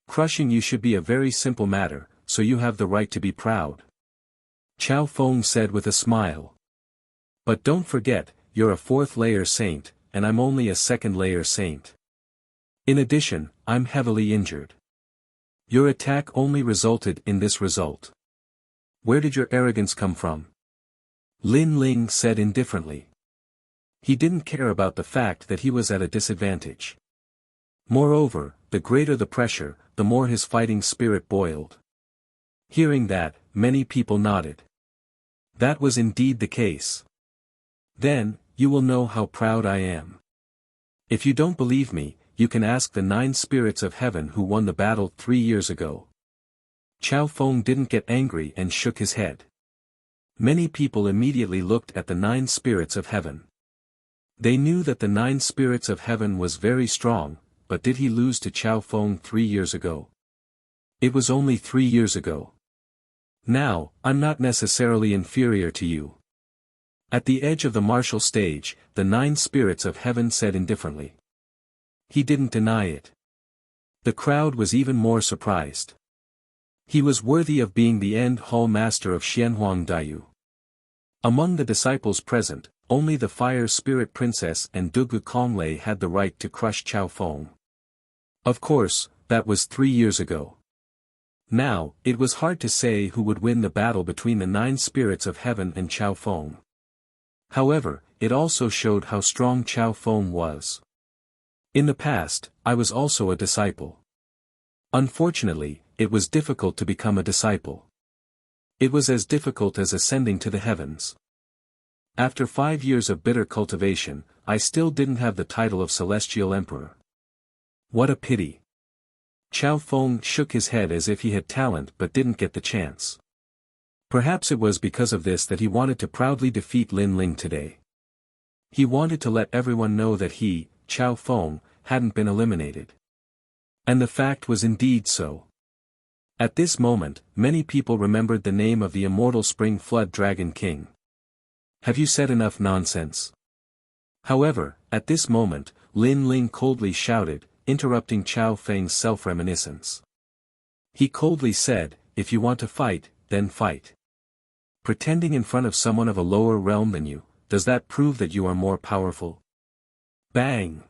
Crushing you should be a very simple matter, so you have the right to be proud. Chao Feng said with a smile. But don't forget, you're a 4th-layer saint, and I'm only a 2nd-layer saint. In addition, I'm heavily injured. Your attack only resulted in this result. Where did your arrogance come from? Lin Ling said indifferently. He didn't care about the fact that he was at a disadvantage. Moreover, the greater the pressure, the more his fighting spirit boiled. Hearing that, many people nodded. That was indeed the case. Then, you will know how proud I am. If you don't believe me, you can ask the 9 spirits of heaven who won the battle 3 years ago. Chao Feng didn't get angry and shook his head. Many people immediately looked at the 9 spirits of heaven. They knew that the 9 spirits of heaven was very strong, but did he lose to Chao Feng 3 years ago? It was only 3 years ago. Now, I'm not necessarily inferior to you. At the edge of the martial stage, the 9 spirits of heaven said indifferently. He didn't deny it. The crowd was even more surprised. He was worthy of being the end hall master of Xianhuang Daiyu. Among the disciples present, only the Fire Spirit Princess and Dugu Konglei had the right to crush Chao Feng. Of course, that was 3 years ago. Now, it was hard to say who would win the battle between the 9 spirits of heaven and Chao Feng. However, it also showed how strong Chao Feng was. In the past, I was also a disciple. Unfortunately, it was difficult to become a disciple. It was as difficult as ascending to the heavens. After 5 years of bitter cultivation, I still didn't have the title of Celestial Emperor. What a pity. Chao Feng shook his head as if he had talent but didn't get the chance. Perhaps it was because of this that he wanted to proudly defeat Lin Ling today. He wanted to let everyone know that he, Chao Feng, hadn't been eliminated. And the fact was indeed so. At this moment, many people remembered the name of the immortal Spring Flood Dragon King. Have you said enough nonsense? However, at this moment, Lin Ling coldly shouted, interrupting Chao Feng's self-reminiscence. He coldly said, if you want to fight, then fight. Pretending in front of someone of a lower realm than you, does that prove that you are more powerful? Bang!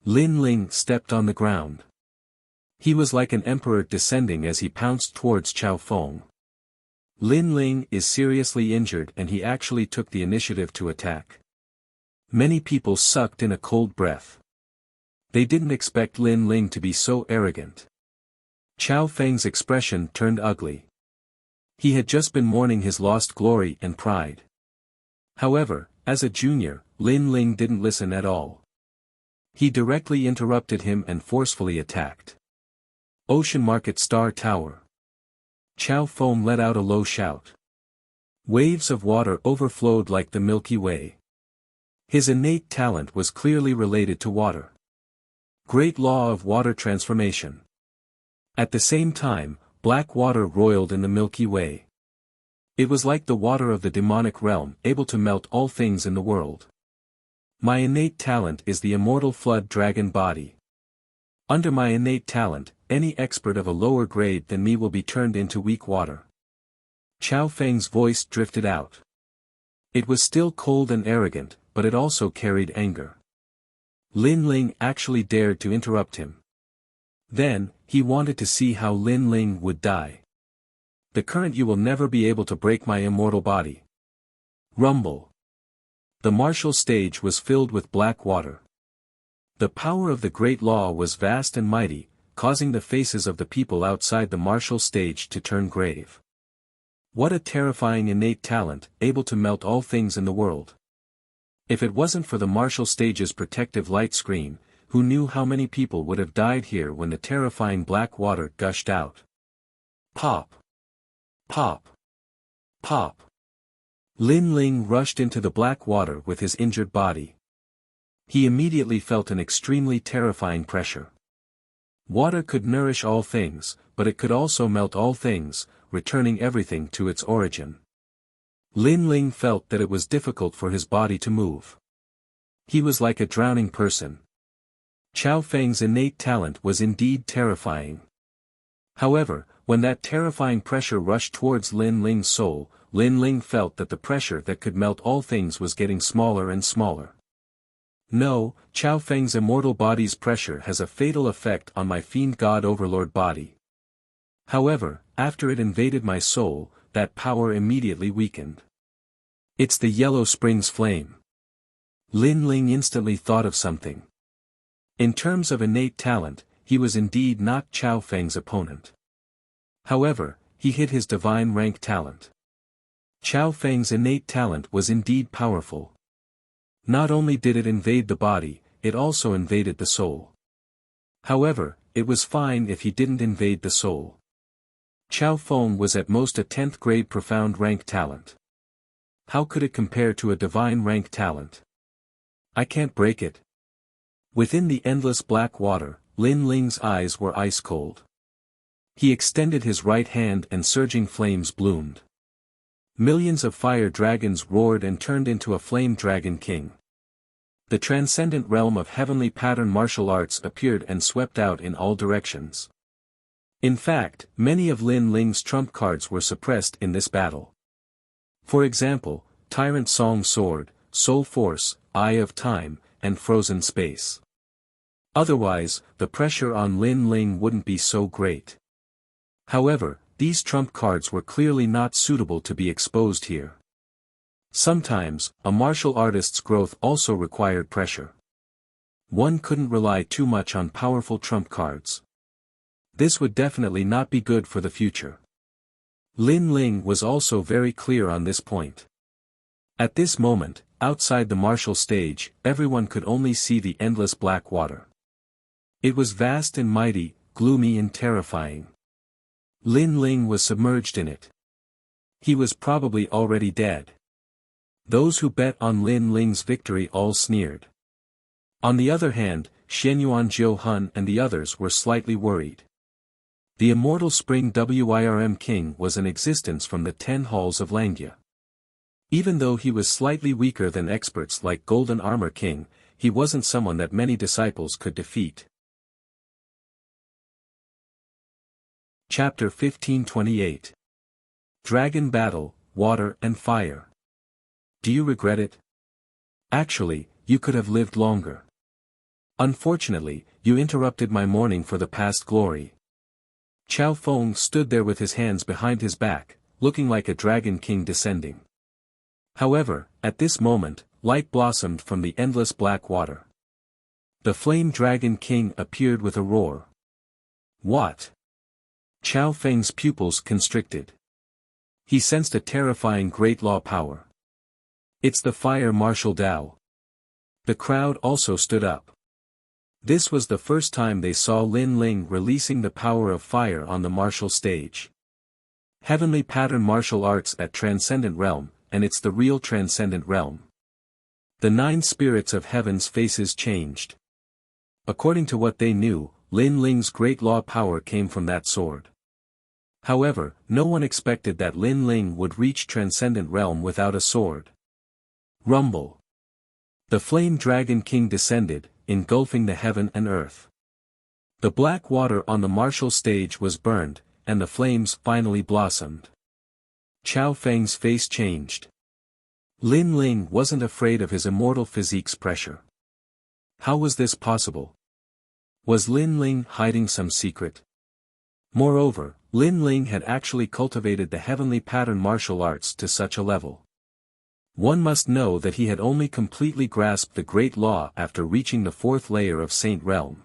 Lin Ling stepped on the ground. He was like an emperor descending as he pounced towards Chao Feng. Lin Ling is seriously injured and he actually took the initiative to attack. Many people sucked in a cold breath. They didn't expect Lin Ling to be so arrogant. Chao Feng's expression turned ugly. He had just been mourning his lost glory and pride. However, as a junior, Lin Ling didn't listen at all. He directly interrupted him and forcefully attacked. Ocean Market Star Tower. Chao Feng let out a low shout. Waves of water overflowed like the Milky Way. His innate talent was clearly related to water. Great law of water transformation. At the same time, black water roiled in the Milky Way. It was like the water of the demonic realm, able to melt all things in the world. My innate talent is the immortal flood dragon body. Under my innate talent, any expert of a lower grade than me will be turned into weak water. Chao Feng's voice drifted out. It was still cold and arrogant, but it also carried anger. Lin Ling actually dared to interrupt him. Then, he wanted to see how Lin Ling would die. The current you will never be able to break my immortal body. Rumble. The martial stage was filled with black water. The power of the great law was vast and mighty, causing the faces of the people outside the martial stage to turn grave. What a terrifying innate talent, able to melt all things in the world. If it wasn't for the martial stage's protective light screen, who knew how many people would have died here when the terrifying black water gushed out. Pop. Pop. Pop. Lin Ling rushed into the black water with his injured body. He immediately felt an extremely terrifying pressure. Water could nourish all things, but it could also melt all things, returning everything to its origin. Lin Ling felt that it was difficult for his body to move. He was like a drowning person. Chao Feng's innate talent was indeed terrifying. However, when that terrifying pressure rushed towards Lin Ling's soul, Lin Ling felt that the pressure that could melt all things was getting smaller and smaller. No, Chao Feng's immortal body's pressure has a fatal effect on my fiend god overlord body. However, after it invaded my soul, that power immediately weakened. It's the Yellow Springs flame. Lin Ling instantly thought of something. In terms of innate talent, he was indeed not Chao Feng's opponent. However, he hid his divine rank talent. Chao Feng's innate talent was indeed powerful. Not only did it invade the body, it also invaded the soul. However, it was fine if he didn't invade the soul. Chao Feng was at most a 10th grade profound rank talent. How could it compare to a divine rank talent? I can't break it. Within the endless black water, Lin Ling's eyes were ice cold. He extended his right hand and surging flames bloomed. Millions of fire dragons roared and turned into a flame dragon king. The transcendent realm of heavenly pattern martial arts appeared and swept out in all directions. In fact, many of Lin Ling's trump cards were suppressed in this battle. For example, Tyrant Song Sword, Soul Force, Eye of Time, and Frozen Space. Otherwise, the pressure on Lin Ling wouldn't be so great. However, these trump cards were clearly not suitable to be exposed here. Sometimes, a martial artist's growth also required pressure. One couldn't rely too much on powerful trump cards. This would definitely not be good for the future. Lin Ling was also very clear on this point. At this moment, outside the martial stage, everyone could only see the endless black water. It was vast and mighty, gloomy and terrifying. Lin Ling was submerged in it. He was probably already dead. Those who bet on Lin Ling's victory all sneered. On the other hand, Shenyuan Jiu Hun and the others were slightly worried. The immortal Spring Wirm King was in existence from the 10 halls of Langya. Even though he was slightly weaker than experts like Golden Armor King, he wasn't someone that many disciples could defeat. Chapter 1528. Dragon Battle, Water and Fire. Do you regret it? Actually, you could have lived longer. Unfortunately, you interrupted my mourning for the past glory. Chao Feng stood there with his hands behind his back, looking like a dragon king descending. However, at this moment, light blossomed from the endless black water. The flame dragon king appeared with a roar. What? Chao Feng's pupils constricted. He sensed a terrifying great law power. It's the fire martial Dao. The crowd also stood up. This was the first time they saw Lin Ling releasing the power of fire on the martial stage. Heavenly pattern martial arts at Transcendent Realm, and it's the real Transcendent Realm. The 9 spirits of heaven's faces changed. According to what they knew, Lin Ling's great law power came from that sword. However, no one expected that Lin Ling would reach Transcendent Realm without a sword. Rumble. The flame dragon king descended, engulfing the heaven and earth. The black water on the martial stage was burned, and the flames finally blossomed. Chao Feng's face changed. Lin Ling wasn't afraid of his immortal physique's pressure. How was this possible? Was Lin Ling hiding some secret? Moreover, Lin Ling had actually cultivated the heavenly pattern martial arts to such a level. One must know that he had only completely grasped the great law after reaching the 4th layer of Saint Realm.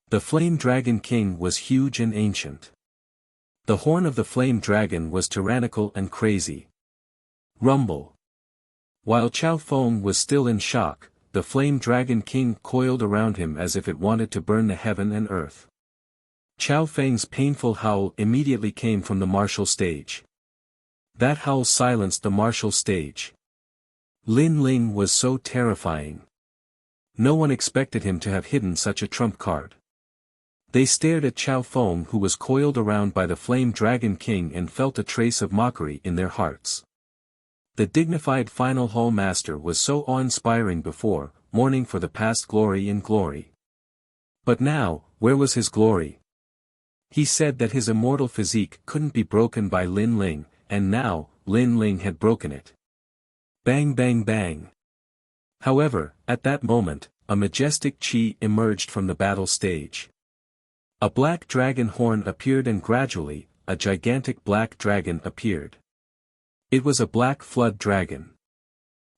The Flame Dragon King was huge and ancient. The horn of the Flame Dragon was tyrannical and crazy. Rumble. While Chao Feng was still in shock, the Flame Dragon King coiled around him as if it wanted to burn the heaven and earth. Chao Feng's painful howl immediately came from the martial stage. That howl silenced the martial stage. Lin Ling was so terrifying. No one expected him to have hidden such a trump card. They stared at Chao Feng, who was coiled around by the Flame Dragon King, and felt a trace of mockery in their hearts. The dignified final hall master was so awe-inspiring before, mourning for the past glory in glory. But now, where was his glory? He said that his immortal physique couldn't be broken by Lin Ling, and now, Lin Ling had broken it. Bang bang bang. However, at that moment, a majestic chi emerged from the battle stage. A black dragon horn appeared, and gradually, a gigantic black dragon appeared. It was a black flood dragon.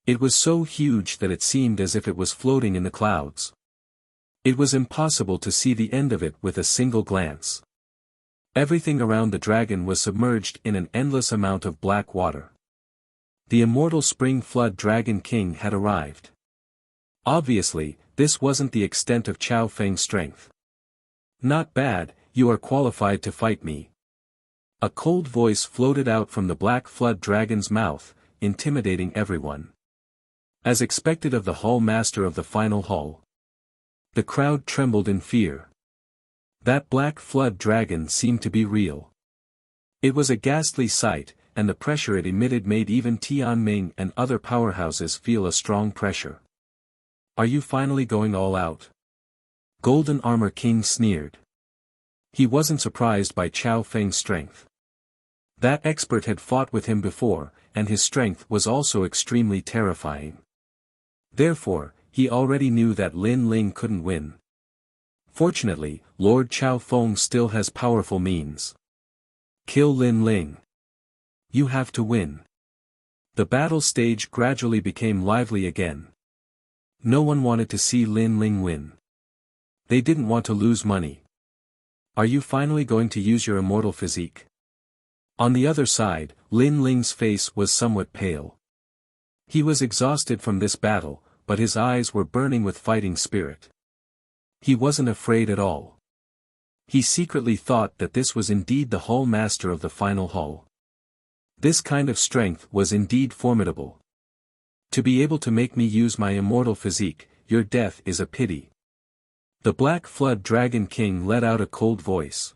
It was so huge that it seemed as if it was floating in the clouds. It was impossible to see the end of it with a single glance. Everything around the dragon was submerged in an endless amount of black water. The immortal Spring Flood Dragon King had arrived. Obviously, this wasn't the extent of Chao Feng's strength. Not bad, you are qualified to fight me. A cold voice floated out from the Black Flood Dragon's mouth, intimidating everyone. As expected of the Hall Master of the Final Hall. The crowd trembled in fear. That Black Flood Dragon seemed to be real. It was a ghastly sight, and the pressure it emitted made even Tianming and other powerhouses feel a strong pressure. Are you finally going all out? Golden Armor King sneered. He wasn't surprised by Chao Feng's strength. That expert had fought with him before, and his strength was also extremely terrifying. Therefore, he already knew that Lin Ling couldn't win. Fortunately, Lord Chao Feng still has powerful means. Kill Lin Ling. You have to win. The battle stage gradually became lively again. No one wanted to see Lin Ling win. They didn't want to lose money. Are you finally going to use your immortal physique? On the other side, Lin Ling's face was somewhat pale. He was exhausted from this battle, but his eyes were burning with fighting spirit. He wasn't afraid at all. He secretly thought that this was indeed the Hall Master of the Final Hall. This kind of strength was indeed formidable. To be able to make me use my immortal physique, your death is a pity. The Black Flood Dragon King let out a cold voice.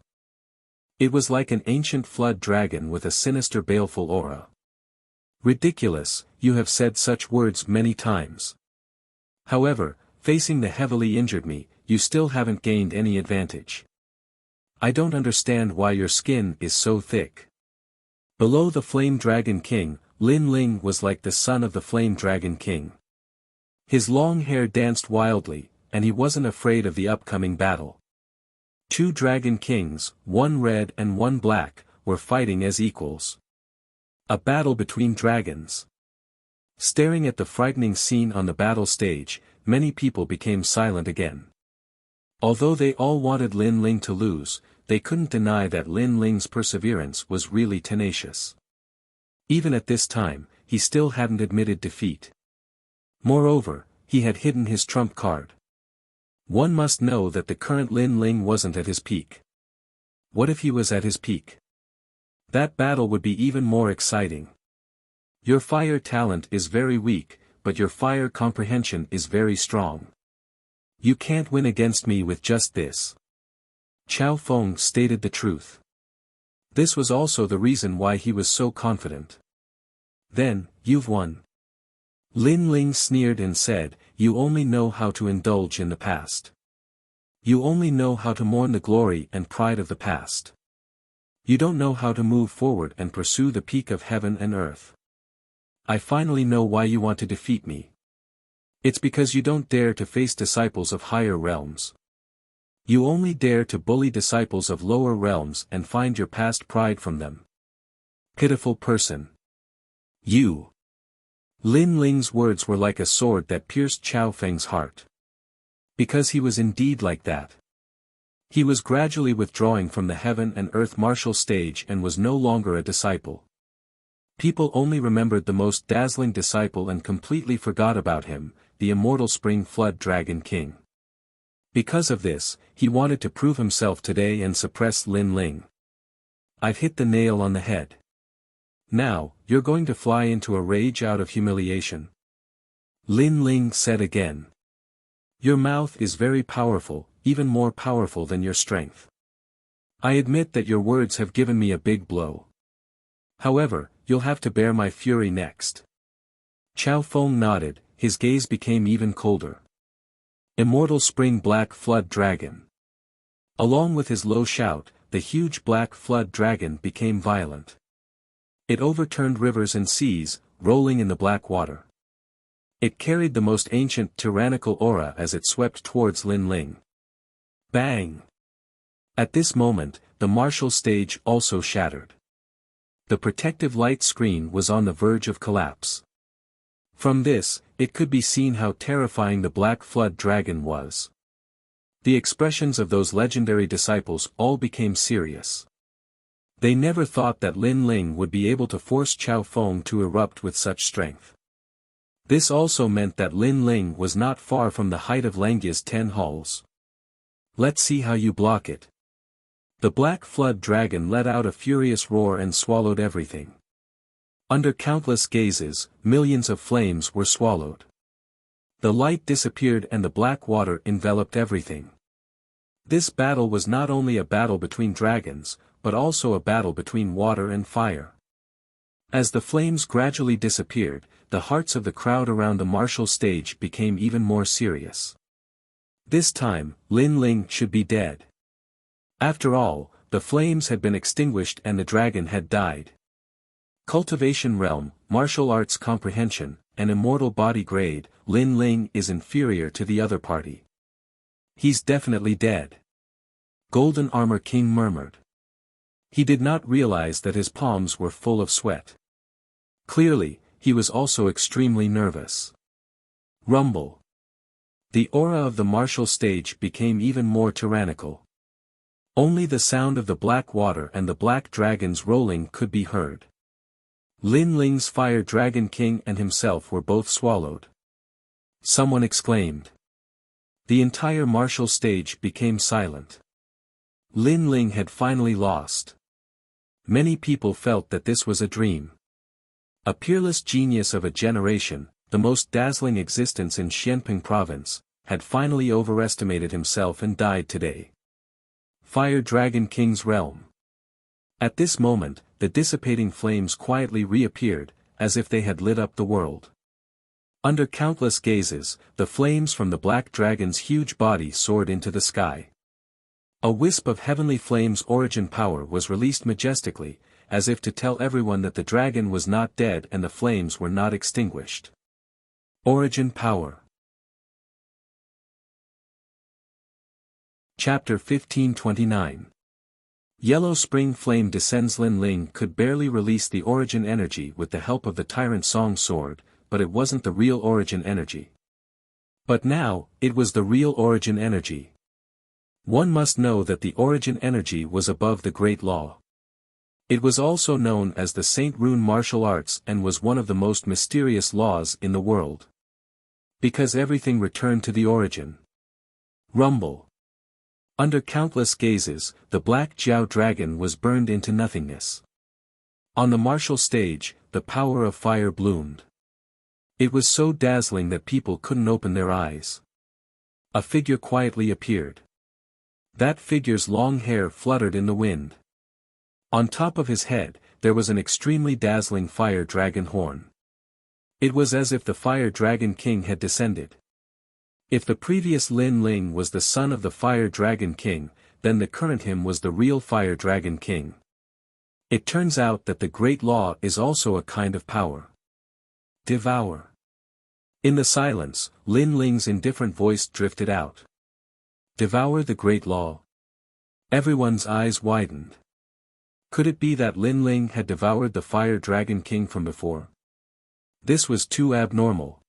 It was like an ancient flood dragon with a sinister baleful aura. Ridiculous, you have said such words many times. However, facing the heavily injured me, you still haven't gained any advantage. I don't understand why your skin is so thick. Below the Flame Dragon King, Lin Ling was like the son of the Flame Dragon King. His long hair danced wildly, and he wasn't afraid of the upcoming battle. Two dragon kings, one red and one black, were fighting as equals. A battle between dragons. Staring at the frightening scene on the battle stage, many people became silent again. Although they all wanted Lin Ling to lose, they couldn't deny that Lin Ling's perseverance was really tenacious. Even at this time, he still hadn't admitted defeat. Moreover, he had hidden his trump card. One must know that the current Lin Ling wasn't at his peak. What if he was at his peak? That battle would be even more exciting. Your fire talent is very weak, but your fire comprehension is very strong. You can't win against me with just this. Qiao Feng stated the truth. This was also the reason why he was so confident. Then, you've won. Lin Ling sneered and said, you only know how to indulge in the past. You only know how to mourn the glory and pride of the past. You don't know how to move forward and pursue the peak of heaven and earth. I finally know why you want to defeat me. It's because you don't dare to face disciples of higher realms. You only dare to bully disciples of lower realms and find your past pride from them. Pitiful person. You. Lin Ling's words were like a sword that pierced Qiao Feng's heart. Because he was indeed like that. He was gradually withdrawing from the heaven and earth martial stage and was no longer a disciple. People only remembered the most dazzling disciple and completely forgot about him, the immortal Spring Flood Dragon King. Because of this, he wanted to prove himself today and suppress Lin Ling. I've hit the nail on the head. Now, you're going to fly into a rage out of humiliation. Lin Ling said again. Your mouth is very powerful, even more powerful than your strength. I admit that your words have given me a big blow. However, you'll have to bear my fury next. Qiao Feng nodded, his gaze became even colder. Immortal Spring Black Flood Dragon. Along with his low shout, the huge Black Flood Dragon became violent. It overturned rivers and seas, rolling in the black water. It carried the most ancient tyrannical aura as it swept towards Lin Ling. Bang! At this moment, the martial stage also shattered. The protective light screen was on the verge of collapse. From this, it could be seen how terrifying the Black Flood Dragon was. The expressions of those legendary disciples all became serious. They never thought that Lin Ling would be able to force Qiao Feng to erupt with such strength. This also meant that Lin Ling was not far from the height of Langya's 10 halls. Let's see how you block it. The Black Flood Dragon let out a furious roar and swallowed everything. Under countless gazes, millions of flames were swallowed. The light disappeared and the black water enveloped everything. This battle was not only a battle between dragons, but also a battle between water and fire. As the flames gradually disappeared, the hearts of the crowd around the martial stage became even more serious. This time, Lin Ling should be dead. After all, the flames had been extinguished and the dragon had died. Cultivation realm, martial arts comprehension, and immortal body grade, Lin Ling is inferior to the other party. He's definitely dead. Golden Armor King murmured. He did not realize that his palms were full of sweat. Clearly, he was also extremely nervous. Rumble. The aura of the martial stage became even more tyrannical. Only the sound of the black water and the black dragons rolling could be heard. Lin Ling's Fire Dragon King and himself were both swallowed. Someone exclaimed. The entire martial stage became silent. Lin Ling had finally lost. Many people felt that this was a dream. A peerless genius of a generation, the most dazzling existence in Xianping province, had finally overestimated himself and died today. Fire Dragon King's realm. At this moment, the dissipating flames quietly reappeared, as if they had lit up the world. Under countless gazes, the flames from the black dragon's huge body soared into the sky. A wisp of heavenly flame's origin power was released majestically, as if to tell everyone that the dragon was not dead and the flames were not extinguished. Origin power. Chapter 1529. Yellow spring flame descends. Lin Ling could barely release the origin energy with the help of the Tyrant Song sword, but it wasn't the real origin energy. But now, it was the real origin energy. One must know that the origin energy was above the Great Law. It was also known as the Saint Rune martial arts and was one of the most mysterious laws in the world. Because everything returned to the origin. Rumble. Under countless gazes, the black Jiao dragon was burned into nothingness. On the martial stage, the power of fire bloomed. It was so dazzling that people couldn't open their eyes. A figure quietly appeared. That figure's long hair fluttered in the wind. On top of his head, there was an extremely dazzling fire dragon horn. It was as if the fire dragon king had descended. If the previous Lin Ling was the son of the Fire Dragon King, then the current him was the real Fire Dragon King. It turns out that the Great Law is also a kind of power. Devour. In the silence, Lin Ling's indifferent voice drifted out. Devour the Great Law. Everyone's eyes widened. Could it be that Lin Ling had devoured the Fire Dragon King from before? This was too abnormal.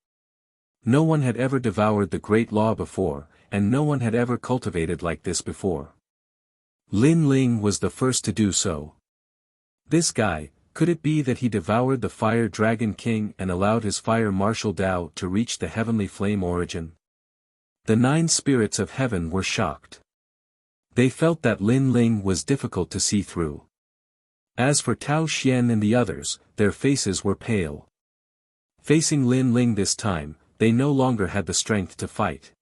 No one had ever devoured the Great Law before, and no one had ever cultivated like this before. Lin Ling was the first to do so. This guy, could it be that he devoured the Fire Dragon King and allowed his fire martial Tao to reach the heavenly flame origin? The 9 spirits of heaven were shocked. They felt that Lin Ling was difficult to see through. As for Tao Xian and the others, their faces were pale. Facing Lin Ling this time, they no longer had the strength to fight.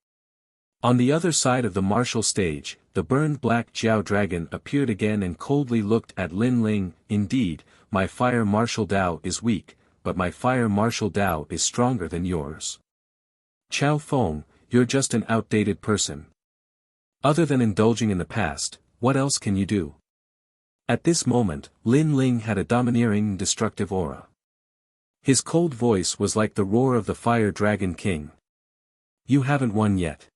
On the other side of the martial stage, the burned black Jiao dragon appeared again and coldly looked at Lin Ling. Indeed, my fire martial Tao is weak, but my fire martial Tao is stronger than yours. Chao Feng, you're just an outdated person. Other than indulging in the past, what else can you do? At this moment, Lin Ling had a domineering and destructive aura. His cold voice was like the roar of the Fire Dragon King. You haven't won yet.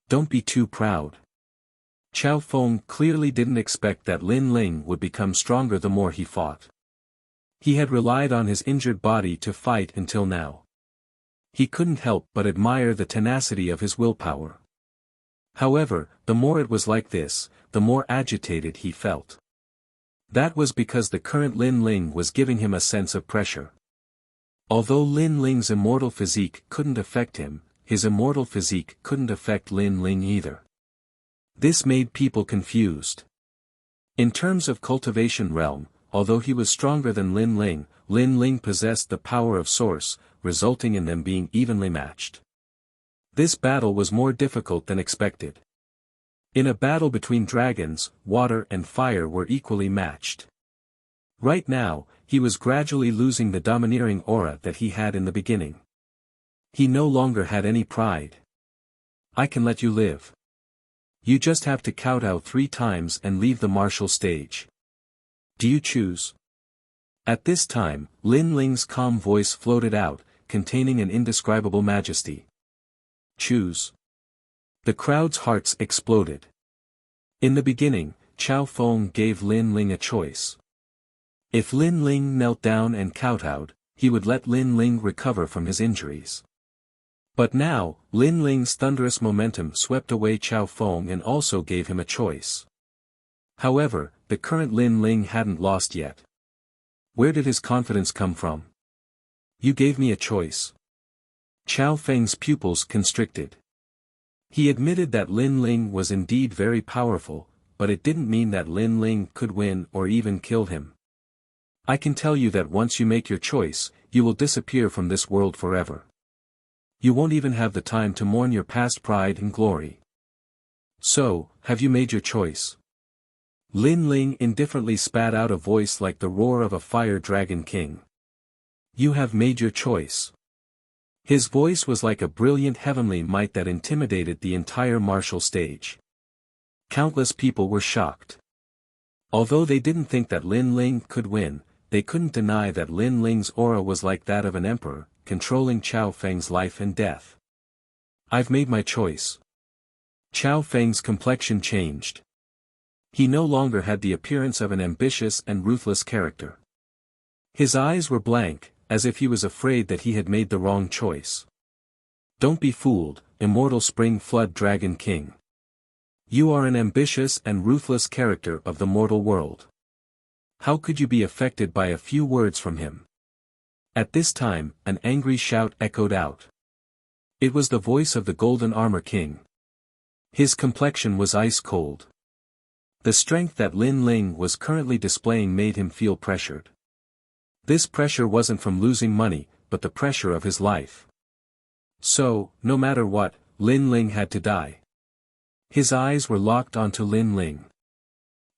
Don't be too proud. Chao Feng clearly didn't expect that Lin Ling would become stronger the more he fought. He had relied on his injured body to fight until now. He couldn't help but admire the tenacity of his willpower. However, the more it was like this, the more agitated he felt. That was because the current Lin Ling was giving him a sense of pressure. Although Lin Ling's immortal physique couldn't affect him, his immortal physique couldn't affect Lin Ling either. This made people confused. In terms of cultivation realm, although he was stronger than Lin Ling possessed the power of Source, resulting in them being evenly matched. This battle was more difficult than expected. In a battle between dragons, water and fire were equally matched. Right now, he was gradually losing the domineering aura that he had in the beginning. He no longer had any pride. I can let you live. You just have to kowtow 3 times and leave the martial stage. Do you choose? At this time, Lin Ling's calm voice floated out, containing an indescribable majesty. Choose. The crowd's hearts exploded. In the beginning, Chao Feng gave Lin Ling a choice. If Lin Ling knelt down and kowtowed, he would let Lin Ling recover from his injuries. But now, Lin Ling's thunderous momentum swept away Chao Feng and also gave him a choice. However, the current Lin Ling hadn't lost yet. Where did his confidence come from? You gave me a choice. Chao Feng's pupils constricted. He admitted that Lin Ling was indeed very powerful, but it didn't mean that Lin Ling could win or even kill him. I can tell you that once you make your choice, you will disappear from this world forever. You won't even have the time to mourn your past pride and glory. So, have you made your choice? Lin Ling indifferently spat out a voice like the roar of a fire dragon king. You have made your choice. His voice was like a brilliant heavenly might that intimidated the entire martial stage. Countless people were shocked. Although they didn't think that Lin Ling could win, they couldn't deny that Lin Ling's aura was like that of an emperor, controlling Chao Feng's life and death. I've made my choice. Chao Feng's complexion changed. He no longer had the appearance of an ambitious and ruthless character. His eyes were blank, as if he was afraid that he had made the wrong choice. Don't be fooled, immortal Spring Flood Dragon King. You are an ambitious and ruthless character of the mortal world. How could you be affected by a few words from him? At this time, an angry shout echoed out. It was the voice of the Golden Armor King. His complexion was ice cold. The strength that Lin Ling was currently displaying made him feel pressured. This pressure wasn't from losing money, but the pressure of his life. So, no matter what, Lin Ling had to die. His eyes were locked onto Lin Ling.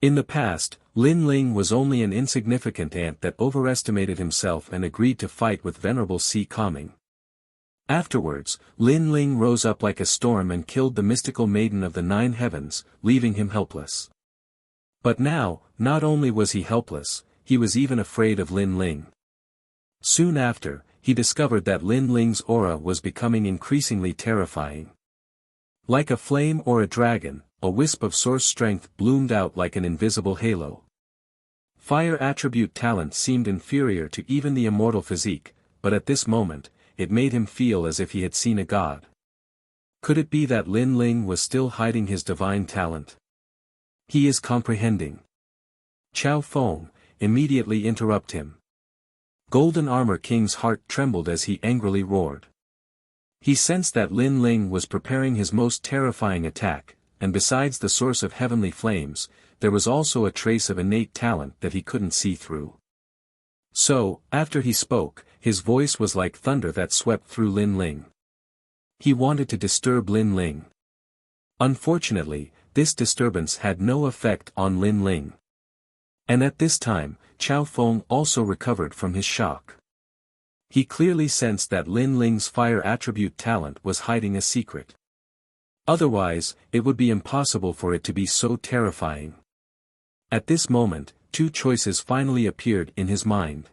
In the past, Lin Ling was only an insignificant ant that overestimated himself and agreed to fight with venerable Sea Calming. Afterwards, Lin Ling rose up like a storm and killed the mystical maiden of the 9 heavens, leaving him helpless. But now, not only was he helpless, he was even afraid of Lin Ling. Soon after, he discovered that Lin Ling's aura was becoming increasingly terrifying. Like a flame or a dragon, a wisp of source strength bloomed out like an invisible halo. Fire attribute talent seemed inferior to even the immortal physique, but at this moment, it made him feel as if he had seen a god. Could it be that Lin Ling was still hiding his divine talent? He is comprehending. Chao Feng, immediately interrupt him. Golden Armor King's heart trembled as he angrily roared. He sensed that Lin Ling was preparing his most terrifying attack, and besides the source of heavenly flames, there was also a trace of innate talent that he couldn't see through. So, after he spoke, his voice was like thunder that swept through Lin Ling. He wanted to disturb Lin Ling. Unfortunately, this disturbance had no effect on Lin Ling. And at this time, Chao Feng also recovered from his shock. He clearly sensed that Lin Ling's fire attribute talent was hiding a secret. Otherwise, it would be impossible for it to be so terrifying. At this moment, 2 choices finally appeared in his mind.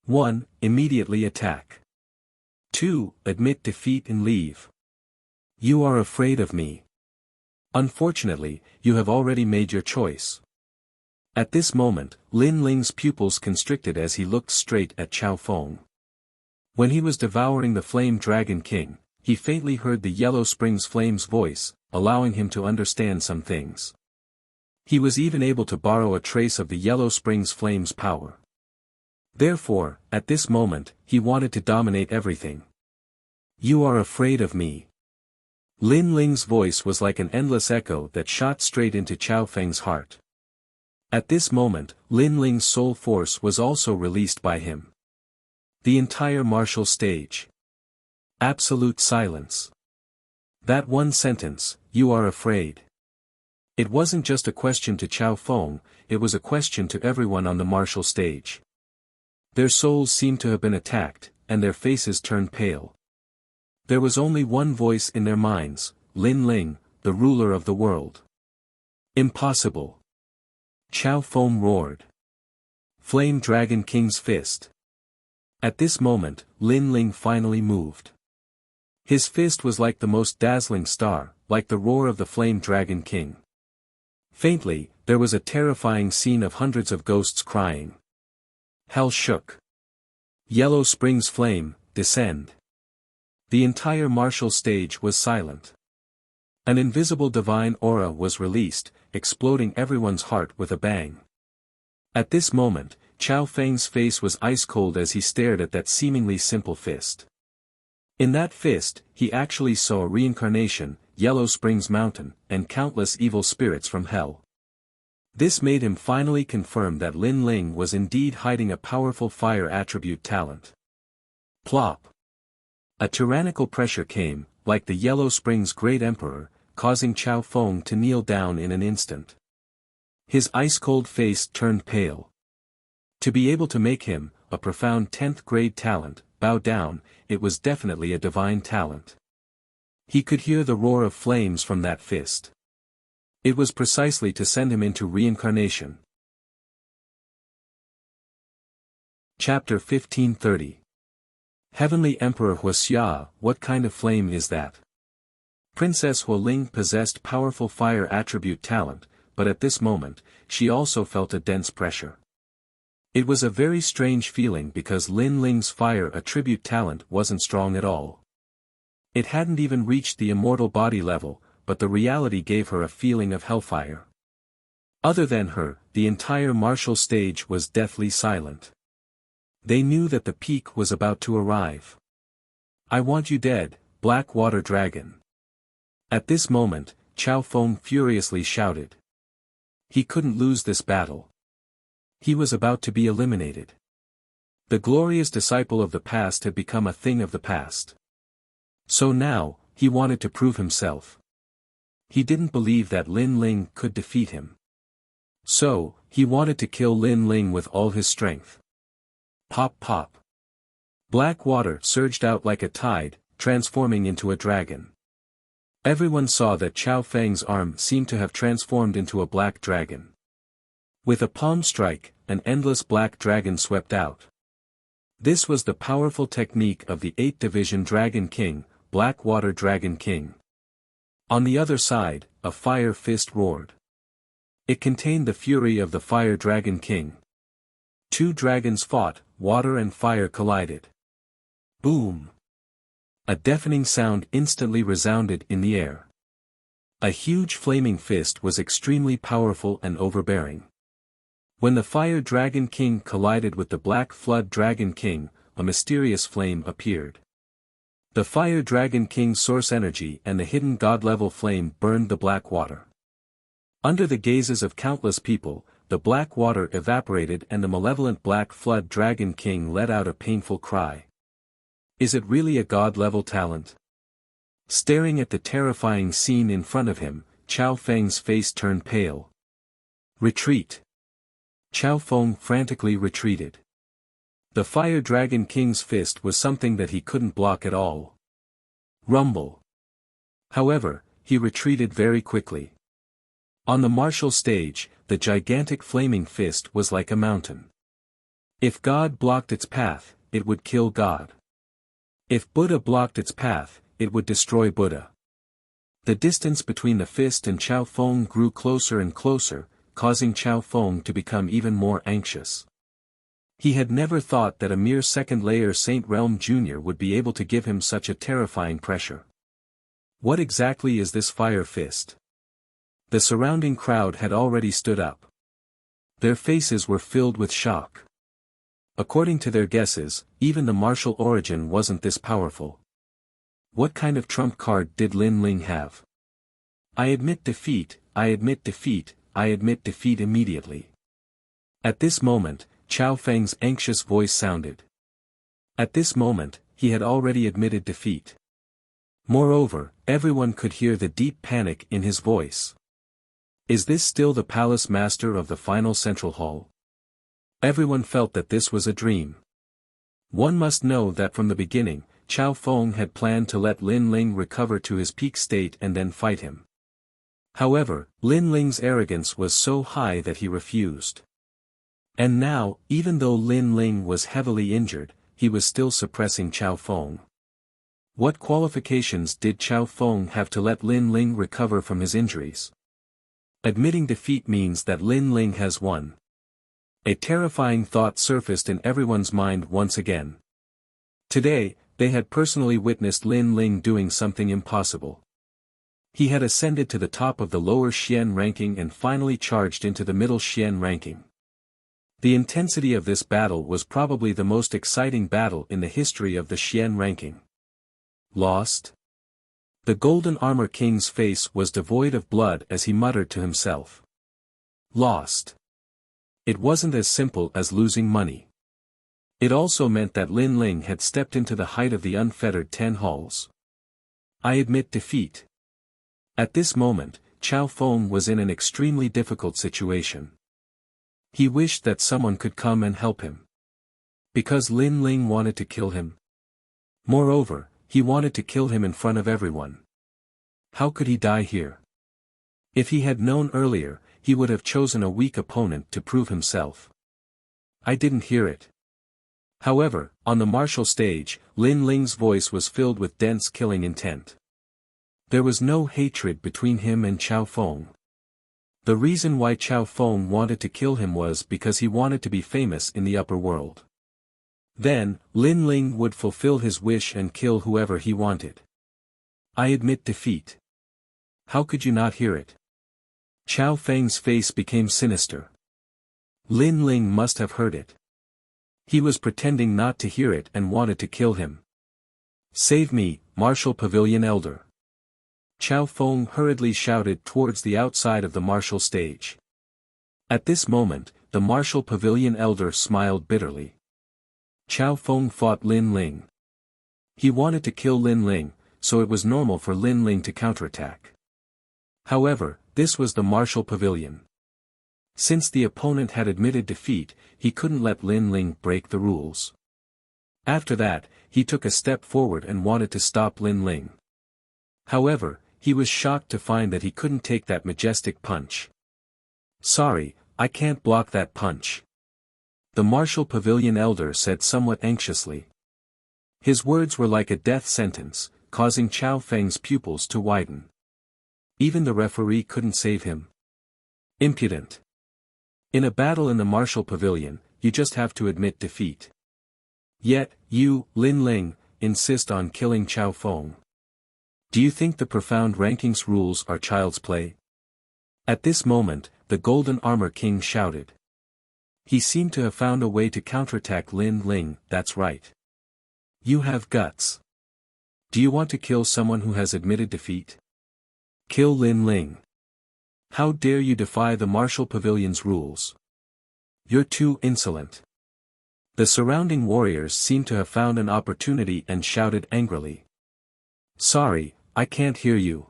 1. Immediately attack. 2. Admit defeat and leave. You are afraid of me. Unfortunately, you have already made your choice. At this moment, Lin Ling's pupils constricted as he looked straight at Chao Feng. When he was devouring the Flame Dragon King, he faintly heard the Yellow Springs Flame's voice, allowing him to understand some things. He was even able to borrow a trace of the Yellow Springs Flame's power. Therefore, at this moment, he wanted to dominate everything. You are afraid of me. Lin Ling's voice was like an endless echo that shot straight into Chao Feng's heart. At this moment, Lin Ling's soul force was also released by him. The entire martial stage. Absolute silence. That one sentence, you are afraid. It wasn't just a question to Chao Feng, it was a question to everyone on the martial stage. Their souls seemed to have been attacked, and their faces turned pale. There was only one voice in their minds, Lin Ling, the ruler of the world. Impossible. Chao Feng roared. Flame Dragon King's fist. At this moment, Lin Ling finally moved. His fist was like the most dazzling star, like the roar of the Flame Dragon King. Faintly, there was a terrifying scene of hundreds of ghosts crying. Hell shook. Yellow Springs Flame, descend. The entire martial stage was silent. An invisible divine aura was released, exploding everyone's heart with a bang. At this moment, Chao Feng's face was ice cold as he stared at that seemingly simple fist. In that fist, he actually saw reincarnation, Yellow Springs Mountain, and countless evil spirits from hell. This made him finally confirm that Lin Ling was indeed hiding a powerful fire attribute talent. Plop. A tyrannical pressure came, like the Yellow Springs Great Emperor, causing Chao Feng to kneel down in an instant. His ice-cold face turned pale. To be able to make him, a profound 10th grade talent, bow down, it was definitely a divine talent. He could hear the roar of flames from that fist. It was precisely to send him into reincarnation. Chapter 1530. Heavenly Emperor Wuxia, what kind of flame is that? Princess Huoling possessed powerful fire attribute talent, but at this moment, she also felt a dense pressure. It was a very strange feeling because Lin Ling's fire attribute talent wasn't strong at all. It hadn't even reached the immortal body level, but the reality gave her a feeling of hellfire. Other than her, the entire martial stage was deathly silent. They knew that the peak was about to arrive. "I want you dead, Black Water Dragon." At this moment, Chao Feng furiously shouted. He couldn't lose this battle. He was about to be eliminated. The glorious disciple of the past had become a thing of the past. So now, he wanted to prove himself. He didn't believe that Lin Ling could defeat him. So, he wanted to kill Lin Ling with all his strength. Pop pop. Black water surged out like a tide, transforming into a dragon. Everyone saw that Chao Feng's arm seemed to have transformed into a black dragon. With a palm strike, an endless black dragon swept out. This was the powerful technique of the 8th Division Dragon King, Black Water Dragon King. On the other side, a fire fist roared. It contained the fury of the Fire Dragon King. Two dragons fought, water and fire collided. Boom! A deafening sound instantly resounded in the air. A huge flaming fist was extremely powerful and overbearing. When the Fire Dragon King collided with the Black Flood Dragon King, a mysterious flame appeared. The Fire Dragon King's source energy and the hidden god-level flame burned the black water. Under the gazes of countless people, the black water evaporated and the malevolent Black Flood Dragon King let out a painful cry. Is it really a god-level talent? Staring at the terrifying scene in front of him, Chao Feng's face turned pale. Retreat! Chao Feng frantically retreated. The Fire Dragon King's fist was something that he couldn't block at all. Rumble! However, he retreated very quickly. On the martial stage, the gigantic flaming fist was like a mountain. If God blocked its path, it would kill God. If Buddha blocked its path, it would destroy Buddha. The distance between the fist and Chao Feng grew closer and closer, causing Chao Feng to become even more anxious. He had never thought that a mere second-layer Saint Realm Jr. would be able to give him such a terrifying pressure. What exactly is this fire fist? The surrounding crowd had already stood up. Their faces were filled with shock. According to their guesses, even the martial origin wasn't this powerful. What kind of trump card did Lin Ling have? I admit defeat, I admit defeat, I admit defeat immediately. At this moment, Chao Feng's anxious voice sounded. At this moment, he had already admitted defeat. Moreover, everyone could hear the deep panic in his voice. Is this still the palace master of the final central hall? Everyone felt that this was a dream. One must know that from the beginning, Chao Feng had planned to let Lin Ling recover to his peak state and then fight him. However, Lin Ling's arrogance was so high that he refused. And now, even though Lin Ling was heavily injured, he was still suppressing Chao Feng. What qualifications did Chao Feng have to let Lin Ling recover from his injuries? Admitting defeat means that Lin Ling has won. A terrifying thought surfaced in everyone's mind once again. Today, they had personally witnessed Lin Ling doing something impossible. He had ascended to the top of the lower Xian ranking and finally charged into the middle Xian ranking. The intensity of this battle was probably the most exciting battle in the history of the Xian ranking. Lost? The Golden Armor King's face was devoid of blood as he muttered to himself. Lost. It wasn't as simple as losing money. It also meant that Lin Ling had stepped into the height of the unfettered 10 halls. I admit defeat. At this moment, Chao Feng was in an extremely difficult situation. He wished that someone could come and help him. Because Lin Ling wanted to kill him. Moreover, he wanted to kill him in front of everyone. How could he die here? If he had known earlier, he would have chosen a weak opponent to prove himself. I didn't hear it. However, on the martial stage, Lin Ling's voice was filled with dense killing intent. There was no hatred between him and Chao Feng. The reason why Chao Feng wanted to kill him was because he wanted to be famous in the upper world. Then, Lin Ling would fulfill his wish and kill whoever he wanted. I admit defeat. How could you not hear it? Chao Feng's face became sinister. Lin Ling must have heard it. He was pretending not to hear it and wanted to kill him. Save me, Martial Pavilion Elder. Chao Feng hurriedly shouted towards the outside of the martial stage. At this moment, the Martial Pavilion Elder smiled bitterly. Chao Feng fought Lin Ling. He wanted to kill Lin Ling, so it was normal for Lin Ling to counterattack. However, this was the Martial Pavilion. Since the opponent had admitted defeat, he couldn't let Lin Ling break the rules. After that, he took a step forward and wanted to stop Lin Ling. However, he was shocked to find that he couldn't take that majestic punch. Sorry, I can't block that punch. The Martial Pavilion Elder said somewhat anxiously. His words were like a death sentence, causing Chao Feng's pupils to widen. Even the referee couldn't save him. Impudent. In a battle in the Martial Pavilion, you just have to admit defeat. Yet, you, Lin Ling, insist on killing Chao Feng. Do you think the profound rankings rules are child's play? At this moment, the Golden Armor King shouted. He seemed to have found a way to counterattack Lin Ling. That's right. You have guts. Do you want to kill someone who has admitted defeat? Kill Lin Ling. How dare you defy the Martial Pavilion's rules? You're too insolent. The surrounding warriors seemed to have found an opportunity and shouted angrily. Sorry, I can't hear you.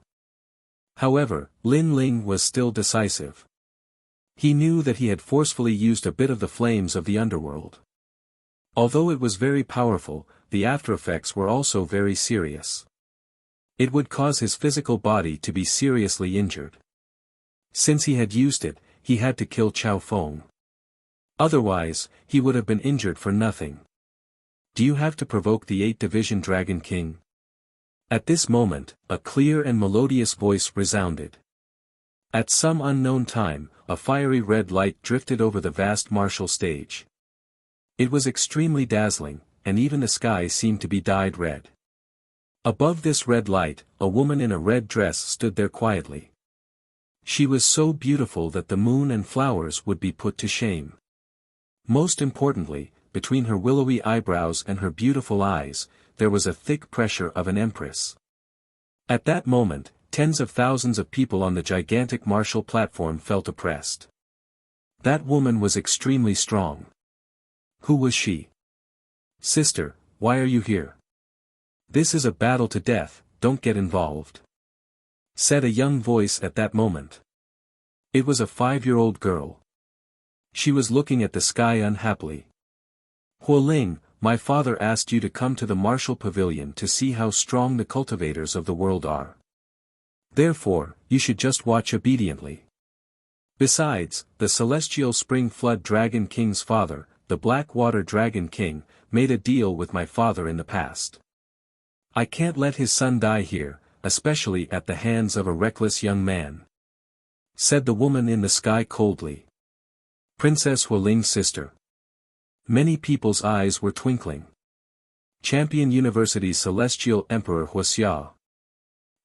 However, Lin Ling was still decisive. He knew that he had forcefully used a bit of the flames of the underworld. Although it was very powerful, the aftereffects were also very serious. It would cause his physical body to be seriously injured. Since he had used it, he had to kill Chao Feng. Otherwise, he would have been injured for nothing. Do you have to provoke the 8th Division Dragon King? At this moment, a clear and melodious voice resounded. At some unknown time, a fiery red light drifted over the vast martial stage. It was extremely dazzling, and even the sky seemed to be dyed red. Above this red light, a woman in a red dress stood there quietly. She was so beautiful that the moon and flowers would be put to shame. Most importantly, between her willowy eyebrows and her beautiful eyes, there was a thick pressure of an empress. At that moment, tens of thousands of people on the gigantic martial platform felt oppressed. That woman was extremely strong. Who was she? Sister, why are you here? This is a battle to death, don't get involved. Said a young voice at that moment. It was a 5-year-old girl. She was looking at the sky unhappily. Huoling, my father asked you to come to the Martial Pavilion to see how strong the cultivators of the world are. Therefore, you should just watch obediently. Besides, the Celestial Spring Flood Dragon King's father, the Black Water Dragon King, made a deal with my father in the past. I can't let his son die here, especially at the hands of a reckless young man. Said the woman in the sky coldly. Princess Huoling's sister. Many people's eyes were twinkling. Champion University's Celestial Emperor Wuxia.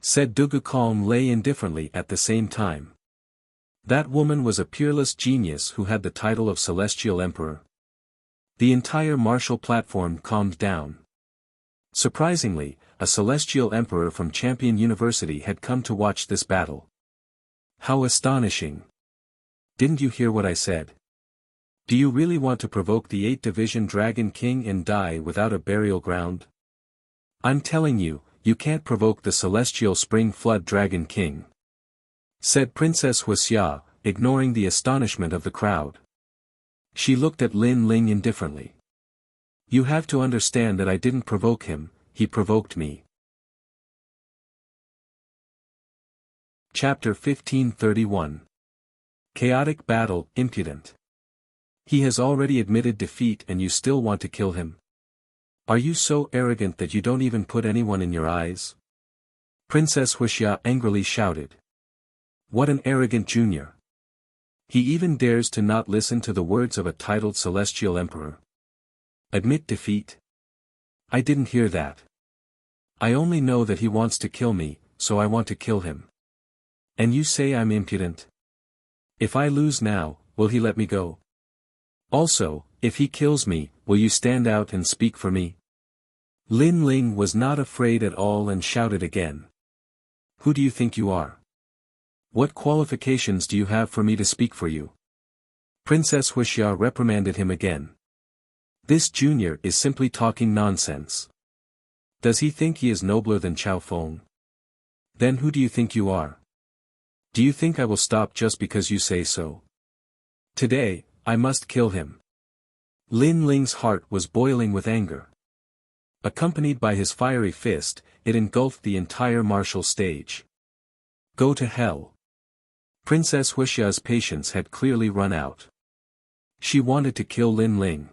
Said Dugu Kong lay indifferently at the same time. That woman was a peerless genius who had the title of Celestial Emperor. The entire martial platform calmed down. Surprisingly, a Celestial Emperor from Champion University had come to watch this battle. How astonishing! Didn't you hear what I said? Do you really want to provoke the 8th Division Dragon King and die without a burial ground? I'm telling you, you can't provoke the Celestial Spring Flood Dragon King. Said Princess Wuxia, ignoring the astonishment of the crowd. She looked at Lin Ling indifferently. You have to understand that I didn't provoke him, he provoked me. Chapter 1531. Chaotic Battle, Impudent. He has already admitted defeat and you still want to kill him? Are you so arrogant that you don't even put anyone in your eyes? Princess Wuxia angrily shouted. What an arrogant junior! He even dares to not listen to the words of a titled celestial emperor. Admit defeat? I didn't hear that. I only know that he wants to kill me, so I want to kill him. And you say I'm impudent? If I lose now, will he let me go? Also, if he kills me, will you stand out and speak for me? Lin Ling was not afraid at all and shouted again. Who do you think you are? What qualifications do you have for me to speak for you? Princess Wuxia reprimanded him again. This junior is simply talking nonsense. Does he think he is nobler than Chao Feng? Then who do you think you are? Do you think I will stop just because you say so? Today, I must kill him. Lin Ling's heart was boiling with anger. Accompanied by his fiery fist, it engulfed the entire martial stage. Go to hell. Princess Wuxia's patience had clearly run out. She wanted to kill Lin Ling.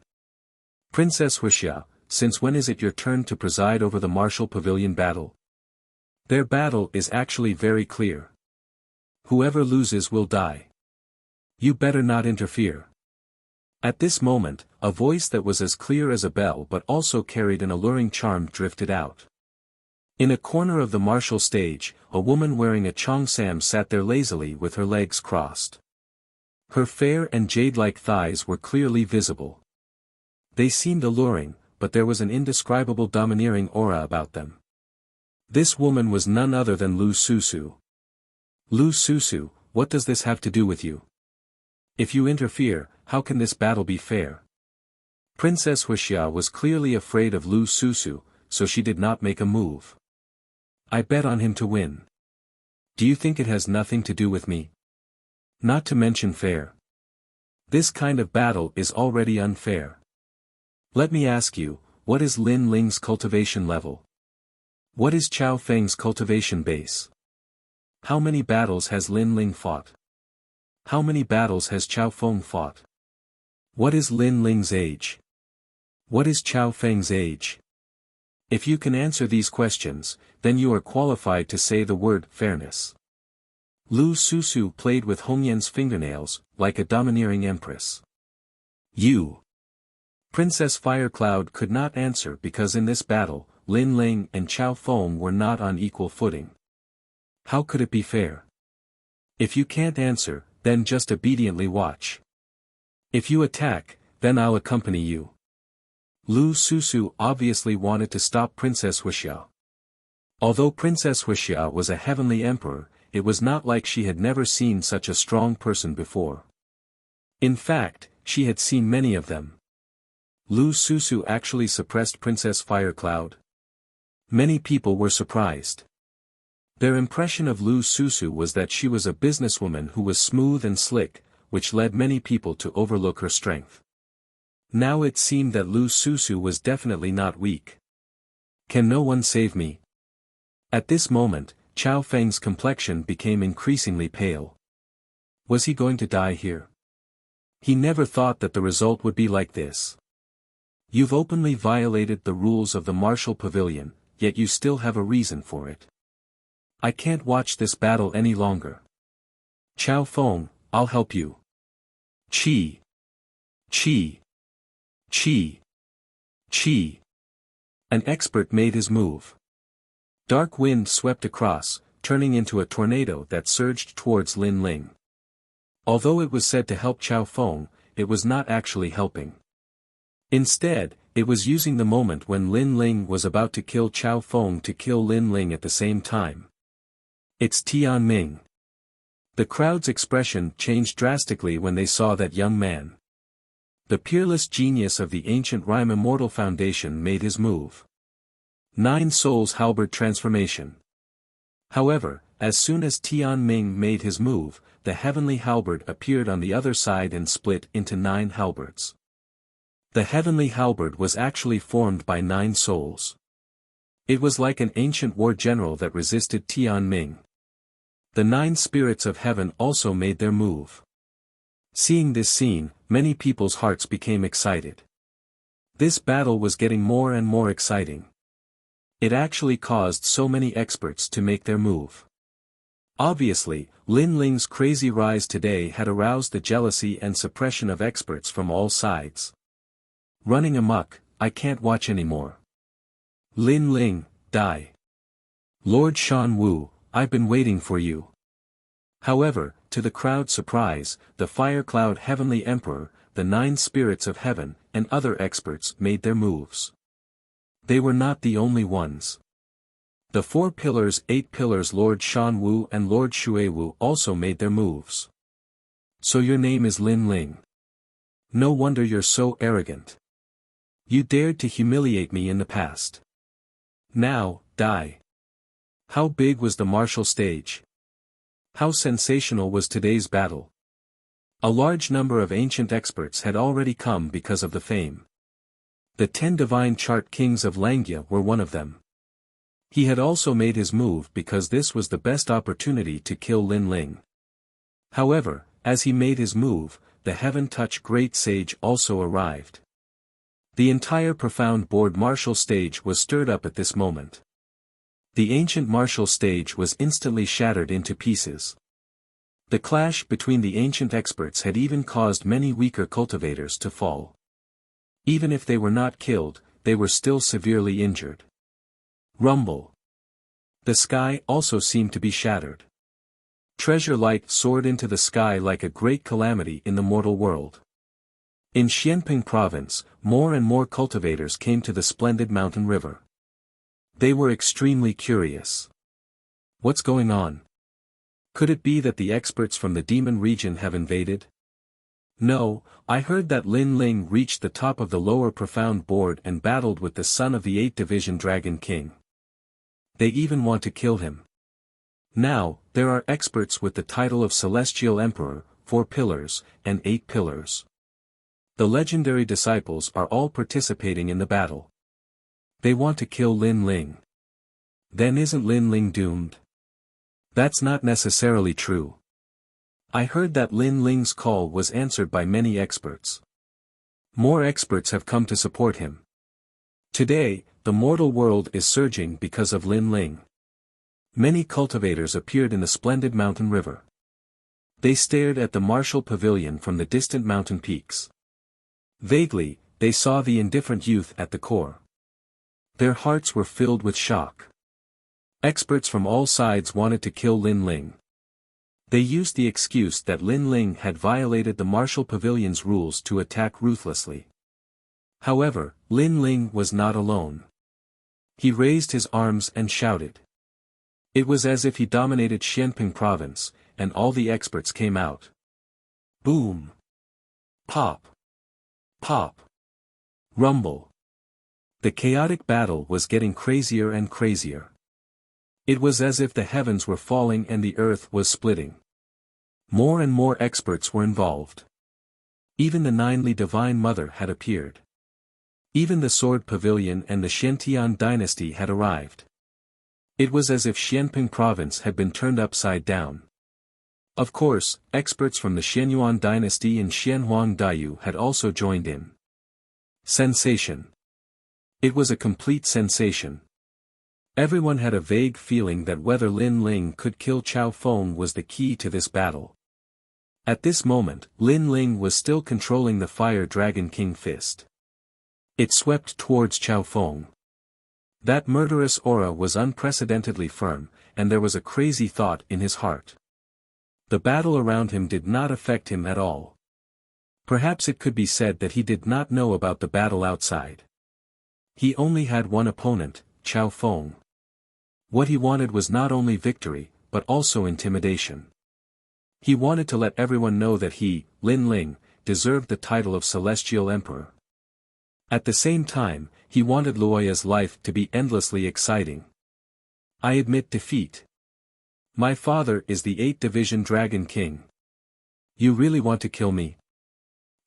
Princess Wuxia, since when is it your turn to preside over the martial pavilion battle? Their battle is actually very clear. Whoever loses will die. You better not interfere. At this moment, a voice that was as clear as a bell but also carried an alluring charm drifted out. In a corner of the martial stage, a woman wearing a cheongsam sat there lazily with her legs crossed. Her fair and jade-like thighs were clearly visible. They seemed alluring, but there was an indescribable domineering aura about them. This woman was none other than Lu Susu. Lu Susu, what does this have to do with you? If you interfere, how can this battle be fair? Princess Wuxia was clearly afraid of Lu Susu, so she did not make a move. I bet on him to win. Do you think it has nothing to do with me? Not to mention fair. This kind of battle is already unfair. Let me ask you, what is Lin Ling's cultivation level? What is Chao Feng's cultivation base? How many battles has Lin Ling fought? How many battles has Chao Feng fought? What is Lin Ling's age? What is Chao Feng's age? If you can answer these questions, then you are qualified to say the word fairness. Lu Susu played with Hongyan's fingernails, like a domineering empress. You. Princess Firecloud could not answer because in this battle, Lin Ling and Chao Feng were not on equal footing. How could it be fair? If you can't answer, then just obediently watch. If you attack, then I'll accompany you. Lu Susu obviously wanted to stop Princess Wuxia. Although Princess Wuxia was a heavenly emperor, it was not like she had never seen such a strong person before. In fact, she had seen many of them. Lu Susu actually suppressed Princess Firecloud. Many people were surprised. Their impression of Lu Susu was that she was a businesswoman who was smooth and slick, which led many people to overlook her strength. Now it seemed that Lu Susu was definitely not weak. Can no one save me? At this moment, Chao Feng's complexion became increasingly pale. Was he going to die here? He never thought that the result would be like this. You've openly violated the rules of the martial pavilion, yet you still have a reason for it. I can't watch this battle any longer. Chao Feng, I'll help you. Chi. Chi. Chi. Chi. An expert made his move. Dark wind swept across, turning into a tornado that surged towards Lin Ling. Although it was said to help Chao Feng, it was not actually helping. Instead, it was using the moment when Lin Ling was about to kill Chao Feng to kill Lin Ling at the same time. It's Tian Ming. The crowd's expression changed drastically when they saw that young man. The peerless genius of the ancient Rime Immortal Foundation made his move. 9 Souls Halberd Transformation. However, as soon as Tian Ming made his move, the heavenly halberd appeared on the other side and split into 9 halberds. The heavenly halberd was actually formed by 9 souls. It was like an ancient war general that resisted Tian Ming. The 9 spirits of heaven also made their move. Seeing this scene, many people's hearts became excited. This battle was getting more and more exciting. It actually caused so many experts to make their move. Obviously, Lin Ling's crazy rise today had aroused the jealousy and suppression of experts from all sides. Running amok, I can't watch anymore. Lin Ling, die. Lord Shan Wu, I've been waiting for you. However, to the crowd's surprise, the Fire Cloud Heavenly Emperor, the 9 spirits of heaven, and other experts made their moves. They were not the only ones. The 4 pillars, 8 pillars Lord Shan Wu and Lord Shui Wu also made their moves. So your name is Lin Ling. No wonder you're so arrogant. You dared to humiliate me in the past. Now, die. How big was the martial stage? How sensational was today's battle? A large number of ancient experts had already come because of the fame. The 10 divine chart kings of Langya were one of them. He had also made his move because this was the best opportunity to kill Lin Ling. However, as he made his move, the Heaven Touch Great Sage also arrived. The entire profound board martial stage was stirred up at this moment. The ancient martial stage was instantly shattered into pieces. The clash between the ancient experts had even caused many weaker cultivators to fall. Even if they were not killed, they were still severely injured. Rumble. The sky also seemed to be shattered. Treasure light soared into the sky like a great calamity in the mortal world. In Xianping province, more and more cultivators came to the splendid mountain river. They were extremely curious. What's going on? Could it be that the experts from the demon region have invaded? No, I heard that Lin Ling reached the top of the lower profound board and battled with the son of the 8th Division Dragon King. They even want to kill him. Now, there are experts with the title of Celestial Emperor, 4 pillars, and 8 pillars. The legendary disciples are all participating in the battle. They want to kill Lin Ling. Then isn't Lin Ling doomed? That's not necessarily true. I heard that Lin Ling's call was answered by many experts. More experts have come to support him. Today, the mortal world is surging because of Lin Ling. Many cultivators appeared in the splendid mountain river. They stared at the martial pavilion from the distant mountain peaks. Vaguely, they saw the indifferent youth at the core. Their hearts were filled with shock. Experts from all sides wanted to kill Lin Ling. They used the excuse that Lin Ling had violated the martial pavilion's rules to attack ruthlessly. However, Lin Ling was not alone. He raised his arms and shouted. It was as if he dominated Xianping province, and all the experts came out. Boom! Pop! Pop! Rumble! The chaotic battle was getting crazier and crazier. It was as if the heavens were falling and the earth was splitting. More and more experts were involved. Even the 9th Divine Mother had appeared. Even the Sword Pavilion and the Xiantian dynasty had arrived. It was as if Xianping province had been turned upside down. Of course, experts from the Xianyuan dynasty and Xianhuang Dayu had also joined in. Sensation. It was a complete sensation. Everyone had a vague feeling that whether Lin Ling could kill Chao Feng was the key to this battle. At this moment, Lin Ling was still controlling the Fire Dragon King fist. It swept towards Chao Feng. That murderous aura was unprecedentedly firm, and there was a crazy thought in his heart. The battle around him did not affect him at all. Perhaps it could be said that he did not know about the battle outside. He only had one opponent, Chao Feng. What he wanted was not only victory, but also intimidation. He wanted to let everyone know that he, Lin Ling, deserved the title of Celestial Emperor. At the same time, he wanted Luoya's life to be endlessly exciting. I admit defeat. My father is the 8th Division Dragon King. You really want to kill me?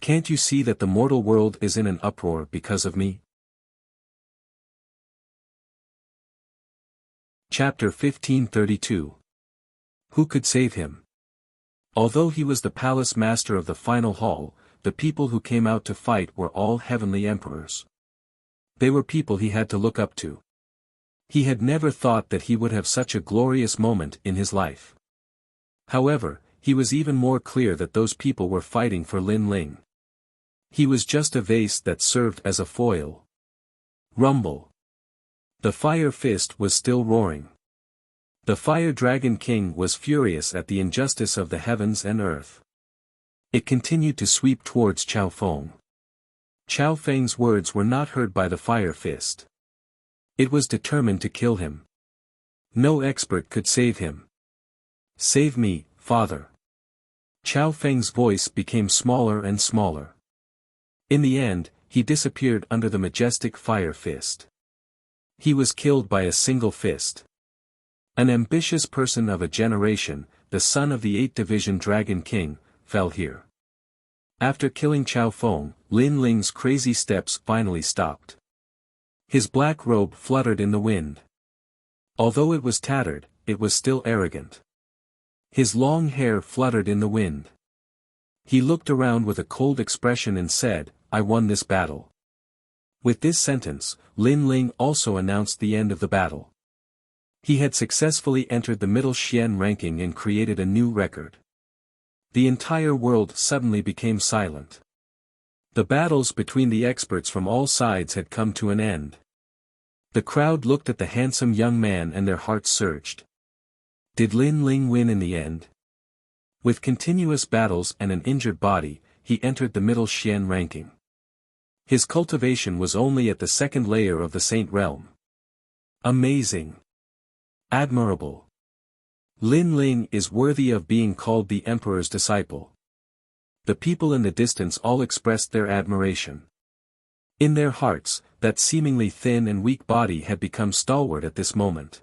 Can't you see that the mortal world is in an uproar because of me? Chapter 1532. Who could save him? Although he was the palace master of the final hall, the people who came out to fight were all heavenly emperors. They were people he had to look up to. He had never thought that he would have such a glorious moment in his life. However, he was even more clear that those people were fighting for Lin Ling. He was just a vase that served as a foil. Rumble. The fire fist was still roaring. The Fire Dragon King was furious at the injustice of the heavens and earth. It continued to sweep towards Qiao Feng. Qiao Feng's words were not heard by the fire fist. It was determined to kill him. No expert could save him. "Save me, father." Qiao Feng's voice became smaller and smaller. In the end, he disappeared under the majestic fire fist. He was killed by a single fist. An ambitious person of a generation, the son of the 8th Division Dragon King, fell here. After killing Qiao Feng, Lin Ling's crazy steps finally stopped. His black robe fluttered in the wind. Although it was tattered, it was still arrogant. His long hair fluttered in the wind. He looked around with a cold expression and said, "I won this battle." With this sentence, Lin Ling also announced the end of the battle. He had successfully entered the middle Xian ranking and created a new record. The entire world suddenly became silent. The battles between the experts from all sides had come to an end. The crowd looked at the handsome young man and their hearts surged. Did Lin Ling win in the end? With continuous battles and an injured body, he entered the middle Xian ranking. His cultivation was only at the second layer of the Saint Realm. Amazing. Admirable. Lin Ling is worthy of being called the Emperor's disciple. The people in the distance all expressed their admiration. In their hearts, that seemingly thin and weak body had become stalwart at this moment.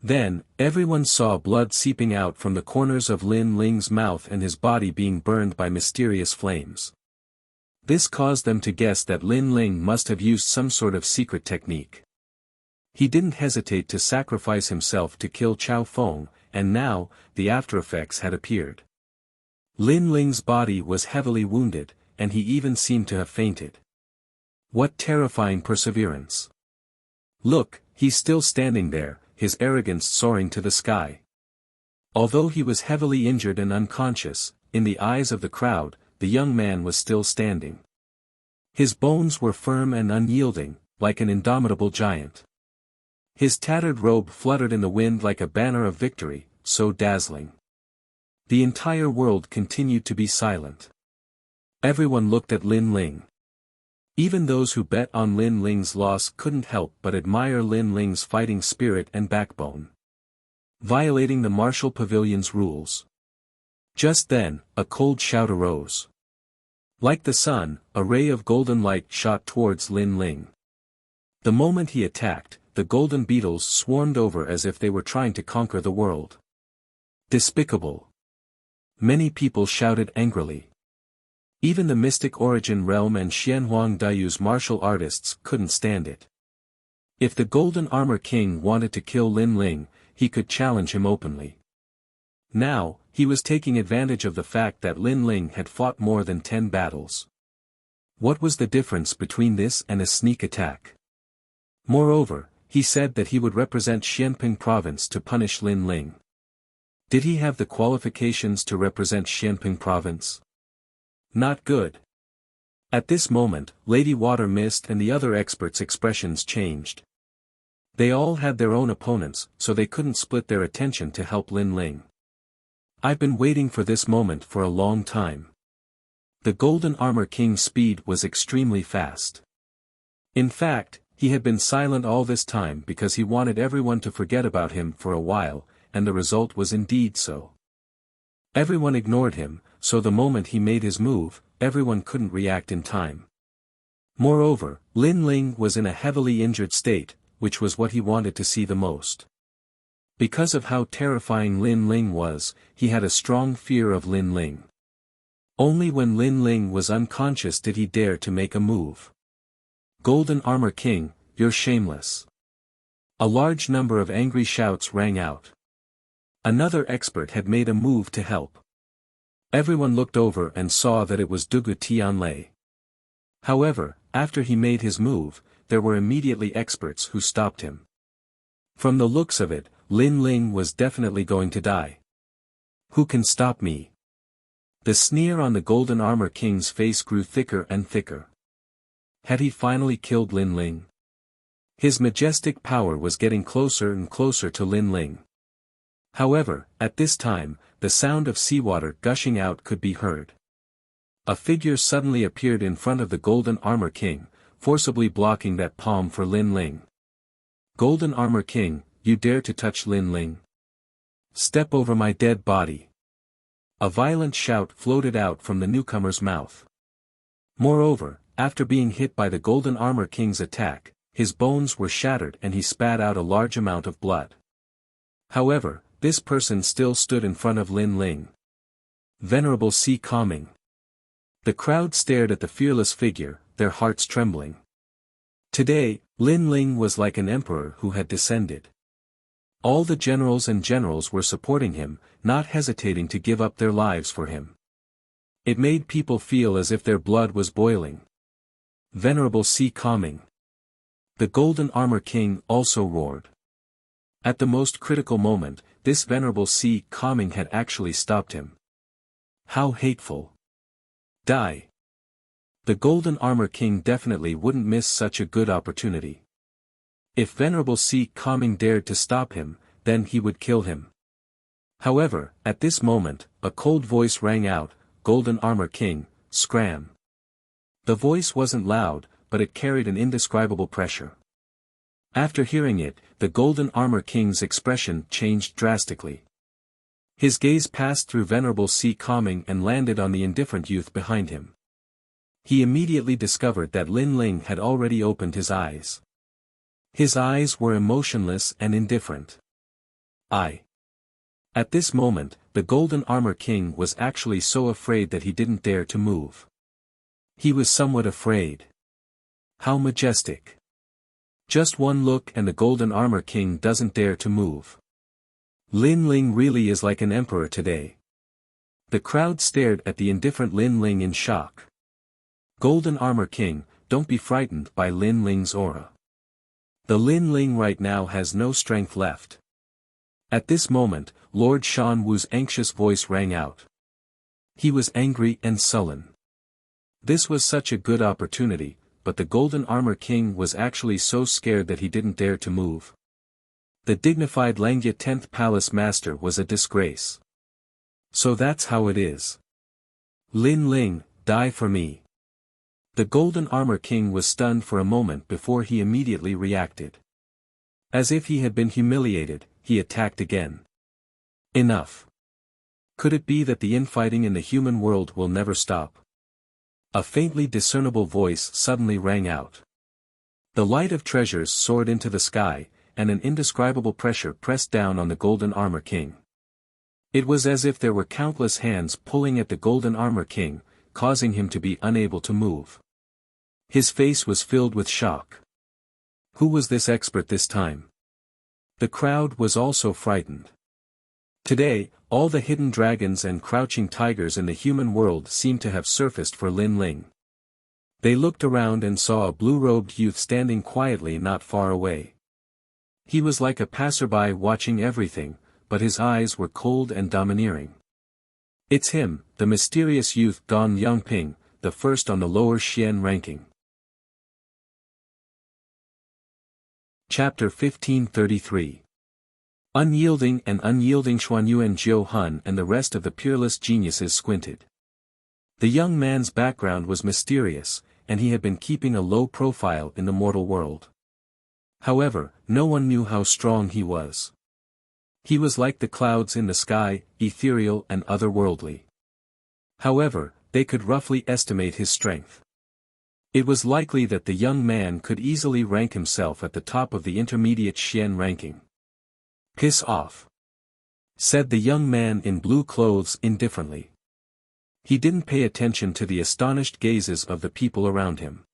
Then, everyone saw blood seeping out from the corners of Lin Ling's mouth and his body being burned by mysterious flames. This caused them to guess that Lin Ling must have used some sort of secret technique. He didn't hesitate to sacrifice himself to kill Qiao Feng, and now, the aftereffects had appeared. Lin Ling's body was heavily wounded, and he even seemed to have fainted. What terrifying perseverance! Look, he's still standing there, his arrogance soaring to the sky. Although he was heavily injured and unconscious, in the eyes of the crowd, the young man was still standing. His bones were firm and unyielding, like an indomitable giant. His tattered robe fluttered in the wind like a banner of victory, so dazzling. The entire world continued to be silent. Everyone looked at Lin Ling. Even those who bet on Lin Ling's loss couldn't help but admire Lin Ling's fighting spirit and backbone. Violating the martial pavilion's rules. Just then, a cold shout arose. Like the sun, a ray of golden light shot towards Lin Ling. The moment he attacked, the golden beetles swarmed over as if they were trying to conquer the world. Despicable. Many people shouted angrily. Even the Mystic Origin Realm and Xianhuang Dayu's martial artists couldn't stand it. If the Golden Armor King wanted to kill Lin Ling, he could challenge him openly. Now, he was taking advantage of the fact that Lin Ling had fought more than 10 battles. What was the difference between this and a sneak attack? Moreover, he said that he would represent Xianping Province to punish Lin Ling. Did he have the qualifications to represent Xianping Province? Not good. At this moment, Lady Water Mist and the other experts' expressions changed. They all had their own opponents, so they couldn't split their attention to help Lin Ling. I've been waiting for this moment for a long time. The Golden Armor King's speed was extremely fast. In fact, he had been silent all this time because he wanted everyone to forget about him for a while, and the result was indeed so. Everyone ignored him, so the moment he made his move, everyone couldn't react in time. Moreover, Lin Ling was in a heavily injured state, which was what he wanted to see the most. Because of how terrifying Lin Ling was, he had a strong fear of Lin Ling. Only when Lin Ling was unconscious did he dare to make a move. Golden Armor King, you're shameless. A large number of angry shouts rang out. Another expert had made a move to help. Everyone looked over and saw that it was Dugu Tianlei. However, after he made his move, there were immediately experts who stopped him. From the looks of it, Lin Ling was definitely going to die. Who can stop me? The sneer on the Golden Armor King's face grew thicker and thicker. Had he finally killed Lin Ling? His majestic power was getting closer and closer to Lin Ling. However, at this time, the sound of seawater gushing out could be heard. A figure suddenly appeared in front of the Golden Armor King, forcibly blocking that palm for Lin Ling. Golden Armor King, you dare to touch Lin Ling? Step over my dead body. A violent shout floated out from the newcomer's mouth. Moreover, after being hit by the Golden Armor King's attack, his bones were shattered and he spat out a large amount of blood. However, this person still stood in front of Lin Ling. Venerable Sea Calming. The crowd stared at the fearless figure, their hearts trembling. Today, Lin Ling was like an emperor who had descended. All the generals were supporting him, not hesitating to give up their lives for him. It made people feel as if their blood was boiling. Venerable Sea Calming. The Golden Armor King also roared. At the most critical moment, this Venerable Sea Calming had actually stopped him. How hateful. Die. The Golden Armor King definitely wouldn't miss such a good opportunity. If Venerable Sea Calming dared to stop him, then he would kill him. However, at this moment, a cold voice rang out, Golden Armor King, scram. The voice wasn't loud, but it carried an indescribable pressure. After hearing it, the Golden Armor King's expression changed drastically. His gaze passed through Venerable Sea Calming and landed on the indifferent youth behind him. He immediately discovered that Lin Ling had already opened his eyes. His eyes were emotionless and indifferent. At this moment, the Golden Armor King was actually so afraid that he didn't dare to move. He was somewhat afraid. How majestic. Just one look and the Golden Armor King doesn't dare to move. Lin Ling really is like an emperor today. The crowd stared at the indifferent Lin Ling in shock. Golden Armor King, don't be frightened by Lin Ling's aura. The Lin Ling right now has no strength left. At this moment, Lord Shan Wu's anxious voice rang out. He was angry and sullen. This was such a good opportunity, but the Golden Armor King was actually so scared that he didn't dare to move. The dignified Langya 10th Palace Master was a disgrace. So that's how it is. Lin Ling, die for me. The Golden Armor King was stunned for a moment before he immediately reacted. As if he had been humiliated, he attacked again. Enough. Could it be that the infighting in the human world will never stop? A faintly discernible voice suddenly rang out. The light of treasures soared into the sky, and an indescribable pressure pressed down on the Golden Armor King. It was as if there were countless hands pulling at the Golden Armor King, causing him to be unable to move. His face was filled with shock. Who was this expert this time? The crowd was also frightened. Today, all the hidden dragons and crouching tigers in the human world seemed to have surfaced for Lin Ling. They looked around and saw a blue-robed youth standing quietly not far away. He was like a passerby watching everything, but his eyes were cold and domineering. It's him, the mysterious youth Don Yangping, the first on the lower Xian ranking. Chapter 1533. Unyielding Xuanyuan Jiu Hun and the rest of the peerless geniuses squinted. The young man's background was mysterious, and he had been keeping a low profile in the mortal world. However, no one knew how strong he was. He was like the clouds in the sky, ethereal and otherworldly. However, they could roughly estimate his strength. It was likely that the young man could easily rank himself at the top of the intermediate Xian ranking. Piss off, said the young man in blue clothes indifferently. He didn't pay attention to the astonished gazes of the people around him.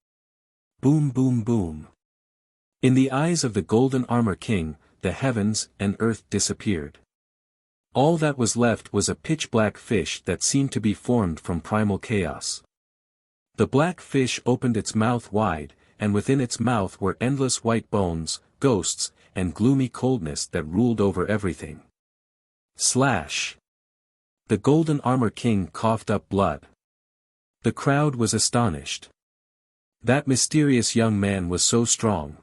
Boom boom boom. In the eyes of the Golden Armor King, the heavens and earth disappeared. All that was left was a pitch-black fish that seemed to be formed from primal chaos. The black fish opened its mouth wide, and within its mouth were endless white bones, ghosts, and gloomy coldness that ruled over everything. Slash! The Golden Armor King coughed up blood. The crowd was astonished. That mysterious young man was so strong.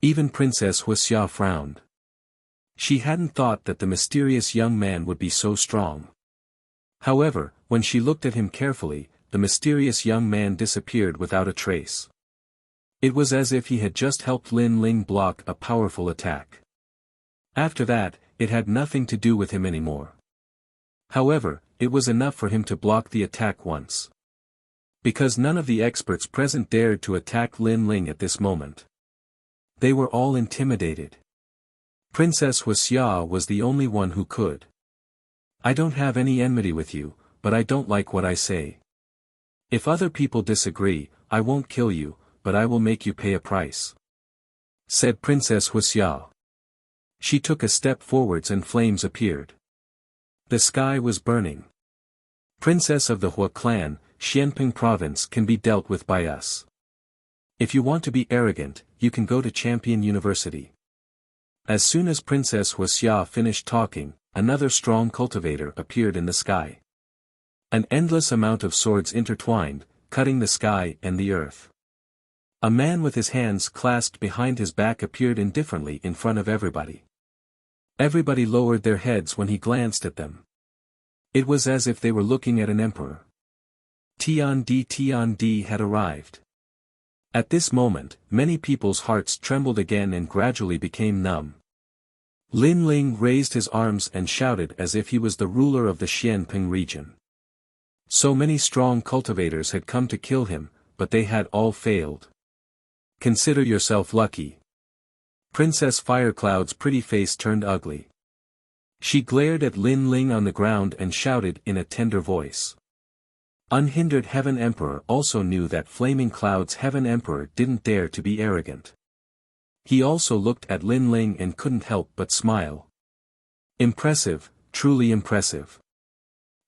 Even Princess Wuxia frowned. She hadn't thought that the mysterious young man would be so strong. However, when she looked at him carefully, the mysterious young man disappeared without a trace. It was as if he had just helped Lin Ling block a powerful attack. After that, it had nothing to do with him anymore. However, it was enough for him to block the attack once. Because none of the experts present dared to attack Lin Ling at this moment. They were all intimidated. Princess Wuxia was the only one who could. I don't have any enmity with you, but I don't like what I say. If other people disagree, I won't kill you, but I will make you pay a price. Said Princess Wuxia. She took a step forwards and flames appeared. The sky was burning. Princess of the Hua clan, Xianping province can be dealt with by us. If you want to be arrogant, you can go to Champion University. As soon as Princess Wuxia finished talking, another strong cultivator appeared in the sky. An endless amount of swords intertwined, cutting the sky and the earth. A man with his hands clasped behind his back appeared indifferently in front of everybody. Everybody lowered their heads when he glanced at them. It was as if they were looking at an emperor. Tiandi had arrived. At this moment, many people's hearts trembled again and gradually became numb. Lin Ling raised his arms and shouted as if he was the ruler of the Xianping region. So many strong cultivators had come to kill him, but they had all failed. Consider yourself lucky. Princess Firecloud's pretty face turned ugly. She glared at Lin Ling on the ground and shouted in a tender voice. Unhindered Heaven Emperor also knew that Flaming Cloud's Heaven Emperor didn't dare to be arrogant. He also looked at Lin Ling and couldn't help but smile. Impressive, truly impressive.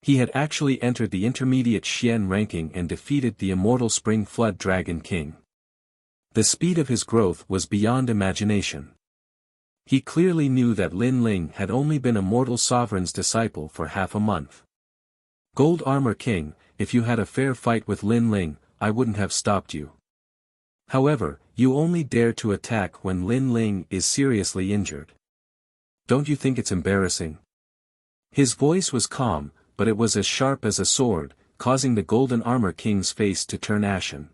He had actually entered the intermediate Xian ranking and defeated the immortal Spring Flood Dragon King. The speed of his growth was beyond imagination. He clearly knew that Lin Ling had only been a mortal sovereign's disciple for half a month. Gold Armor King, if you had a fair fight with Lin Ling, I wouldn't have stopped you. However, you only dare to attack when Lin Ling is seriously injured. Don't you think it's embarrassing? His voice was calm, but it was as sharp as a sword, causing the Golden Armor King's face to turn ashen.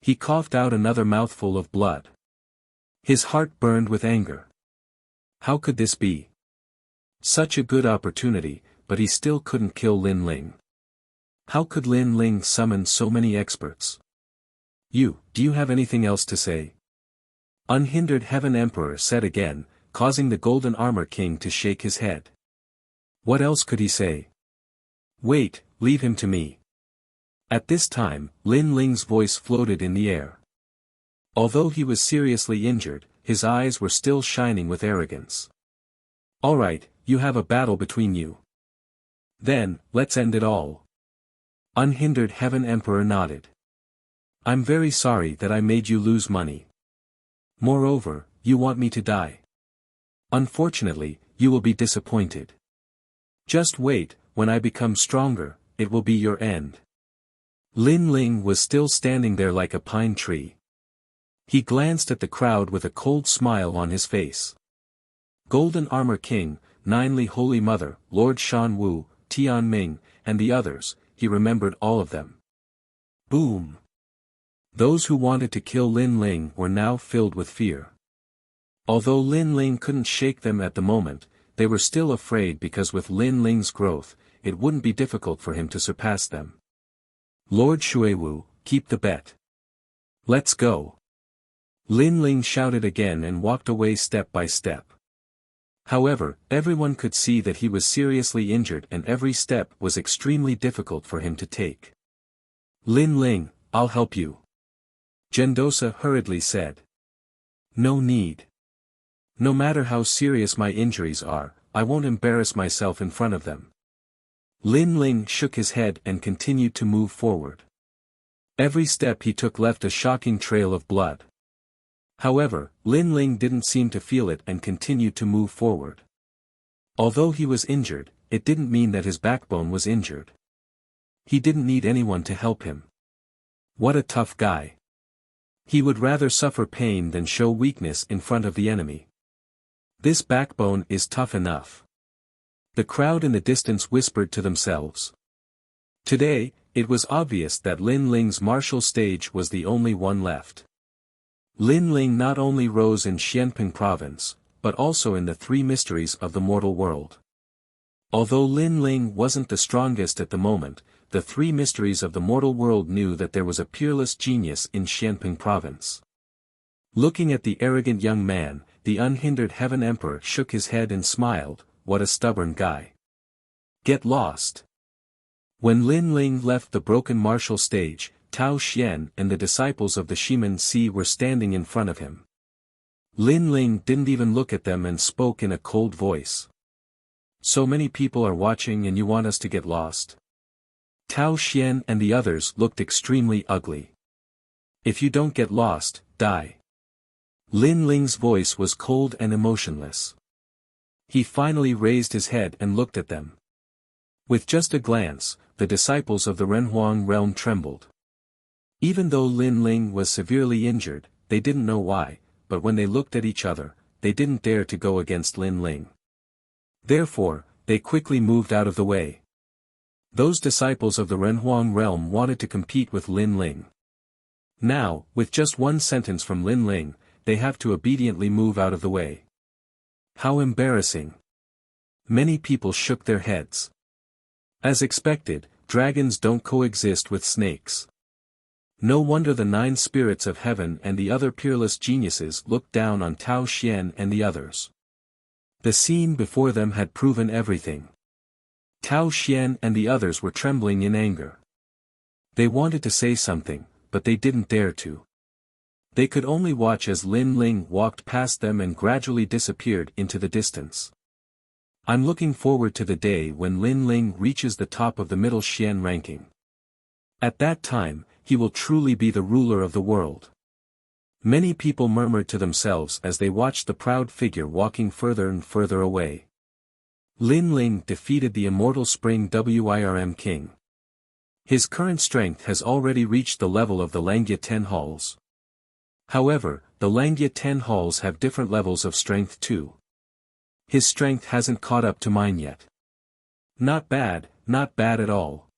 He coughed out another mouthful of blood. His heart burned with anger. How could this be? Such a good opportunity, but he still couldn't kill Lin Ling. How could Lin Ling summon so many experts? Do you have anything else to say? Unhindered Heaven Emperor said again, causing the Golden Armor King to shake his head. What else could he say? Wait, leave him to me. At this time, Lin Ling's voice floated in the air. Although he was seriously injured, his eyes were still shining with arrogance. Alright, you have a battle between you. Then, let's end it all. Unhindered Heaven Emperor nodded. I'm very sorry that I made you lose money. Moreover, you want me to die. Unfortunately, you will be disappointed. Just wait, when I become stronger, it will be your end. Lin Ling was still standing there like a pine tree. He glanced at the crowd with a cold smile on his face. Golden Armor King, Ninely Holy Mother, Lord Shan Wu, Tian Ming, and the others, he remembered all of them. Boom! Those who wanted to kill Lin Ling were now filled with fear. Although Lin Ling couldn't shake them at the moment, they were still afraid because with Lin Ling's growth, it wouldn't be difficult for him to surpass them. Lord Shuiwu, keep the bet. Let's go. Lin Ling shouted again and walked away step by step. However, everyone could see that he was seriously injured and every step was extremely difficult for him to take. Lin Ling, I'll help you. Gendosa hurriedly said. No need. No matter how serious my injuries are, I won't embarrass myself in front of them. Lin Ling shook his head and continued to move forward. Every step he took left a shocking trail of blood. However, Lin Ling didn't seem to feel it and continued to move forward. Although he was injured, it didn't mean that his backbone was injured. He didn't need anyone to help him. What a tough guy. He would rather suffer pain than show weakness in front of the enemy. This backbone is tough enough. The crowd in the distance whispered to themselves. Today, it was obvious that Lin Ling's martial stage was the only one left. Lin Ling not only rose in Xianping province, but also in the three mysteries of the mortal world. Although Lin Ling wasn't the strongest at the moment, the three mysteries of the mortal world knew that there was a peerless genius in Xianping province. Looking at the arrogant young man, the unhindered Heaven Emperor shook his head and smiled, "What a stubborn guy. Get lost." When Lin Ling left the broken martial stage, Tao Xian and the disciples of the Shiman Si were standing in front of him. Lin Ling didn't even look at them and spoke in a cold voice. "So many people are watching and you want us to get lost?" Tao Xian and the others looked extremely ugly. "If you don't get lost, die." Lin Ling's voice was cold and emotionless. He finally raised his head and looked at them. With just a glance, the disciples of the Renhuang realm trembled. Even though Lin Ling was severely injured, they didn't know why, but when they looked at each other, they didn't dare to go against Lin Ling. Therefore, they quickly moved out of the way. Those disciples of the Renhuang realm wanted to compete with Lin Ling. Now, with just one sentence from Lin Ling, they have to obediently move out of the way. How embarrassing. Many people shook their heads. As expected, dragons don't coexist with snakes. No wonder the 9 spirits of heaven and the other peerless geniuses looked down on Tao Xian and the others. The scene before them had proven everything. Tao Xian and the others were trembling in anger. They wanted to say something, but they didn't dare to. They could only watch as Lin Ling walked past them and gradually disappeared into the distance. I'm looking forward to the day when Lin Ling reaches the top of the middle Xian ranking. At that time, he will truly be the ruler of the world. Many people murmured to themselves as they watched the proud figure walking further and further away. Lin Ling defeated the immortal Spring Wirm King. His current strength has already reached the level of the Langya 10 halls. However, the Langya 10 halls have different levels of strength too. His strength hasn't caught up to mine yet. Not bad at all.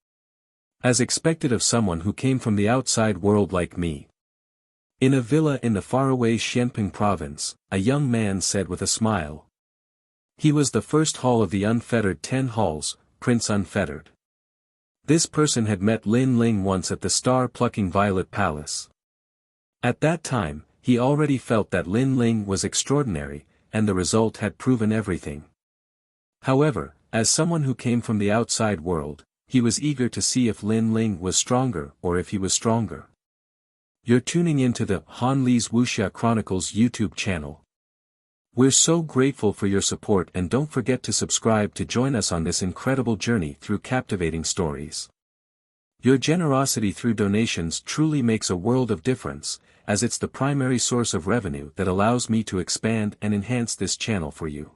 As expected of someone who came from the outside world like me. In a villa in the faraway Xianping province, a young man said with a smile. He was the first hall of the unfettered 10 halls, Prince Unfettered. This person had met Lin Ling once at the star-plucking Violet Palace. At that time, he already felt that Lin Ling was extraordinary, and the result had proven everything. However, as someone who came from the outside world, he was eager to see if Lin Ling was stronger or if he was stronger. You're tuning into the Han Li's Wuxia Chronicles YouTube channel. We're so grateful for your support and don't forget to subscribe to join us on this incredible journey through captivating stories. Your generosity through donations truly makes a world of difference, as it's the primary source of revenue that allows me to expand and enhance this channel for you.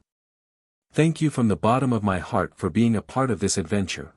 Thank you from the bottom of my heart for being a part of this adventure.